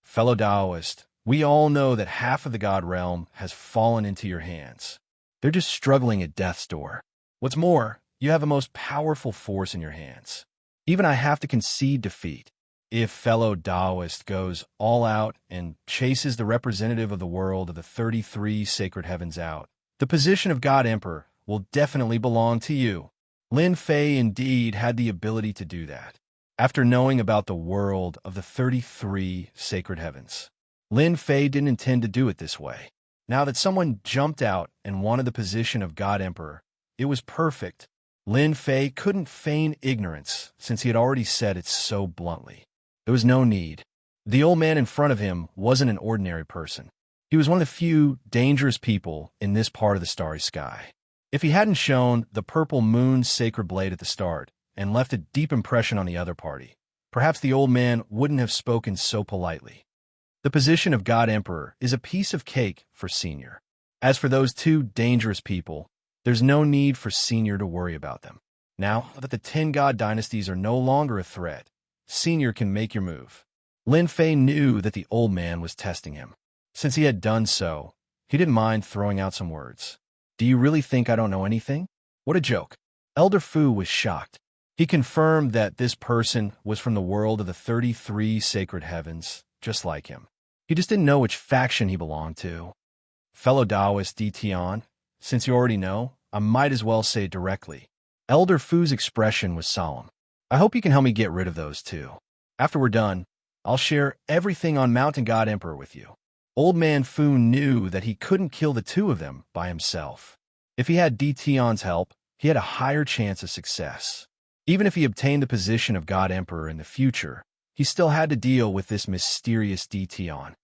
S1: Fellow Taoist, we all know that half of the god realm has fallen into your hands. They're just struggling at death's door. What's more, you have a most powerful force in your hands. Even I have to concede defeat. If fellow Taoist goes all out and chases the representative of the world of the 33 sacred heavens out, the position of God Emperor will definitely belong to you. Lin Fei indeed had the ability to do that. After knowing about the world of the 33 sacred heavens, Lin Fei didn't intend to do it this way. Now that someone jumped out and wanted the position of God Emperor, it was perfect. Lin Fei couldn't feign ignorance since he had already said it so bluntly. There was no need. The old man in front of him wasn't an ordinary person. He was one of the few dangerous people in this part of the starry sky. If he hadn't shown the purple moon's sacred blade at the start and left a deep impression on the other party, perhaps the old man wouldn't have spoken so politely. The position of God Emperor is a piece of cake for Senior. As for those two dangerous people, there's no need for Senior to worry about them. Now that the 10 God dynasties are no longer a threat, Senior can make your move. Lin Fei knew that the old man was testing him. Since he had done so, he didn't mind throwing out some words. Do you really think I don't know anything? What a joke. Elder Fu was shocked. He confirmed that this person was from the world of the 33 sacred heavens, just like him. He just didn't know which faction he belonged to. Fellow Taoist Di Tian, since you already know, I might as well say it directly. Elder Fu's expression was solemn. I hope you can help me get rid of those two. After we're done, I'll share everything on Mountain God Emperor with you. Old Man Fu knew that he couldn't kill the two of them by himself. If he had Di Tian's help, he had a higher chance of success. Even if he obtained the position of God Emperor in the future, he still had to deal with this mysterious Di Tian.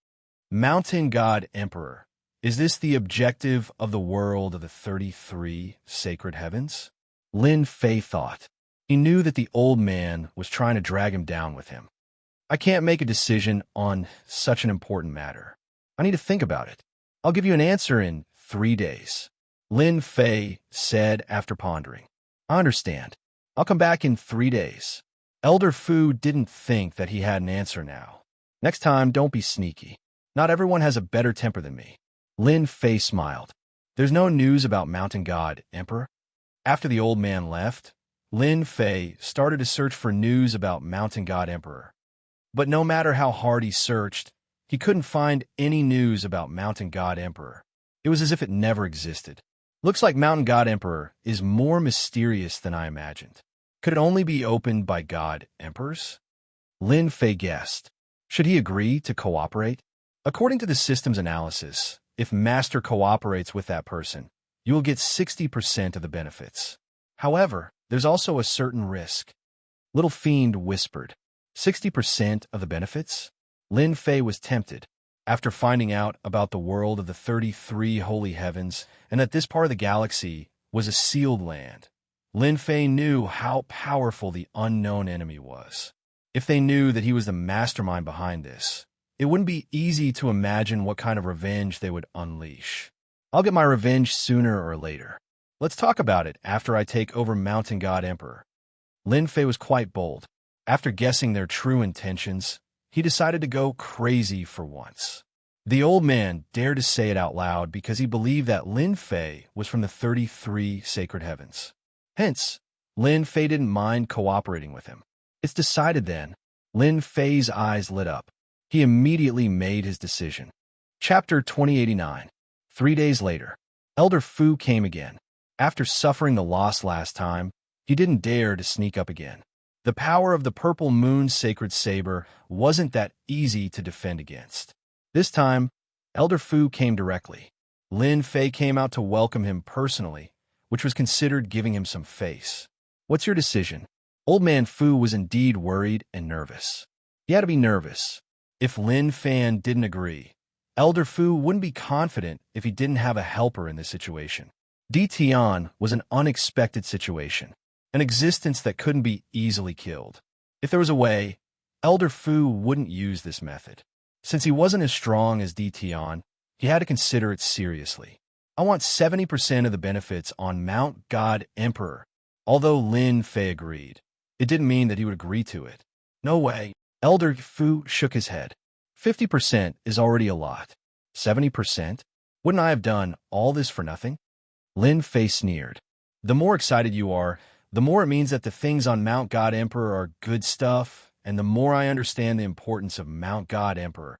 S1: Mountain God Emperor. Is this the objective of the world of the 33 sacred heavens? Lin Fei thought. He knew that the old man was trying to drag him down with him. I can't make a decision on such an important matter. I need to think about it. I'll give you an answer in 3 days. Lin Fei said after pondering. I understand. I'll come back in 3 days. Elder Fu didn't think that he had an answer now. Next time, don't be sneaky. Not everyone has a better temper than me. Lin Fei smiled. There's no news about Mountain God Emperor? After the old man left, Lin Fei started to search for news about Mountain God Emperor. But no matter how hard he searched, he couldn't find any news about Mountain God Emperor. It was as if it never existed. Looks like Mountain God Emperor is more mysterious than I imagined. Could it only be opened by God Emperors? Lin Fei guessed. Should he agree to cooperate? According to the system's analysis, if Master cooperates with that person, you will get 60% of the benefits. However, there's also a certain risk. Little Fiend whispered. 60% of the benefits? Lin Fei was tempted. After finding out about the world of the 33 holy heavens and that this part of the galaxy was a sealed land, Lin Fei knew how powerful the unknown enemy was. If they knew that he was the mastermind behind this, it wouldn't be easy to imagine what kind of revenge they would unleash. I'll get my revenge sooner or later. Let's talk about it after I take over Mountain God Emperor. Lin Fei was quite bold. After guessing their true intentions, he decided to go crazy for once. The old man dared to say it out loud because he believed that Lin Fei was from the 33 sacred heavens. Hence, Lin Fei didn't mind cooperating with him. It's decided then. Lin Fei's eyes lit up. He immediately made his decision. Chapter 2089. 3 days later, Elder Fu came again. After suffering the loss last time, he didn't dare to sneak up again. The power of the purple moon's sacred saber wasn't that easy to defend against. This time, Elder Fu came directly. Lin Fei came out to welcome him personally, which was considered giving him some face. What's your decision? Old Man Fu was indeed worried and nervous. He had to be nervous. If Lin Fan didn't agree, Elder Fu wouldn't be confident if he didn't have a helper in this situation. Di Tian was an unexpected situation, an existence that couldn't be easily killed. If there was a way, Elder Fu wouldn't use this method. Since he wasn't as strong as Di Tian, he had to consider it seriously. I want 70% of the benefits on Mount God Emperor. Although Lin Fei agreed, it didn't mean that he would agree to it. No way. Elder Fu shook his head. 50% is already a lot. 70%? Wouldn't I have done all this for nothing? Lin Fei sneered. The more excited you are, the more it means that the things on Mount God Emperor are good stuff, and the more I understand the importance of Mount God Emperor.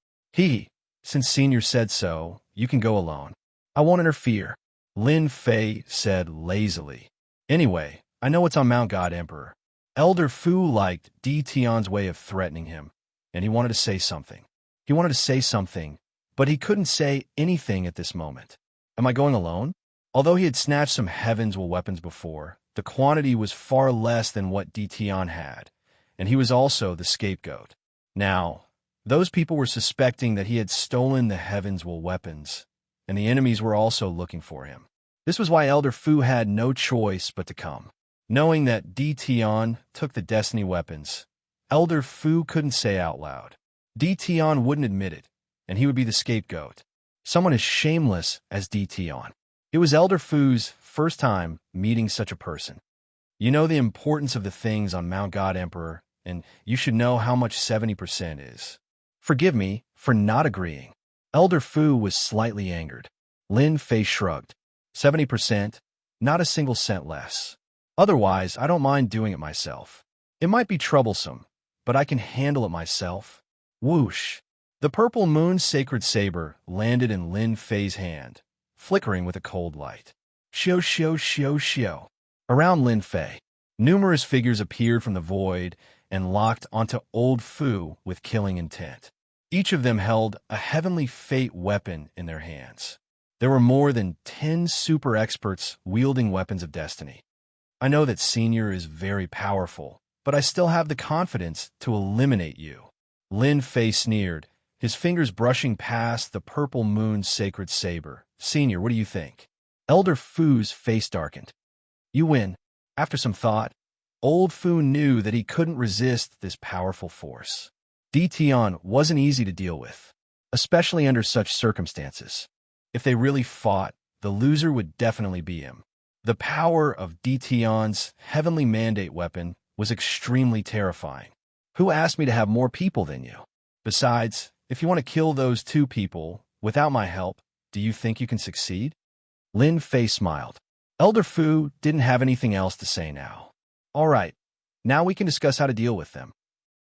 S1: Since Senior said so, you can go alone. I won't interfere, Lin Fei said lazily. Anyway, I know what's on Mount God Emperor. Elder Fu liked Di Tian's way of threatening him, and he wanted to say something. He wanted to say something, but he couldn't say anything at this moment. Am I going alone? Although he had snatched some heavens-will weapons before, the quantity was far less than what Di Tian had, and he was also the scapegoat. Now, Those people were suspecting that he had stolen the Heaven's Will weapons, and the enemies were also looking for him. This was why Elder Fu had no choice but to come. Knowing that Di Tian took the Destiny weapons, Elder Fu couldn't say out loud. Di Tian wouldn't admit it, and he would be the scapegoat. Someone as shameless as Di Tian. It was Elder Fu's first time meeting such a person. You know the importance of the things on Mount God Emperor, and you should know how much 70% is. Forgive me for not agreeing. Elder Fu was slightly angered. Lin Fei shrugged. 70%, not a single cent less. Otherwise, I don't mind doing it myself. It might be troublesome, but I can handle it myself. Whoosh! The purple moon's sacred saber landed in Lin Fei's hand, flickering with a cold light. Xiao xiao xiao xiao. Around Lin Fei, numerous figures appeared from the void and locked onto Old Fu with killing intent. Each of them held a heavenly fate weapon in their hands. There were more than 10 super experts wielding weapons of destiny. I know that Senior is very powerful, but I still have the confidence to eliminate you. Lin Fei sneered, his fingers brushing past the purple moon's sacred saber. Senior, what do you think? Elder Fu's face darkened. You win. After some thought, Old Fu knew that he couldn't resist this powerful force. Di Tian wasn't easy to deal with, especially under such circumstances. If they really fought, the loser would definitely be him. The power of Di Tian's heavenly mandate weapon was extremely terrifying. Who asked me to have more people than you? Besides, if you want to kill those 2 people without my help, do you think you can succeed? Lin Fei smiled. Elder Fu didn't have anything else to say now. All right, now we can discuss how to deal with them.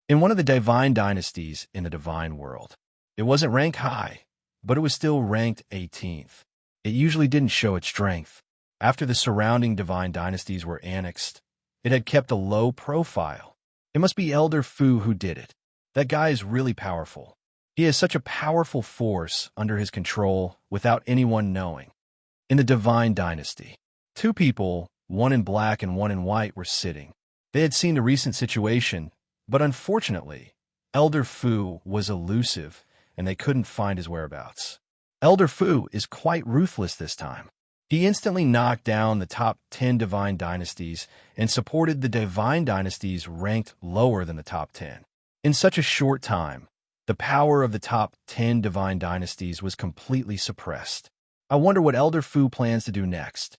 S1: In one of the divine dynasties in the divine world, it wasn't ranked high, but it was still ranked 18th. It usually didn't show its strength. After the surrounding divine dynasties were annexed, it had kept a low profile. It must be Elder Fu who did it. That guy is really powerful. He has such a powerful force under his control without anyone knowing. In the divine dynasty, 2 people, one in black and one in white, were sitting. They had seen the recent situation, but unfortunately, Elder Fu was elusive and they couldn't find his whereabouts. Elder Fu is quite ruthless this time. He instantly knocked down the top 10 divine dynasties and supported the divine dynasties ranked lower than the top 10. In such a short time, the power of the top 10 divine dynasties was completely suppressed. I wonder what Elder Fu plans to do next.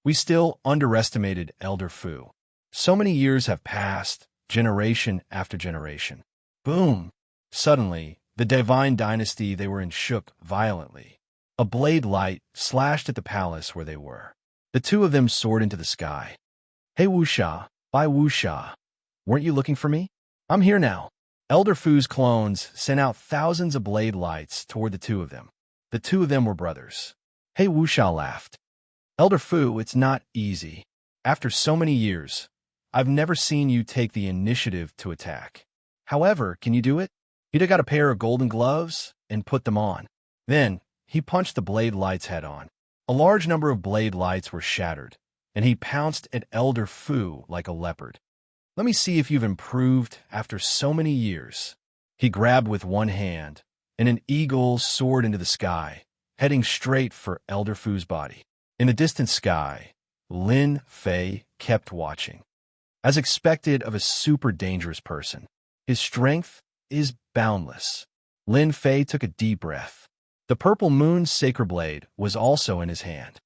S1: We still underestimated Elder Fu. So many years have passed, generation after generation. Boom! Suddenly, the divine dynasty they were in shook violently. A blade light slashed at the palace where they were. The 2 of them soared into the sky. Hey Wuxia, bye Wuxia. Weren't you looking for me? I'm here now. Elder Fu's clones sent out thousands of blade lights toward the 2 of them. The 2 of them were brothers. Hey Wuxia laughed. Elder Fu, it's not easy. After so many years, I've never seen you take the initiative to attack. However, can you do it? He took out a pair of golden gloves and put them on. Then, he punched the blade lights head on. A large number of blade lights were shattered, and he pounced at Elder Fu like a leopard. Let me see if you've improved after so many years. He grabbed with one hand, and an eagle soared into the sky, heading straight for Elder Fu's body. In the distant sky, Lin Fei kept watching. As expected of a super dangerous person, his strength is boundless. Lin Fei took a deep breath. The purple moon's sacred blade was also in his hand.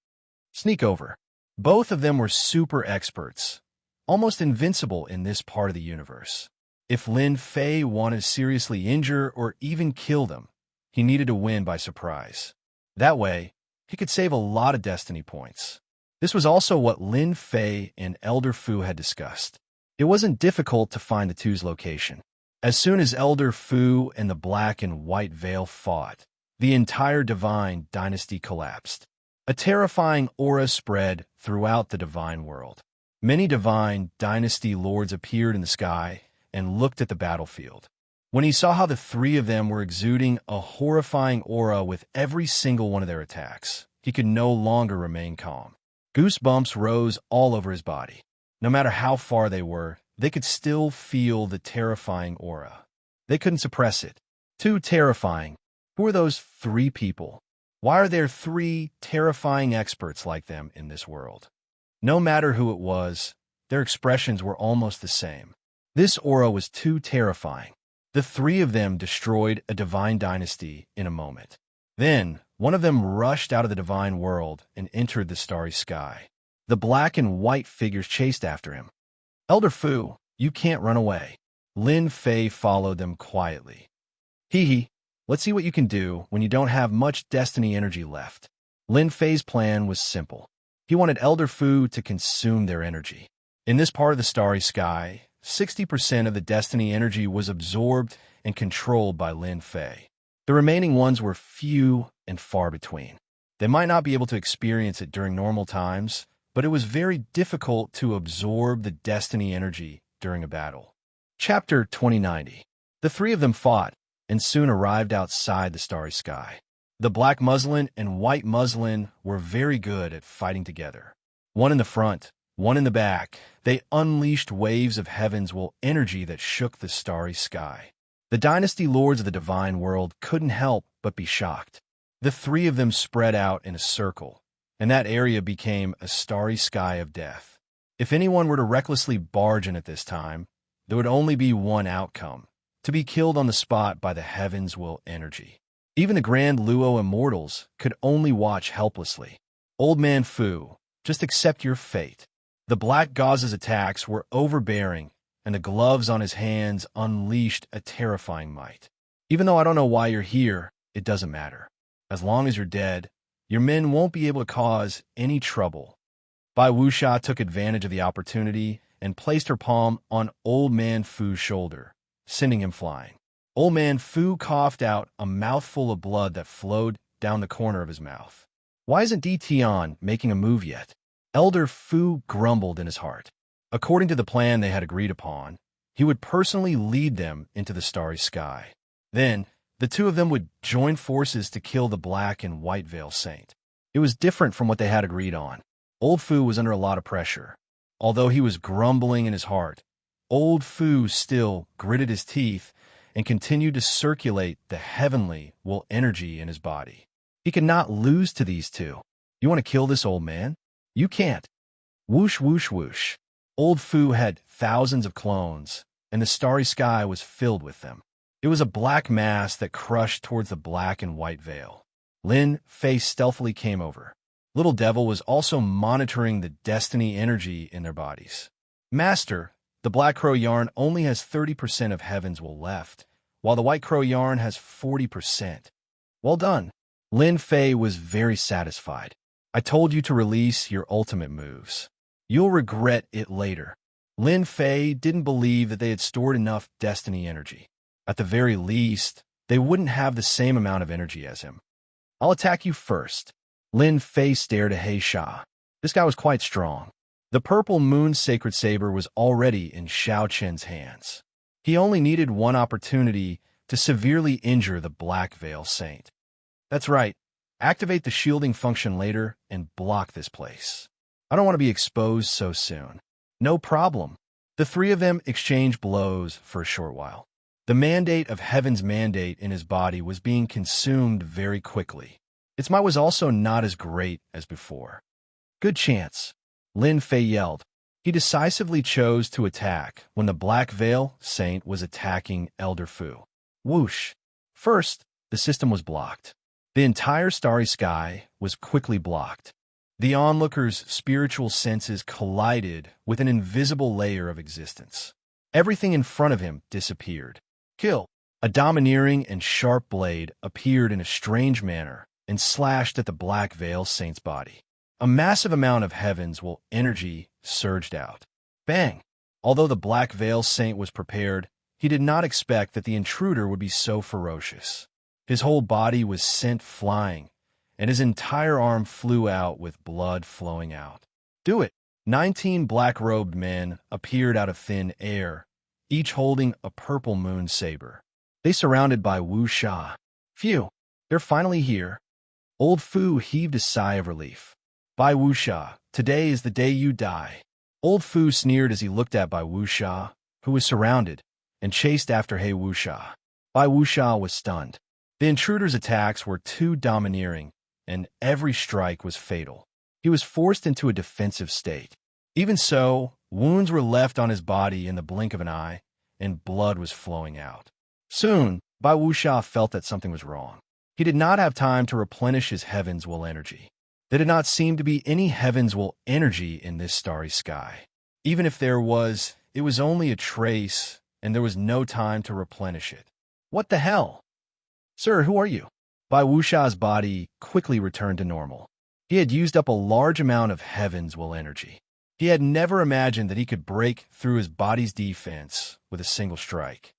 S1: Sneak over. Both of them were super experts, almost invincible in this part of the universe. If Lin Fei wanted to seriously injure or even kill them, he needed to win by surprise. That way, he could save a lot of destiny points. This was also what Lin Fei and Elder Fu had discussed. It wasn't difficult to find the 2's location. As soon as Elder Fu and the black and white veil fought, the entire divine dynasty collapsed. A terrifying aura spread throughout the divine world. Many divine dynasty lords appeared in the sky and looked at the battlefield. When he saw how the 3 of them were exuding a horrifying aura with every single one of their attacks, he could no longer remain calm. Goosebumps rose all over his body. No matter how far they were, they could still feel the terrifying aura. They couldn't suppress it. Too terrifying. Who are those 3 people? Why are there 3 terrifying experts like them in this world? No matter who it was, their expressions were almost the same. This aura was too terrifying. The 3 of them destroyed a divine dynasty in a moment. Then, one of them rushed out of the divine world and entered the starry sky. The black and white figures chased after him. Elder Fu, you can't run away. Lin Fei followed them quietly. Hee, let's see what you can do when you don't have much destiny energy left. Lin Fei's plan was simple. He wanted Elder Fu to consume their energy. In this part of the starry sky, 60% of the destiny energy was absorbed and controlled by Lin Fei. The remaining ones were few and far between. They might not be able to experience it during normal times, but it was very difficult to absorb the destiny energy during a battle. Chapter 2090. The 3 of them fought, and soon arrived outside the starry sky. The black muslin and white muslin were very good at fighting together. One in the front, one in the back, they unleashed waves of heaven's will energy that shook the starry sky. The dynasty lords of the divine world couldn't help but be shocked. The 3 of them spread out in a circle, and that area became a starry sky of death. If anyone were to recklessly barge in at this time, there would only be one outcome: to be killed on the spot by the heaven's will energy. Even the Grand Luo immortals could only watch helplessly. Old Man Fu, just accept your fate. The black gauze's attacks were overbearing, and the gloves on his hands unleashed a terrifying might. Even though I don't know why you're here, it doesn't matter. As long as you're dead, your men won't be able to cause any trouble. Bai Wuxia took advantage of the opportunity and placed her palm on Old Man Fu's shoulder, sending him flying. Old Man Fu coughed out a mouthful of blood that flowed down the corner of his mouth. Why isn't Di Tian making a move yet? Elder Fu grumbled in his heart. According to the plan they had agreed upon, he would personally lead them into the starry sky. Then, the 2 of them would join forces to kill the black and white veil saint. It was different from what they had agreed on. Old Fu was under a lot of pressure. Although he was grumbling in his heart, Old Fu still gritted his teeth and continued to circulate the heavenly will energy in his body. He could not lose to these 2. You want to kill this old man? You can't. Whoosh, whoosh, whoosh. Old Fu had thousands of clones, and the starry sky was filled with them. It was a black mass that crushed towards the black and white veil. Lin Fei stealthily came over. Little Devil was also monitoring the destiny energy in their bodies. Master, the Black Crow yarn only has 30% of heaven's will left, while the White Crow yarn has 40%. Well done. Lin Fei was very satisfied. I told you to release your ultimate moves. You'll regret it later. Lin Fei didn't believe that they had stored enough destiny energy. At the very least, they wouldn't have the same amount of energy as him. I'll attack you first. Lin Fei stared at He Sha. This guy was quite strong. The purple moon sacred saber was already in Xiao Chen's hands. He only needed one opportunity to severely injure the Black Veil Saint. That's right. Activate the shielding function later and block this place. I don't want to be exposed so soon. No problem. The 3 of them exchanged blows for a short while. The mandate of heaven's mandate in his body was being consumed very quickly. Its might was also not as great as before. Good chance. Lin Fei yelled. He decisively chose to attack when the Black Veil Saint was attacking Elder Fu. Whoosh. First, the system was blocked. The entire starry sky was quickly blocked. The onlooker's spiritual senses collided with an invisible layer of existence. Everything in front of him disappeared. Kill! A domineering and sharp blade appeared in a strange manner and slashed at the Black Veil Saint's body. A massive amount of heaven's will energy surged out. Bang! Although the Black Veil Saint was prepared, he did not expect that the intruder would be so ferocious. His whole body was sent flying, and his entire arm flew out with blood flowing out. Do it! 19 black-robed men appeared out of thin air, each holding a purple moon saber. They surrounded Bai Wuxia. Phew! They're finally here. Old Fu heaved a sigh of relief. Bai Wuxia, today is the day you die. Old Fu sneered as he looked at Bai Wuxia, who was surrounded, and chased after He Wuxia. Bai Wuxia was stunned. The intruder's attacks were too domineering, and every strike was fatal. He was forced into a defensive state. Even so, wounds were left on his body in the blink of an eye, and blood was flowing out. Soon, Bai Wuxia felt that something was wrong. He did not have time to replenish his heaven's will energy. There did not seem to be any heaven's will energy in this starry sky. Even if there was, it was only a trace, and there was no time to replenish it. What the hell? Sir, who are you? Bai Wuxia's body quickly returned to normal. He had used up a large amount of heaven's will energy. He had never imagined that he could break through his body's defense with a single strike.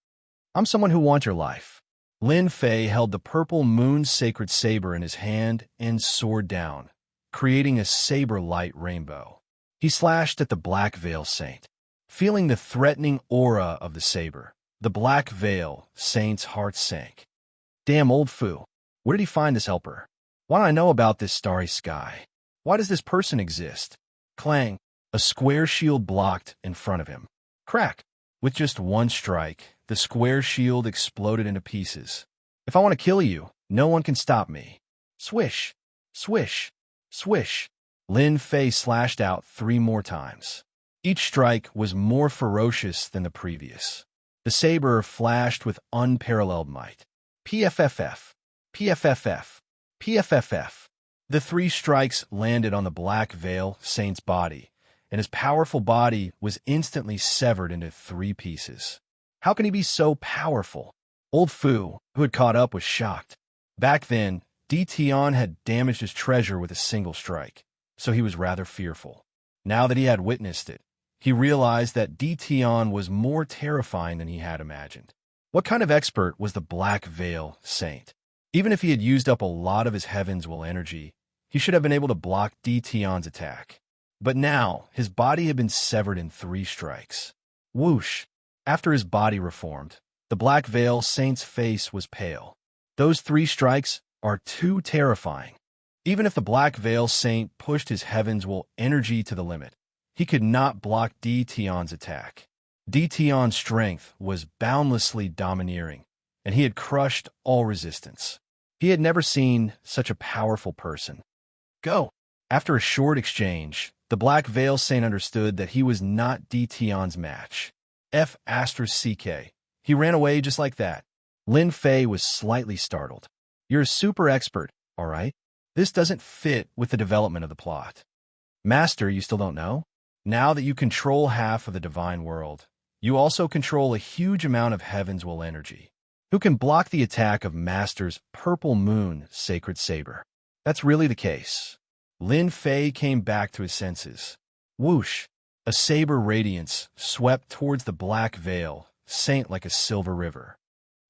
S1: I'm someone who wants your life. Lin Fei held the purple moon's sacred saber in his hand and soared down, creating a saber-light rainbow. He slashed at the Black Veil Saint. Feeling the threatening aura of the saber, the Black Veil Saint's heart sank. Damn old Fu. Where did he find this helper? Why do I know about this starry sky? Why does this person exist? Clang. A square shield blocked in front of him. Crack. With just one strike, the square shield exploded into pieces. If I want to kill you, no one can stop me. Swish. Swish. Swish. Lin Fei slashed out 3 more times. Each strike was more ferocious than the previous. The saber flashed with unparalleled might. PFFF. PFFF. PFFF. The 3 strikes landed on the Black Veil Saint's body, and his powerful body was instantly severed into 3 pieces. How can he be so powerful? Old Fu, who had caught up, was shocked. Back then, Di Tian had damaged his treasure with a single strike, so he was rather fearful. Now that he had witnessed it, he realized that Di Tian was more terrifying than he had imagined. What kind of expert was the Black Veil Saint? Even if he had used up a lot of his heaven's will energy, he should have been able to block Di Tian's attack. But now, his body had been severed in 3 strikes. Whoosh! After his body reformed, the Black Veil Saint's face was pale. Those 3 strikes are too terrifying. Even if the Black Veil Saint pushed his heaven's will energy to the limit, he could not block Di Tian's attack. Di Tian's strength was boundlessly domineering, and he had crushed all resistance. He had never seen such a powerful person. Go! After a short exchange, the Black Veil Saint understood that he was not Di Tian's match. F***CK. He ran away just like that. Lin Fei was slightly startled. You're a super expert, all right? This doesn't fit with the development of the plot. Master, you still don't know? Now that you control half of the divine world, you also control a huge amount of heaven's will energy. Who can block the attack of Master's purple moon sacred saber? That's really the case. Lin Fei came back to his senses. Whoosh! A saber radiance swept towards the Black Veil Saint like a silver river.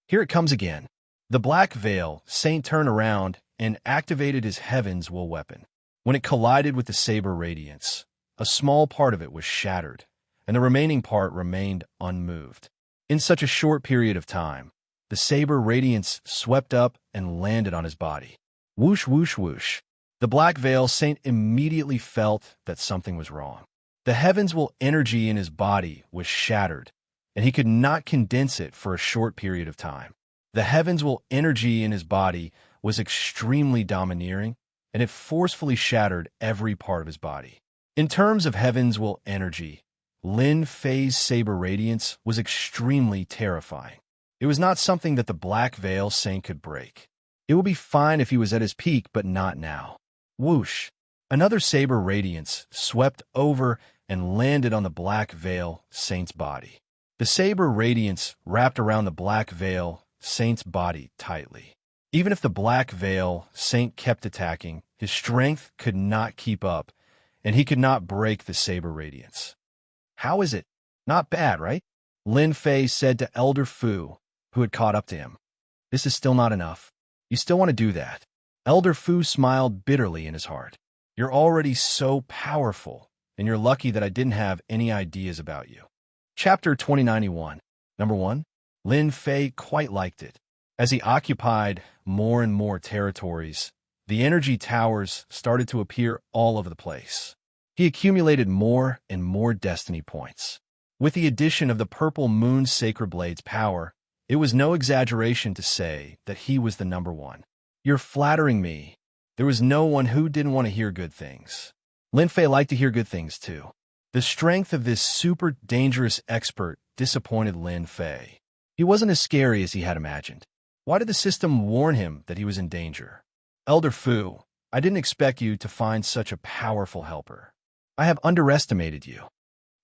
S1: Here it comes again. The Black Veil Saint turned around and activated his heaven's will weapon. When it collided with the saber radiance, a small part of it was shattered, and the remaining part remained unmoved. In such a short period of time, the saber radiance swept up and landed on his body. Whoosh, whoosh, whoosh. The Black Veil Saint immediately felt that something was wrong. The heaven's will energy in his body was shattered, and he could not condense it for a short period of time. The heaven's will energy in his body was extremely domineering, and it forcefully shattered every part of his body. In terms of heaven's will energy, Lin Fei's saber radiance was extremely terrifying. It was not something that the Black Veil Saint could break. It would be fine if he was at his peak, but not now. Whoosh! Another saber radiance swept over and landed on the Black Veil Saint's body. The saber radiance wrapped around the Black Veil Saint's body tightly. Even if the Black Veil Saint kept attacking, his strength could not keep up, and he could not break the saber radiance. How is it? Not bad, right? Lin Fei said to Elder Fu, who had caught up to him. This is still not enough. You still want to do that. Elder Fu smiled bitterly in his heart. You're already so powerful, and you're lucky that I didn't have any ideas about you. Chapter 2091. Number 1. Lin Fei quite liked it. As he occupied more and more territories, the energy towers started to appear all over the place. He accumulated more and more destiny points. With the addition of the purple moon sacred blade's power, It was no exaggeration to say that he was the number one. You're flattering me. There was no one who didn't want to hear good things. Lin Fei liked to hear good things too. The strength of this super dangerous expert disappointed Lin Fei. He wasn't as scary as he had imagined. Why did the system warn him that he was in danger? Elder Fu, I didn't expect you to find such a powerful helper. I have underestimated you.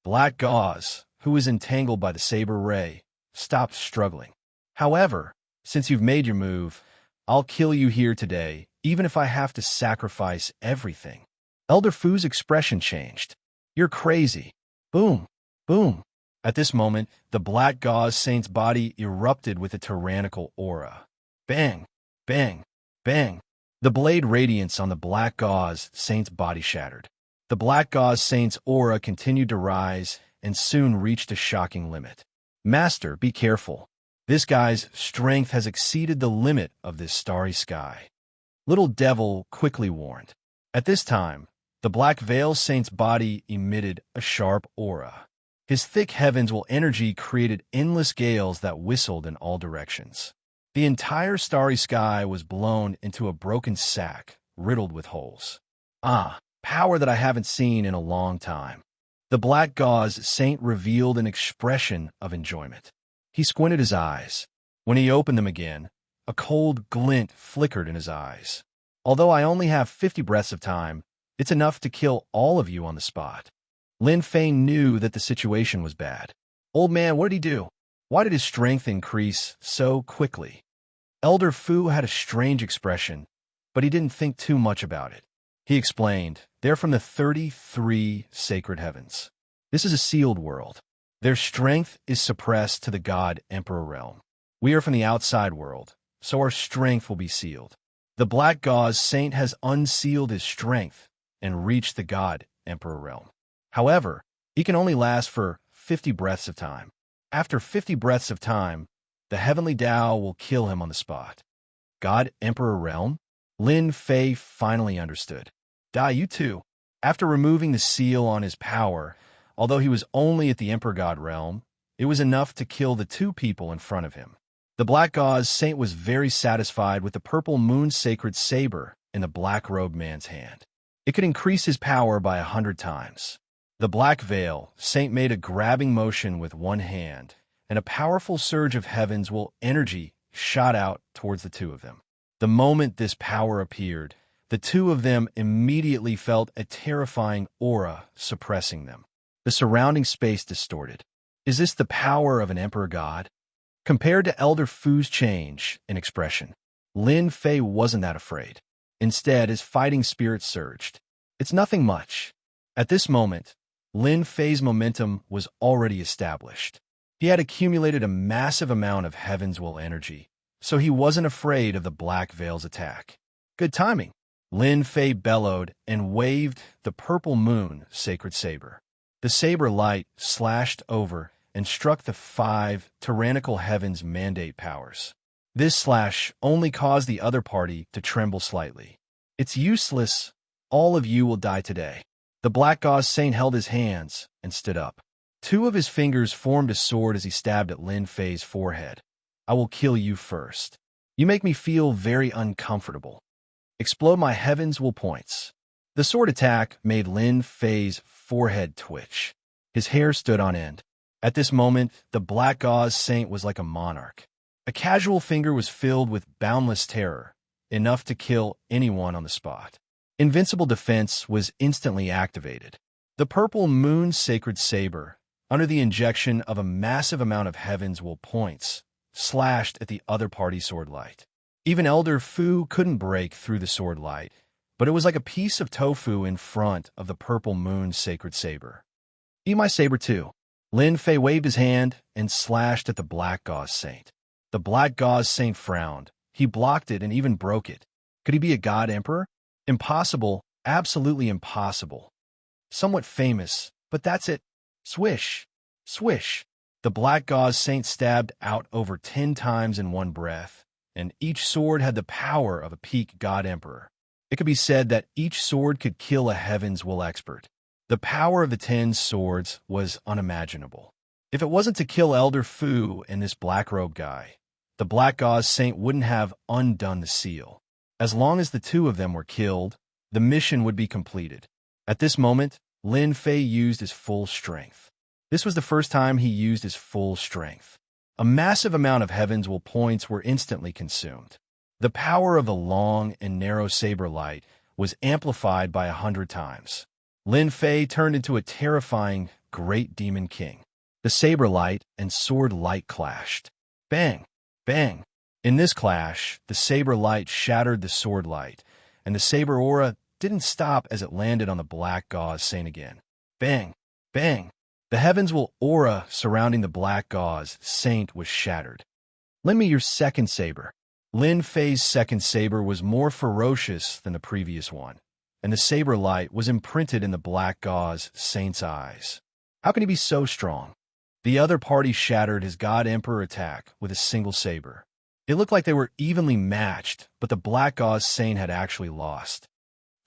S1: Black Gauze, who was entangled by the saber ray, stopped struggling. However, since you've made your move, I'll kill you here today, even if I have to sacrifice everything. Elder Fu's expression changed. You're crazy. Boom, boom. At this moment, the Black Gauze Saint's body erupted with a tyrannical aura. Bang, bang, bang. The blade radiance on the Black Gauze Saint's body shattered. The Black Gauze Saint's aura continued to rise and soon reached a shocking limit. Master, be careful. This guy's strength has exceeded the limit of this starry sky. Little Devil quickly warned. At this time, the Black Veil Saint's body emitted a sharp aura. His thick heavens will energy created endless gales that whistled in all directions. The entire starry sky was blown into a broken sack, riddled with holes. Ah, power that I haven't seen in a long time. The Black Gauze Saint revealed an expression of enjoyment. He squinted his eyes. When he opened them again, a cold glint flickered in his eyes. Although I only have 50 breaths of time, it's enough to kill all of you on the spot. Lin Fei knew that the situation was bad. Old man, what did he do? Why did his strength increase so quickly? Elder Fu had a strange expression, but he didn't think too much about it. He explained, they're from the 33 sacred heavens. This is a sealed world. Their strength is suppressed to the God Emperor realm. We are from the outside world, so our strength will be sealed. The Black Gauze Saint has unsealed his strength and reached the God Emperor realm. However, he can only last for 50 breaths of time. After 50 breaths of time, the heavenly Tao will kill him on the spot. God Emperor realm? Lin Fei finally understood. Da, you too. After removing the seal on his power, although he was only at the Emperor God realm, it was enough to kill the two people in front of him. The Black Gauze Saint was very satisfied with the purple moon sacred saber in the black-robed man's hand. It could increase his power by 100 times. The Black Veil Saint made a grabbing motion with one hand, and a powerful surge of heavens will energy shot out towards the two of them. The moment this power appeared, the two of them immediately felt a terrifying aura suppressing them. The surrounding space distorted. Is this the power of an Emperor God? Compared to Elder Fu's change in expression, Lin Fei wasn't that afraid. Instead, his fighting spirit surged. It's nothing much. At this moment, Lin Fei's momentum was already established. He had accumulated a massive amount of heaven's will energy, so he wasn't afraid of the Black Veil's attack. Good timing. Lin Fei bellowed and waved the purple moon sacred saber. The saber light slashed over and struck the 5 tyrannical heavens mandate powers. This slash only caused the other party to tremble slightly. It's useless. All of you will die today. The Black Gauze Saint held his hands and stood up. 2 of his fingers formed a sword as he stabbed at Lin Fei's forehead. I will kill you first. You make me feel very uncomfortable. Explode my heavens will points. The sword attack made Lin Fei's forehead twitch. His hair stood on end. At this moment, the Black Gauze Saint was like a monarch. A casual finger was filled with boundless terror, enough to kill anyone on the spot. Invincible defense was instantly activated. The purple moon sacred saber, under the injection of a massive amount of heaven's will points, slashed at the other party's sword light. Even Elder Fu couldn't break through the sword light, but it was like a piece of tofu in front of the purple moon sacred saber. Eat my saber too. Lin Fei waved his hand and slashed at the Black Gauze Saint. The Black Gauze Saint frowned. He blocked it and even broke it. Could he be a god emperor? Impossible, absolutely impossible. Somewhat famous, but that's it. Swish, swish. The Black Gauze Saint stabbed out over 10 times in one breath, and each sword had the power of a peak god emperor. It could be said that each sword could kill a heaven's will expert. The power of the 10 swords was unimaginable. If it wasn't to kill Elder Fu and this black-robe guy, the Black Gauze Saint wouldn't have undone the seal. As long as the two of them were killed, the mission would be completed. At this moment, Lin Fei used his full strength. This was the first time he used his full strength. A massive amount of Heaven's Will points were instantly consumed. The power of the long and narrow saber light was amplified by 100 times. Lin Fei turned into a terrifying, great demon king. The saber light and sword light clashed. Bang! Bang! In this clash, the saber light shattered the sword light, and the saber aura didn't stop as it landed on the Black Gauze Saint again. Bang! Bang! The Heaven's Will aura surrounding the Black Gauze Saint was shattered. Lend me your second saber. Lin Fei's second saber was more ferocious than the previous one, and the saber light was imprinted in the Black Gauze Saint's eyes. How can he be so strong? The other party shattered his God Emperor attack with a single saber. It looked like they were evenly matched, but the Black Gauze Saint had actually lost.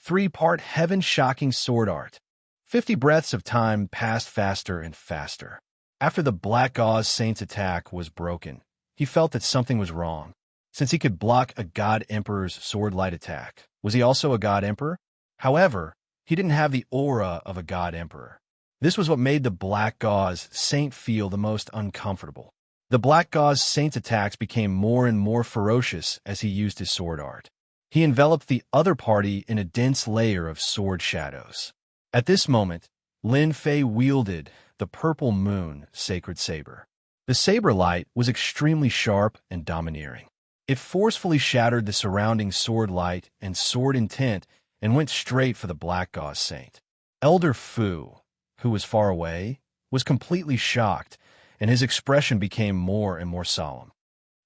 S1: 3-part heaven-shocking sword art. 50 breaths of time passed faster and faster. After the Black Gauze Saint's attack was broken, he felt that something was wrong. Since he could block a God Emperor's sword light attack, was he also a God Emperor? However, he didn't have the aura of a God Emperor. This was what made the Black Gauze Saint feel the most uncomfortable. The Black Gauze Saint's attacks became more and more ferocious as he used his sword art. He enveloped the other party in a dense layer of sword shadows. At this moment, Lin Fei wielded the Purple Moon Sacred Saber. The saber light was extremely sharp and domineering. It forcefully shattered the surrounding sword light and sword intent and went straight for the Black Gauze Saint. Elder Fu, who was far away, was completely shocked, and his expression became more and more solemn.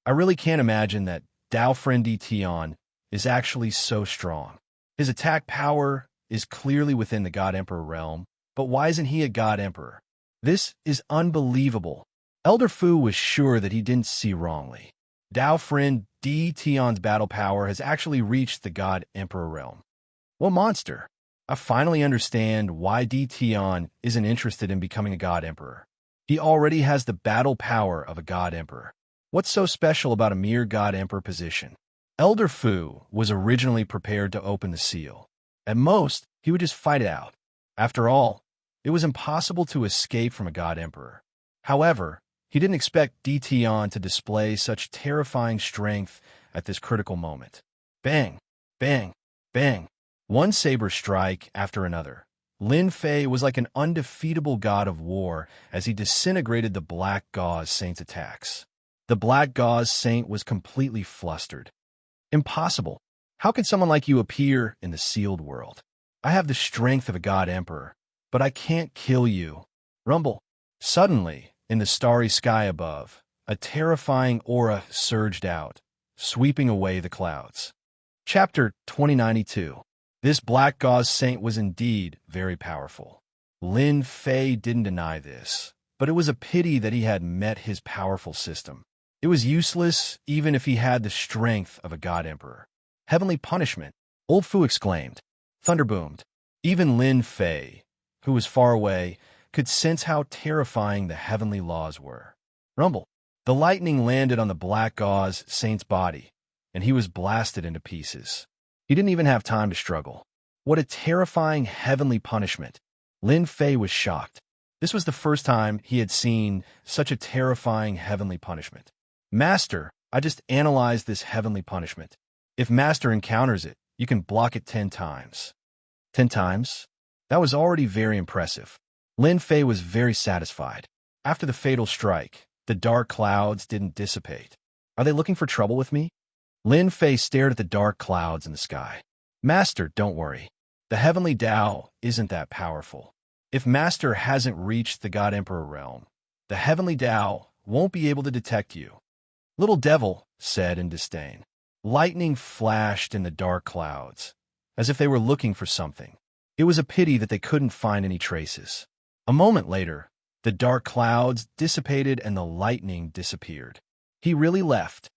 S1: I really can't imagine that Dao Friend Di Tian is actually so strong. His attack power is clearly within the God Emperor realm, but why isn't he a God Emperor? This is unbelievable. Elder Fu was sure that he didn't see wrongly. Dao Friend Di Tian's battle power has actually reached the God Emperor realm. What monster? I finally understand why Di Tian isn't interested in becoming a God Emperor. He already has the battle power of a God Emperor. What's so special about a mere God Emperor position? Elder Fu was originally prepared to open the seal. At most, he would just fight it out. After all, it was impossible to escape from a God Emperor. However, he didn't expect Di Tian to display such terrifying strength at this critical moment. Bang! Bang! Bang! One saber strike after another. Lin Fei was like an undefeatable god of war as he disintegrated the Black Gauze Saint's attacks. The Black Gauze Saint was completely flustered. Impossible. How can someone like you appear in the sealed world? I have the strength of a God Emperor, but I can't kill you. Rumble. Suddenly, in the starry sky above, a terrifying aura surged out, sweeping away the clouds. Chapter 2092. This Black Gauze Saint was indeed very powerful. Lin Fei didn't deny this, but it was a pity that he had met his powerful system. It was useless even if he had the strength of a God Emperor. Heavenly punishment, Old Fu exclaimed. Thunder boomed. Even Lin Fei, who was far away, could sense how terrifying the heavenly laws were. Rumble. The lightning landed on the Black Gauze Saint's body, and he was blasted into pieces. He didn't even have time to struggle. What a terrifying heavenly punishment. Lin Fei was shocked. This was the first time he had seen such a terrifying heavenly punishment. Master, I just analyzed this heavenly punishment. If Master encounters it, you can block it 10 times. 10 times? That was already very impressive. Lin Fei was very satisfied. After the fatal strike, the dark clouds didn't dissipate. Are they looking for trouble with me? Lin Fei stared at the dark clouds in the sky. Master, don't worry. The heavenly Tao isn't that powerful. If Master hasn't reached the God Emperor realm, the heavenly Tao won't be able to detect you. Little devil said in disdain. Lightning flashed in the dark clouds, as if they were looking for something. It was a pity that they couldn't find any traces. A moment later, the dark clouds dissipated and the lightning disappeared. He really left.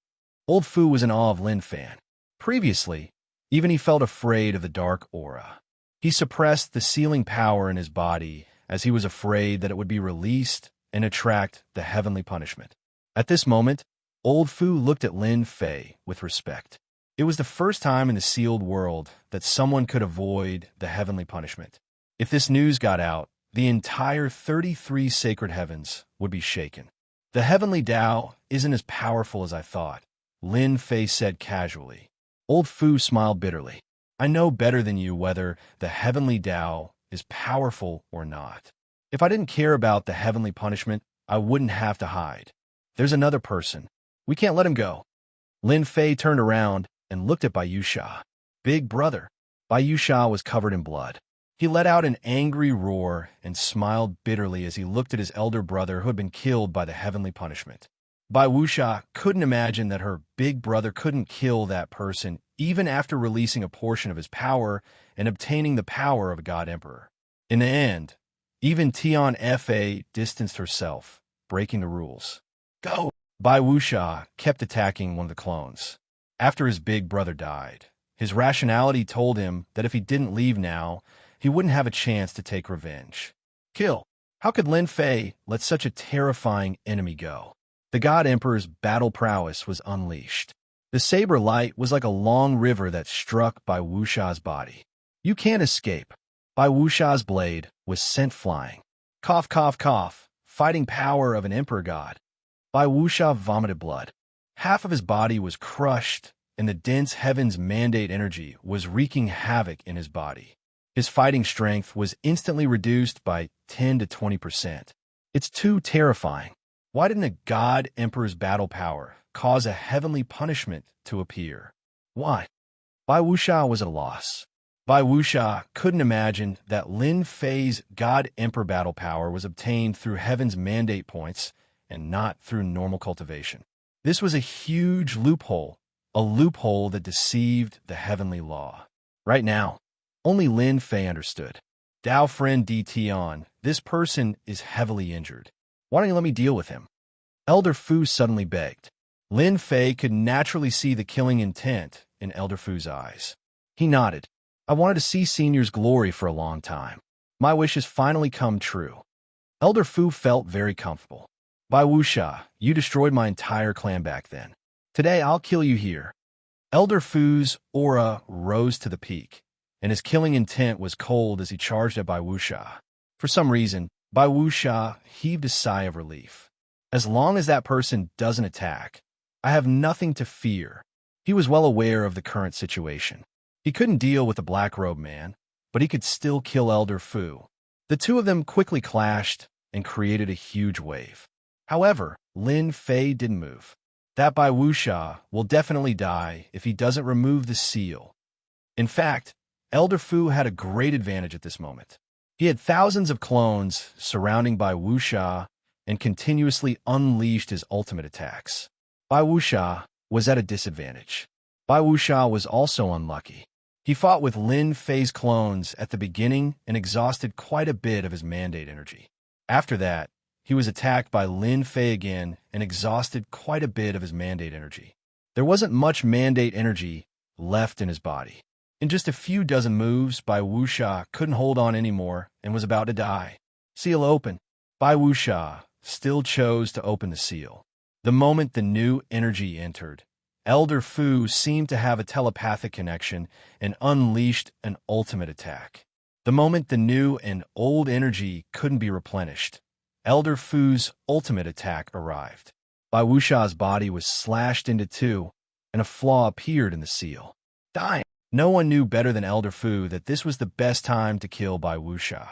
S1: Old Fu was in awe of Lin Fei. Previously, even he felt afraid of the dark aura. He suppressed the sealing power in his body as he was afraid that it would be released and attract the heavenly punishment. At this moment, Old Fu looked at Lin Fei with respect. It was the first time in the sealed world that someone could avoid the heavenly punishment. If this news got out, the entire 33 sacred heavens would be shaken. The heavenly Tao isn't as powerful as I thought, Lin Fei said casually. Old Fu smiled bitterly. I know better than you whether the heavenly Tao is powerful or not. If I didn't care about the heavenly punishment, I wouldn't have to hide. There's another person. We can't let him go. Lin Fei turned around and looked at Wuxia. Big brother. Wuxia was covered in blood. He let out an angry roar and smiled bitterly as he looked at his elder brother who had been killed by the heavenly punishment. Wuxia couldn't imagine that her big brother couldn't kill that person even after releasing a portion of his power and obtaining the power of a god emperor. In the end, even Tian Fa distanced herself, breaking the rules. Go! Wuxia kept attacking one of the clones. After his big brother died, his rationality told him that if he didn't leave now, he wouldn't have a chance to take revenge. Kill! How could Lin Fei let such a terrifying enemy go? The God Emperor's battle prowess was unleashed. The saber light was like a long river that struck by Wuxia's body. You can't escape. Wuxia's blade was sent flying. Cough, cough, cough, fighting power of an emperor god. Wuxia vomited blood. Half of his body was crushed, and the dense heaven's mandate energy was wreaking havoc in his body. His fighting strength was instantly reduced by 10 to 20%. It's too terrifying. Why didn't a god emperor's battle power cause a heavenly punishment to appear? Why? Wuxia was at a loss. Wuxia couldn't imagine that Lin Fei's god emperor battle power was obtained through heaven's mandate points and not through normal cultivation. This was a huge loophole, a loophole that deceived the heavenly law. Right now, only Lin Fei understood. Dao friend Di Tian, this person is heavily injured. Why don't you let me deal with him? Elder Fu suddenly begged. Lin Fei could naturally see the killing intent in Elder Fu's eyes. He nodded. I wanted to see Senior's glory for a long time. My wish has finally come true. Elder Fu felt very comfortable. Wuxia, you destroyed my entire clan back then. Today I'll kill you here. Elder Fu's aura rose to the peak, and his killing intent was cold as he charged at Wuxia. For some reason, Wuxia heaved a sigh of relief. As long as that person doesn't attack, I have nothing to fear. He was well aware of the current situation. He couldn't deal with the black-robed man, but he could still kill Elder Fu. The two of them quickly clashed and created a huge wave. However, Lin Fei didn't move. That Wuxia will definitely die if he doesn't remove the seal. In fact, Elder Fu had a great advantage at this moment. He had thousands of clones surrounding Wuxia and continuously unleashed his ultimate attacks. Wuxia was at a disadvantage. Wuxia was also unlucky. He fought with Lin Fei's clones at the beginning and exhausted quite a bit of his mandate energy. After that, he was attacked by Lin Fei again and exhausted quite a bit of his mandate energy. There wasn't much mandate energy left in his body. In just a few dozen moves, Wuxia couldn't hold on anymore and was about to die. Seal open. Wuxia still chose to open the seal. The moment the new energy entered, Elder Fu seemed to have a telepathic connection and unleashed an ultimate attack. The moment the new and old energy couldn't be replenished, Elder Fu's ultimate attack arrived. Wuxia's body was slashed into two, and a flaw appeared in the seal. Dying. No one knew better than Elder Fu that this was the best time to kill Wuxia.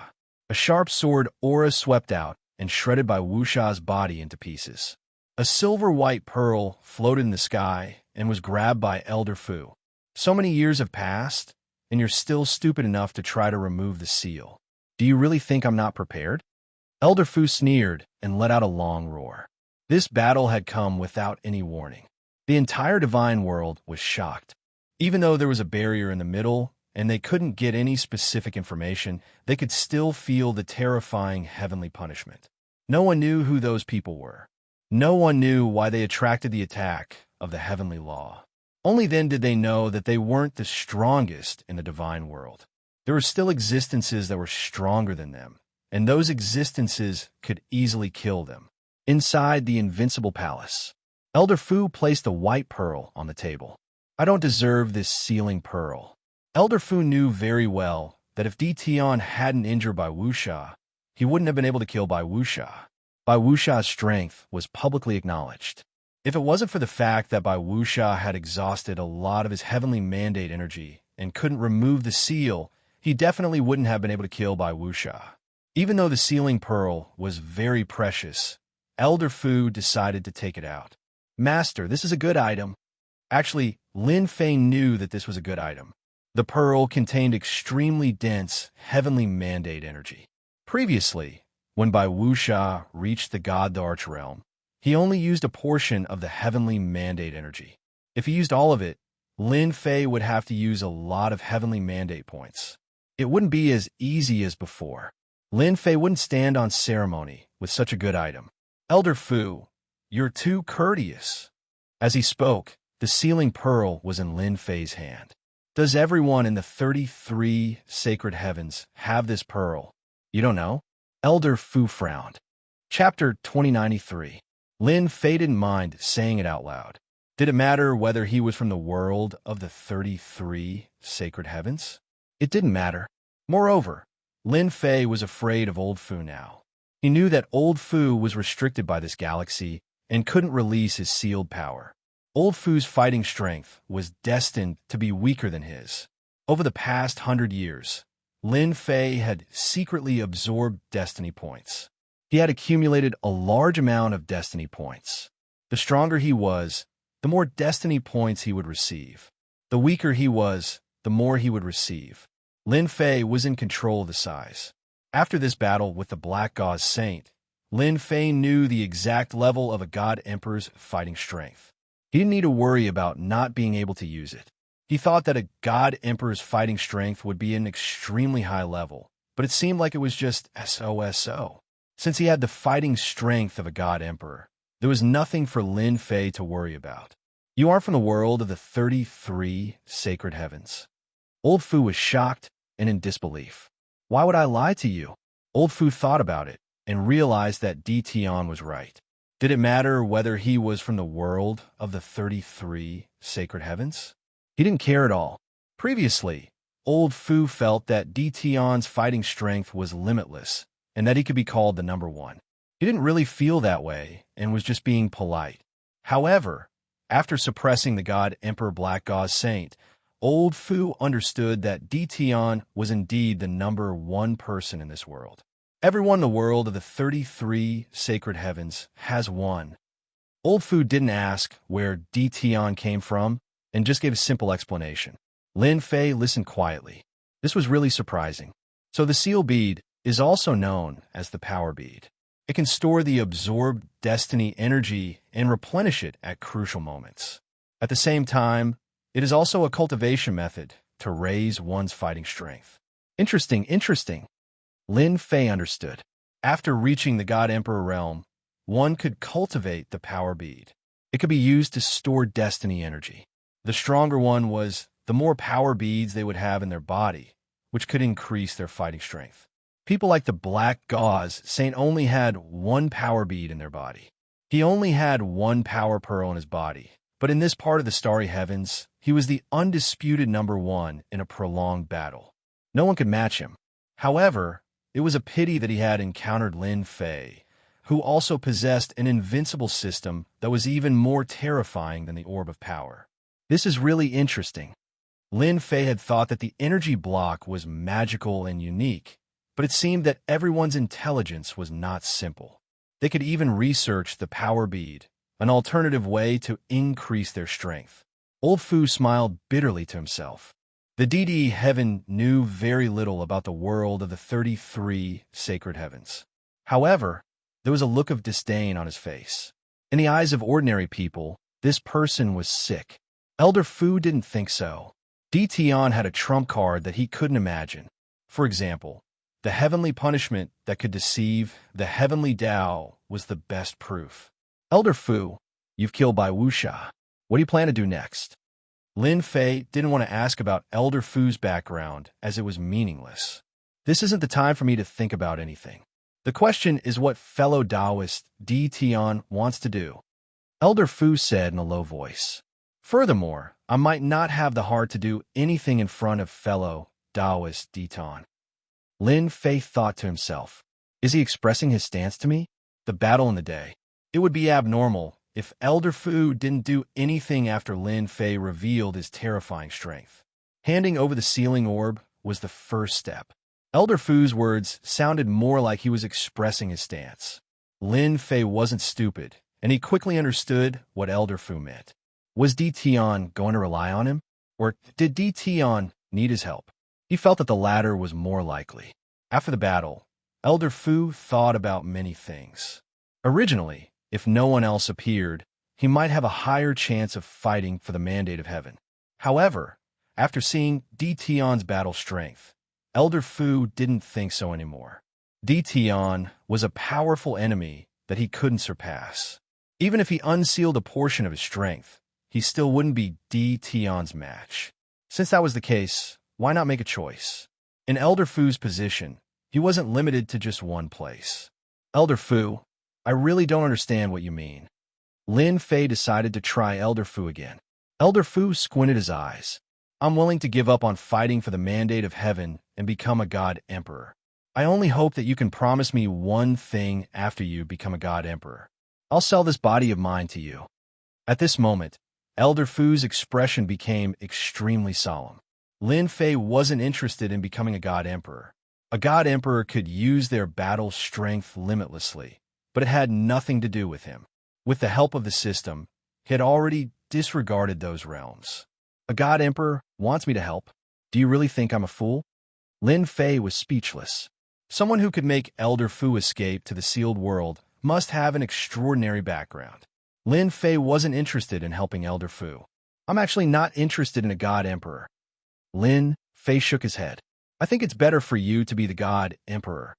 S1: A sharp sword aura swept out and shredded Wuxia's body into pieces. A silver-white pearl floated in the sky and was grabbed by Elder Fu. So many years have passed, and you're still stupid enough to try to remove the seal. Do you really think I'm not prepared? Elder Fu sneered and let out a long roar. This battle had come without any warning. The entire divine world was shocked. Even though there was a barrier in the middle and they couldn't get any specific information, they could still feel the terrifying heavenly punishment. No one knew who those people were. No one knew why they attracted the attack of the heavenly law. Only then did they know that they weren't the strongest in the divine world. There were still existences that were stronger than them, and those existences could easily kill them. Inside the invincible palace, Elder Fu placed the white pearl on the table. I don't deserve this sealing pearl. Elder Fu knew very well that if Tian hadn't injured Bai Wuxia, he wouldn't have been able to kill Bai Wuxia. Bai Wuxia's strength was publicly acknowledged. If it wasn't for the fact that Bai Wuxia had exhausted a lot of his heavenly mandate energy and couldn't remove the seal, he definitely wouldn't have been able to kill Bai Wuxia. Even though the sealing pearl was very precious, Elder Fu decided to take it out. Master, this is a good item. Actually, Lin Fei knew that this was a good item. The pearl contained extremely dense heavenly mandate energy. Previously, when Bai Wuxia reached the God Arch realm, he only used a portion of the heavenly mandate energy. If he used all of it, Lin Fei would have to use a lot of heavenly mandate points. It wouldn't be as easy as before. Lin Fei wouldn't stand on ceremony with such a good item. Elder Fu, you're too courteous. As he spoke, the sealing pearl was in Lin Fei's hand. Does everyone in the 33 sacred heavens have this pearl? You don't know? Elder Fu frowned. Chapter 2093. Lin Fei didn't mind saying it out loud. Did it matter whether he was from the world of the 33 sacred heavens? It didn't matter. Moreover, Lin Fei was afraid of Old Fu now. He knew that Old Fu was restricted by this galaxy and couldn't release his sealed power. Old Fu's fighting strength was destined to be weaker than his. Over the past 100 years, Lin Fei had secretly absorbed destiny points. He had accumulated a large amount of destiny points. The stronger he was, the more destiny points he would receive. The weaker he was, the more he would receive. Lin Fei was in control of the size. After this battle with the Black Gauze Saint, Lin Fei knew the exact level of a God Emperor's fighting strength. He didn't need to worry about not being able to use it. He thought that a God Emperor's fighting strength would be an extremely high level, but it seemed like it was just so. Since he had the fighting strength of a God Emperor, there was nothing for Lin Fei to worry about. You aren't from the world of the 33 sacred heavens. Old Fu was shocked and in disbelief. Why would I lie to you? Old Fu thought about it and realized that Tian was right. Did it matter whether he was from the world of the 33 sacred heavens? He didn't care at all. Previously, Old Fu felt that Tian's fighting strength was limitless and that he could be called the number one. He didn't really feel that way and was just being polite. However, after suppressing the God Emperor Black Gauze Saint, Old Fu understood that Tian was indeed the number one person in this world. Everyone in the world of the 33 sacred heavens has one. Old Fu didn't ask where Tian came from and just gave a simple explanation. Lin Fei listened quietly. This was really surprising. So the seal bead is also known as the power bead. It can store the absorbed destiny energy and replenish it at crucial moments. At the same time, it is also a cultivation method to raise one's fighting strength. Interesting. Lin Fei understood. After reaching the God Emperor realm, one could cultivate the power bead. It could be used to store destiny energy. The stronger one was, the more power beads they would have in their body, which could increase their fighting strength. People like the Black Gauze Saint only had one power bead in their body. He only had one power pearl in his body, but in this part of the starry heavens, he was the undisputed number one in a prolonged battle. No one could match him. However, it was a pity that he had encountered Lin Fei, who also possessed an invincible system that was even more terrifying than the Orb of Power. This is really interesting. Lin Fei had thought that the energy block was magical and unique, but it seemed that everyone's intelligence was not simple. They could even research the power bead, an alternative way to increase their strength. Old Fu smiled bitterly to himself. The DD heaven knew very little about the world of the 33 sacred heavens. However, there was a look of disdain on his face. In the eyes of ordinary people, this person was sick. Elder Fu didn't think so. Tian had a trump card that he couldn't imagine. For example, the heavenly punishment that could deceive the heavenly Tao was the best proof. Elder Fu, you've killed Bai Wuxia. What do you plan to do next? Lin Fei didn't want to ask about Elder Fu's background as it was meaningless. This isn't the time for me to think about anything. The question is what fellow Taoist Di Tian wants to do. Elder Fu said in a low voice. Furthermore, I might not have the heart to do anything in front of fellow Taoist Di Tian. Lin Fei thought to himself. Is he expressing his stance to me? The battle in the day. It would be abnormal if Elder Fu didn't do anything after Lin Fei revealed his terrifying strength. Handing over the sealing orb was the first step. Elder Fu's words sounded more like he was expressing his stance. Lin Fei wasn't stupid, and he quickly understood what Elder Fu meant. Was Di Tian going to rely on him? Or did Di Tian need his help? He felt that the latter was more likely. After the battle, Elder Fu thought about many things. Originally, if no one else appeared, he might have a higher chance of fighting for the mandate of heaven. However, after seeing Di Tian's battle strength, Elder Fu didn't think so anymore. Di Tian was a powerful enemy that he couldn't surpass. Even if he unsealed a portion of his strength, he still wouldn't be Di Tian's match. Since that was the case, why not make a choice? In Elder Fu's position, he wasn't limited to just one place. Elder Fu, I really don't understand what you mean. Lin Fei decided to try Elder Fu again. Elder Fu squinted his eyes. I'm willing to give up on fighting for the mandate of heaven and become a God Emperor. I only hope that you can promise me one thing after you become a God Emperor. I'll sell this body of mine to you. At this moment, Elder Fu's expression became extremely solemn. Lin Fei wasn't interested in becoming a God Emperor. A God Emperor could use their battle strength limitlessly, but it had nothing to do with him. With the help of the system, he had already disregarded those realms. A God Emperor wants me to help. Do you really think I'm a fool? Lin Fei was speechless. Someone who could make Elder Fu escape to the sealed world must have an extraordinary background. Lin Fei wasn't interested in helping Elder Fu. I'm actually not interested in a God Emperor. Lin Fei shook his head. I think it's better for you to be the God Emperor.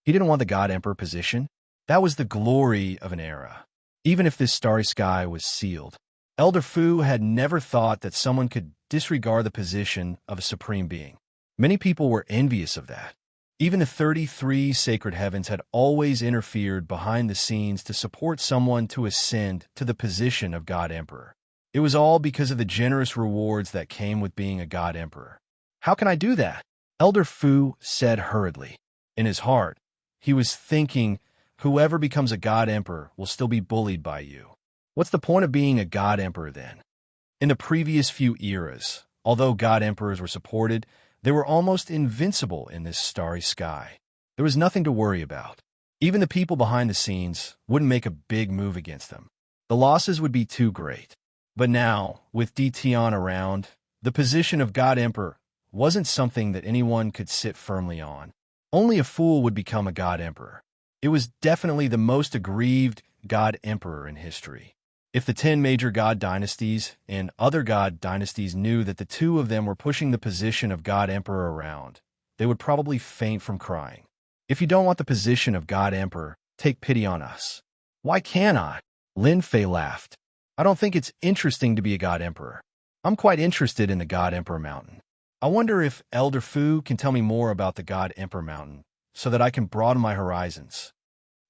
S1: He didn't want the God Emperor position. That was the glory of an era. Even if this starry sky was sealed, Elder Fu had never thought that someone could disregard the position of a supreme being. Many people were envious of that. Even the 33 sacred heavens had always interfered behind the scenes to support someone to ascend to the position of God Emperor. It was all because of the generous rewards that came with being a God Emperor. How can I do that? Elder Fu said hurriedly. In his heart, he was thinking, whoever becomes a God Emperor will still be bullied by you. What's the point of being a God Emperor then? In the previous few eras, although God Emperors were supported, they were almost invincible in this starry sky. There was nothing to worry about. Even the people behind the scenes wouldn't make a big move against them. The losses would be too great. But now, with Di Tian around, the position of God Emperor wasn't something that anyone could sit firmly on. Only a fool would become a God Emperor. It was definitely the most aggrieved God Emperor in history. If the 10 major God dynasties and other God dynasties knew that the two of them were pushing the position of God Emperor around, they would probably faint from crying. If you don't want the position of God Emperor, take pity on us. Why can't I? Lin Fei laughed. I don't think it's interesting to be a God Emperor. I'm quite interested in the God Emperor Mountain. I wonder if Elder Fu can tell me more about the God Emperor Mountain so that I can broaden my horizons.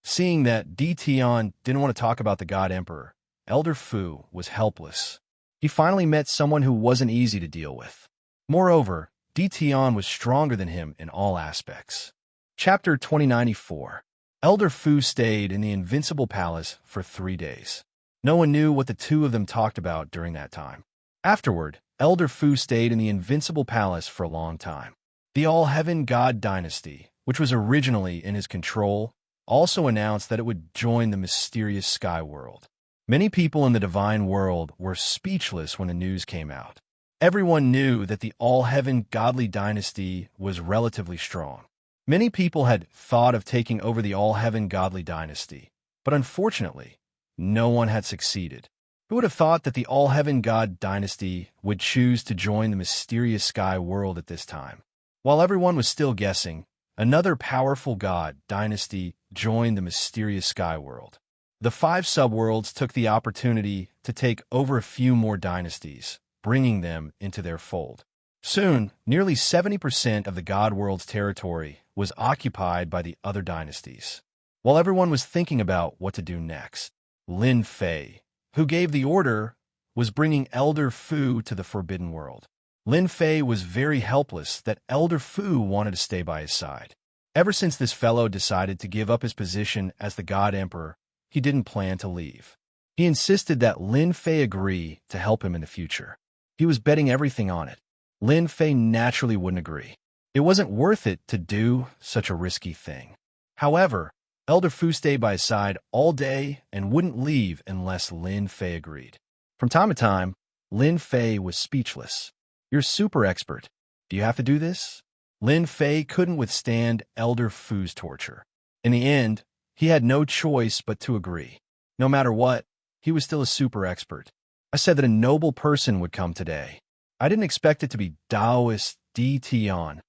S1: Seeing that Di Tian didn't want to talk about the God Emperor, Elder Fu was helpless. He finally met someone who wasn't easy to deal with. Moreover, Di Tian was stronger than him in all aspects. Chapter 2094. Elder Fu stayed in the Invincible Palace for 3 days. No one knew what the two of them talked about during that time. Afterward, Elder Fu stayed in the Invincible Palace for a long time. The All-Heaven God Dynasty, which was originally in his control, also announced that it would join the mysterious Sky World. Many people in the divine world were speechless when the news came out. Everyone knew that the All-Heaven Godly Dynasty was relatively strong. Many people had thought of taking over the All-Heaven Godly Dynasty, but unfortunately, no one had succeeded. Who would have thought that the All-Heaven God Dynasty would choose to join the mysterious Sky World at this time? While everyone was still guessing, another powerful God dynasty joined the mysterious Sky World. The 5 subworlds took the opportunity to take over a few more dynasties, bringing them into their fold. Soon, nearly 70% of the God World's territory was occupied by the other dynasties. While everyone was thinking about what to do next, Lin Fei, who gave the order, was bringing Elder Fu to the Forbidden World. Lin Fei was very helpless that Elder Fu wanted to stay by his side. Ever since this fellow decided to give up his position as the God Emperor, he didn't plan to leave. He insisted that Lin Fei agree to help him in the future. He was betting everything on it. Lin Fei naturally wouldn't agree. It wasn't worth it to do such a risky thing. However, Elder Fu stayed by his side all day and wouldn't leave unless Lin Fei agreed. From time to time, Lin Fei was speechless. "You're super expert. Do you have to do this?" Lin Fei couldn't withstand Elder Fu's torture. In the end, he had no choice but to agree. No matter what, he was still a super expert. "I said that a noble person would come today. I didn't expect it to be Taoist Di Tian."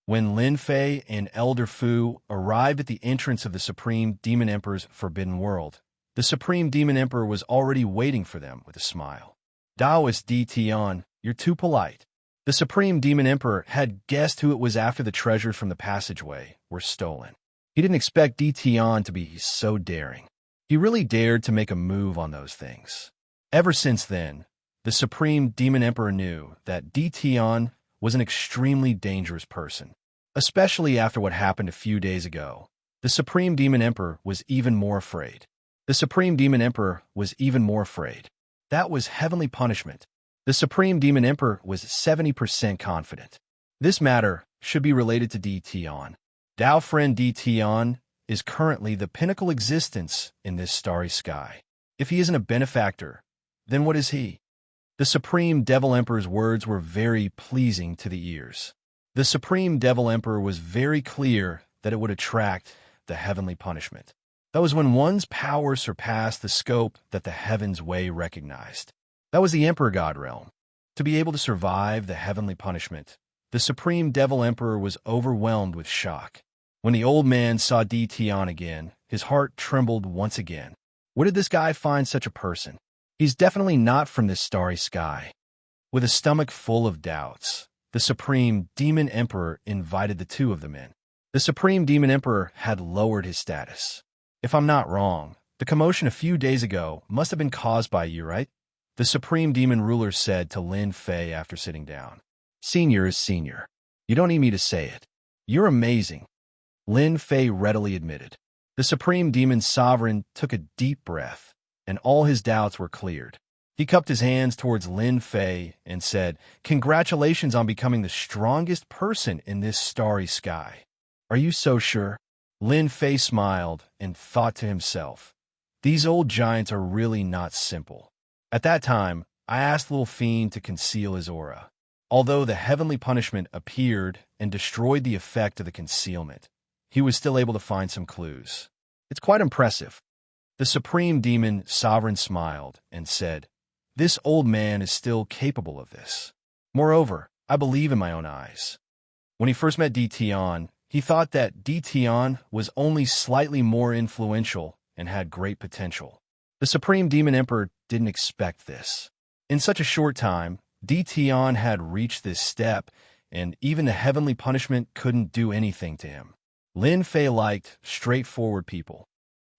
S1: When Lin Fei and Elder Fu arrived at the entrance of the Supreme Demon Emperor's Forbidden World, the Supreme Demon Emperor was already waiting for them with a smile. "Taoist Di Tian, you're too polite." The Supreme Demon Emperor had guessed who it was after the treasures from the passageway were stolen. He didn't expect Di Tian to be so daring. He really dared to make a move on those things. Ever since then, the Supreme Demon Emperor knew that Di Tian was an extremely dangerous person. Especially after what happened a few days ago, the Supreme Demon Emperor was even more afraid. The Supreme Demon Emperor was even more afraid. That was heavenly punishment. The Supreme Demon Emperor was 70% confident. This matter should be related to Di Tian. Dao friend Di Tian is currently the pinnacle existence in this starry sky. If he isn't a benefactor, then what is he? The Supreme Devil Emperor's words were very pleasing to the ears. The Supreme Devil Emperor was very clear that it would attract the heavenly punishment. That was when one's power surpassed the scope that the Heaven's Way recognized. That was the Emperor God realm. To be able to survive the heavenly punishment, the Supreme Devil Emperor was overwhelmed with shock. When the old man saw Di Tian again, his heart trembled once again. Where did this guy find such a person? He's definitely not from this starry sky. With a stomach full of doubts, the Supreme Demon Emperor invited the two of them in. The Supreme Demon Emperor had lowered his status. "If I'm not wrong, the commotion a few days ago must have been caused by you, right?" The Supreme Demon Ruler said to Lin Fei after sitting down. "Senior is senior. You don't need me to say it. You're amazing," Lin Fei readily admitted. The Supreme Demon Sovereign took a deep breath, and all his doubts were cleared. He cupped his hands towards Lin Fei and said, "Congratulations on becoming the strongest person in this starry sky." "Are you so sure?" Lin Fei smiled and thought to himself, "These old giants are really not simple." At that time, I asked Little Fiend to conceal his aura. Although the heavenly punishment appeared and destroyed the effect of the concealment, he was still able to find some clues. "It's quite impressive." The Supreme Demon Sovereign smiled and said, "This old man is still capable of this. Moreover, I believe in my own eyes." When he first met Di Tian, he thought that Di Tian was only slightly more influential and had great potential. The Supreme Demon Emperor didn't expect this. In such a short time, Di Tian had reached this step, and even the heavenly punishment couldn't do anything to him. Lin Fei liked straightforward people.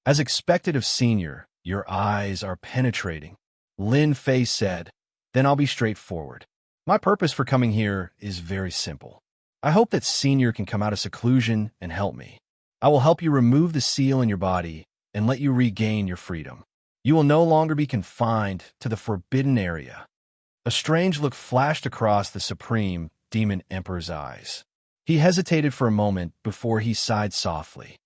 S1: "As expected of Senior, your eyes are penetrating," Lin Fei said. "Then I'll be straightforward. My purpose for coming here is very simple. I hope that Senior can come out of seclusion and help me. I will help you remove the seal in your body and let you regain your freedom. You will no longer be confined to the forbidden area." A strange look flashed across the Supreme Demon Emperor's eyes. He hesitated for a moment before he sighed softly.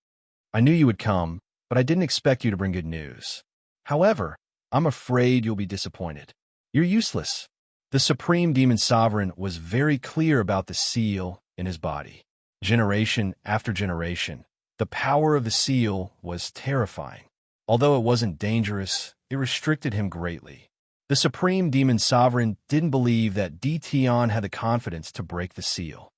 S1: "I knew you would come, but I didn't expect you to bring good news. However, I'm afraid you'll be disappointed. You're useless." The Supreme Demon Sovereign was very clear about the seal in his body. Generation after generation, the power of the seal was terrifying. Although it wasn't dangerous, it restricted him greatly. The Supreme Demon Sovereign didn't believe that Di Tian had the confidence to break the seal.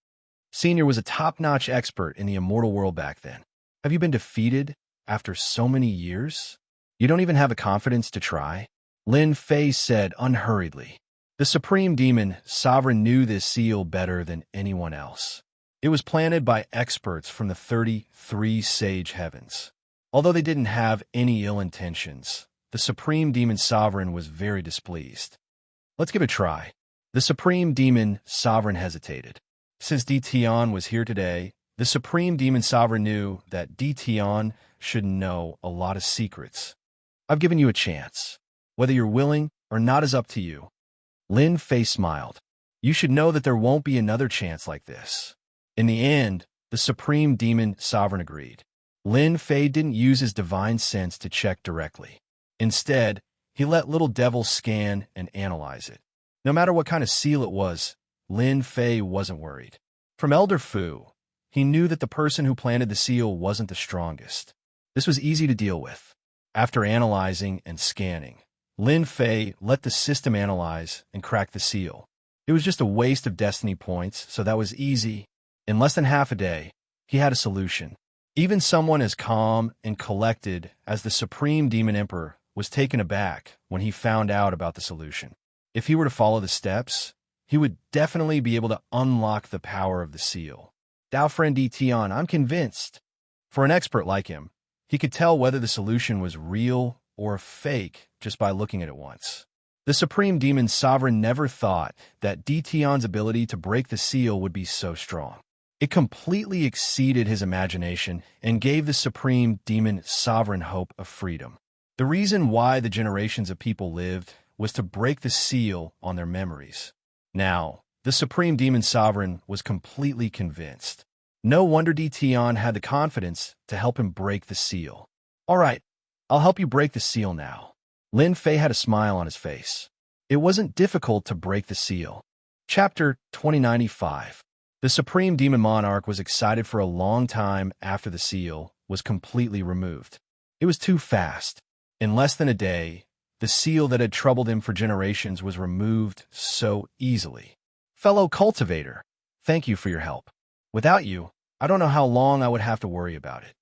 S1: Senior was a top-notch expert in the immortal world back then. Have you been defeated after so many years? You don't even have the confidence to try? Lin Fei said unhurriedly. The Supreme Demon Sovereign knew this seal better than anyone else. It was planted by experts from the 33 sage heavens. Although they didn't have any ill intentions, the Supreme Demon Sovereign was very displeased. Let's give it a try. The Supreme Demon Sovereign hesitated. Since Dition was here today, the Supreme Demon Sovereign knew that Dition should know a lot of secrets. I've given you a chance. Whether you're willing or not is up to you. Lin Fei smiled. You should know that there won't be another chance like this. In the end, the Supreme Demon Sovereign agreed. Lin Fei didn't use his divine sense to check directly. Instead, he let Little Devil scan and analyze it. No matter what kind of seal it was, Lin Fei wasn't worried. From Elder Fu, he knew that the person who planted the seal wasn't the strongest. This was easy to deal with. After analyzing and scanning, Lin Fei let the system analyze and crack the seal. It was just a waste of destiny points, so that was easy. In less than half a day, he had a solution. Even someone as calm and collected as the Supreme Demon Emperor was taken aback when he found out about the solution. If he were to follow the steps, he would definitely be able to unlock the power of the seal. Dao Friend Dition, I'm convinced. For an expert like him, he could tell whether the solution was real or fake just by looking at it once. The Supreme Demon Sovereign never thought that Dition's ability to break the seal would be so strong. It completely exceeded his imagination and gave the Supreme Demon Sovereign hope of freedom. The reason why the generations of people lived was to break the seal on their memories. Now, the Supreme Demon Sovereign was completely convinced. No wonder Dition had the confidence to help him break the seal. All right, I'll help you break the seal now. Lin Fei had a smile on his face. It wasn't difficult to break the seal. Chapter 2095. The Supreme Demon Monarch was excited for a long time after the seal was completely removed. It was too fast. In less than a day, the seal that had troubled him for generations was removed so easily. Fellow cultivator, thank you for your help. Without you, I don't know how long I would have to worry about it.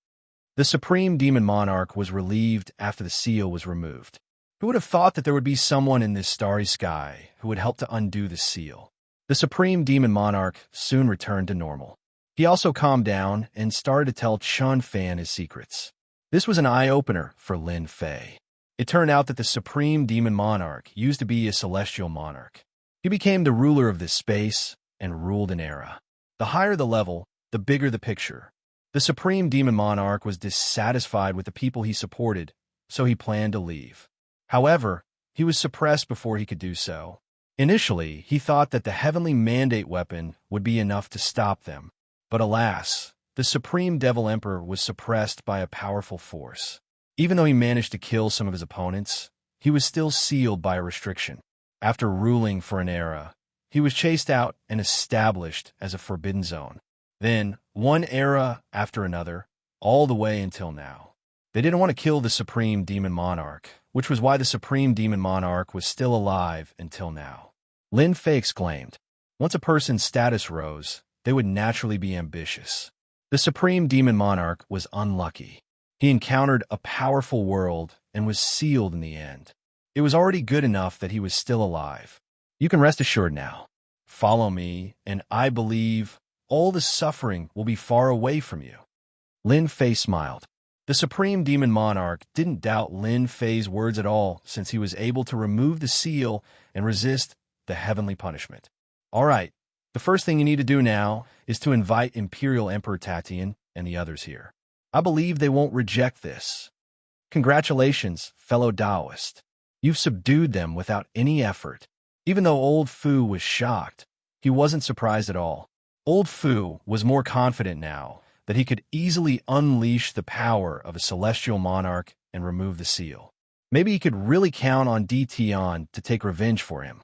S1: The Supreme Demon Monarch was relieved after the seal was removed. Who would have thought that there would be someone in this starry sky who would help to undo the seal? The Supreme Demon Monarch soon returned to normal. He also calmed down and started to tell Chun Fan his secrets. This was an eye-opener for Lin Fei. It turned out that the Supreme Demon Monarch used to be a celestial monarch. He became the ruler of this space and ruled an era. The higher the level, the bigger the picture. The Supreme Demon Monarch was dissatisfied with the people he supported, so he planned to leave. However, he was suppressed before he could do so. Initially, he thought that the Heavenly Mandate weapon would be enough to stop them. But alas, the Supreme Devil Emperor was suppressed by a powerful force. Even though he managed to kill some of his opponents, he was still sealed by a restriction. After ruling for an era, he was chased out and established as a forbidden zone. Then, one era after another, all the way until now. They didn't want to kill the Supreme Demon Monarch, which was why the Supreme Demon Monarch was still alive until now. Lin Fei exclaimed. Once a person's status rose, they would naturally be ambitious. The Supreme Demon Monarch was unlucky. He encountered a powerful world and was sealed in the end. It was already good enough that he was still alive. You can rest assured now. Follow me, and I believe all the suffering will be far away from you. Lin Fei smiled. The Supreme Demon Monarch didn't doubt Lin Fei's words at all since he was able to remove the seal and resist the heavenly punishment. All right, the first thing you need to do now is to invite Imperial Emperor Tatian and the others here. I believe they won't reject this. Congratulations, fellow Taoist. You've subdued them without any effort. Even though Old Fu was shocked, he wasn't surprised at all. Old Fu was more confident now that he could easily unleash the power of a celestial monarch and remove the seal. Maybe he could really count on Dition to take revenge for him.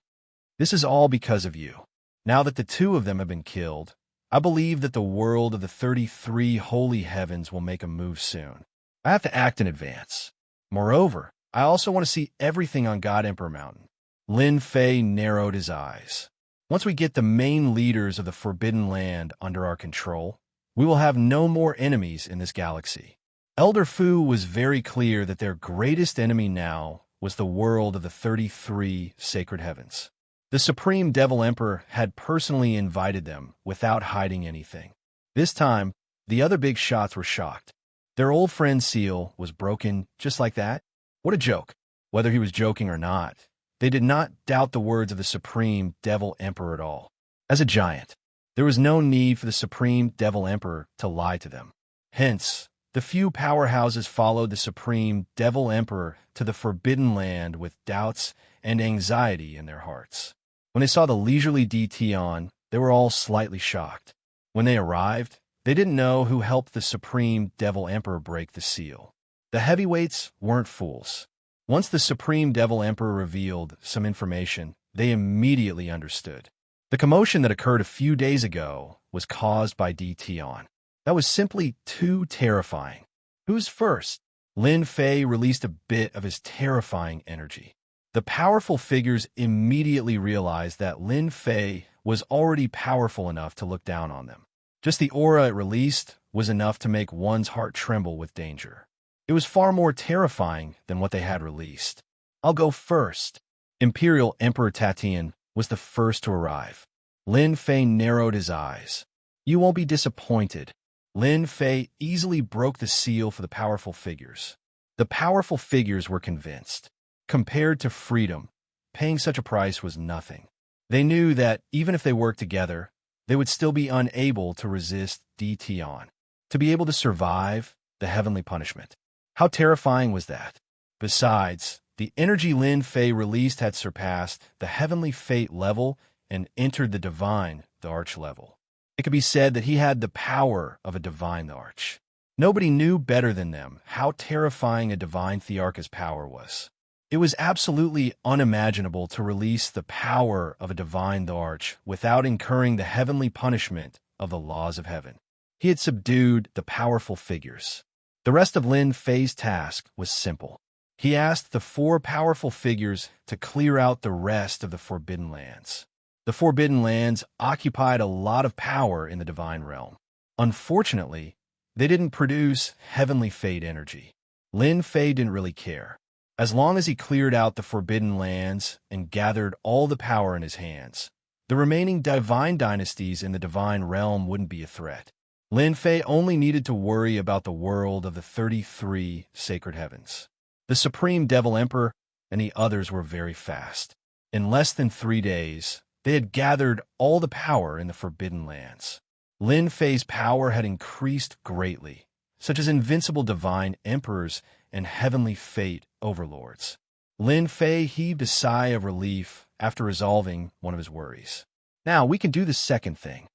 S1: This is all because of you. Now that the two of them have been killed, I believe that the world of the 33 holy heavens will make a move soon. I have to act in advance. Moreover, I also want to see everything on God Emperor Mountain. Lin Fei narrowed his eyes. Once we get the main leaders of the Forbidden Land under our control, we will have no more enemies in this galaxy. Elder Fu was very clear that their greatest enemy now was the world of the 33 sacred heavens. The Supreme Devil Emperor had personally invited them without hiding anything. This time, the other big shots were shocked. Their old friend's seal was broken just like that? What a joke. Whether he was joking or not, they did not doubt the words of the Supreme Devil Emperor at all. As a giant, there was no need for the Supreme Devil Emperor to lie to them. Hence, the few powerhouses followed the Supreme Devil Emperor to the Forbidden Land with doubts and anxiety in their hearts. When they saw the leisurely DT they were all slightly shocked. When they arrived, they didn't know who helped the Supreme Devil Emperor break the seal. The heavyweights weren't fools. Once the Supreme Devil Emperor revealed some information, they immediately understood. The commotion that occurred a few days ago was caused by DT. That was simply too terrifying. Who's first? Lin Fei released a bit of his terrifying energy. The powerful figures immediately realized that Lin Fei was already powerful enough to look down on them. Just the aura it released was enough to make one's heart tremble with danger. It was far more terrifying than what they had released. I'll go first. Imperial Emperor Tatian was the first to arrive. Lin Fei narrowed his eyes. You won't be disappointed. Lin Fei easily broke the seal for the powerful figures. The powerful figures were convinced. Compared to freedom, paying such a price was nothing. They knew that even if they worked together, they would still be unable to resist DT, to be able to survive the heavenly punishment. How terrifying was that? Besides, the energy Lin Fei released had surpassed the heavenly fate level and entered the divine, the arch level. It could be said that he had the power of a divine arch. Nobody knew better than them how terrifying a divine Thearch's power was. It was absolutely unimaginable to release the power of a divine arch without incurring the heavenly punishment of the laws of heaven. He had subdued the powerful figures. The rest of Lin Fei's task was simple. He asked the 4 powerful figures to clear out the rest of the Forbidden Lands. The Forbidden Lands occupied a lot of power in the divine realm. Unfortunately, they didn't produce heavenly fate energy. Lin Fei didn't really care. As long as he cleared out the Forbidden Lands and gathered all the power in his hands, the remaining divine dynasties in the divine realm wouldn't be a threat. Lin Fei only needed to worry about the world of the 33 sacred heavens. The Supreme Devil Emperor and the others were very fast. In less than 3 days, they had gathered all the power in the Forbidden Lands. Lin Fei's power had increased greatly, such as invincible divine emperors and heavenly fate overlords. Lin Fei heaved a sigh of relief after resolving one of his worries. Now we can do the second thing.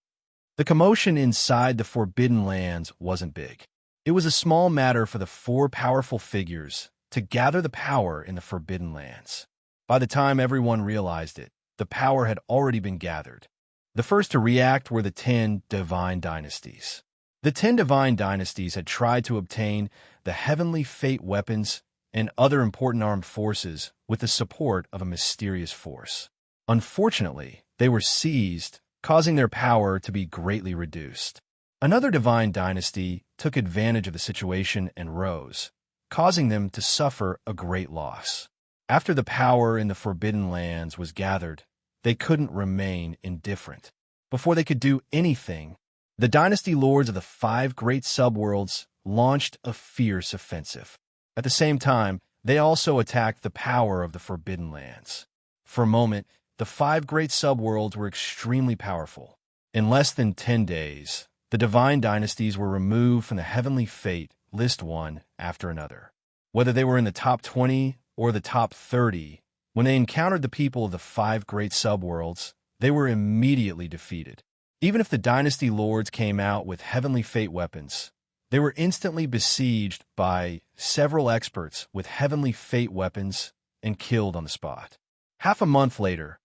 S1: The commotion inside the Forbidden Lands wasn't big. It was a small matter for the 4 powerful figures to gather the power in the Forbidden Lands. By the time everyone realized it, the power had already been gathered. The first to react were the 10 divine dynasties. The 10 divine dynasties had tried to obtain the heavenly fate weapons and other important armed forces with the support of a mysterious force. Unfortunately, they were seized, causing their power to be greatly reduced. Another divine dynasty took advantage of the situation and rose, causing them to suffer a great loss. After the power in the Forbidden Lands was gathered, they couldn't remain indifferent. Before they could do anything, the dynasty lords of the 5 great subworlds launched a fierce offensive. At the same time, they also attacked the power of the Forbidden Lands. For a moment, the 5 great subworlds were extremely powerful. In less than 10 days, the divine dynasties were removed from the heavenly fate list one after another. Whether they were in the top 20 or the top 30, when they encountered the people of the 5 great subworlds, they were immediately defeated. Even if the dynasty lords came out with heavenly fate weapons, they were instantly besieged by several experts with heavenly fate weapons and killed on the spot. Half a month later,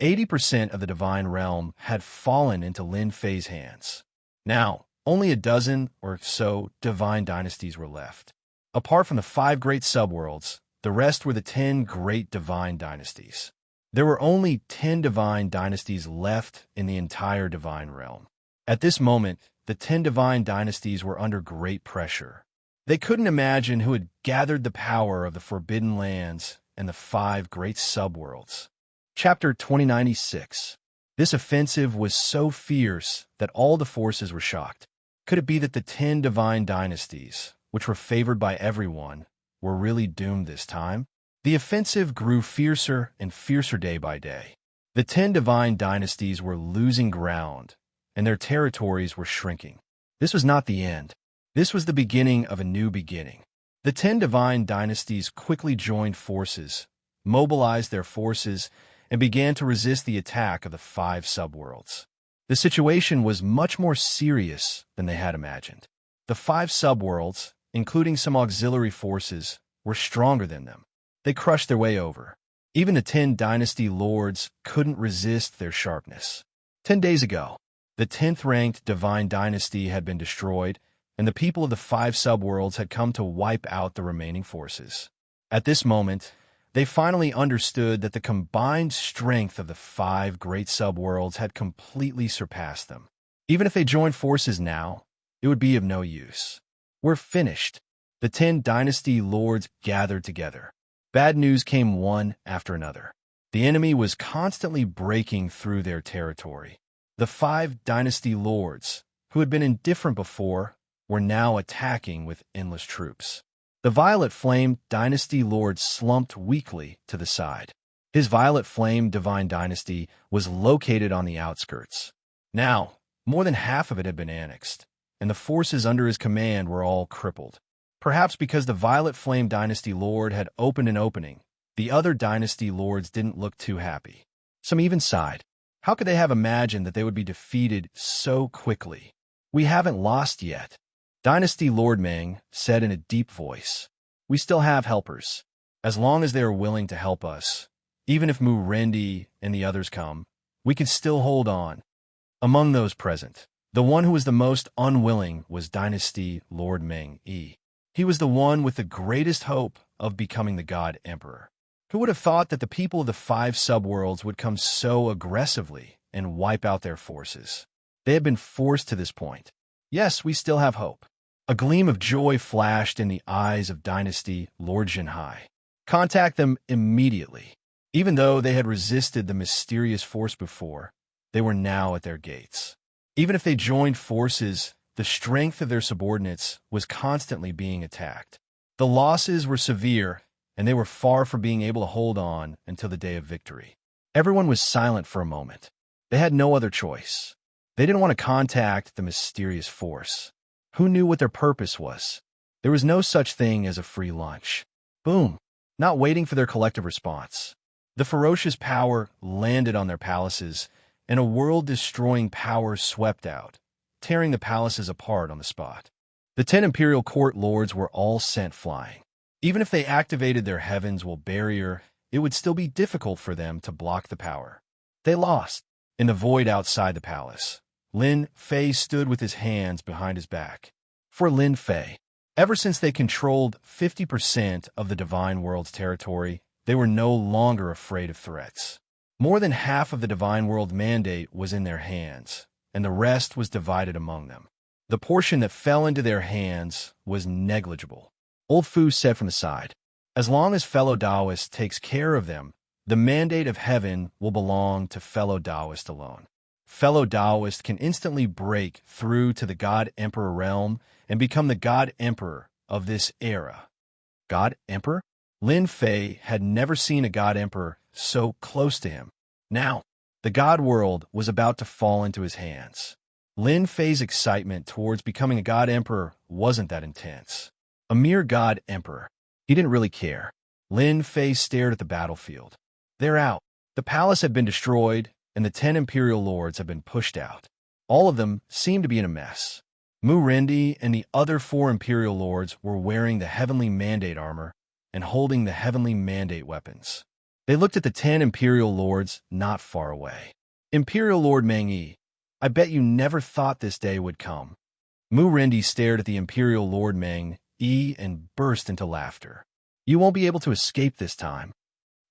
S1: 80% of the divine realm had fallen into Lin Fei's hands. Now, only a dozen or so divine dynasties were left. Apart from the 5 great subworlds, the rest were the 10 great divine dynasties. There were only 10 divine dynasties left in the entire divine realm. At this moment, the 10 divine dynasties were under great pressure. They couldn't imagine who had gathered the power of the Forbidden Lands and the 5 great subworlds. Chapter 2096. This offensive was so fierce that all the forces were shocked. Could it be that the 10 divine dynasties, which were favored by everyone, were really doomed this time? The offensive grew fiercer and fiercer day by day. The 10 divine dynasties were losing ground, and their territories were shrinking. This was not the end. This was the beginning of a new beginning. The 10 divine dynasties quickly joined forces, mobilized their forces, and began to resist the attack of the 5 subworlds. The situation was much more serious than they had imagined. The 5 subworlds, including some auxiliary forces, were stronger than them. They crushed their way over. Even the 10 dynasty lords couldn't resist their sharpness. 10 days ago, the 10th-ranked divine dynasty had been destroyed, and the people of the 5 subworlds had come to wipe out the remaining forces. At this moment, they finally understood that the combined strength of the 5 great subworlds had completely surpassed them. Even if they joined forces now, it would be of no use. We're finished. The 10 dynasty lords gathered together. Bad news came one after another. The enemy was constantly breaking through their territory. The 5 dynasty lords, who had been indifferent before, were now attacking with endless troops. The Violet Flame Dynasty Lord slumped weakly to the side. His Violet Flame Divine Dynasty was located on the outskirts. Now, more than half of it had been annexed, and the forces under his command were all crippled. Perhaps because the Violet Flame Dynasty Lord had opened an opening, the other Dynasty Lords didn't look too happy. Some even sighed. How could they have imagined that they would be defeated so quickly? We haven't lost yet. Dynasty Lord Meng said in a deep voice, "We still have helpers. As long as they are willing to help us, even if Mu Rendi and the others come, we can still hold on." Among those present, the one who was the most unwilling was Dynasty Lord Meng Yi. He was the one with the greatest hope of becoming the God Emperor. Who would have thought that the people of the 5 subworlds would come so aggressively and wipe out their forces? They had been forced to this point. Yes, we still have hope. A gleam of joy flashed in the eyes of Dynasty Lord Jinhai. Contact them immediately. Even though they had resisted the mysterious force before, they were now at their gates. Even if they joined forces, the strength of their subordinates was constantly being attacked. The losses were severe, and they were far from being able to hold on until the day of victory. Everyone was silent for a moment. They had no other choice. They didn't want to contact the mysterious force. Who knew what their purpose was? There was no such thing as a free lunch. Boom! Not waiting for their collective response. The ferocious power landed on their palaces, and a world-destroying power swept out, tearing the palaces apart on the spot. The 10 Imperial Court Lords were all sent flying. Even if they activated their Heaven's Will barrier, it would still be difficult for them to block the power. They lost. In the void outside the palace, Lin Fei stood with his hands behind his back. For Lin Fei, ever since they controlled 50% of the Divine World's territory, they were no longer afraid of threats. More than half of the Divine World mandate was in their hands, and the rest was divided among them. The portion that fell into their hands was negligible. Old Fu said from the side, "As long as fellow Taoist takes care of them, the mandate of heaven will belong to fellow Taoist alone. Fellow Taoist can instantly break through to the God Emperor realm and become the God Emperor of this era." God Emperor? Lin Fei had never seen a God Emperor so close to him. Now, the God world was about to fall into his hands. Lin Fei's excitement towards becoming a God Emperor wasn't that intense. A mere God Emperor. He didn't really care. Lin Fei stared at the battlefield. They're out. The palace had been destroyed, and the 10 Imperial Lords had been pushed out. All of them seemed to be in a mess. Mu Rendi and the other 4 Imperial Lords were wearing the Heavenly Mandate armor and holding the Heavenly Mandate weapons. They looked at the 10 Imperial Lords not far away. "Imperial Lord Meng Yi, I bet you never thought this day would come." Mu Rendi stared at the Imperial Lord Meng Yi and burst into laughter. "You won't be able to escape this time."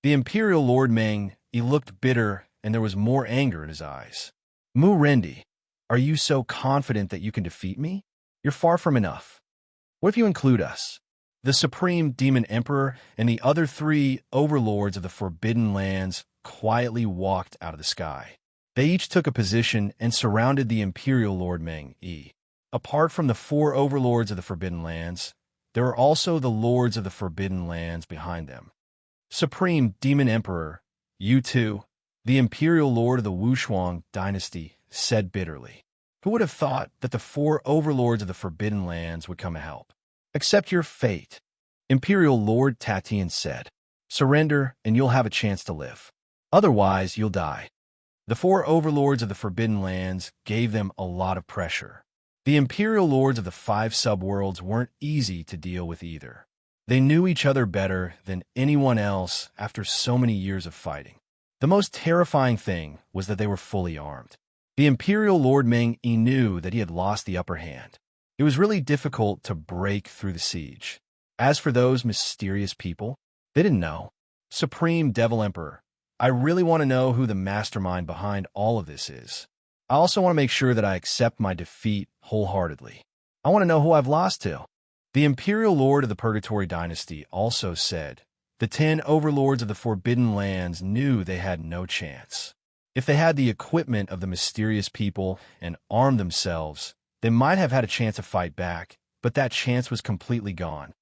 S1: The Imperial Lord Meng Yi looked bitter, and there was more anger in his eyes. "Mu Rendi, are you so confident that you can defeat me? You're far from enough. What if you include us?" The Supreme Demon Emperor and the other 3 overlords of the Forbidden Lands quietly walked out of the sky. They each took a position and surrounded the Imperial Lord Meng Yi. Apart from the four overlords of the Forbidden Lands, there are also the lords of the Forbidden Lands behind them. Supreme Demon Emperor, you too, the Imperial Lord of the Wuxia dynasty, said bitterly. Who would have thought that the four overlords of the Forbidden Lands would come to help? Accept your fate, Imperial Lord Tatian said. Surrender and you'll have a chance to live. Otherwise, you'll die. The four overlords of the Forbidden Lands gave them a lot of pressure. The Imperial Lords of the 5 subworlds weren't easy to deal with either. They knew each other better than anyone else after so many years of fighting. The most terrifying thing was that they were fully armed. The Imperial Lord Meng Yi knew that he had lost the upper hand. It was really difficult to break through the siege. As for those mysterious people, they didn't know. Supreme Devil Emperor, I really want to know who the mastermind behind all of this is. I also want to make sure that I accept my defeat wholeheartedly. I want to know who I've lost to. The Imperial Lord of the Purgatory Dynasty also said, the 10 overlords of the Forbidden Lands knew they had no chance. If they had the equipment of the mysterious people and armed themselves, they might have had a chance to fight back, but that chance was completely gone.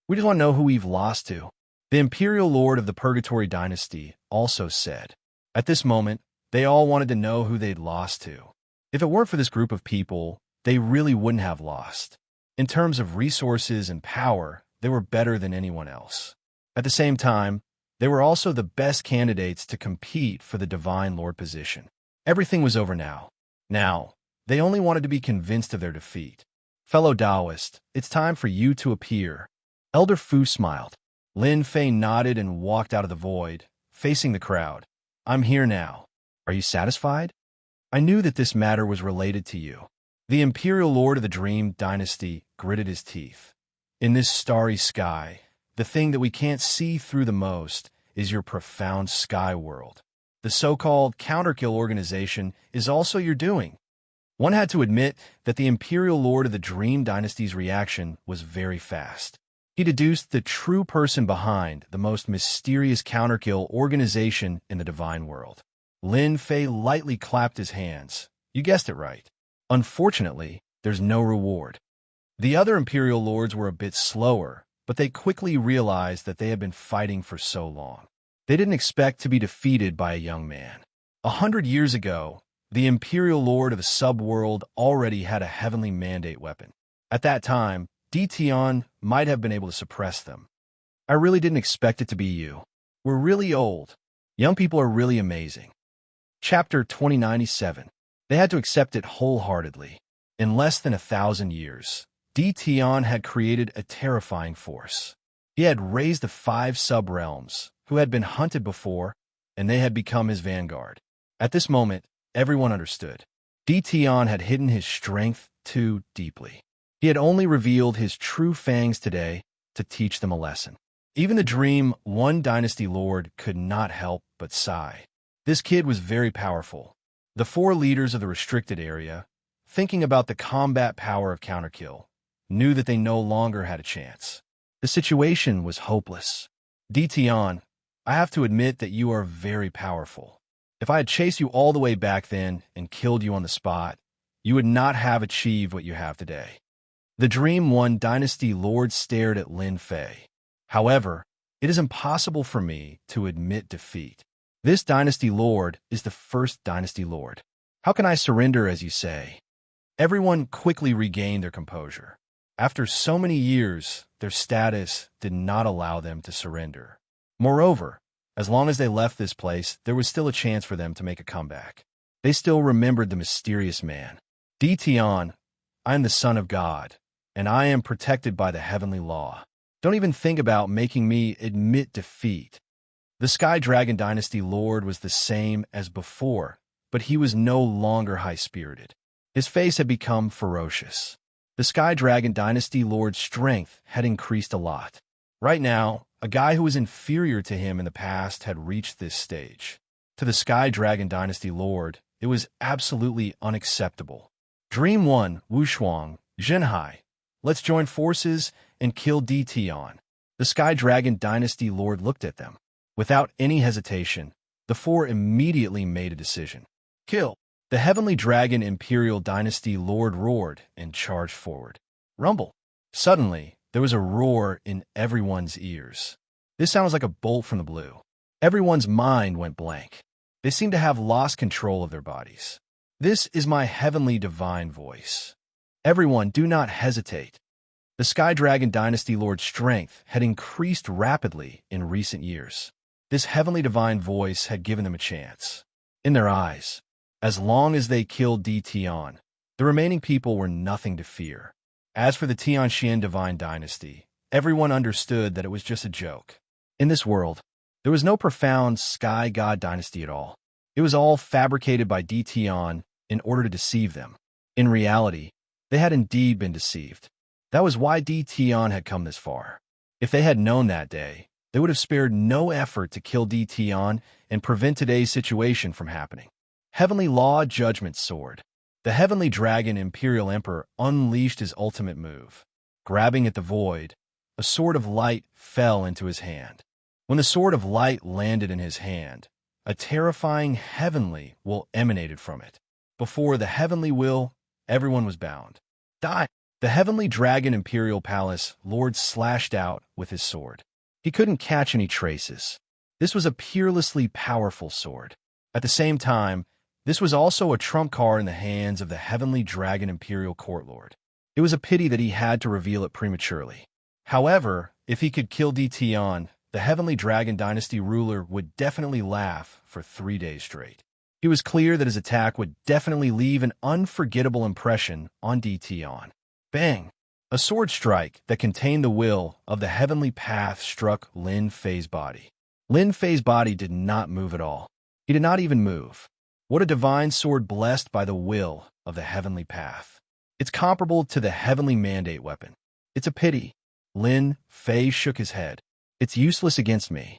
S1: We just want to know who we've lost to. The Imperial Lord of the Purgatory Dynasty also said. At this moment, they all wanted to know who they'd lost to. If it weren't for this group of people, they really wouldn't have lost. In terms of resources and power, they were better than anyone else. At the same time, they were also the best candidates to compete for the Divine Lord position. Everything was over now. Now, they only wanted to be convinced of their defeat. Fellow Taoist, it's time for you to appear. Elder Fu smiled. Lin Fei nodded and walked out of the void, facing the crowd. I'm here now. Are you satisfied? I knew that this matter was related to you. The Imperial Lord of the Dream Dynasty gritted his teeth. In this starry sky, the thing that we can't see through the most is your profound sky world. The so-called Counterkill organization is also your doing. One had to admit that the Imperial Lord of the Dream Dynasty's reaction was very fast. He deduced the true person behind the most mysterious Counterkill organization in the divine world. Lin Fei lightly clapped his hands. You guessed it right. Unfortunately, there's no reward. The other Imperial Lords were a bit slower, but they quickly realized that they had been fighting for so long. They didn't expect to be defeated by a young man. 100 years ago, the Imperial Lord of the Subworld already had a heavenly mandate weapon. At that time, Dition might have been able to suppress them. I really didn't expect it to be you. We're really old. Young people are really amazing. Chapter 2097. They had to accept it wholeheartedly. In less than 1,000 years, Dition had created a terrifying force. He had raised the 5 sub-realms, who had been hunted before, and they had become his vanguard. At this moment, everyone understood. Dition had hidden his strength too deeply. He had only revealed his true fangs today to teach them a lesson. Even the Dream One Dynasty Lord could not help but sigh. This kid was very powerful. The 4 leaders of the restricted area, thinking about the combat power of Counterkill, knew that they no longer had a chance. The situation was hopeless. Dition, I have to admit that you are very powerful. If I had chased you all the way back then and killed you on the spot, you would not have achieved what you have today. The Dream One Dynasty Lord stared at Lin Fei. However, it is impossible for me to admit defeat. This Dynasty Lord is the first Dynasty Lord. How can I surrender, as you say? Everyone quickly regained their composure. After so many years, their status did not allow them to surrender. Moreover, as long as they left this place, there was still a chance for them to make a comeback. They still remembered the mysterious man. Dition, I am the Son of God, and I am protected by the heavenly law. Don't even think about making me admit defeat. The Sky Dragon Dynasty Lord was the same as before, but he was no longer high-spirited. His face had become ferocious. The Sky Dragon Dynasty Lord's strength had increased a lot. Right now, a guy who was inferior to him in the past had reached this stage. To the Sky Dragon Dynasty Lord, it was absolutely unacceptable. Dream One, Wuxia, Zhenhai, let's join forces and kill Dition. The Sky Dragon Dynasty Lord looked at them. Without any hesitation, the 4 immediately made a decision. Kill. The Heavenly Dragon Imperial Dynasty Lord roared and charged forward. Rumble. Suddenly, there was a roar in everyone's ears. This sounds like a bolt from the blue. Everyone's mind went blank. They seemed to have lost control of their bodies. This is my heavenly divine voice. Everyone, do not hesitate. The Sky Dragon Dynasty Lord's strength had increased rapidly in recent years. This heavenly divine voice had given them a chance. In their eyes, as long as they killed Di Tian, the remaining people were nothing to fear. As for the Tianxian Divine Dynasty, everyone understood that it was just a joke. In this world, there was no profound Sky God Dynasty at all. It was all fabricated by Di Tian in order to deceive them. In reality, they had indeed been deceived. That was why Di Tian had come this far. If they had known that day, they would have spared no effort to kill Di Tian and prevent today's situation from happening. Heavenly Law Judgment Sword. The Heavenly Dragon Imperial Emperor unleashed his ultimate move. Grabbing at the void, a sword of light fell into his hand. When the sword of light landed in his hand, a terrifying heavenly will emanated from it. Before the heavenly will, everyone was bound. Die! The Heavenly Dragon Imperial Palace Lord slashed out with his sword. He couldn't catch any traces. This was a peerlessly powerful sword. At the same time, this was also a trump card in the hands of the Heavenly Dragon Imperial Court Lord. It was a pity that he had to reveal it prematurely. However, if he could kill Di Tian, the Heavenly Dragon Dynasty ruler would definitely laugh for 3 days straight. It was clear that his attack would definitely leave an unforgettable impression on Di Tian. Bang! A sword strike that contained the will of the heavenly path struck Lin Fei's body. Lin Fei's body did not move at all. He did not even move. What a divine sword blessed by the will of the heavenly path. It's comparable to the heavenly mandate weapon. It's a pity. Lin Fei shook his head. It's useless against me.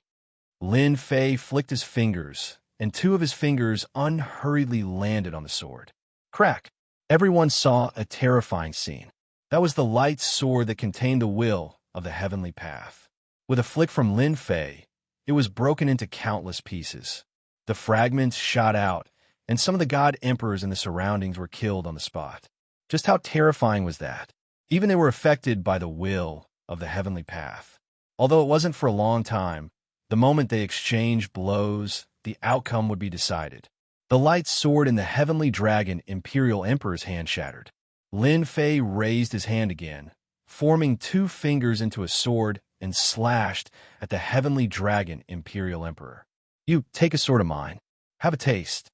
S1: Lin Fei flicked his fingers, and 2 of his fingers unhurriedly landed on the sword. Crack! Everyone saw a terrifying scene. That was the light sword that contained the will of the heavenly path. With a flick from Lin Fei, it was broken into countless pieces. The fragments shot out, and some of the god emperors in the surroundings were killed on the spot. Just how terrifying was that? Even they were affected by the will of the heavenly path. Although it wasn't for a long time, the moment they exchanged blows, the outcome would be decided. The light sword in the Heavenly Dragon Imperial Emperor's hand shattered. Lin Fei raised his hand again, forming 2 fingers into a sword and slashed at the Heavenly Dragon Imperial Emperor. You, take a sword of mine. Have a taste.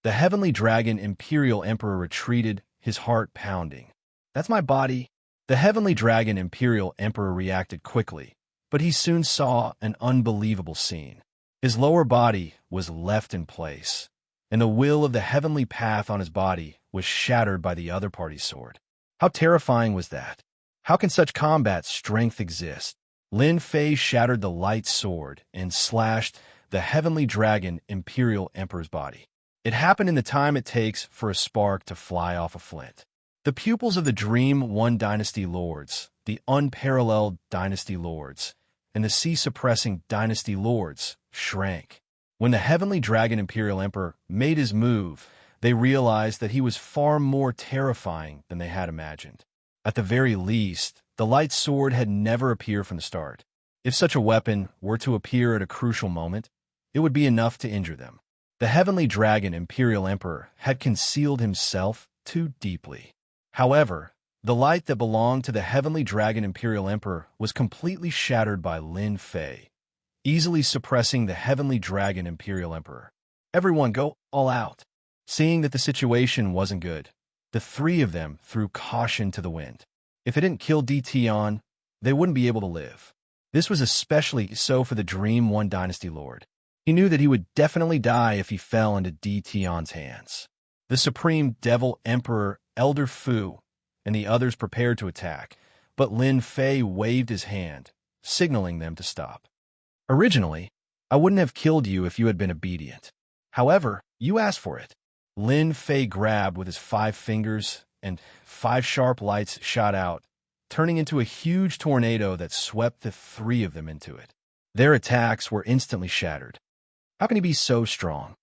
S1: The Heavenly Dragon Imperial Emperor retreated, his heart pounding. That's my body. The Heavenly Dragon Imperial Emperor reacted quickly, but he soon saw an unbelievable scene. His lower body was left in place, and the will of the heavenly path on his body was shattered by the other party's sword. How terrifying was that? How can such combat strength exist? Lin Fei shattered the light sword and slashed the Heavenly Dragon Imperial Emperor's body. It happened in the time it takes for a spark to fly off a flint. The pupils of the Dream One Dynasty Lords, the Unparalleled Dynasty Lords, and the Sea-Suppressing Dynasty Lords shrank. When the Heavenly Dragon Imperial Emperor made his move, they realized that he was far more terrifying than they had imagined. At the very least, the light sword had never appeared from the start. If such a weapon were to appear at a crucial moment, it would be enough to injure them. The Heavenly Dragon Imperial Emperor had concealed himself too deeply. However, the light that belonged to the Heavenly Dragon Imperial Emperor was completely shattered by Lin Fei, easily suppressing the Heavenly Dragon Imperial Emperor. Everyone go all out. Seeing that the situation wasn't good, the 3 of them threw caution to the wind. If it didn't kill Di Tian, they wouldn't be able to live. This was especially so for the Dream One Dynasty Lord. He knew that he would definitely die if he fell into Di Tian's hands. The Supreme Devil Emperor Elder Fu and the others prepared to attack, but Lin Fei waved his hand, signaling them to stop. Originally, I wouldn't have killed you if you had been obedient. However, you asked for it. Lin Fei grabbed with his 5 fingers, and 5 sharp lights shot out, turning into a huge tornado that swept the 3 of them into it. Their attacks were instantly shattered. How can he be so strong?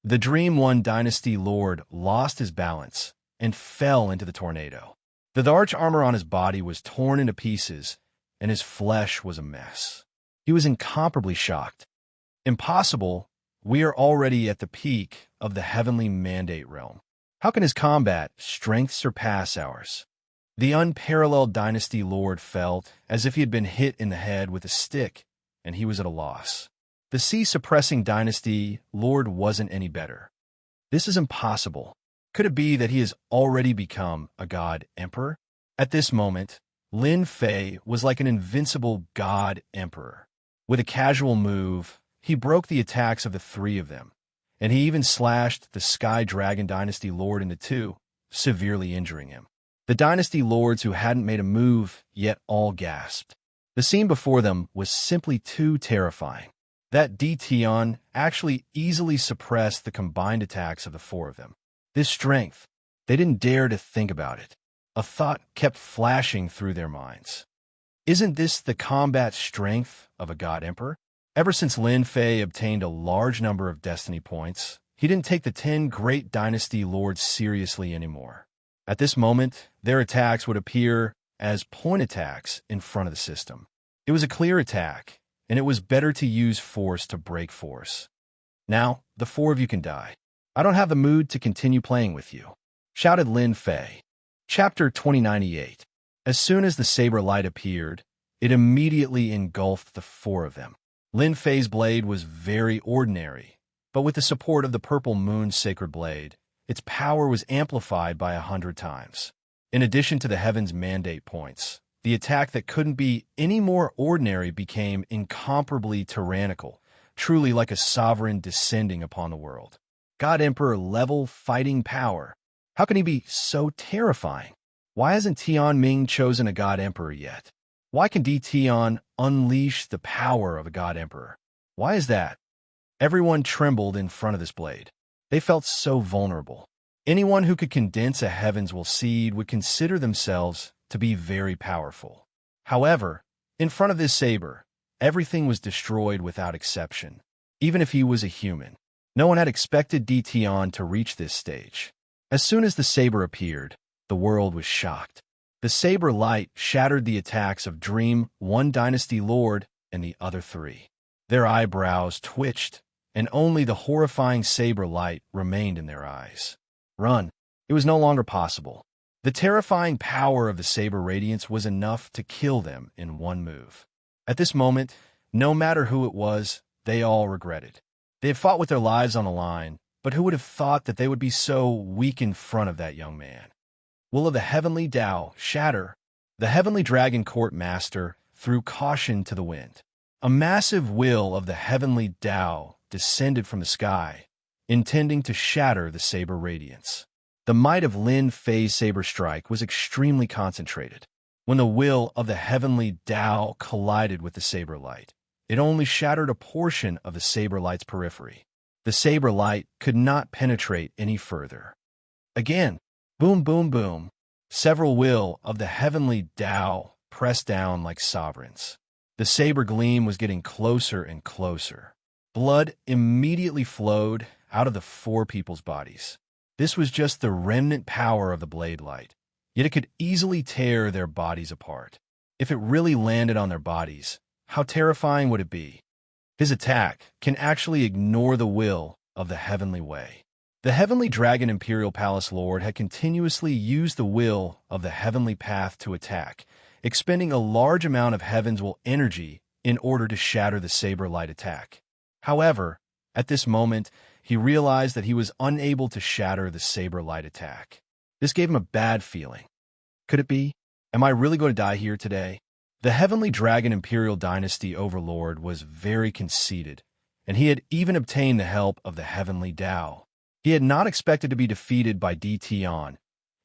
S1: The Dream One Dynasty Lord lost his balance and fell into the tornado. The arch armor on his body was torn into pieces, and his flesh was a mess. He was incomparably shocked. Impossible. We are already at the peak of the heavenly mandate realm. How can his combat strength surpass ours? The unparalleled Dynasty Lord felt as if he had been hit in the head with a stick, and he was at a loss. The sea-suppressing Dynasty Lord wasn't any better. This is impossible. Could it be that he has already become a god emperor? At this moment, Lin Fei was like an invincible god emperor. With a casual move, he broke the attacks of the three of them, and he even slashed the Sky Dragon Dynasty Lord into two, severely injuring him. The Dynasty Lords who hadn't made a move yet all gasped. The scene before them was simply too terrifying. That Tion actually easily suppressed the combined attacks of the four of them. This strength, they didn't dare to think about it. A thought kept flashing through their minds. Isn't this the combat strength of a god emperor? Ever since Lin Fei obtained a large number of destiny points, he didn't take the 10 great dynasty lords seriously anymore. At this moment, their attacks would appear as point attacks in front of the system. It was a clear attack, and it was better to use force to break force. Now, the four of you can die. I don't have the mood to continue playing with you, shouted Lin Fei. Chapter 2098. As soon as the saber light appeared, it immediately engulfed the four of them. Lin Fei's blade was very ordinary, but with the support of the Purple Moon's sacred blade, its power was amplified by 100 times. In addition to the Heaven's mandate points, the attack that couldn't be any more ordinary became incomparably tyrannical, truly like a sovereign descending upon the world. God Emperor level fighting power. How can he be so terrifying? Why hasn't Tian Ming chosen a God Emperor yet? Why can Tian unleash the power of a God Emperor? Why is that? Everyone trembled in front of this blade. They felt so vulnerable. Anyone who could condense a heaven's will seed would consider themselves to be very powerful. However, in front of this saber, everything was destroyed without exception, even if he was a human. No one had expected Tian to reach this stage. As soon as the saber appeared, the world was shocked. The saber light shattered the attacks of Dream One Dynasty Lord and the other three. Their eyebrows twitched, and only the horrifying saber light remained in their eyes. Run. It was no longer possible. The terrifying power of the saber radiance was enough to kill them in one move. At this moment, no matter who it was, they all regretted. They had fought with their lives on the line, but who would have thought that they would be so weak in front of that young man? Will of the heavenly Tao shatter? The heavenly dragon court master threw caution to the wind. A massive will of the heavenly Tao descended from the sky, intending to shatter the saber radiance. The might of Lin Fei's saber strike was extremely concentrated. When the will of the heavenly Tao collided with the saber light, it only shattered a portion of the saber light's periphery. The saber light could not penetrate any further. Again, boom, boom, boom. Several will of the heavenly Tao pressed down like sovereigns. The saber gleam was getting closer and closer. Blood immediately flowed out of the four people's bodies. This was just the remnant power of the blade light, yet it could easily tear their bodies apart. If it really landed on their bodies, how terrifying would it be? His attack can actually ignore the will of the heavenly way. The heavenly dragon Imperial Palace Lord had continuously used the will of the heavenly path to attack, expending a large amount of heaven's will energy in order to shatter the saber light attack. However, at this moment, he realized that he was unable to shatter the saber light attack. This gave him a bad feeling. Could it be? Am I really going to die here today? The heavenly dragon Imperial Dynasty Overlord was very conceited, and he had even obtained the help of the heavenly Tao. He had not expected to be defeated by Tian,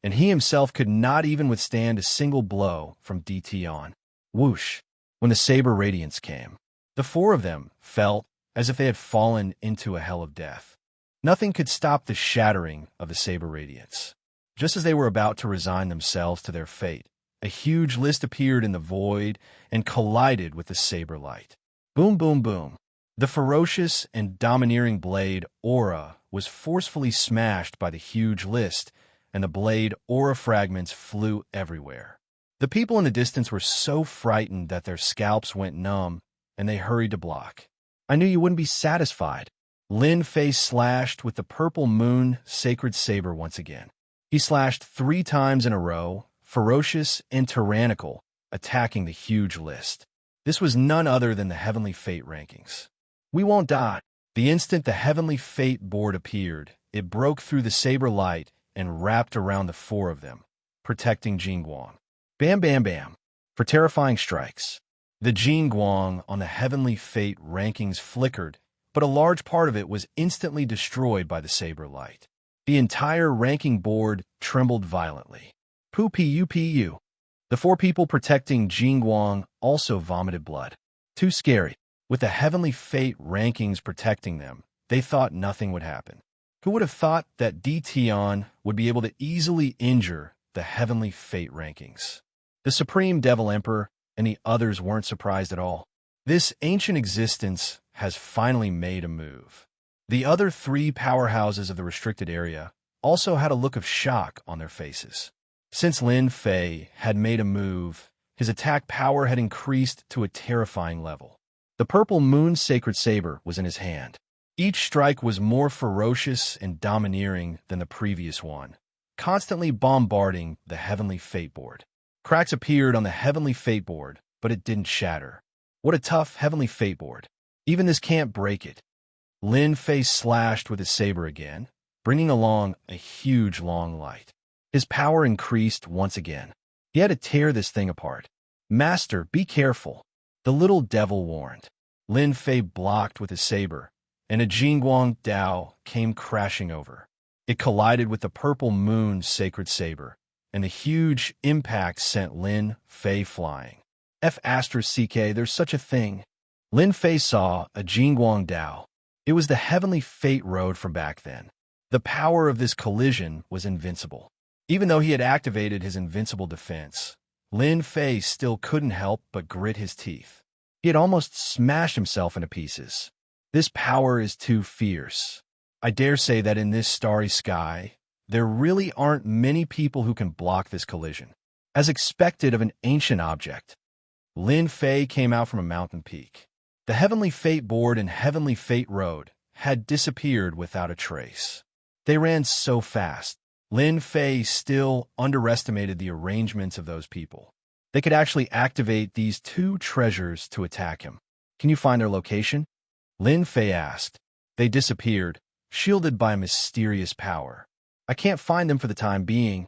S1: and he himself could not even withstand a single blow from Tian. Whoosh! When the saber radiance came, the four of them felt as if they had fallen into a hell of death. Nothing could stop the shattering of the saber radiance. Just as they were about to resign themselves to their fate, a huge list appeared in the void and collided with the saber light. Boom, boom, boom. The ferocious and domineering blade aura was forcefully smashed by the huge list, and the blade aura fragments flew everywhere. The people in the distance were so frightened that their scalps went numb, and they hurried to block. I knew you wouldn't be satisfied. Lin Fei slashed with the purple moon sacred saber once again. He slashed 3 times in a row, ferocious and tyrannical, attacking the huge list. This was none other than the Heavenly Fate rankings. We won't die. The instant the Heavenly Fate board appeared, it broke through the saber light and wrapped around the 4 of them, protecting Jingguang. Bam, bam, bam. For terrifying strikes. The Jingguang on the Heavenly Fate rankings flickered, but a large part of it was instantly destroyed by the saber light. The entire ranking board trembled violently. Pu. The 4 people protecting Jingguang also vomited blood. Too scary. With the Heavenly Fate rankings protecting them, they thought nothing would happen. Who would have thought that Tian would be able to easily injure the Heavenly Fate rankings? The Supreme Devil Emperor and the others weren't surprised at all. This ancient existence has finally made a move. The other 3 powerhouses of the restricted area also had a look of shock on their faces. Since Lin Fei had made a move, his attack power had increased to a terrifying level. The purple moon sacred saber was in his hand. Each strike was more ferocious and domineering than the previous one, constantly bombarding the Heavenly Fate board. Cracks appeared on the Heavenly Fate board, but it didn't shatter. What a tough Heavenly Fate board. Even this can't break it. Lin Fei slashed with his saber again, bringing along a huge long light. His power increased once again. He had to tear this thing apart. Master, be careful, the little devil warned. Lin Fei blocked with his saber, and a Jingguang Dao came crashing over. It collided with the purple moon sacred saber, and the huge impact sent Lin Fei flying. F***, there's such a thing. Lin Fei saw a Jingguang Dao. It was the Heavenly Fate road from back then. The power of this collision was invincible. Even though he had activated his invincible defense, Lin Fei still couldn't help but grit his teeth. He had almost smashed himself into pieces. This power is too fierce. I dare say that in this starry sky, there really aren't many people who can block this collision. As expected of an ancient object, Lin Fei came out from a mountain peak. The Heavenly Fate board and Heavenly Fate road had disappeared without a trace. They ran so fast. Lin Fei still underestimated the arrangements of those people. They could actually activate these 2 treasures to attack him. Can you find their location? Lin Fei asked. They disappeared, shielded by a mysterious power. I can't find them for the time being,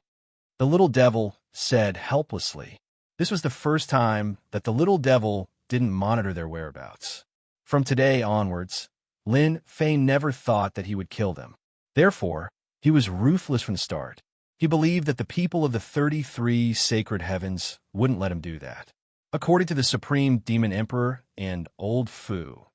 S1: the little devil said helplessly. This was the first time that the little devil didn't monitor their whereabouts. From today onwards, Lin Fei never thought that he would kill them. Therefore, he was ruthless from the start. He believed that the people of the 33 sacred heavens wouldn't let him do that. According to the Supreme Demon Emperor and Old Fu,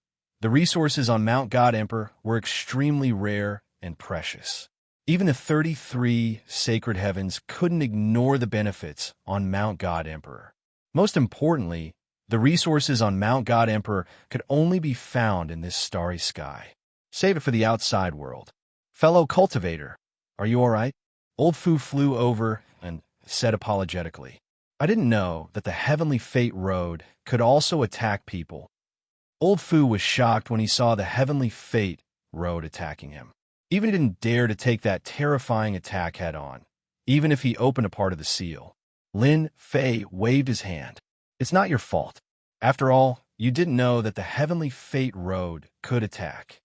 S1: the resources on Mount God Emperor were extremely rare and precious. Even the 33 sacred heavens couldn't ignore the benefits on Mount God Emperor. Most importantly, the resources on Mount God Emperor could only be found in this starry sky. Save it for the outside world. Fellow cultivator, are you all right? Old Fu flew over and said apologetically, I didn't know that the Heavenly Fate road could also attack people. Old Fu was shocked when he saw the Heavenly Fate road attacking him. Even he didn't dare to take that terrifying attack head-on, even if he opened a part of the seal. Lin Fei waved his hand. It's not your fault. After all, you didn't know that the Heavenly Fate road could attack.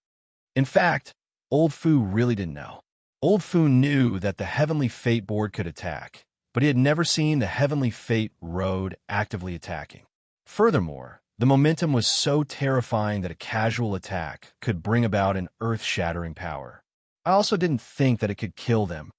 S1: In fact, Old Fu really didn't know. Old Fu knew that the Heavenly Fate board could attack, but he had never seen the Heavenly Fate road actively attacking. Furthermore, the momentum was so terrifying that a casual attack could bring about an earth-shattering power. I also didn't think that it could kill them.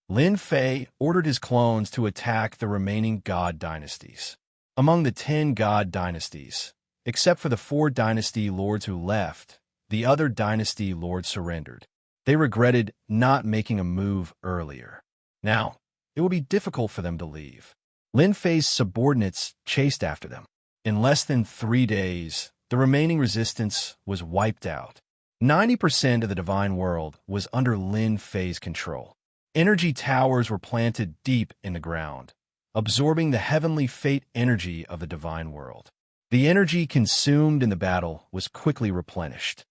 S1: Lin Fei ordered his clones to attack the remaining god dynasties. Among the 10 god dynasties, except for the 4 dynasty lords who left, the other dynasty lords surrendered. They regretted not making a move earlier. Now, it would be difficult for them to leave. Lin Fei's subordinates chased after them. In less than 3 days, the remaining resistance was wiped out. 90% of the divine world was under Lin Fei's control. Energy towers were planted deep in the ground, absorbing the heavenly fate energy of the divine world. The energy consumed in the battle was quickly replenished.